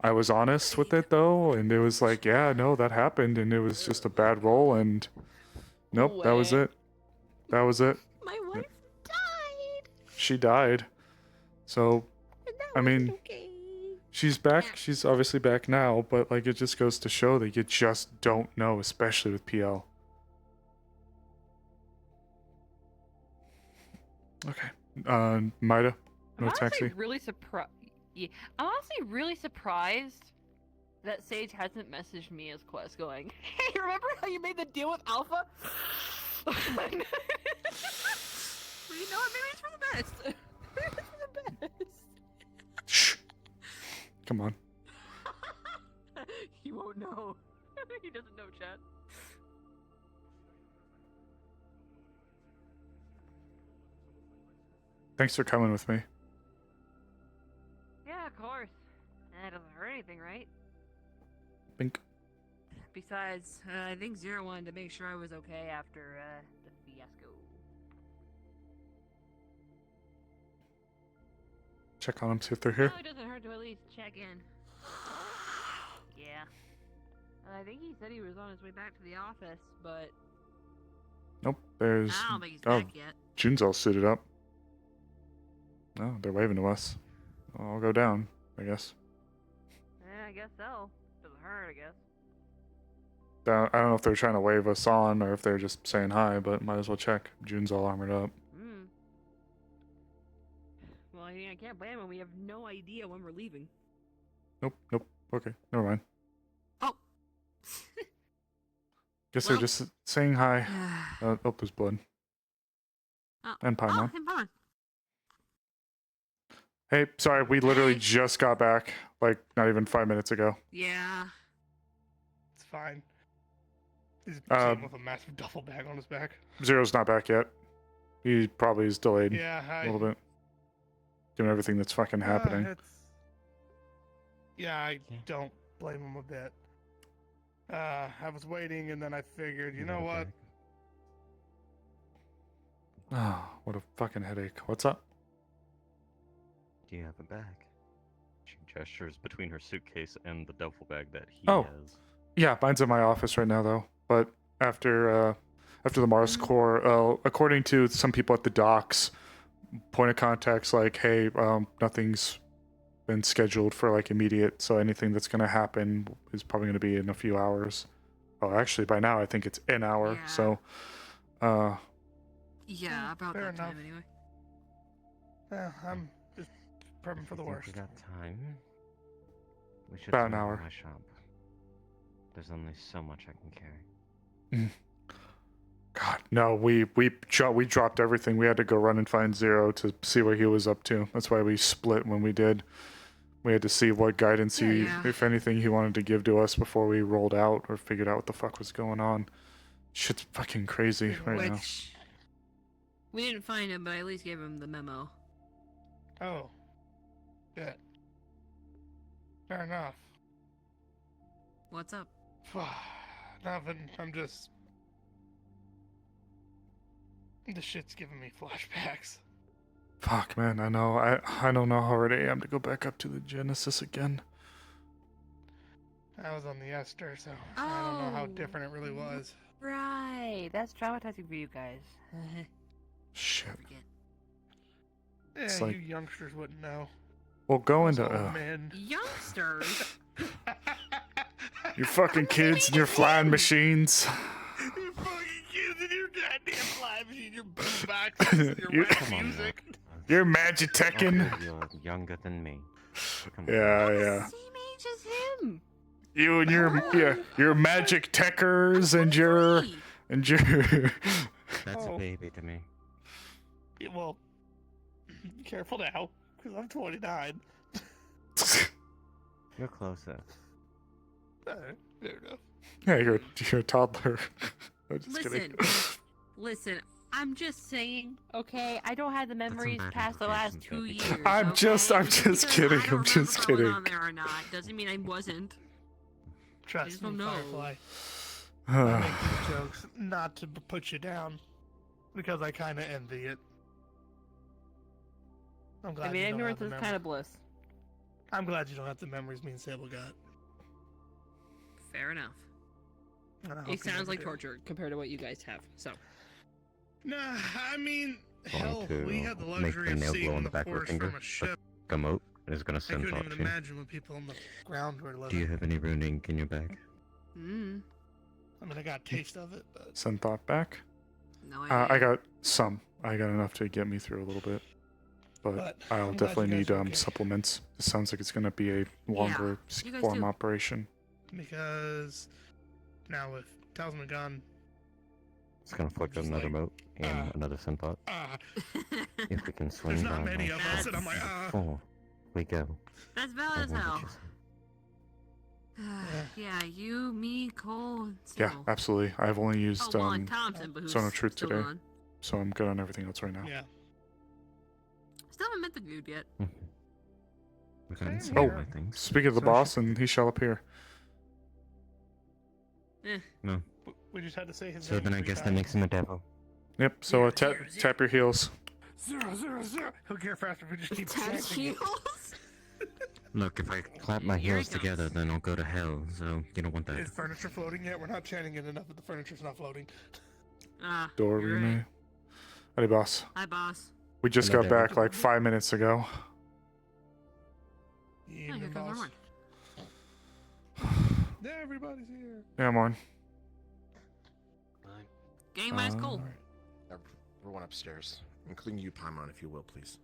I was honest with it though, and it was like, yeah, no, that happened, and it was just a bad roll, and nope, that was it. That was it. My wife died. She died. So, I mean, she's back. She's obviously back now, but like it just goes to show that you just don't know, especially with PL. Okay. Mida, no I'm taxi. honestly really surprised. Yeah, I'm honestly really surprised that Sage hasn't messaged me as Quest going, hey, remember how you made the deal with Alpha? Well, you know what? Maybe it's for the best. Maybe it's for the best. Shh. Come on. He won't know. He doesn't know, chat. Thanks for coming with me. Yeah, of course. That doesn't hurt anything, right? Bink. Besides, I think Zero wanted to make sure I was okay after the fiasco. Check on them, see if they're here. No, it doesn't hurt to at least check in. Yeah. I think he said he was on his way back to the office, but... Nope, there's... I don't think he's oh, back yet. June's all suited up. Oh, they're waving to us. I'll go down, I guess. Yeah, I guess so. Doesn't hurt, I guess. I don't know if they're trying to wave us on or if they're just saying hi, but might as well check. June's all armored up. Hmm. Well, I mean, I can't blame him. We have no idea when we're leaving. Nope. Okay, never mind. Oh. Guess they're just saying hi. Oh, there's blood. Oh. And Paimon. Hey, Paimon. Hey, sorry, we literally just got back, like, not even 5 minutes ago. Yeah. It's fine. He's sitting with a massive duffel bag on his back. Zero's not back yet. He probably is delayed Yeah, a little bit. Doing everything that's fucking happening. Yeah, I don't blame him a bit. I was waiting, and then I figured, you know what? Oh, what a fucking headache. What's up? Do you have a bag? She gestures between her suitcase and the duffel bag that he Oh. has. Yeah, mine's in my office right now, though. But after the Mars core, according to some people at the docks, point of contact's like, hey, nothing's been scheduled for like immediate, so anything that's gonna happen is probably gonna be in a few hours. Oh, actually, by now I think it's an hour. Yeah. So, Yeah, about fair that time enough. anyway. Yeah, I'm just prepping for the worst. We got time. We should About an swing by hour. my shop. There's only so much I can carry. God, no, we dropped everything. We had to go run and find Zero to see what he was up to. That's why we split when we did. We had to see what guidance he, if anything, he wanted to give to us before we rolled out or figured out what the fuck was going on. Shit's fucking crazy right now. Which we didn't find him, but I at least gave him the memo. Oh. Good. Fair enough. What's up? Nothing. I'm just... The shit's giving me flashbacks. Fuck, man, I know. I don't know how ready I am to go back up to the Genesis again. I was on the Esther, so I don't know how different it really was. Right, that's traumatizing for you guys. Shit. Yeah, It's you like- youngsters wouldn't know. Well, go Us into old men. Youngsters. you fucking kids and your flying machines. You fucking kids and your goddamn fly machine, your boomboxes, your You- rap Come on music. You're Magitekin. You're younger than me. Come on. Yeah. Same age as him. You and your magic techers and your That's Oh. a baby to me. Yeah, well, careful now, because I'm 29. You're closer. Fair enough. Yeah, you're a toddler. I'm just kidding. Listen, I'm just saying. Okay, I don't have the memories bad past the last 2 implications, years. I'm okay? just Because kidding. I don't I'm remember just going kidding. on there or not doesn't mean I wasn't. Trust just me, don't know. Firefly. I make these jokes not to put you down, because I kind of envy it. I'm glad I mean, you don't have ignorance the is memories. kind of bliss. I'm glad you don't have the memories me and Sable got. Fair enough. And I hope It you sounds never like do. torture compared to what you guys have. So. Nah, I mean, Going hell, to we had the make luxury the of nail seeing glow on the the back of her forest finger. from a ship. Gamote is gonna I send couldn't thought even to you. imagine when people on the ground were living. Do you have any rune ink in your bag? Mm. I mean, I got a taste of it, but Send thought back. No I got some. I got enough to get me through a little bit, but I'm I'll glad definitely you need guys are okay. supplements. It sounds like it's gonna be a longer you guys form do. operation. because now with Talisman gone, It's gonna flick Just another like, moat and another send thought. If we can swing not by many my of us, shop and I'm like, before we go. That's I valid as will let hell. you see. Yeah, you, me, Cole, and Yeah, Sybil. absolutely. I've only used Oh, well, and Thompson, but who's Zone of Truth still today, gone. so I'm good on everything else right now. yeah. Still haven't met the dude yet. We got Same some Oh, of my things. speak of the So I boss, and he shall appear. No. We just had to say his So name then I 3 guess that times. makes him a devil. Yep. So tap your heels. 0, 0, 0. He'll get faster if we just keep chanting it. Look, if I clap my heels together, then I'll go to hell. So you don't want that. Is furniture floating yet? We're not chanting it enough, but the furniture's not floating. Door you're remake. right. Howdy, boss. Hi, boss. We just Hello, got David. back like 5 minutes ago. Oh, here Evening, comes boss. Armand. Yeah, everybody's here. Yeah, I'm on. Game minus Cole. Everyone upstairs, including you, Paimon, if you will, please.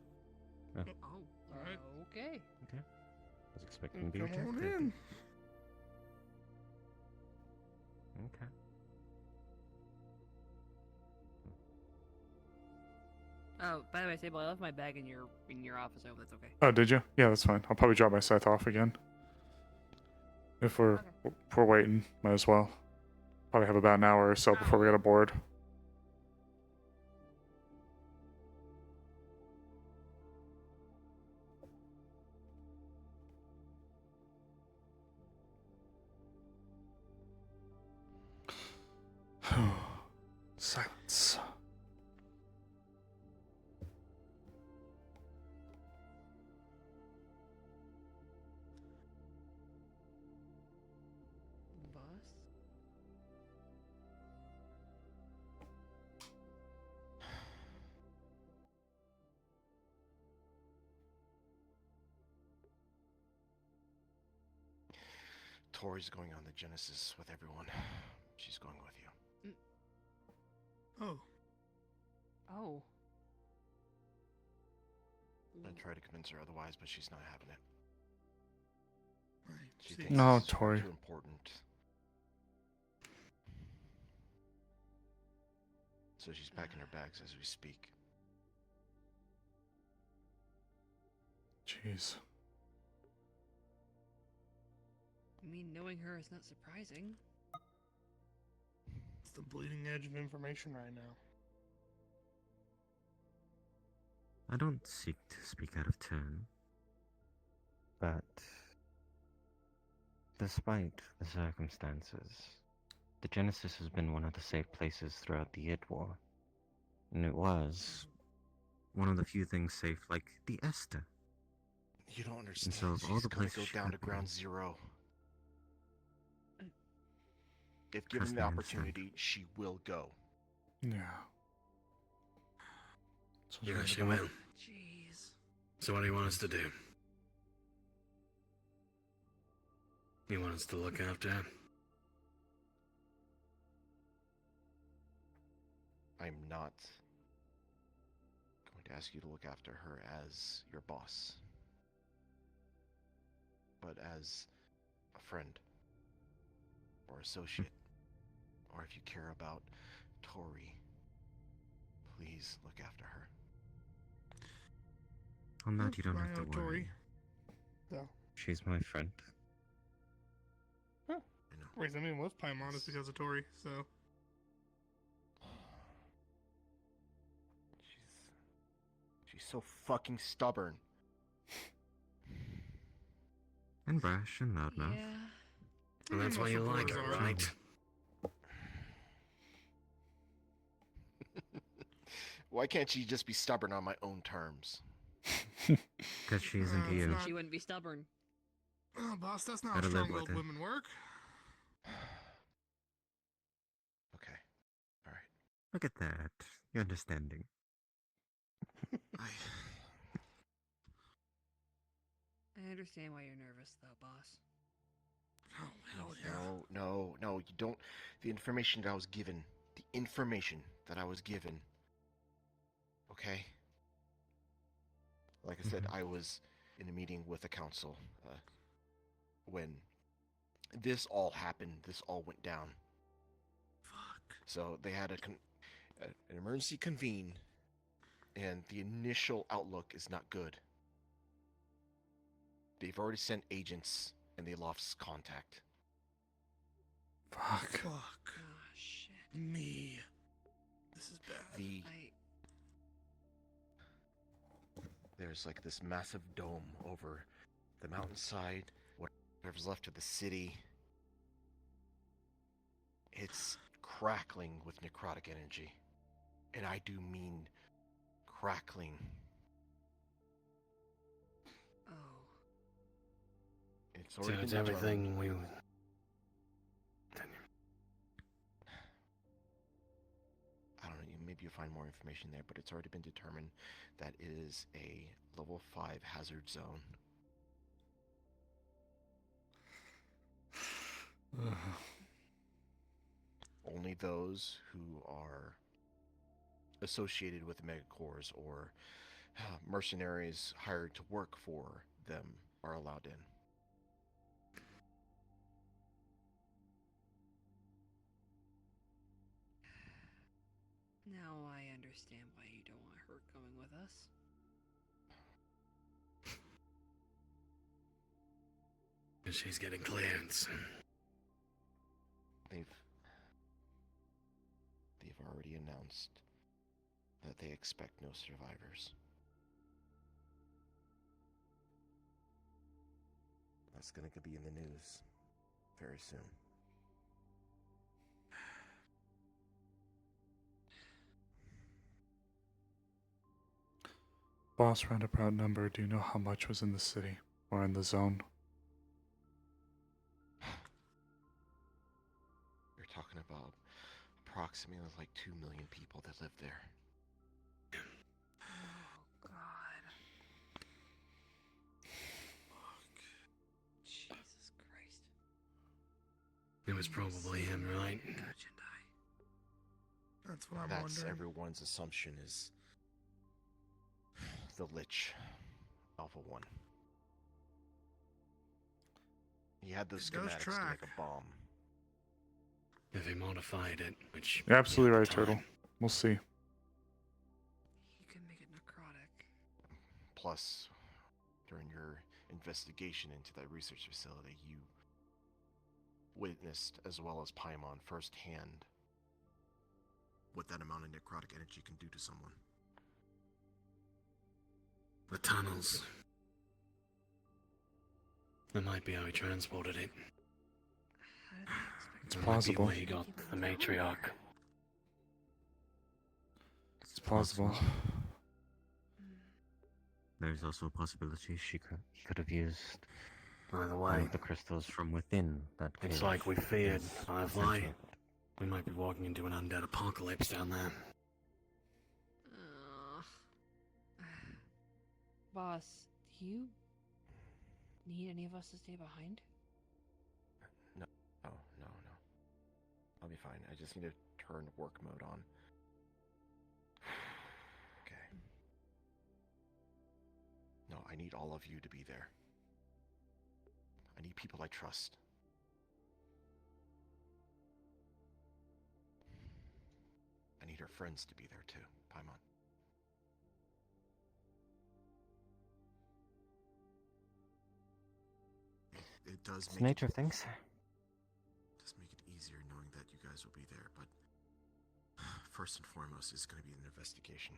Oh, Alright. okay. Okay. I was expecting to be Come on rejected. in. Okay. Oh, by the way, Sable, I left my bag in your office. I hope that's okay. Oh, did you? Yeah, that's fine. I'll probably drop my scythe off again. If we're waiting, might as well. Probably have about an hour or so before we get aboard. Tori's going on the Genesis with everyone. She's going with you. Oh. Oh. I tried to convince her otherwise, but she's not having it. She see. thinks No, this is Tori. too important. So she's packing her bags as we speak. Jeez. I mean, knowing her is not surprising. It's the bleeding edge of information right now. I don't seek to speak out of turn, but despite the circumstances, the Genesis has been one of the safe places throughout the Id War, and it was one of the few things safe, like the Esther. You don't understand. so of all She's the gonna places go she down could to ground be- zero. If Trust given me, the I understand. opportunity, she will go. Yeah. Yeah, she will. Jeez. So what do you want us to do? You want us to look after her? I'm not going to ask you to look after her as your boss, but as a friend or associate, or if you care about Tori, please look after her. On that, you don't have to I know worry. Tori. So. She's my friend. Huh. Reason I was Paimon is because of Tori, so. She's so fucking stubborn. And brash and loudmouth. Yeah. And that's why you like her, right? Why can't she just be stubborn on my own terms? Because she isn't you. She wouldn't be stubborn. Oh, boss, that's not Gotta how live strong-willed with it. women work. Okay. Alright. Look at that. You're understanding. I understand why you're nervous, though, boss. Oh, hell yeah. No, you don't. The information that I was given. Okay? Like I said, I was in a meeting with the council when this all happened, this all went down. Fuck. So they had an emergency convene, and the initial outlook is not good. They've already sent agents, and they lost contact. Fuck. Fuck. Oh, shit. Me. This is bad. There's like this massive dome over the mountainside, whatever's left of the city. It's crackling with necrotic energy. And I do mean crackling. Oh. It's So already it's been everything determined. we... I don't know, maybe you'll find more information there, but it's already been determined that it is a level 5 hazard zone. Only those who are associated with the megacorps or mercenaries hired to work for them are allowed in. Now I understand why you don't want her coming with us. She's getting clearance. They've already announced that they expect no survivors. That's going to be in the news very soon. Boss, roundabout number, do you know how much was in the city or in the zone? You're talking about approximately like 2 million people that live there. Oh, God. Fuck. Jesus Christ. was probably him, right? That's what I'm That's wondering. everyone's assumption is the Lich, Alpha 1. He had those It does schematics to track. make a bomb. If he modified it, which You're absolutely at right, the Turtle. time- We'll see. He can make it necrotic. Plus, during your investigation into that research facility, you witnessed, as well as Paimon, firsthand what that amount of necrotic energy can do to someone. The tunnels. That might be how he transported it. It's That plausible. Might be where he got the matriarch. It's plausible. There's also a possibility he could have used Either one way, of the crystals from within that cave. it's like we feared. I Essential. lie. We might be walking into an undead apocalypse down there. Boss, do you need any of us to stay behind? No. I'll be fine. I just need to turn work mode on. Okay. No, I need all of you to be there. I need people I trust. I need her friends to be there too, Paimon. It does It's make nature of things. does make it easier knowing that you guys will be there, but first and foremost is going to be an investigation.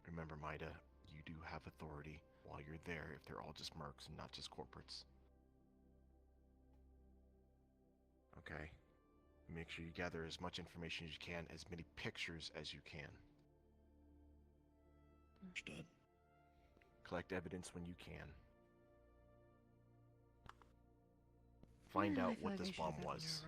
Remember, Maida, you do have authority while you're there if they're all just mercs and not just corporates. Okay? Make sure you gather as much information as you can, as many pictures as you can. Understood. Collect evidence when you can. Find out what this bomb was.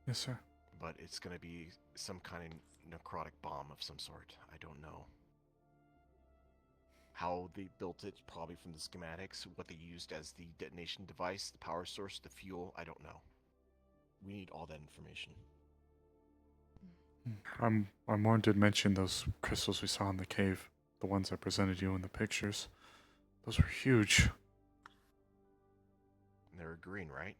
Yes, sir. But it's gonna be some kind of necrotic bomb of some sort. I don't know. How they built it, probably from the schematics, what they used as the detonation device, the power source, the fuel, I don't know. We need all that information. Armorn did mention those crystals we saw in the cave, the ones I presented you in the pictures. Those were huge. And they were green, right?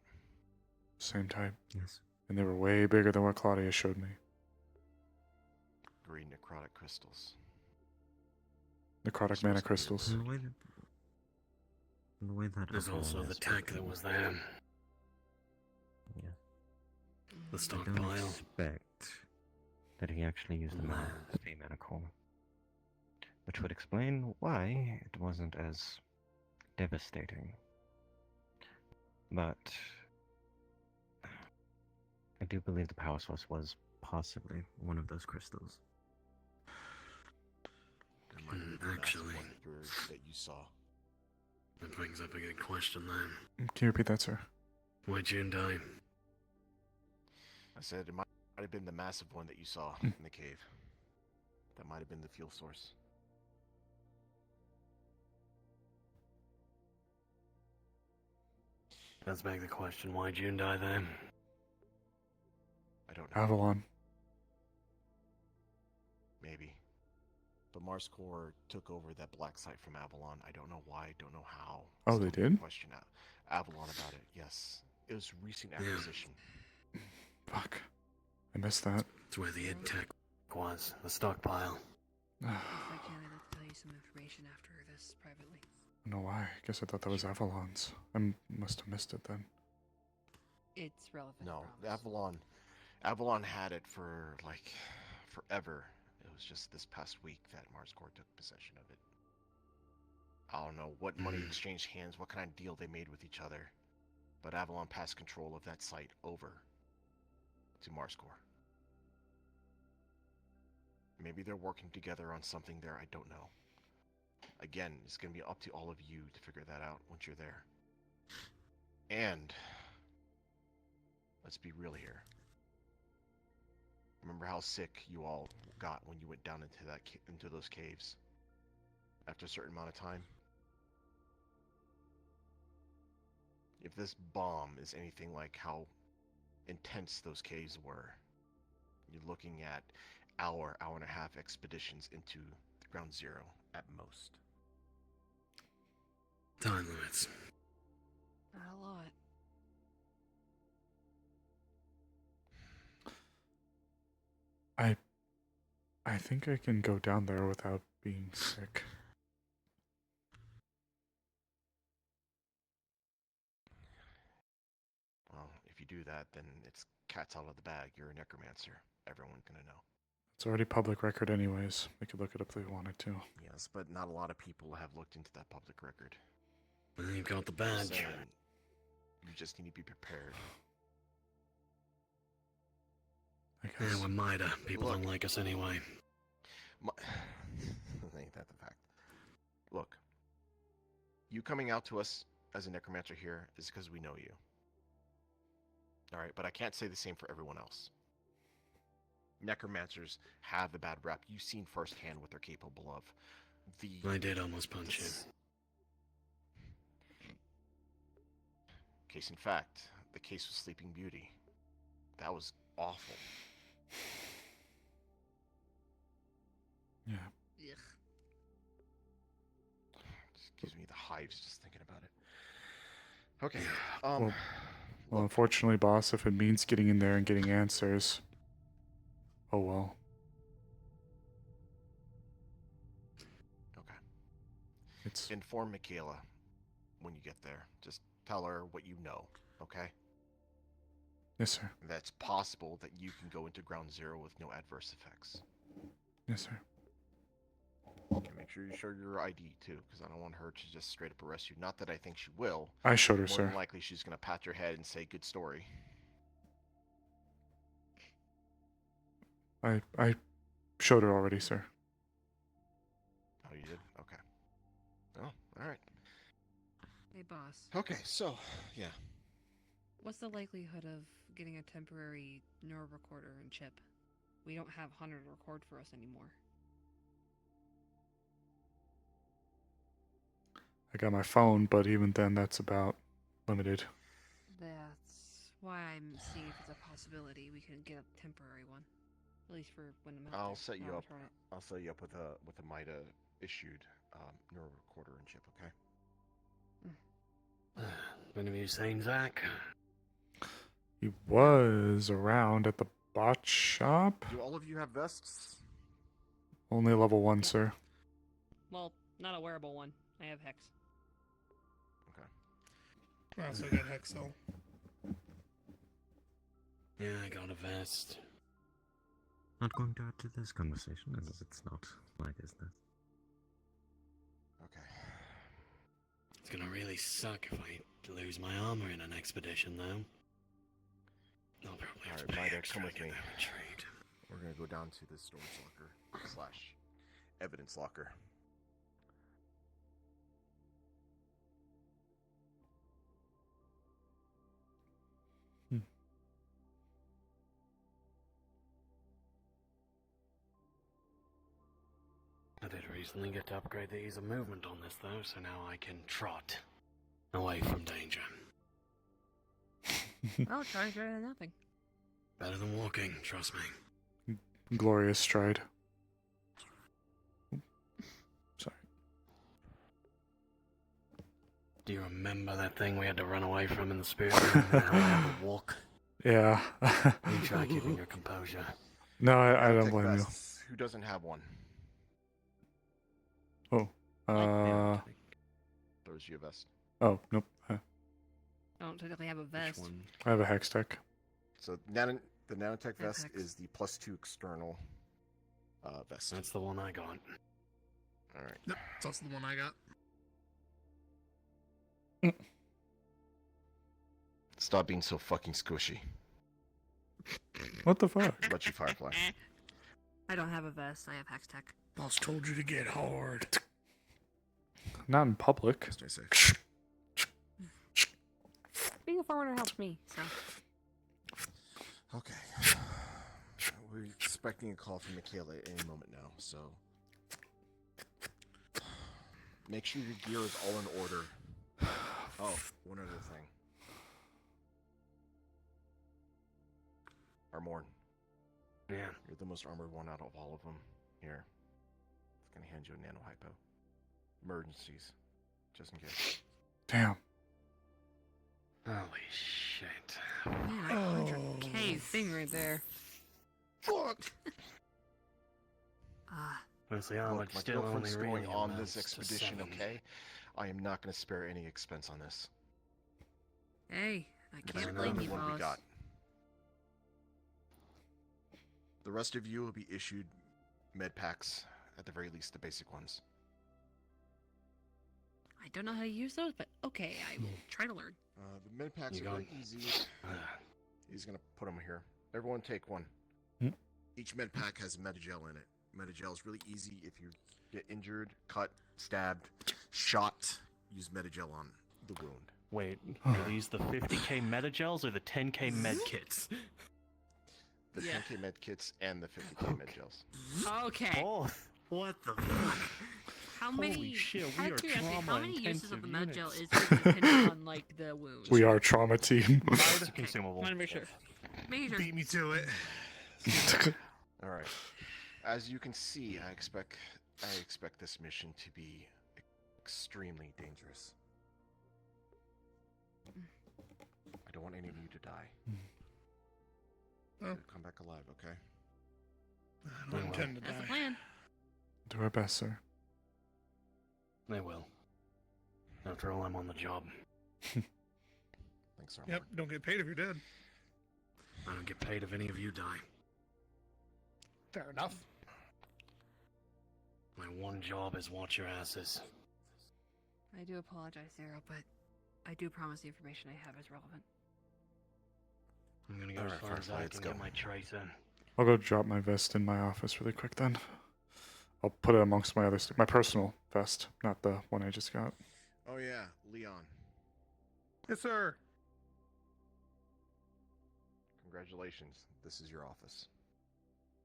Same type. Yes. And they were way bigger than what Claudia showed me. Green necrotic crystals. Necrotic mana crystals. The way that There's also the tech that was there. Yeah. The I stockpile. don't expect that he actually used the mana core, which would explain why it wasn't as devastating. But I do believe the power source was possibly one of those crystals. There might be the massive Actually, one that you saw. that brings up a good question then. Can you repeat that, sir? Why'd June die? I said it might have been the massive one that you saw in the cave. That might have been the fuel source. Let's beg the question, why'd June die then? I don't know. Avalon. Maybe. But Mars Core took over that black site from Avalon. I don't know why, don't know how. Oh, they did? Question Avalon about it, yes. It was recent acquisition. Fuck. I missed that. It's where the id tech was, the stockpile. If I can, I'd tell you some information after this privately. I don't know why. I guess I thought that was Avalon's. I must have missed it then. It's relevant. No, Avalon had it for like forever. It was just this past week that Mars Core took possession of it. I don't know what money exchanged hands, what kind of deal they made with each other, but Avalon passed control of that site over to Mars Core. Maybe they're working together on something there, I don't know. Again, it's going to be up to all of you to figure that out once you're there. And let's be real here. Remember how sick you all got when you went down into those caves after a certain amount of time? if this bomb is anything like how intense those caves were, you're looking at hour and a half expeditions into the ground zero at most. Time limits. Not a lot. I think I can go down there without being sick. Well, if you do that, then it's cat's out of the bag. You're a necromancer. Everyone's gonna know. It's already public record anyways. They could look it up if they wanted to. Yes, but not a lot of people have looked into that public record. Well, you've got the I'm badge. saying, you just need to be prepared. Yeah, we're Mida. People don't like us anyway. Ain't that the fact? Look, you coming out to us as a necromancer here is because we know you. Alright, but I can't say the same for everyone else. Necromancers have the bad rap. You've seen firsthand what they're capable of. I did almost punch him. Case in fact, the case with Sleeping Beauty. That was awful. Yeah. Just gives me the hives just thinking about it. Okay. Well, unfortunately, boss, if it means getting in there and getting answers, oh well. Okay. It's Inform Michaela when you get there. Just tell her what you know, okay? Yes, sir. That's possible that you can go into ground zero with no adverse effects. Yes, sir. And make sure you show your ID too, because I don't want her to just straight up arrest you. Not that I think she will. I showed her, More sir. than likely, she's gonna pat your head and say, "Good story." I showed her already, sir. Oh, you did? Okay. Oh, all right. Hey, boss. Okay, so yeah. What's the likelihood of getting a temporary nerve recorder and chip? We don't have Hunter to record for us anymore. I got my phone, but even then, that's about limited. That's why I'm seeing if it's a possibility we can get a temporary one, at least for when I'm out I'll there. set you I'll up. return it. I'll set you up with a MIDA issued neural recorder and chip. Okay. When have you seen Zach? He was around at the bot shop. Do all of you have vests? Only level 1, sir. Well, not a wearable one. I have Hex. I also got Hexel. Yeah, I got a vest. Not going to add to this conversation, as it's not my business. Okay. It's gonna really suck if I lose my armor in an expedition, though. I'll probably have to pay MIDA, extra come with to get me. that retreat. We're gonna go down to the storage locker / evidence locker. I did recently get to upgrade the ease of movement on this, though, so now I can trot away from danger. Well, trying's better than nothing. Better than walking, trust me. Glorious stride. Sorry. Do you remember that thing we had to run away from in the spirit room? And how we had to walk? Yeah. You try keeping your composure. No, I don't Take blame you. vests. Who doesn't have one? Oh. Throws you a vest. Oh, nope. I don't technically have a vest. I have a hex tech. So the nanotech I have vest Hex. is the +2 external vest. That's the one I got. All right. Yep, that's also the one I got. Stop being so fucking squishy. What the fuck? Let you Firefly. I don't have a vest. I have Hex Tech. Boss told you to get hard. Not in public. Stay safe. Being a forerunner helps me, so. Okay. We're expecting a call from Michaela at any moment now, so make sure your gear is all in order. Oh, one other thing. Armorn. Yeah. You're the most armored one out of all of them. Here. It's gonna hand you a nano hypo. Emergencies. Just in case. Damn. Holy shit. Man, that 100K thing right there. Fuck! Ah. Honestly, Look, I'm my still girlfriend's only going really on amounts this to expedition, 7. okay? I am not gonna spare any expense on this. Hey, I This can't is blame the you, one we boss. got. The rest of you will be issued med packs, at the very least, the basic ones. I don't know how to use those, but okay, I will try to learn. The med packs You are got very easy. He's gonna put them here. Everyone take one. Hmm. Each med pack has Metagel in it. Metagel is really easy if you get injured, cut, stabbed, shot. Use Metagel on the wound. Wait, are these the 50k metagels or the 10k med kits? The Yeah. 10k med kits and the 50k med gels. Okay. Both. What the fuck? How Holy many? shit, out we of are curiosity, how trauma many uses of intensive the med gel is units. there depending on like the wound? We are trauma team. It's a consumable. Want to make sure. Making sure. Beat me to it. All right. As you can see, I expect this mission to be extremely dangerous. I don't want any of you to die. Oh. Come back alive, okay? I don't intend to That's the die. plan. Do our best, sir. They will. After all, I'm on the job. Thanks, Armor. Yep, don't get paid if you're dead. I don't get paid if any of you die. Fair enough. My one job is watch your asses. I do apologize, Zero, but I do promise the information I have is relevant. I'm gonna go All as right, far as Firefly, I let's can go. get my trace in. I'll go drop my vest in my office really quick then. I'll put it amongst my other my personal vest, not the one I just got. Oh yeah, Leon. Yes, sir. Congratulations. This is your office.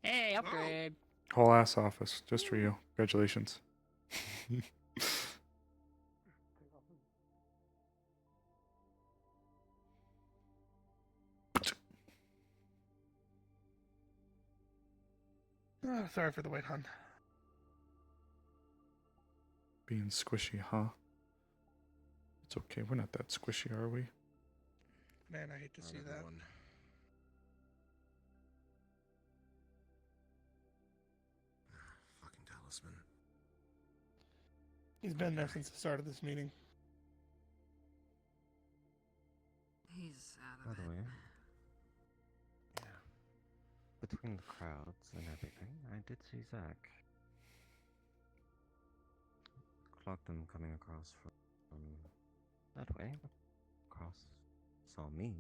Hey, upgrade. Whole ass office, just for you. Congratulations. Oh, sorry for the wait, hon. Being squishy, huh? It's okay, we're not that squishy, are we? Man, I hate to see that. Fucking talisman. He's been there since the start of this meeting. He's out By of the it. way, between the crowds and everything, I did see Zach. Clocked them coming across from that way. Cross saw me,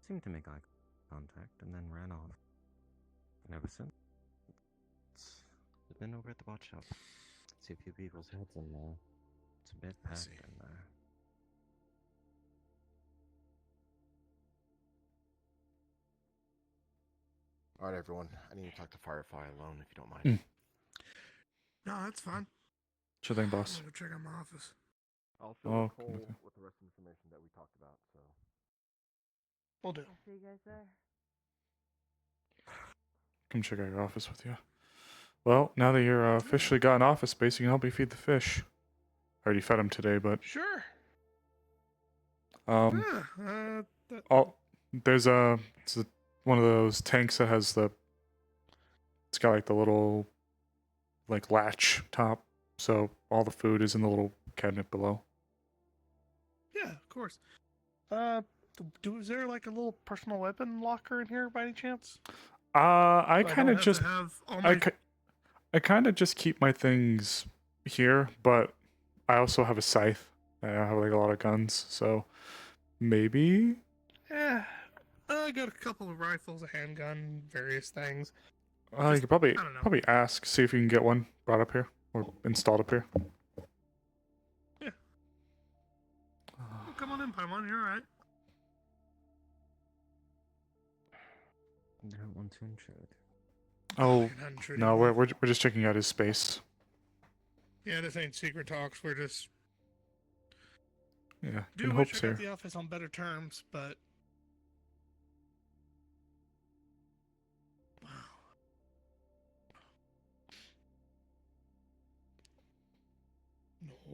seemed to make eye contact, and then ran off. And ever since, I've been over at the bot shop. See a few people's heads in there. It's a bit packed in there. All right, everyone. I need to talk to Firefly alone, if you don't mind. No, that's fine. Sure thing, boss. I'm gonna check out my office. I'll fill Oh, the okay. hole with the rest of the information that we talked about. So. We'll do. See you guys there. Come check out your office with you. Well, now that you're officially got an office space, you can help me feed the fish. I already fed him today, but Sure. there's one of those tanks that has it's got like the little like latch top, so all the food is in the little cabinet below. Yeah, of course. Is there like a little personal weapon locker in here by any chance? I So I kind don't of have just to have all my- I kind of just keep my things here, but I also have a scythe. I have like a lot of guns, so maybe. Yeah, I got a couple of rifles, a handgun, various things. You could probably I don't know. ask, see if you can get one brought up here or installed up here. Yeah. Well, come on in, Paimon. You're all right. I don't want to intrude. Oh You're not intruding, no, boy. we're just checking out his space. Yeah, this ain't secret talks. We're just Yeah, do in wish hopes I got here. the office on better terms, but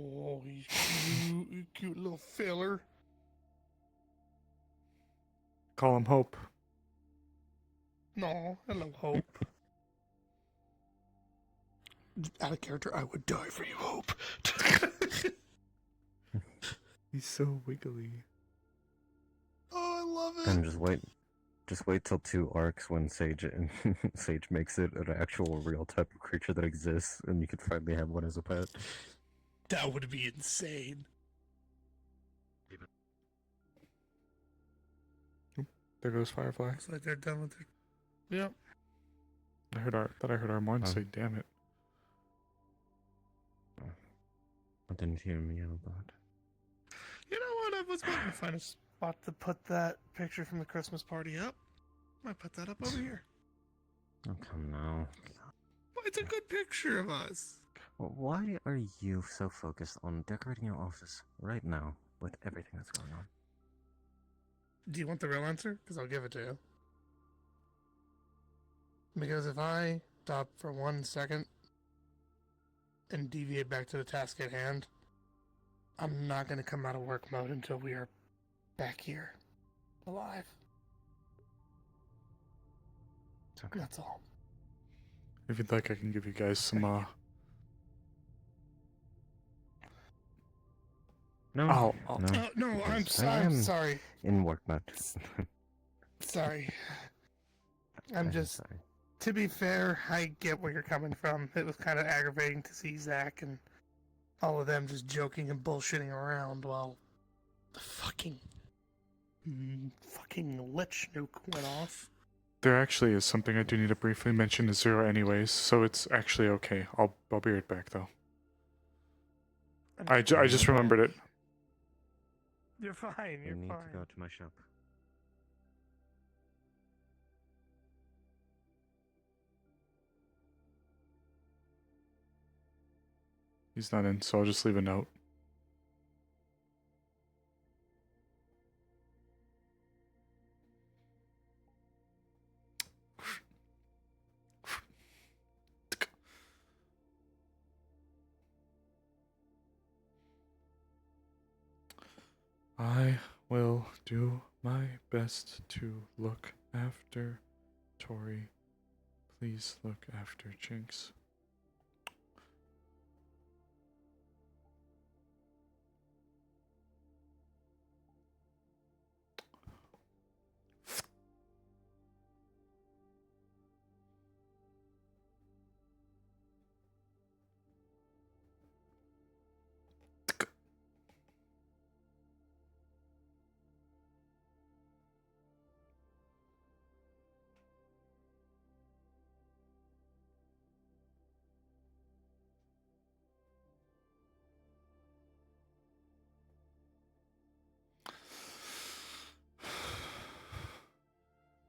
Oh, he's cute, you cute little filler. Call him Hope. No, hello, Hope. Out of character, I would die for you, Hope. He's so wiggly. Oh, I love it. And just wait till 2 arcs when Sage and Sage makes it an actual real type of creature that exists, and you could finally have one as a pet. That would be insane. There goes Firefly. Looks like they're done with it. Yep. I heard Armand say, "Damn it." I didn't hear me out loud. You know what? I was waiting to find a spot to put that picture from the Christmas party up. Might put that up over here. Oh, come now. Well, it's a good picture of us. Well, why are you so focused on decorating your office right now with everything that's going on? Do you want the real answer? Because I'll give it to you. Because if I stop for 1 second and deviate back to the task at hand, I'm not going to come out of work mode until we are back here, alive. Okay. That's all. If you'd like, I can give you guys some. No. No, no, I'm I am sorry. In work mode. Sorry. I'm just. Sorry. To be fair, I get where you're coming from. It was kind of aggravating to see Zach and all of them just joking and bullshitting around while the fucking lich nuke went off. There actually is something I do need to briefly mention to Zero anyways, so it's actually okay. I'll be right back though. I just remembered it. You're fine. You're I need fine. to go to my shop. He's not in, so I'll just leave a note. I will do my best to look after Tori. Please look after Jinx.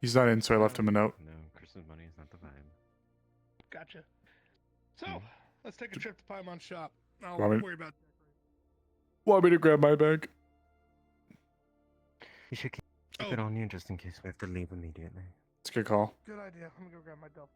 He's not in, so I left him a note. No, Christmas money is not the vibe. Gotcha. So, let's take a trip to Paimon's shop. I'll Want me- worry about Want me to grab my bag? You should keep it on you just in case we have to leave immediately. It's a good call. Good idea. I'm gonna go grab my dope.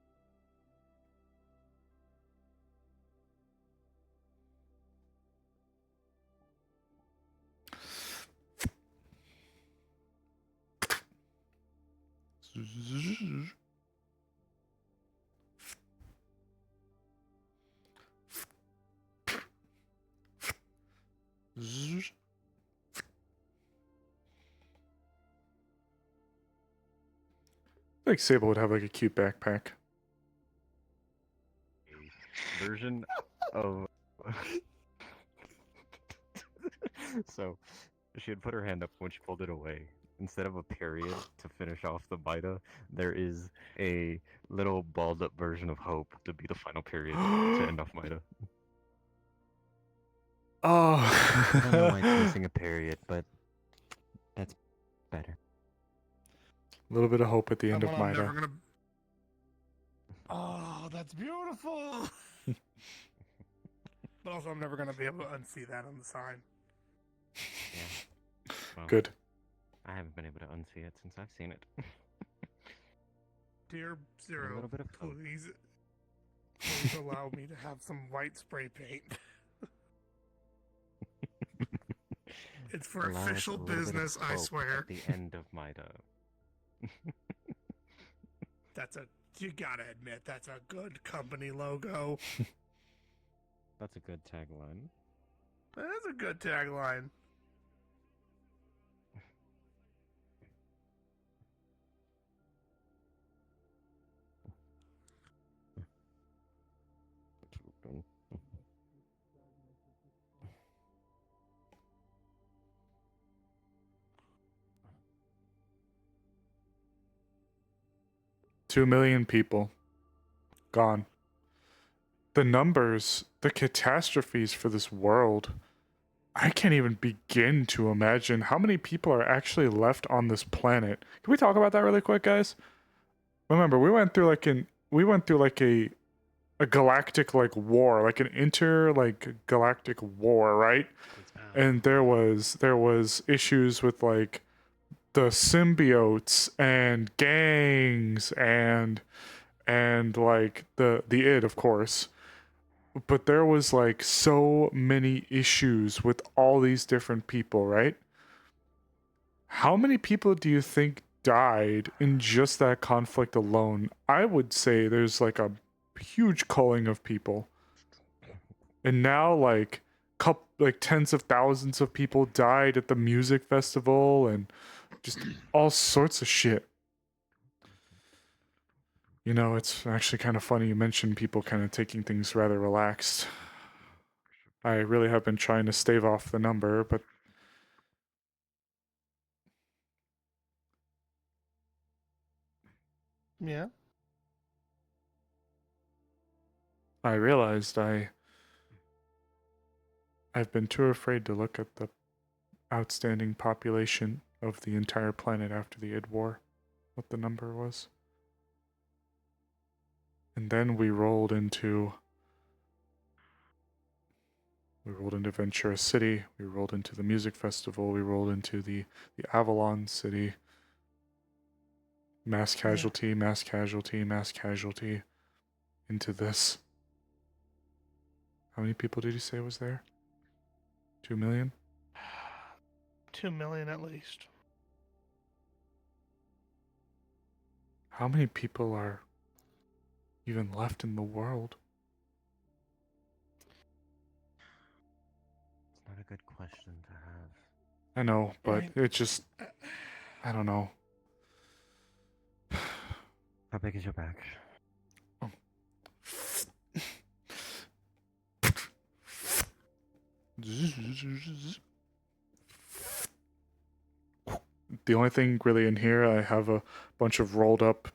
I think Sable would have like a cute backpack. Version of. So, she had put her hand up when she pulled it away. Instead of a period to finish off the Mida, there is a little balled up version of Hope to be the final period to end off Mida. Oh. I don't know why it's missing a period, but that's better. A little bit of hope at the end of I'm never Mida. gonna. Oh, that's beautiful. But also, I'm never gonna be able to unsee that on the sign. Yeah. Well, Good. I haven't been able to unsee it since I've seen it. Dear Zero, little bit of hope. please allow me to have some white spray paint. It's for allows official a little bit of business, I hope swear. At the end of my day. You gotta admit, that's a good company logo. That's a good tagline. That is a good tagline. $2 million people gone. The numbers, the catastrophes for this world. I can't even begin to imagine how many people are actually left on this planet. Can we talk about that really quick, guys? Remember, we went through like a galactic like war, like an galactic war, right? And there was issues with like the symbiotes and gangs and like the id, of course. But there was like so many issues with all these different people, right? How many people do you think died in just that conflict alone? I would say there's like a huge culling of people. And now like tens of thousands of people died at the music festival and just all sorts of shit. You know, it's actually kind of funny you mentioned people kind of taking things rather relaxed. I really have been trying to stave off the number, but Yeah. I realized I've been too afraid to look at the outstanding population of the entire planet after the id war, what the number was. And then we rolled into Ventura City, we rolled into the music festival, we rolled into the Avalon City. Mass casualty, mass casualty, mass casualty into this. How many people did you say was there? 2 million? 2 million at least. How many people are even left in the world? It's not a good question to have. I know, but it just, I don't know. How big is your back? The only thing really in here, I have a bunch of rolled up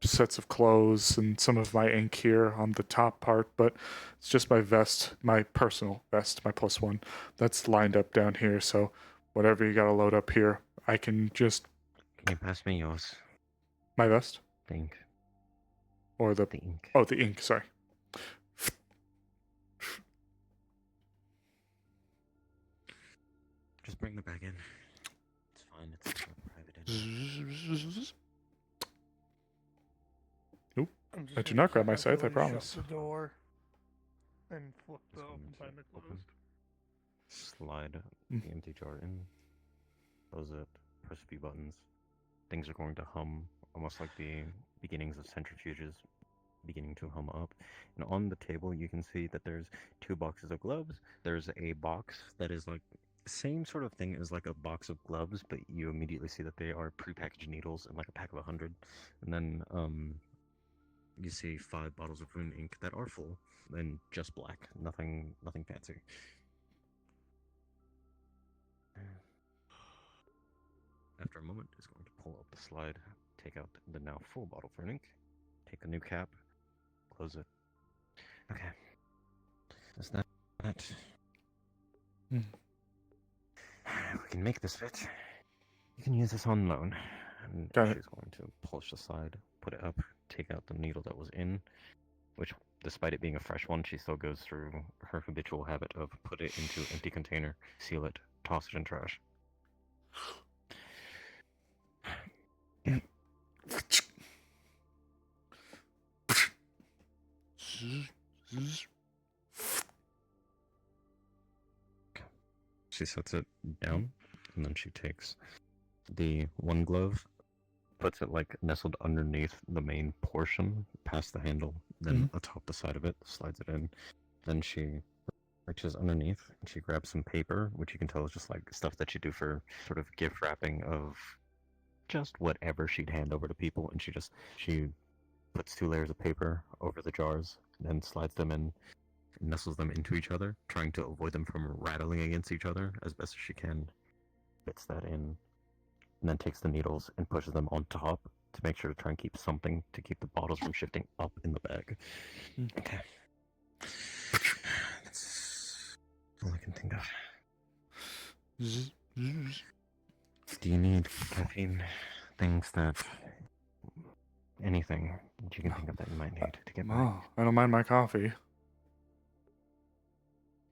sets of clothes and some of my ink here on the top part, but it's just my vest, my personal vest, my +1, that's lined up down here, so whatever you gotta load up here, I can just... Can you pass me yours? My vest? The ink. Or the ink. Oh, the ink, sorry. Just bring the bag in. It's fine, it's not private. Oop, I do not grab my scythe, I promise. Shut the door and flip the open sign to closed. Slide the empty jar in. Close it. Press a few buttons. Things are going to hum, almost like the beginnings of centrifuges beginning to hum up. And on the table, you can see that there's 2 boxes of gloves. There's a box that is like same sort of thing as like a box of gloves, but you immediately see that they are prepackaged needles in like a pack of 100. And then you see 5 bottles of rune ink that are full and just black, nothing fancy. After a moment, it's going to pull up the slide, take out the now full bottle of rune ink, take the new cap, close it. Okay. Is that? We can make this fit. You can use this on loan. And she's going to polish the slide, put it up, take out the needle that was in, which, despite it being a fresh one, she still goes through her habitual habit of put it into an empty container, seal it, toss it in trash. She sets it down, and then she takes the one glove, puts it like nestled underneath the main portion, past the handle, then atop the side of it, slides it in. Then she reaches underneath and she grabs some paper, which you can tell is just like stuff that you do for sort of gift wrapping of just whatever she'd hand over to people, and she puts 2 layers of paper over the jars, then slides them in, nestles them into each other, trying to avoid them from rattling against each other as best as she can. Fits that in, and then takes the needles and pushes them on top to make sure to try and keep something to keep the bottles from shifting up in the bag. Okay. That's all I can think of. Do you need caffeine? Things that... anything that you can think of that you might need to get by? Oh, I don't mind my coffee.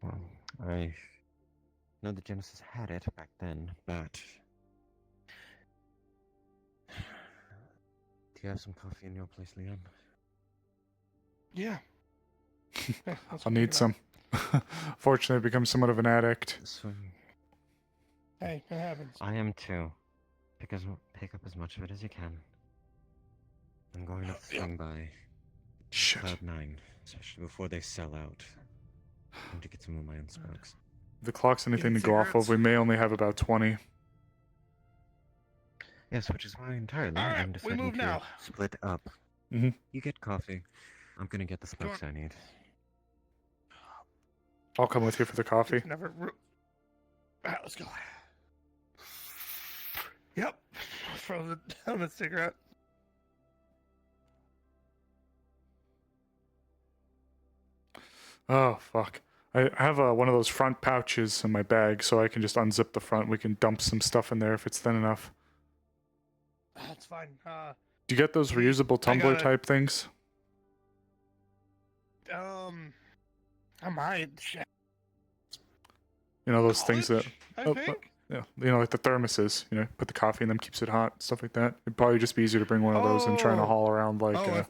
Well, I know the Genesis had it back then, but... do you have some coffee in your place, Leon? Yeah. Hey, I'll need some. Fortunately, I've become somewhat of an addict. Hey, it happens. I am too. Pick up as much of it as you can. I'm going to swing by Cloud 9, especially before they sell out. I need to get some of my own smokes. If the clock's anything to go off of, we may only have about 20. Yes, which is why entirely All right, I'm we deciding move to now. split up. Mhm. You get coffee. I'm gonna get the smokes I need. I'll come with you for the coffee. Never. Alright, let's go. Yep. Throw down the cigarette. Oh, fuck. I have one of those front pouches in my bag, so I can just unzip the front. We can dump some stuff in there if it's thin enough. That's fine. Do you get those reusable tumbler type things? I might. Shit. You know, those things that... I think. yeah, you know, like the thermoses. You know, put the coffee in them, keeps it hot, stuff like that. It'd probably just be easier to bring one of those than trying to haul around like...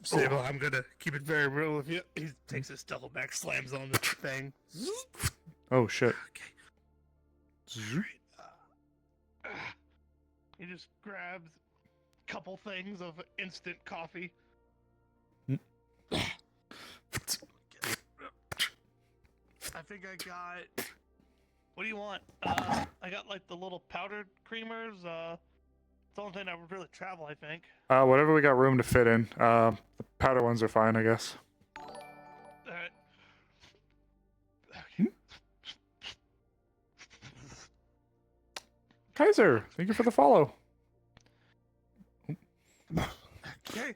Sable, I'm gonna keep it very real with you. He takes his double back, slams on the thing. Oh, shit. He just grabs a couple things of instant coffee. I think I got... what do you want? I got like the little powdered creamers. It's the only thing that would really travel, I think. Whatever we got room to fit in. The powder ones are fine, I guess. Alright. Kaiser, thank you for the follow. Okay.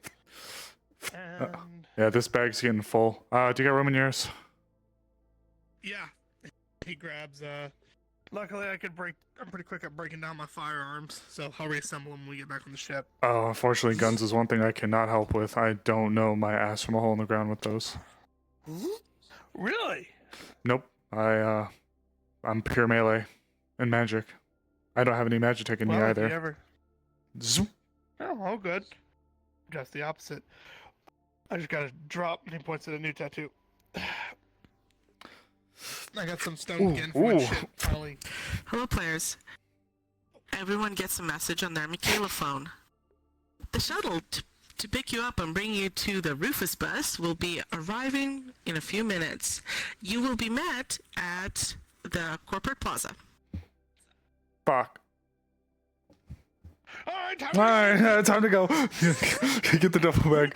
Yeah, this bag's getting full. Do you got room in yours? Yeah. He grabs, luckily I'm pretty quick at breaking down my firearms, so I'll reassemble them when we get back on the ship. Oh, unfortunately, guns is one thing I cannot help with. I don't know my ass from a hole in the ground with those. Really? Nope. I'm pure melee and magic. I don't have any Magitech in me Well, if either. you ever... Zoom. Oh, all good. Just the opposite. I just got a drop, and he points at a new tattoo. I got some stone again for my ship, finally. Hello, players. Everyone gets a message on their Michaela phone. The shuttle to pick you up and bring you to the Rufus bus will be arriving in a few minutes. You will be met at the corporate plaza. Fuck. Alright, time to go. Get the duffel bag.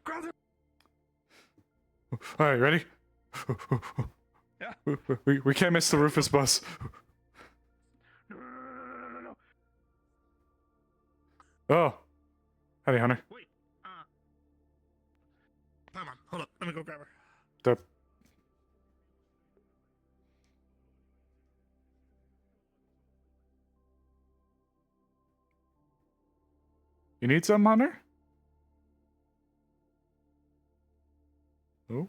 Grab Alright, ready? Yeah. We can't miss the Rufus bus. No. Oh. Howdy, Hunter. Wait, hold on, hold up. Let me go grab her. The... You need some, Hunter? Oh.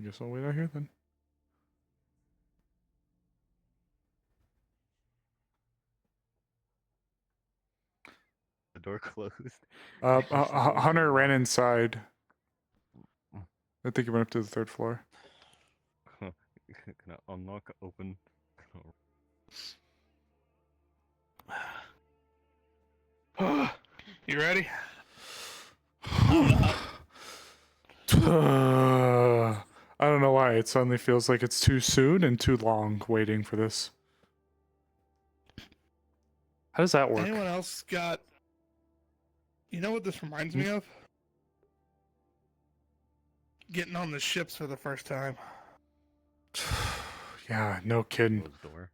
Guess I'll wait out here then. The door closed. Hunter ran inside I think he went up to the 3rd floor. Can I unlock, open? You ready? I don't know why. It suddenly feels like it's too soon and too long waiting for this. How does that work? Anyone else got... You know what this reminds me of? Getting on the ships for the first time. Yeah, no kidding. Closed door.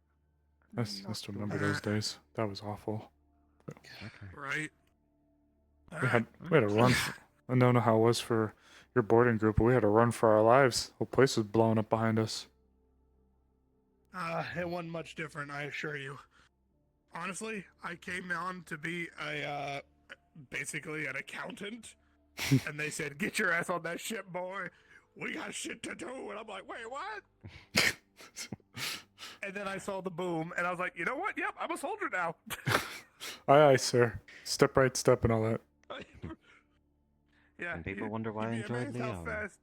I just remember those days. That was awful. Right? We had a run. I don't know how it was for your boarding group, but we had a run for our lives. The whole place was blowing up behind us. It wasn't much different, I assure you. Honestly, I came on to be basically an accountant, and they said, "Get your ass on that ship, boy. We got shit to do." And I'm like, "Wait, what?" And then I saw the boom, and I was like, "You know what? Yep, I'm a soldier now." Aye, sir. Step right, step and all that. Yeah. And people wonder why I you'd be enjoyed amazed how Leo. fast-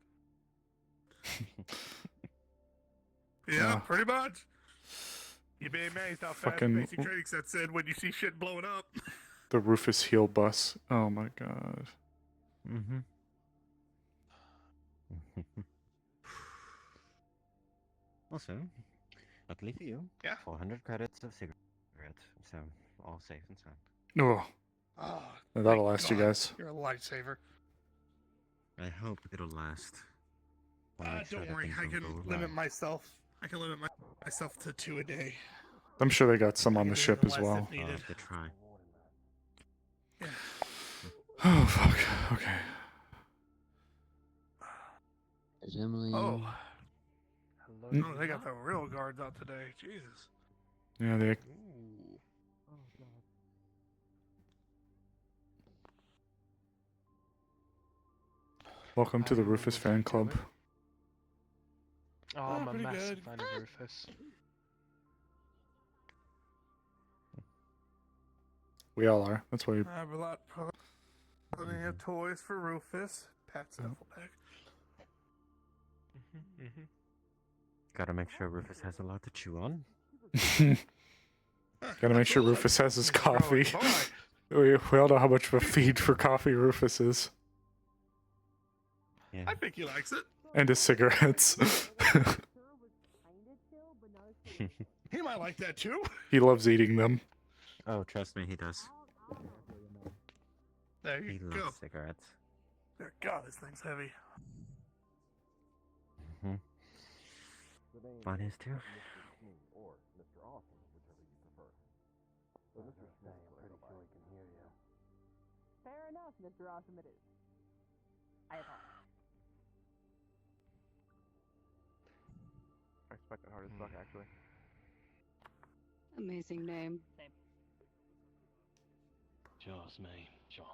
Yeah, pretty much. You'd be amazed how fast Fucking- basic training set said when you see shit blowing up. The Rufus Heel bus. Oh my god. Mm-hmm. Also, luckily for you, 400 credits of cigarettes, so all safe and sound. Oh. Oh, That'll last you guys. You're a lifesaver. I hope it'll last. I'll make sure Don't that worry, things I don't can go limit awry. myself. I can limit myself to 2 a day. I'm sure they got some on the ship as less if well. needed. I'll have to try. Oh, fuck. Okay. Is Emily? Oh. Mm. Oh, they got the real guards out today. Jesus. Yeah, they. Welcome to the Rufus fan club. Oh, I'm a pretty massive good. fan of Rufus. We all are. That's why. I have a lot. Plenty of toys for Rufus. Pat Stuffelback. Gotta make sure Rufus has a lot to chew on. Gotta make sure Rufus has his coffee. We all know how much of a feed for coffee Rufus is. Yeah. I think he likes it. And his cigarettes. He might like that too. He loves eating them. Oh, trust me, he does. There you He go. loves cigarettes. Dear God, this thing's heavy. Mm-hmm. Mine is too. Fair enough, Mr. Awesome it is. I apologize. I expect that hard as fuck, actually. Amazing name. Just me, John.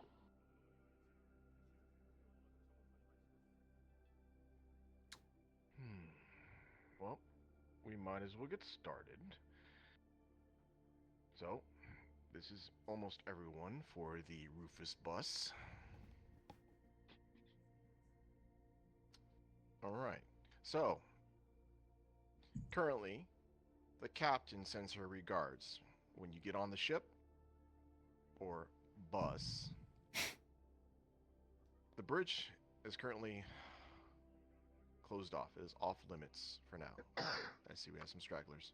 Well, we might as well get started. So, this is almost everyone for the Rufus bus. Alright, so, currently, the captain sends her regards. When you get on the ship, or bus, the bridge is currently closed off. It is off limits for now. I see we have some stragglers.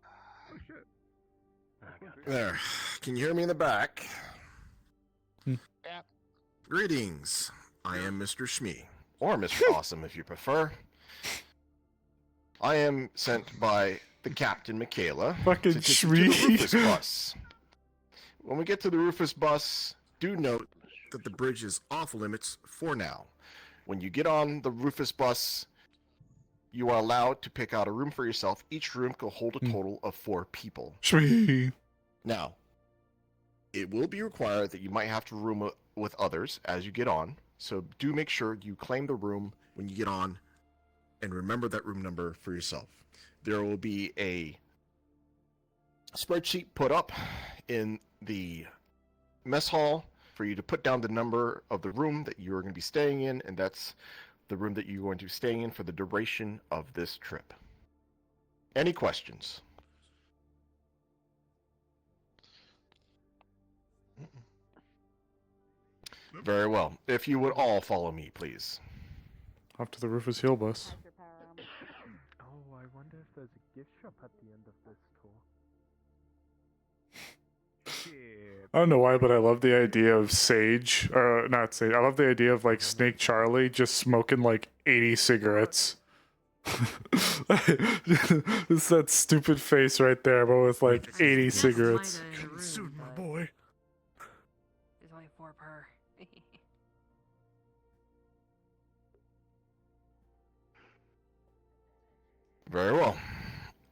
Oh shit. There. Can you hear me in the back? Yeah. Greetings. I am Mr. Shmee, or Mr. Awesome if you prefer. I am sent by the Captain Michaela Fucking to take you to the Shmee. Rufus bus. When we get to the Rufus bus, do note that the bridge is off limits for now. When you get on the Rufus bus, you are allowed to pick out a room for yourself. Each room can hold a total of 4 people. Shmee. Now, it will be required that you might have to room with others as you get on. So do make sure you claim the room when you get on and remember that room number for yourself. There will be a spreadsheet put up in the mess hall for you to put down the number of the room that you are going to be staying in, and that's the room that you're going to be staying in for the duration of this trip. Any questions? Very well. If you would all follow me, please. Off to the Rufus Hill bus. Oh, I wonder if there's a gift shop at the end of this tour. I don't know why, but I love the idea of Sage, or not Sage. I love the idea of like Snake Charlie just smoking like 80 cigarettes. Just that stupid face right there, but with like 80 cigarettes. Suit my boy. There's only 4 per. Very well.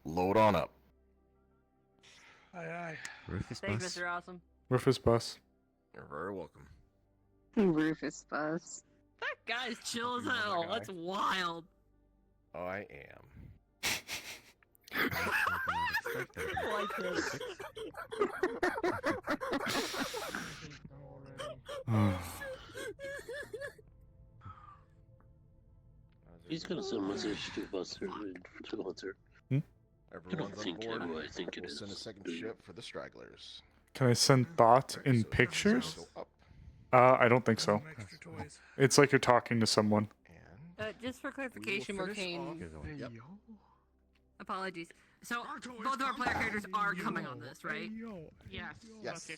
Load on up. Aye, aye. Rufus Thanks, bus. Mr. Awesome. Rufus bus. You're very welcome. Rufus Buzz. That guy's chill as hell. That's wild. I am. I like this. He's gonna send a message to Buster and to Hunter. I Everyone's don't on think board. who I think it We'll is. send a second ship for the stragglers. Can I send thought in pictures? Go up. I don't think so. It's like you're talking to someone. Just for clarification, Morcane. Yep. Apologies. So both of our player characters are coming on this, right? Yes. Yes.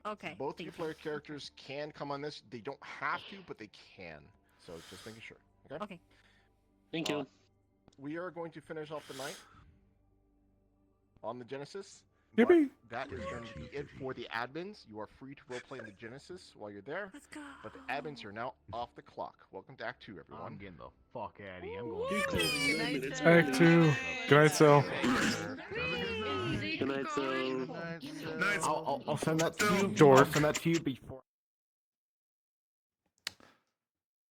Okay. Both of your player characters can come on this. They don't have to, but they can. So just making sure. Okay. Okay. Thank you. We are going to finish off the night on the Genesis. Yippee! That is going to be it for the admins. You are free to roleplay in the Genesis while you're there. Let's go. But the admins are now off the clock. Welcome to Act 2, everyone. I'm getting the fuck out of here. I'm going. Good night, Act 2. Good night, Sel. Good night, Phil. I'll send that to you. Dork. I'll send that to you before.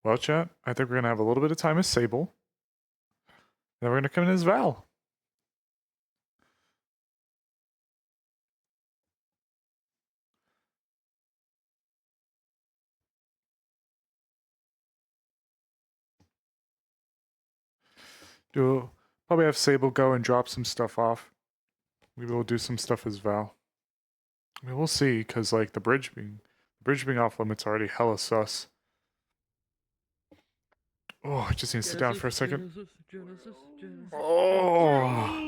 Well, chat, I think we're going to have a little bit of time as Sable. Then we're going to come in as Val. You'll probably have Sable go and drop some stuff off. Maybe we'll do some stuff as Val. I mean, we'll see, because like the bridge being off limits already hella sus. Oh, I just need to sit down for a second. Oh.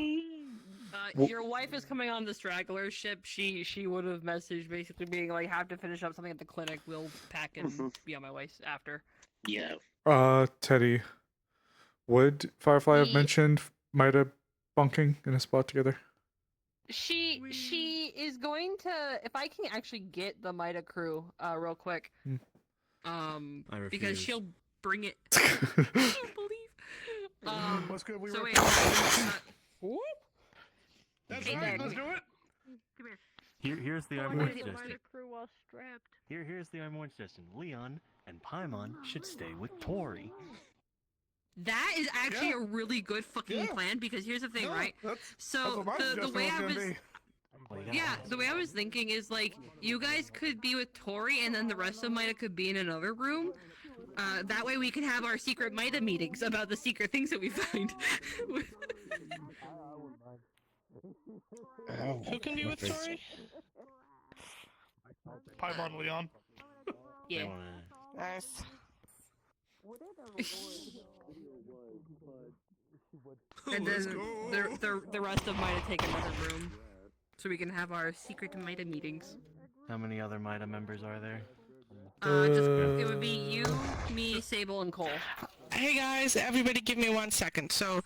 Your wife is coming on the straggler ship. She would have messaged basically being like, have to finish up something at the clinic. We'll pack and be on my way after. Yeah. Teddy, would Firefly have mentioned Mida bunking in a spot together? She is going to, if I can actually get the Mida crew real quick. I Because refuse. she'll bring it. I can't believe. What's good? We So were. wait. That's Hey, right. Dad. Let's do it. Come here. Here's the Oh, I I'm need one to get suggestion. crew while strapped. Here's the I'm one suggestion. Leon and Paimon should stay with Tori. That is actually Yeah. a really good fucking plan because here's the thing, Yeah, right? that's So what my the suggestion way was I gonna was be. yeah, the way I was thinking is like you guys could be with Tori and then the rest of Mida could be in another room. That way we can have our secret Mida meetings about the secret things that we find. Who can be with Tori? Paimon Leon. Yeah. Nice. And then the rest of Mida take another room, so we can have our secret Mida meetings. How many other Mida members are there? It would be you, me, Sable, and Cole. Hey guys, everybody give me 1 second. So,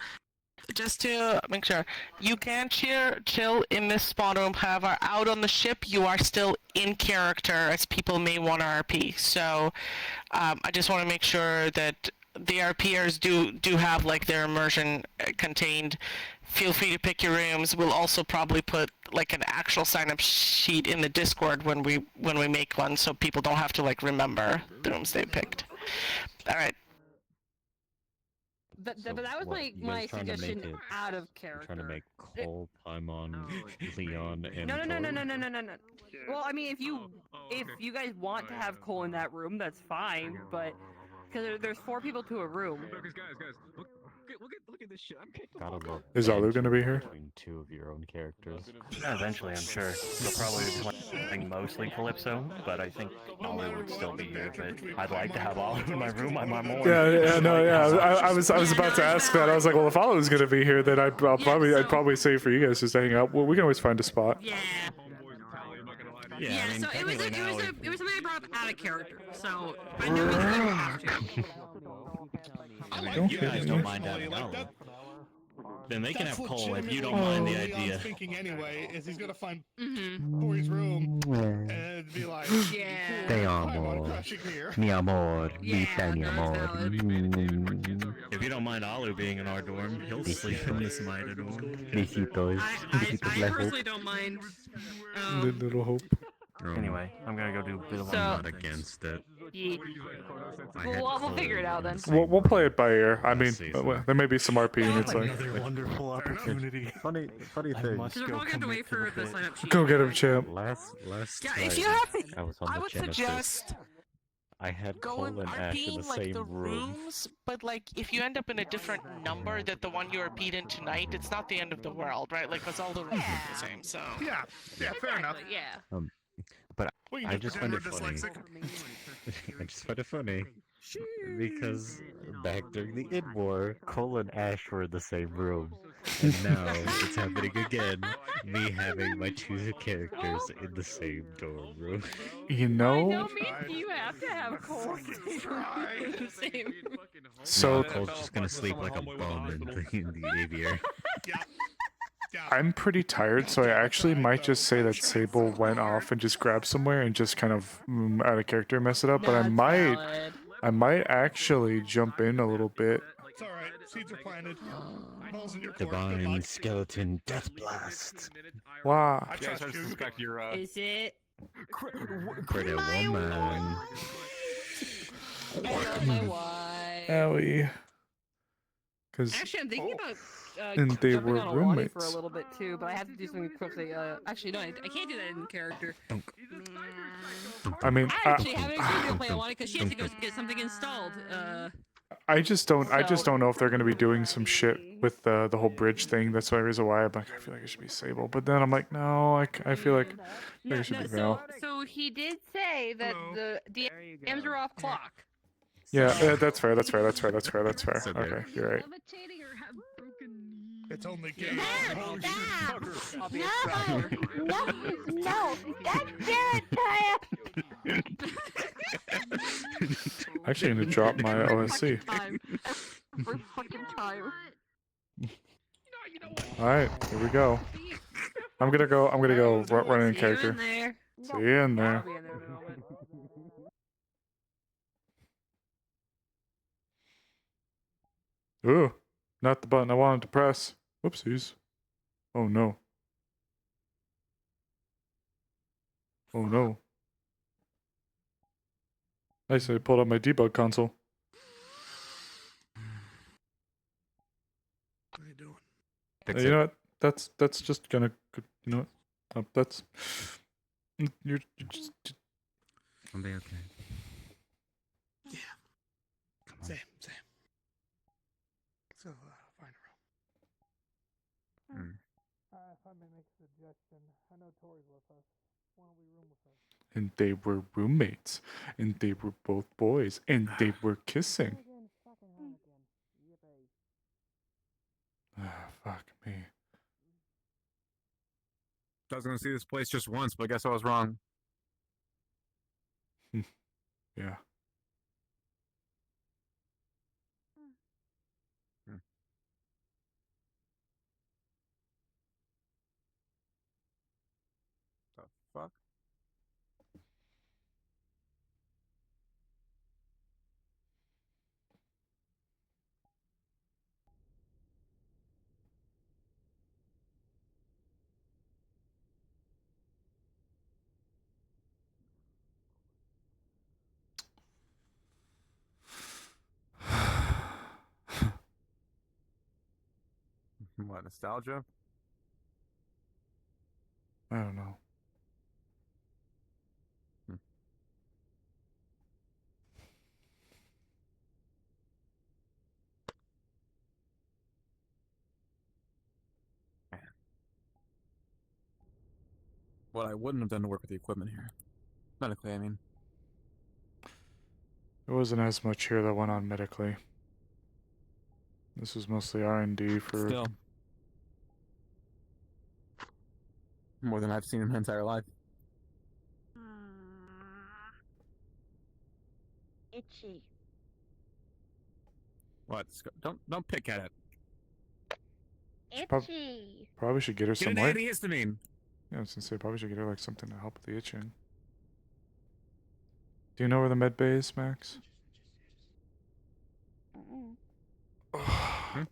just to make sure, you can chill in this spawn room. However, out on the ship, you are still in character, as people may want to RP. So, I just want to make sure that the RPers do have like their immersion contained. Feel free to pick your rooms. We'll also probably put like an actual sign-up sheet in the Discord when we make one, so people don't have to like remember the rooms they picked. All right. But So that was what, my you guys my trying to make suggestion it- out of You're character. trying to make Cole, Paimon, Leon, and No, no, no, no, Tori? no, no, no, no. Well, I mean, if you guys want to have Cole in that room, that's fine. But because there's 4 people to a room. Guys, look at this shit. I'm getting Gotta love Is Alu gonna be here? between 2 of your own characters. Eventually, I'm sure. He'll probably be playing mostly Calypso, but I think Alu would still be here. But I'd like to have Alu in my room. I'm more. I was about to ask that. I was like, well, if Alu's gonna be here, then I'd probably say for you guys just to hang out. Well, we can always find a spot. Yeah. Yeah, I mean, So it was technically now it was something I brought up out of character. So by no means did I have to. I mean, Don't if you guys kidding don't me. mind having Alu, then they can That's have Cole if you legitimately don't mind the what Leon's idea. thinking anyway is he's gonna find Mm-hmm. Tori's room and be like, Yeah. Te I'm amo, crashing here. mi amor, Yeah, mi amor. If you don't mind Alu being in our dorm, he'll sleep in this Mida dorm. Besitos, besitos I lejos. personally don't mind. Little hope. Anyway, I'm gonna go do a bit of So- I'm not against it. Yeet. I had We'll figure it Cole out then. in the same We'll play it by ear. I mean, season. there may be some RP units like. Another wonderful opportunity. Funny I thing. must So we're go probably going to commit wait to the for the bit. sign up sheet. Go get him, champ. Last Yeah, time if you have, I was on I the would Genesis, suggest I had Cole going and Ash in the RPing like same the room. rooms, but like if you end up in a different number than the one you RP'd in tonight, it's not the end of the world, right? Like, because all the rooms are the same. So Yeah, fair enough. Yeah. But We can I just find it pretend funny. we're I just find it funny because back during the Id War, Cole and Ash were in the same room, and now it's happening again. Me having my 2 characters in the same dorm room. You By know. no means do you have to have Cole in the same. So Cole's just gonna sleep like a bum in the aviary. I'm pretty tired, so I actually might just say that Sable went off and just grabbed somewhere and just kind of out of character mess it up. But I might actually jump in a little bit. It's alright. Seeds are planted. Balls in your court. Good Divine luck. Skeleton Death Blast. Wow. I trust you. Suspect your Is it? Pretty woman. My wife. Owie. Because Actually, I'm thinking about And they jumping were on a Lonnie roommates. for a little bit too, but I have to do something quickly. Actually, no, I can't do that in character. I mean, I actually haven't agreed to play Lonnie because she has to go get something installed. I just don't know if they're going to be doing some shit with the whole bridge thing. That's the reason why I'm like, I feel like it should be Sable. But then I'm like, no, I feel like it should be Val. So he did say that the DMs are off clock. Yeah, that's fair. That's fair. Okay, you're right. It's only game. No! God damn it, Actually, going to drop my OSC. Every fucking time. All right, here we go. I'm gonna go run in character. See you in there. Ooh, not the button I wanted to press. Whoopsies. Oh no. Oh no. Nice, I pulled out my debug console. What are you doing? You know what? That's just gonna. You know what? That's. You're just. I'll be okay. Yeah. Same. So, find a room. If I may make a suggestion, I know Tori's with us. Why don't we room with her? And they were roommates, and they were both boys, and they were kissing. Ah, fuck me. I was gonna see this place just once, but I guess I was wrong. Yeah. The fuck? What, nostalgia? I don't know. What I wouldn't have done to work with the equipment here. Medically, I mean. There wasn't as much here that went on medically. This was mostly R&D for... Still. More than I've seen in my entire life. Itchy. What? Don't pick at it. Itchy. Probably should get her Get some an light. antihistamine. Yeah, I was gonna say, probably should get her like something to help with the itching. Do you know where the med bay is, Max? I'll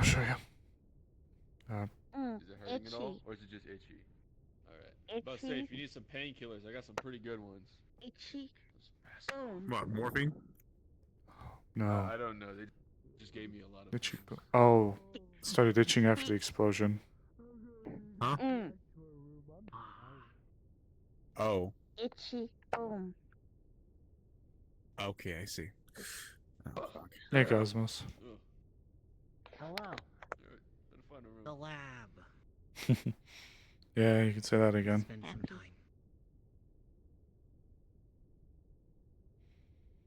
show you. Is it hurting at all, Itchy. or is it just itchy? Alright. Itchy. About to say, if you need some painkillers, I got some pretty good ones. Itchy. Boom. What, morphine? No. I don't know. They just gave me a lot of. Itchy. Oh, started itching after the explosion. Huh? Oh. Itchy. Boom. Okay, I see. Oh, fuck. Hey, Cosmos. Hello. The lab. Yeah, you can say that again. Spend some time.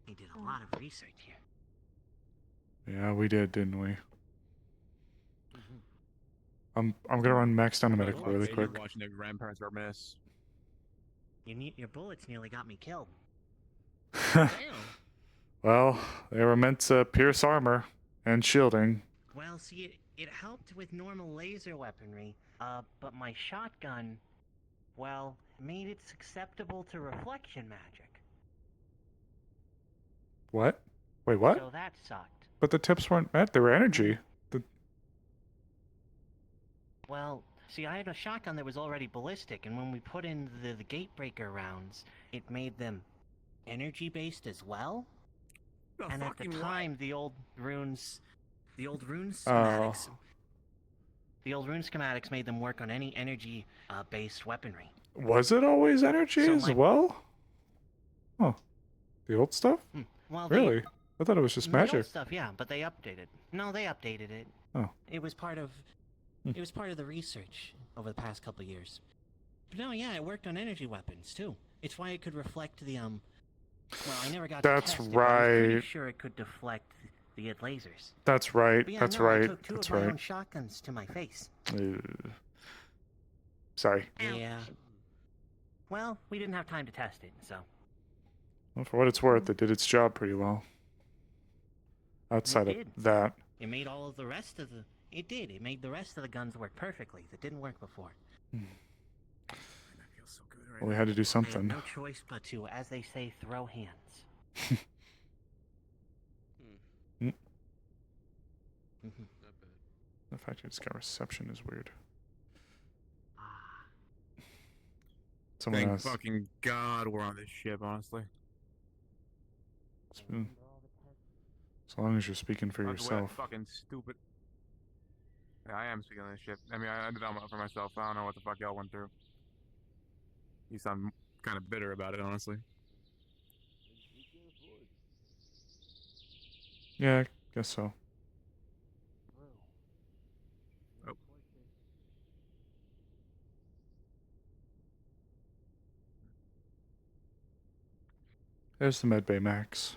They did a lot of research here. Yeah, we did, didn't we? I'm gonna run Max down to medical really quick. Watching their grandparents reminisce. Your bullets nearly got me killed. Well, they were meant to pierce armor and shielding. Well, see, it helped with normal laser weaponry, but my shotgun, well, made it susceptible to reflection magic. What? Wait, what? So that sucked. But the tips weren't met. They were energy. Well, see, I had a shotgun that was already ballistic, and when we put in the gatebreaker rounds, it made them energy-based as well. And at the time, the old rune schematics, made them work on any energy-based weaponry. Was it always energy So as well? Huh. The old stuff? Well, Really? I thought it was just The old magic. stuff, yeah, but they updated. No, they updated it. Oh. It was part of the research over the past couple of years. But no, yeah, it worked on energy weapons too. It's why it could reflect the Well, I never got That's to test it, but I was pretty right. sure it could deflect the lasers. That's right. But yeah, That's no, I right. took two That's of my right. own shotguns to my face. Sorry. Yeah. Well, we didn't have time to test it, so. Well, for what it's worth, it did its job pretty well. Outside of did. that. It made all of the rest of the. It did. It made the rest of the guns work perfectly. That didn't work before. Well, we had to do I had something. no choice but to, as they say, throw hands. The fact that it's got reception is weird. Someone Thank else. fucking God we're on this ship, honestly. As long as you're speaking for That's the way yourself. fucking stupid. Yeah, I am speaking on this ship. I mean, I did that for myself. I don't know what the fuck y'all went through. You sound kind of bitter about it, honestly. Yeah, I guess so. Oh. There's the medbay, Max.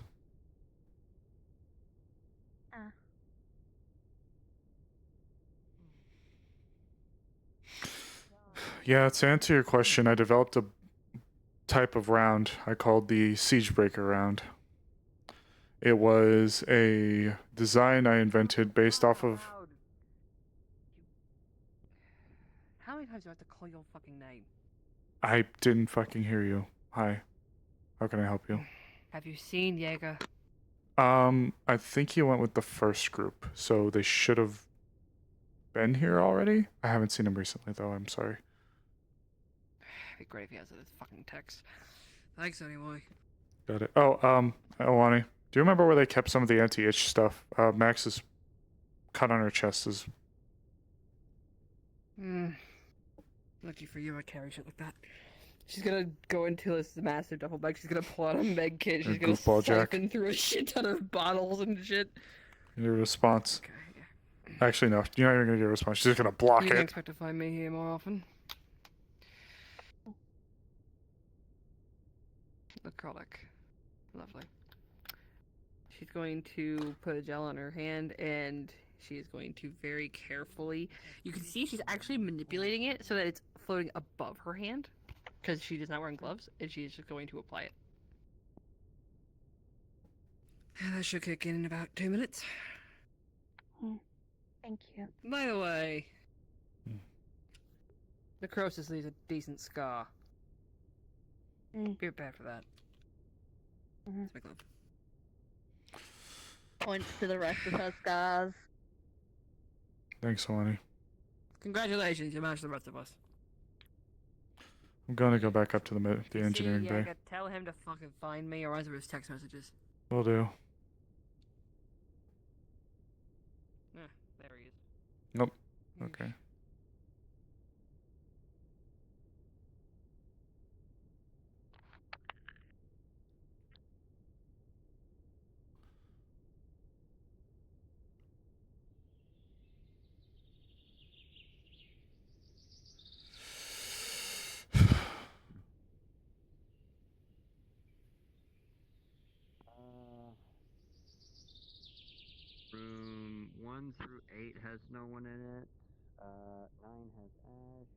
Yeah, to answer your question, I developed a type of round I called the Siege Breaker round. It was a design I invented based off of... How many times do I have to call your fucking name? I didn't fucking hear you. Hi. How can I help you? Have you seen Jaeger? I think he went with the first group, so they should have been here already. I haven't seen him recently, though. I'm sorry. It'd be great if he has this fucking text. Thanks anyway. Got it. Oh, Owani, do you remember where they kept some of the anti-itch stuff? Max is cut on her chest is. Lucky for you, I carry shit like that. She's gonna go into this massive duffel bag. She's gonna pull out a med kit. She's gonna goofball Jack. siphon through a shit ton of bottles and shit. Your response. Actually, no. You're not even gonna get a response. She's just gonna block You can it. expect to find me here more often. Necrotic. Lovely. She's going to put a gel on her hand and she is going to very carefully. You can see she's actually manipulating it so that it's floating above her hand because she is not wearing gloves and she's just going to apply it. That should kick in about 2 minutes. Thank you. By the way, necrosis leaves a decent scar. Be prepared for that. It's my glove. Points to the rest of her scars. Thanks, Alani. Congratulations, you matched the rest of us. I'm gonna go back up to the engineering bay. Yaga, tell him to fucking find me or answer his text messages. Will do. There he is. Nope. Okay. Room 1 through 8 has no one in it. 9 has Ash.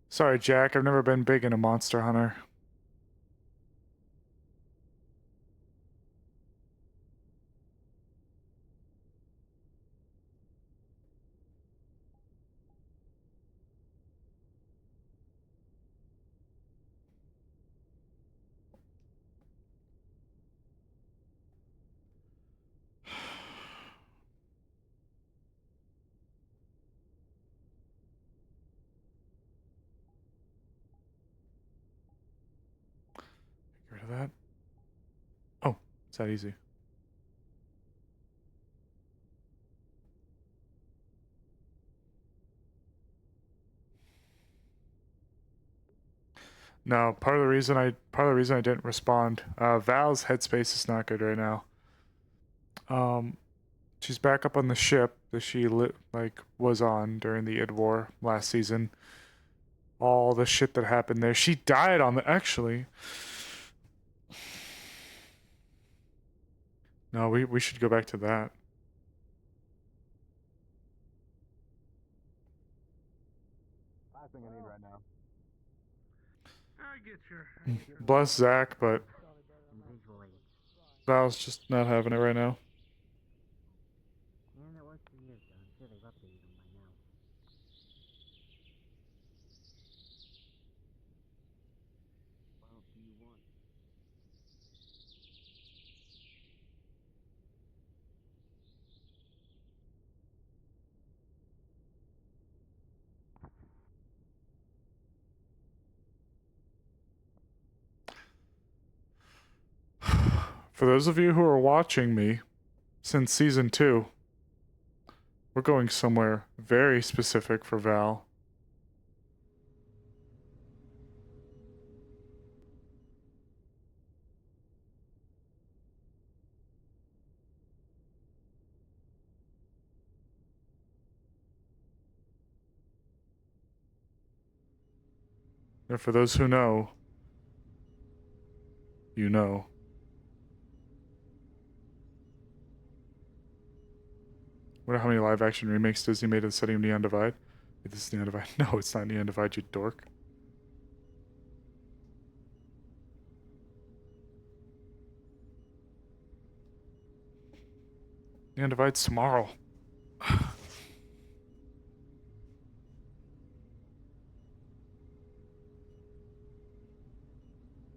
Sorry, Jack. I've never been big into Monster Hunter. Get rid of that. Oh, it's that easy. No, part of the reason I didn't respond. Val's headspace is not good right now. She's back up on the ship that she was on during the Id War last season. All the shit that happened there. She died on the actually. No, we should go back to that. Last thing I need right now. I get your. Bless Zach, but Val's just not having it right now. Yeah, that was 2 years ago. I'm sure they've updated them by now. Well, do you want? For those of you who are watching me since season 2, we're going somewhere very specific for Val. And for those who know, you know. Wonder how many live action remakes Disney made of the setting of Neon Divide? Wait, this is Neon Divide. No, it's not Neon Divide, you dork. Neon Divide's tomorrow.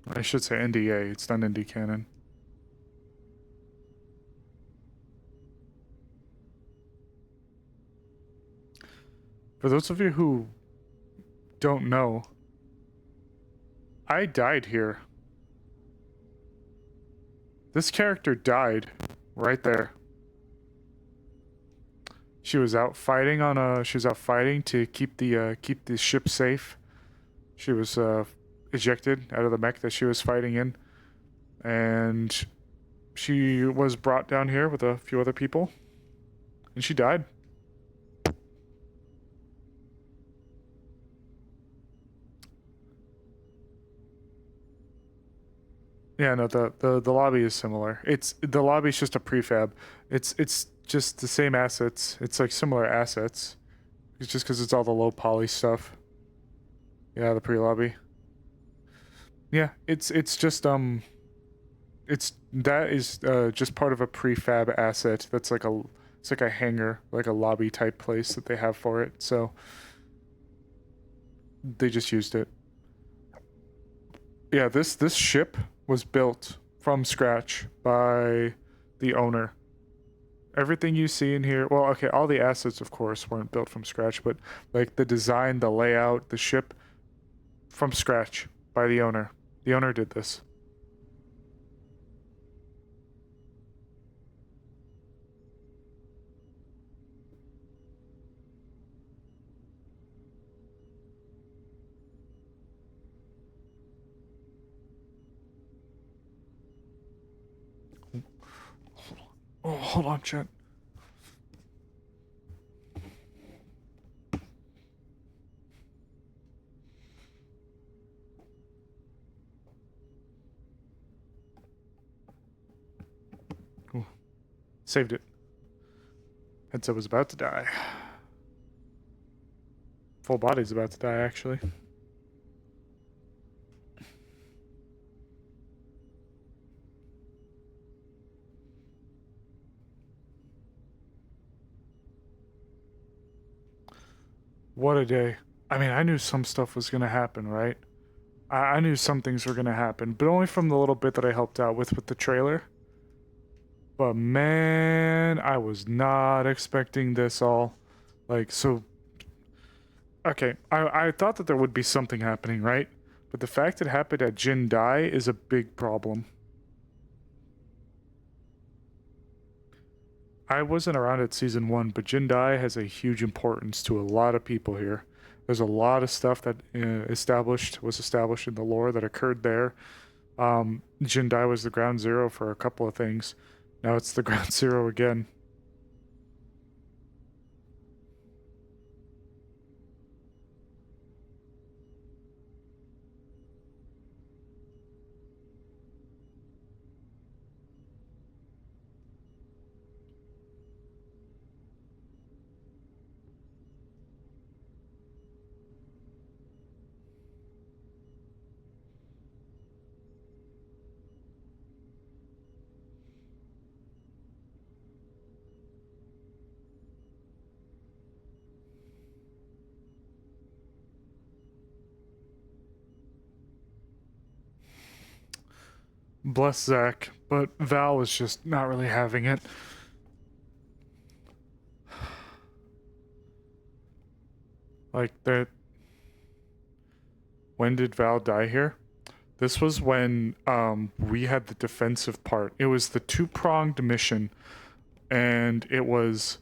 I should say NDA, it's not ND canon. For those of you who don't know, I died here. This character died right there. She was out fighting to keep the ship safe. She was ejected out of the mech that she was fighting in, and she was brought down here with a few other people, and she died. Yeah, no, the lobby is similar. The lobby's just a prefab. It's just the same assets. It's like similar assets. It's just because it's all the low poly stuff. Yeah, the pre-lobby. Yeah, it's just that is just part of a prefab asset. That's like it's like a hangar, like a lobby type place that they have for it. So they just used it. Yeah, this ship was built from scratch by the owner. Everything you see in here, well, okay, all the assets, of course, weren't built from scratch, but like the design, the layout, the ship, from scratch by the owner. The owner did this. Oh, hold on, chat. Ooh. Saved it. Headset was about to die. Full body's about to die, actually. What a day. I mean, I knew some stuff was gonna happen, right? I knew some things were gonna happen, but only from the little bit that I helped out with the trailer. But man, I was not expecting this all. Like, so... Okay, I thought that there would be something happening, right? But the fact it happened at Jin Dai is a big problem. I wasn't around at season 1, but Jin Dai has a huge importance to a lot of people here. There's a lot of stuff that was established in the lore that occurred there. Jin Dai was the ground zero for a couple of things. Now it's the ground zero again. Bless Zach, but Val was just not really having it. Like, when did Val die here? This was when we had the defensive part. It was the two-pronged mission, and it was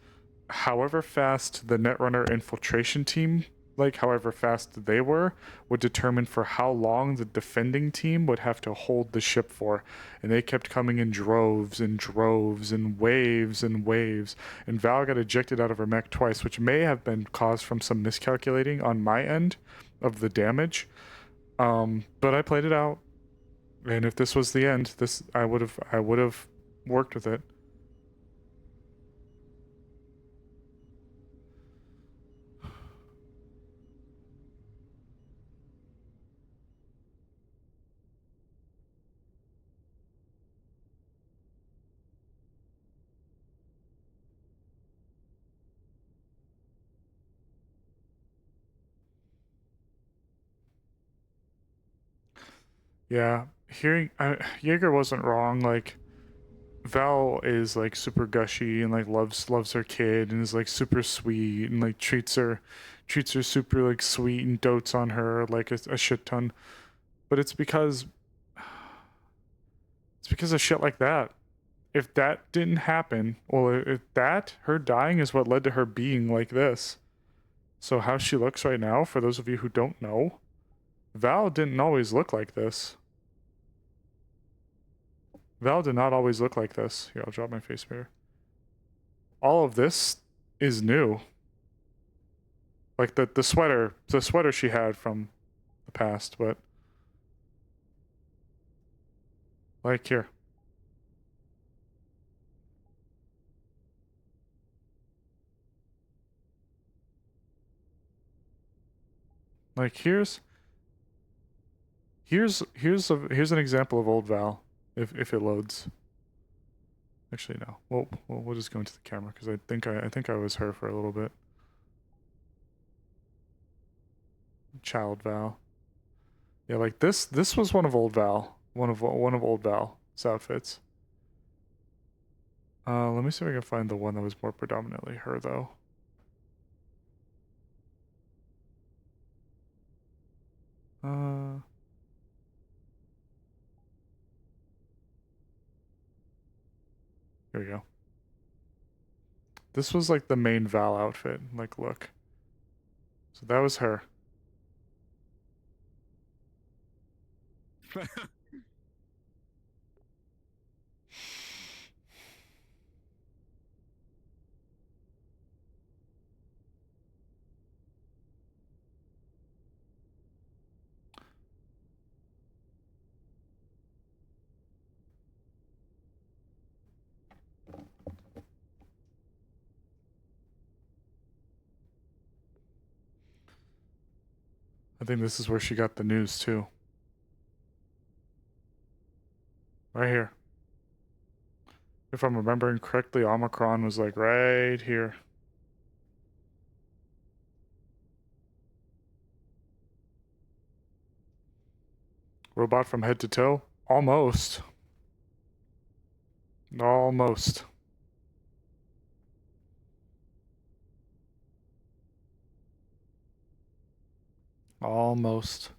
however fast the Netrunner infiltration team, like however fast they were, would determine for how long the defending team would have to hold the ship for. And they kept coming in droves and droves and waves and waves. And Val got ejected out of her mech twice, which may have been caused from some miscalculating on my end of the damage. But I played it out. And if this was the end, I would have worked with it. Yeah, Jaeger wasn't wrong. Like, Val is like super gushy and like loves her kid and is like super sweet and like treats her super like sweet and dotes on her like a shit ton. But it's because of shit like that. If that didn't happen, well, if that, her dying is what led to her being like this. So how she looks right now, for those of you who don't know, Val didn't always look like this. Val did not always look like this. Here, I'll drop my face mirror. All of this is new. Like the sweater she had from the past, but like here. Like here's an example of old Val, if it loads. Actually no. Well, we'll just go into the camera because I think I was her for a little bit. Child Val. Yeah, like this was one of old Val. One of old Val's outfits. Let me see if I can find the one that was more predominantly her though. Here we go. This was like the main Val outfit, like look. So that was her. I think this is where she got the news too. Right here. If I'm remembering correctly, Omicron was like right here. Robot from head to toe? Almost. Almost. Almost.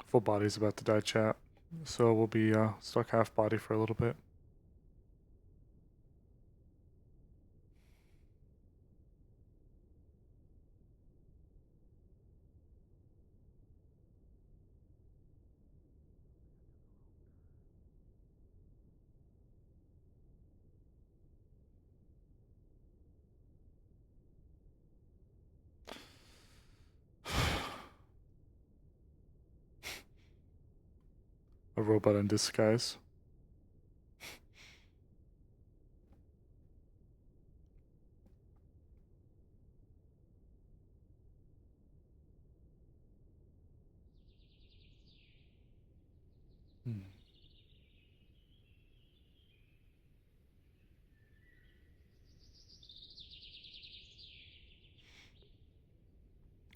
Full body's about to die, chat. So we'll be stuck half body for a little bit. A robot in disguise.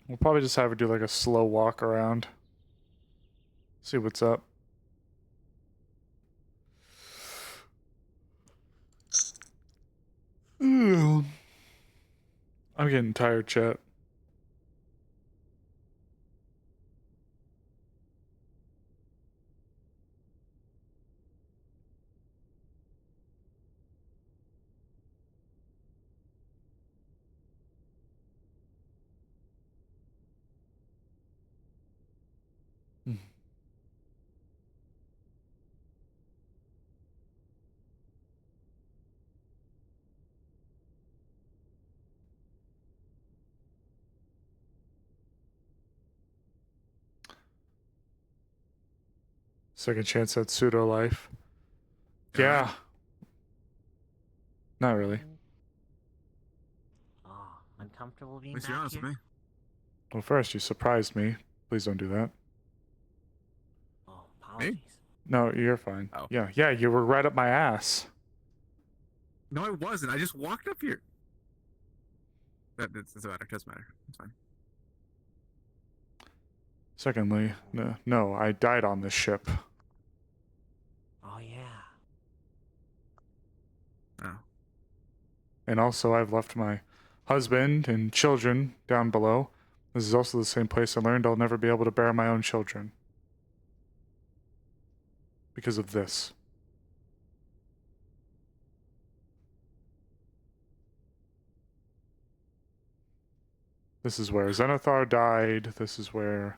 We'll probably just have her do like a slow walk around. See what's up. I'm getting tired, chat. Second chance at pseudo life. Yeah. Not really. Oh, uncomfortable being At least you're back honest here. with me. Well, first you surprised me. Please don't do that. Oh, apologies. No, you're fine. Oh. Yeah, you were right up my ass. No, I wasn't. I just walked up here. That doesn't matter. Doesn't matter. It's fine. Secondly, no, I died on this ship. Oh yeah. Oh. And also, I've left my husband and children down below. This is also the same place I learned I'll never be able to bear my own children. Because of this. This is where Zenithar died. This is where...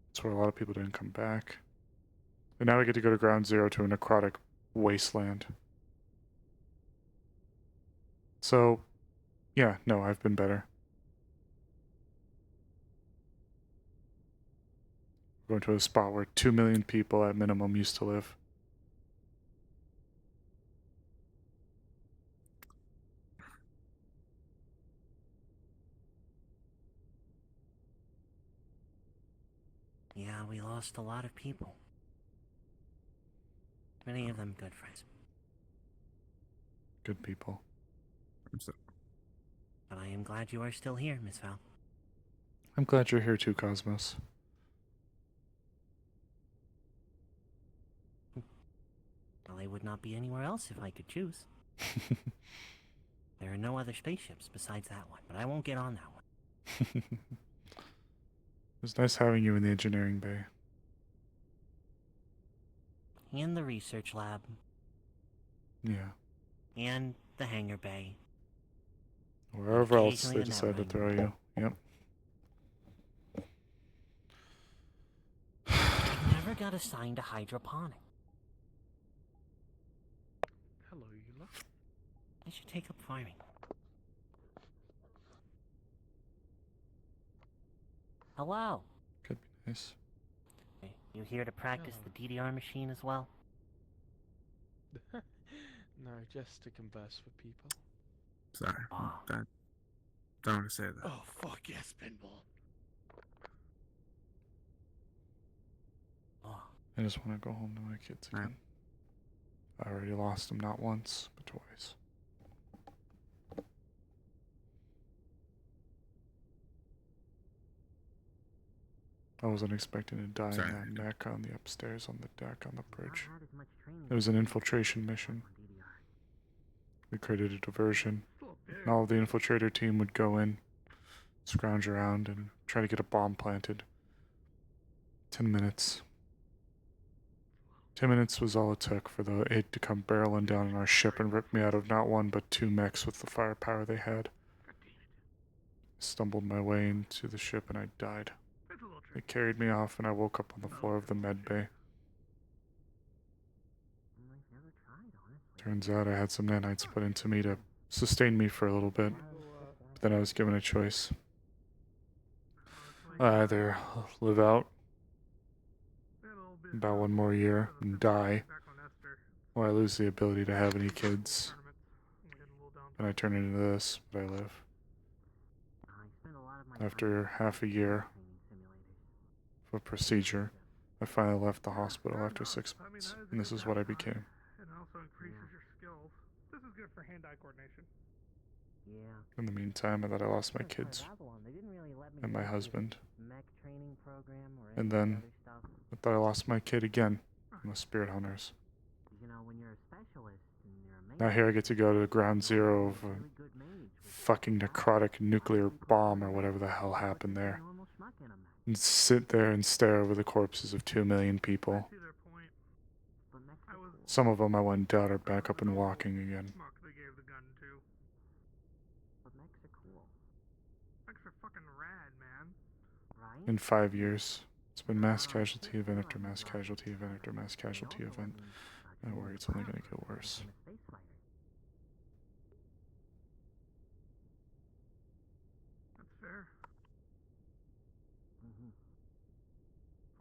That's where a lot of people didn't come back. And now we get to go to Ground Zero to a necrotic wasteland. So, yeah, no, I've been better. Going to a spot where 2 million people at minimum used to live. Yeah, we lost a lot of people. Many of them good friends. Good people. But I am glad you are still here, Miss Val. I'm glad you're here too, Cosmos. Well, I would not be anywhere else if I could choose. There are no other spaceships besides that one, but I won't get on that one. It was nice having you in the engineering bay. And the research lab. Yeah. And the hangar bay. Wherever else Occasionally they the decide to network. throw you. Yep. I never got assigned to hydroponic. Hello, Eula. I should take up farming. Hello. Could be nice. You here to practice the DDR machine as well? No, just to converse with people. Sorry. That, don't want to say that. Oh, fuck yes, pinball. I just want to go home to my kids again. I already lost them not once, but twice. I wasn't expecting to die in that neck on the upstairs on the deck on the bridge. It was an infiltration mission. We created a diversion. And all of the infiltrator team would go in, scrounge around, and try to get a bomb planted. 10 minutes. 10 minutes was all it took for the it to come barreling down on our ship and rip me out of not one but two mechs with the firepower they had. I stumbled my way into the ship and I died. They carried me off and I woke up on the floor of the med bay. Turns out I had some nanites put into me to sustain me for a little bit. But then I was given a choice. I either live out about one more year and die, or I lose the ability to have any kids. And I turn into this, but I live. After half a year of a procedure, I finally left the hospital after 6 months, and this is what I became. It also increases your skills. This is good for hand-eye coordination. Yeah. In the meantime, I thought I lost my kids and my husband. And then I thought I lost my kid again from the spirit hunters. You know, when you're a specialist and you're a Now here I get to go to ground zero of a fucking necrotic nuclear bomb or whatever the hell happened there. And sit there and stare over the corpses of 2 million people. Some of them I went down are back up and walking again. They gave the gun to. But mechs are cool, Mechs are fucking rad, man. right? In 5 years, it's been mass casualty event after mass casualty event after mass casualty event. I worry it's only going to get worse. That's fair.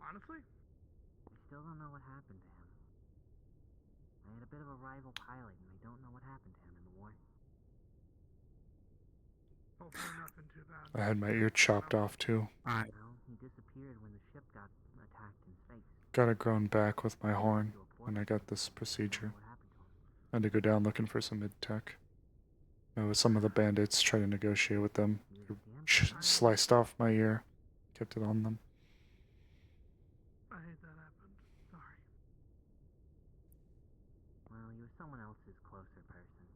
Honestly? I still don't know what happened to him. I had a bit of a rival pilot, and I don't know what happened to him in the war. Hopefully nothing too bad. I had my ear chopped off too. Well, he disappeared when the ship got attacked in space. Got it grown back with my horn when I got this procedure. I had to go down looking for some mid-tech. With some of the bandits, tried to negotiate with them. Sliced off my ear, kept it on them. I hate that happened. Sorry. Well, he was someone else's closer person.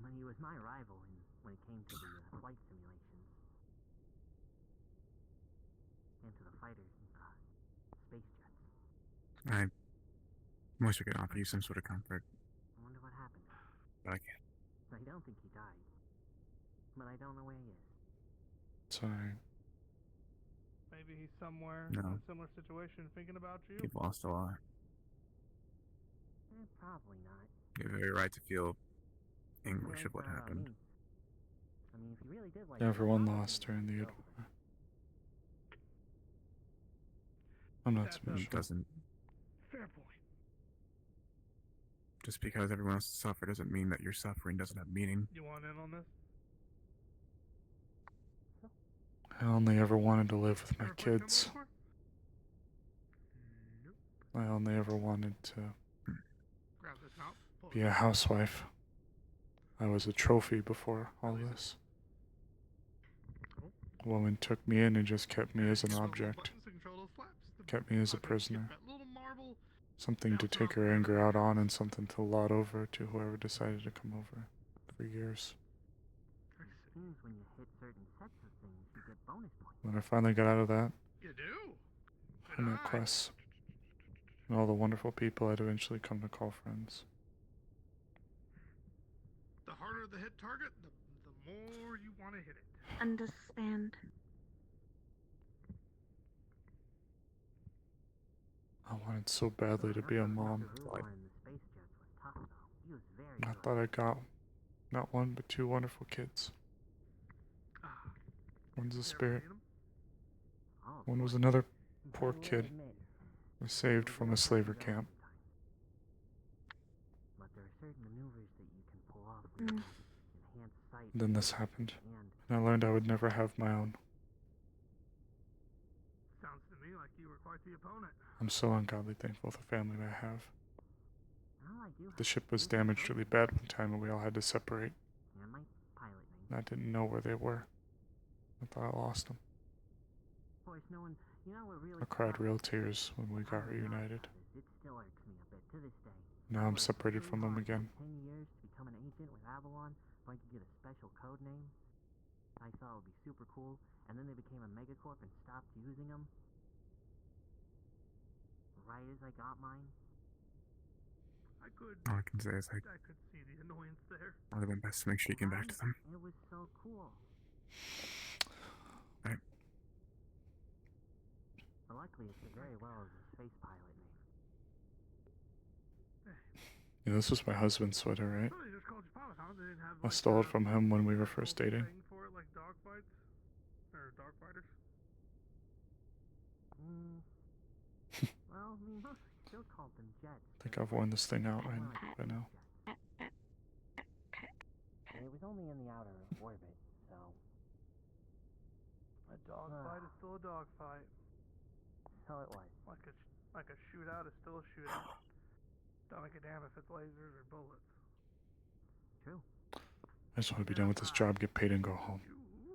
But he was my rival when it came to the flight simulations. And to the fighters, space jets. I wish I could offer you some sort of comfort, I wonder what happened to him. but I can't. I don't think he died. But I don't know where he is. Sorry. Maybe he's somewhere No. in a similar situation thinking about you. You've lost a lot. Probably not. You have every right to feel anguish of what happened. I mean, if he really did like Everyone lost during the war. I'm not so It sure. doesn't. Fair point. Just because everyone else suffered doesn't mean that your suffering doesn't have meaning. You want in on this? I only ever wanted to live with my kids. I only ever wanted to Grab this out. be a housewife. I was a trophy before all this. A woman took me in and just kept me as an object. Kept me as a prisoner. Something to take her anger out on and something to lot over to whoever decided to come over for years. It seems when you hit certain sets of things, you get bonus points. When I finally got out of that, You do? I met Quest. And all the wonderful people I'd eventually come to call friends. The harder the hit target, the more you want to hit it. Understand. I wanted so badly to be a mom. I thought I got not one but two wonderful kids. One's a spirit. One was another poor kid I saved from a slaver camp. But there are certain maneuvers that you can pull off with enhanced sight. Then this happened, and I learned I would never have my own. Sounds to me like you were quite the opponent. I'm so ungodly thankful for the family I have. The ship was damaged really bad one time and we all had to separate. And my pilot name. And I didn't know where they were. I thought I lost them. Of course, no one, you know what really I cried real tears when we got reunited. It still irks me a bit to this day. Now I'm separated from them again. 10 years to become an agent with Avalon, so I could get a special code name. I thought it would be super cool, and then they became a megacorp and stopped using them. Right as I got mine. All I can say is I could see the annoyance there. I'll do my best to make sure you get back to them. It was so cool. Right. But luckily, it's very well as a space pilot name. Yeah, this was my husband's sweater, right? Well, they just called you pilot, huh? They didn't have I stole it from him when we were first dating. thing for it, like dogfights or dogfighters. Well, I mean, most still called them jets. I think I've worn this thing out right by now. It was only in the outer orbit, so. A dogfight is still a dogfight. So it was. Like a shootout is still a shootout. Don't make a damn if it's lasers or bullets. True. I just want to be done with this job, get paid, and go home.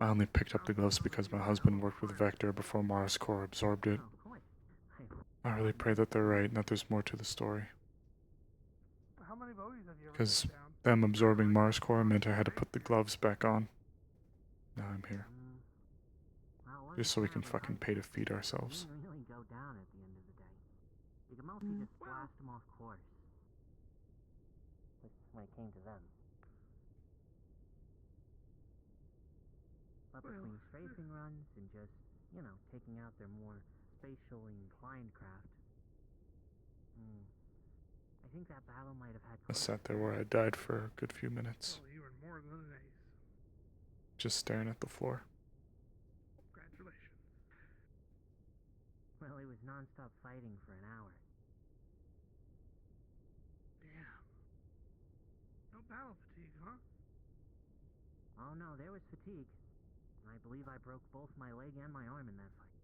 I only picked up the gloves because my husband worked with Vector before Mars Core absorbed it. I really pray that they're right and that there's more to the story. How many bogeys have you ever Because put down? them absorbing Mars Core meant I had to put the gloves back on. Now I'm here. Just so we can fucking pay to feed ourselves. Didn't really go down at the end of the day. You could mostly just blast them off course. When it came to them. But between strafing runs and just, taking out their more spatially inclined craft, I think that battle might have had. I sat there where I died for a good few minutes. Oh, you were more than an ace. Just staring at the floor. Congratulations. Well, it was non-stop fighting for an hour. Damn. No battle fatigue, huh? Oh no, there was fatigue. I believe I broke both my leg and my arm in that fight.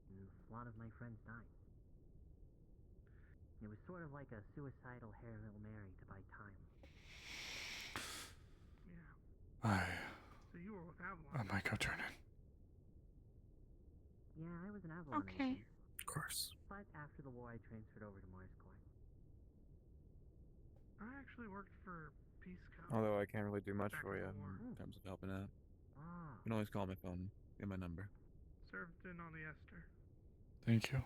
And a lot of my friends died. It was sort of like a suicidal Hail Mary to buy time. I might go turn in. Yeah, I was an Avalon Okay. agent. Of course. But after the war, I transferred over to Mars Corps. I actually worked for Peace Co. Although I can't really do much Back for in you the war. in terms of helping out. Ah. You can always call my phone. Get my number. Served in on the Esther. Thank you.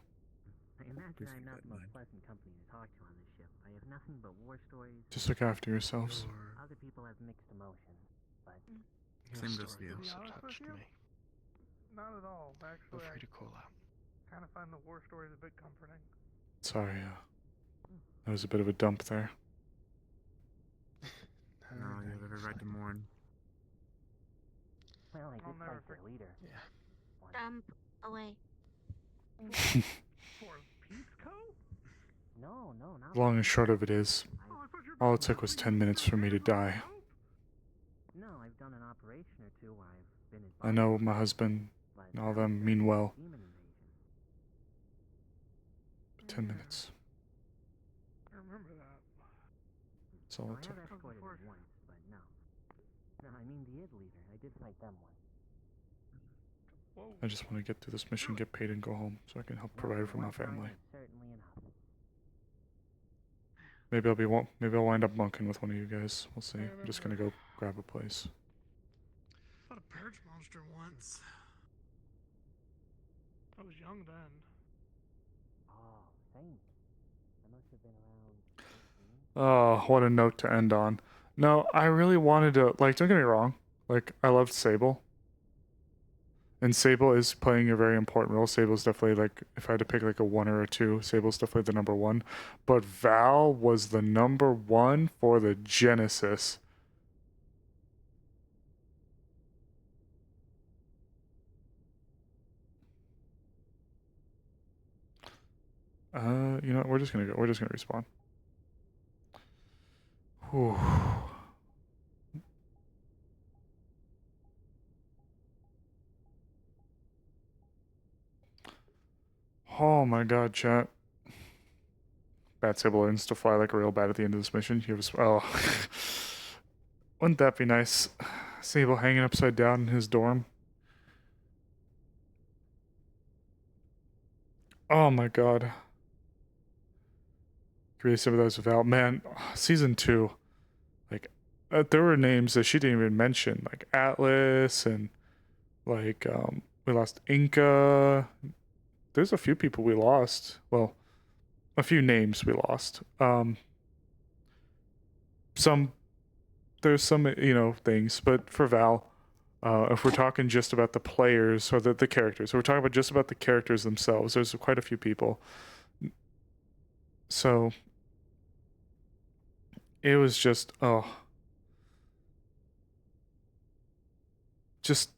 I imagine Please I'm keep not that the in most mind. pleasant company to talk to on this ship. I have nothing but war stories. Just look after yourselves. Other people have mixed emotions, but Same goes to you. To be honest with you, not at all. Actually, Feel free to call out. I kind of find the war stories a bit comforting. Sorry, that was a bit of a dump there. No, you have every right to mourn. well, I I'll did never fight their leader. Yeah. Dump away. For Peace Co? No, not Long and short of it is, all it took was 10 minutes for me to die. No, I've done an operation or two where I've been I know my husband and all them mean well. demon invasion. 10 minutes. I remember that. That's all No, it I took. have escorted him once, but no. No, I mean the id leader. I did fight them once. Whoa. I just want to get through this mission, get paid, and go home so I can help provide for my One time family. is certainly enough. Maybe I'll wind up bunking with one of you guys. We'll see. I'm just gonna go grab a place. Fought a purge monster once. I was young then. Oh, same. I must have been around 15. Oh, what a note to end on. No, I really wanted to, like, don't get me wrong. Like, I loved Sable. And Sable is playing a very important role. Sable's definitely, like, if I had to pick, like, a 1 or a 2, Sable's definitely the number 1. But Val was the number 1 for the Genesis. You know what? We're just gonna respawn. Whew. Oh my god, chat. Bat Sable learns to fly like a real bat at the end of this mission. He was, oh. Wouldn't that be nice? Sable hanging upside down in his dorm. Oh my god. Really sympathize with Val. Man, season 2. Like, there were names that she didn't even mention. Like Atlas and, like, we lost Inca. There's a few people we lost. Well, a few names we lost. There's some, you know, things, but for Val, if we're talking just about the players or the characters, so we're talking about just about the characters themselves, there's quite a few people. So it was just, just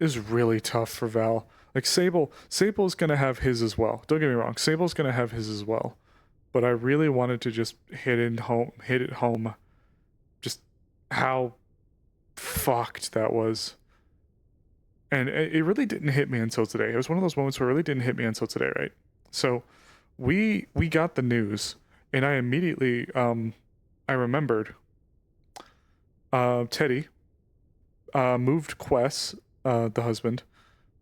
is really tough for Val. Like Sable's gonna have his as well. Don't get me wrong, Sable's gonna have his as well. But I really wanted to just hit it home, just how fucked that was. And it really didn't hit me until today. It was one of those moments where it really didn't hit me until today, right? So we got the news, and I immediately I remembered Teddy moved Quest, the husband,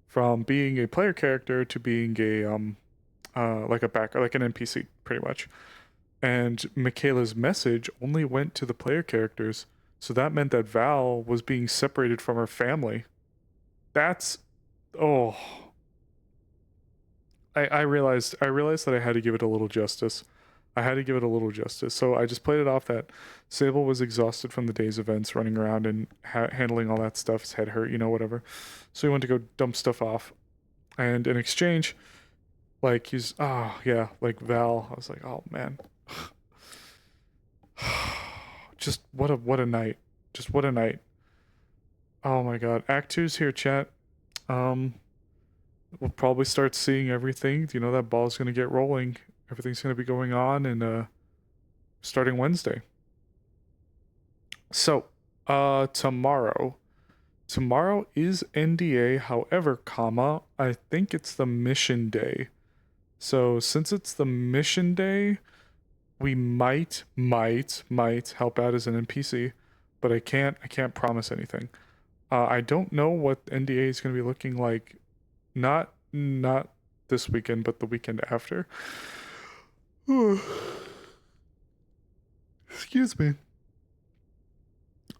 from being a player character to being a like an NPC, pretty much. And Michaela's message only went to the player characters, so that meant that Val was being separated from her family. That's, oh. I realized that I had to give it a little justice. So I just played it off that Sable was exhausted from the day's events, running around and handling all that stuff. His head hurt, you know, whatever. So he went to go dump stuff off. And in exchange, like, he's, like Val, I was like, oh man. Just what a night. Just what a night. Oh my god. Act 2's here, chat. We'll probably start seeing everything. You know, that ball's gonna get rolling. Everything's gonna be going on, and starting Wednesday. So, tomorrow is NDA. However, I think it's the mission day. So since it's the mission day, we might help out as an NPC, but I can't promise anything. I don't know what NDA is going to be looking like. Not this weekend, but the weekend after. Excuse me.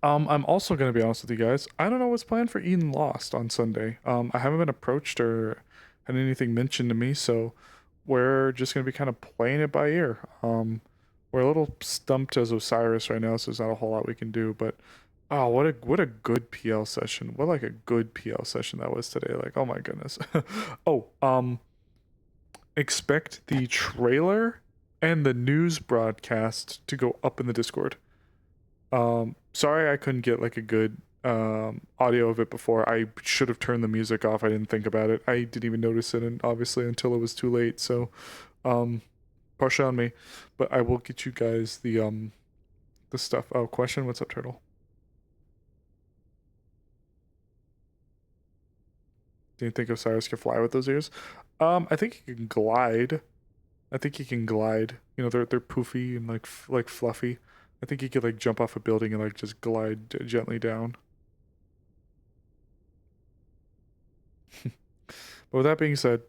I'm also gonna be honest with you guys. I don't know what's planned for Eden Lost on Sunday. I haven't been approached or had anything mentioned to me, so we're just gonna be kind of playing it by ear. We're a little stumped as Osiris right now, so there's not a whole lot we can do. But oh, what a good PL session. What like a good PL session that was today. Like, oh my goodness. Oh, expect the trailer and the news broadcast to go up in the Discord. Sorry I couldn't get like a good audio of it before. I should have turned the music off. I didn't think about it. I didn't even notice it, and obviously until it was too late. So, partial on me, but I will get you guys the stuff. Oh, question. What's up, Turtle? Do you think Osiris can fly with those ears? I think he can glide. I think he can glide. You know, they're poofy and like fluffy. I think he could like jump off a building and like just glide gently down. But with that being said,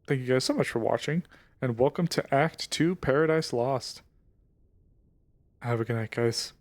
thank you guys so much for watching, and welcome to Act 2 Paradise Lost. Have a good night, guys.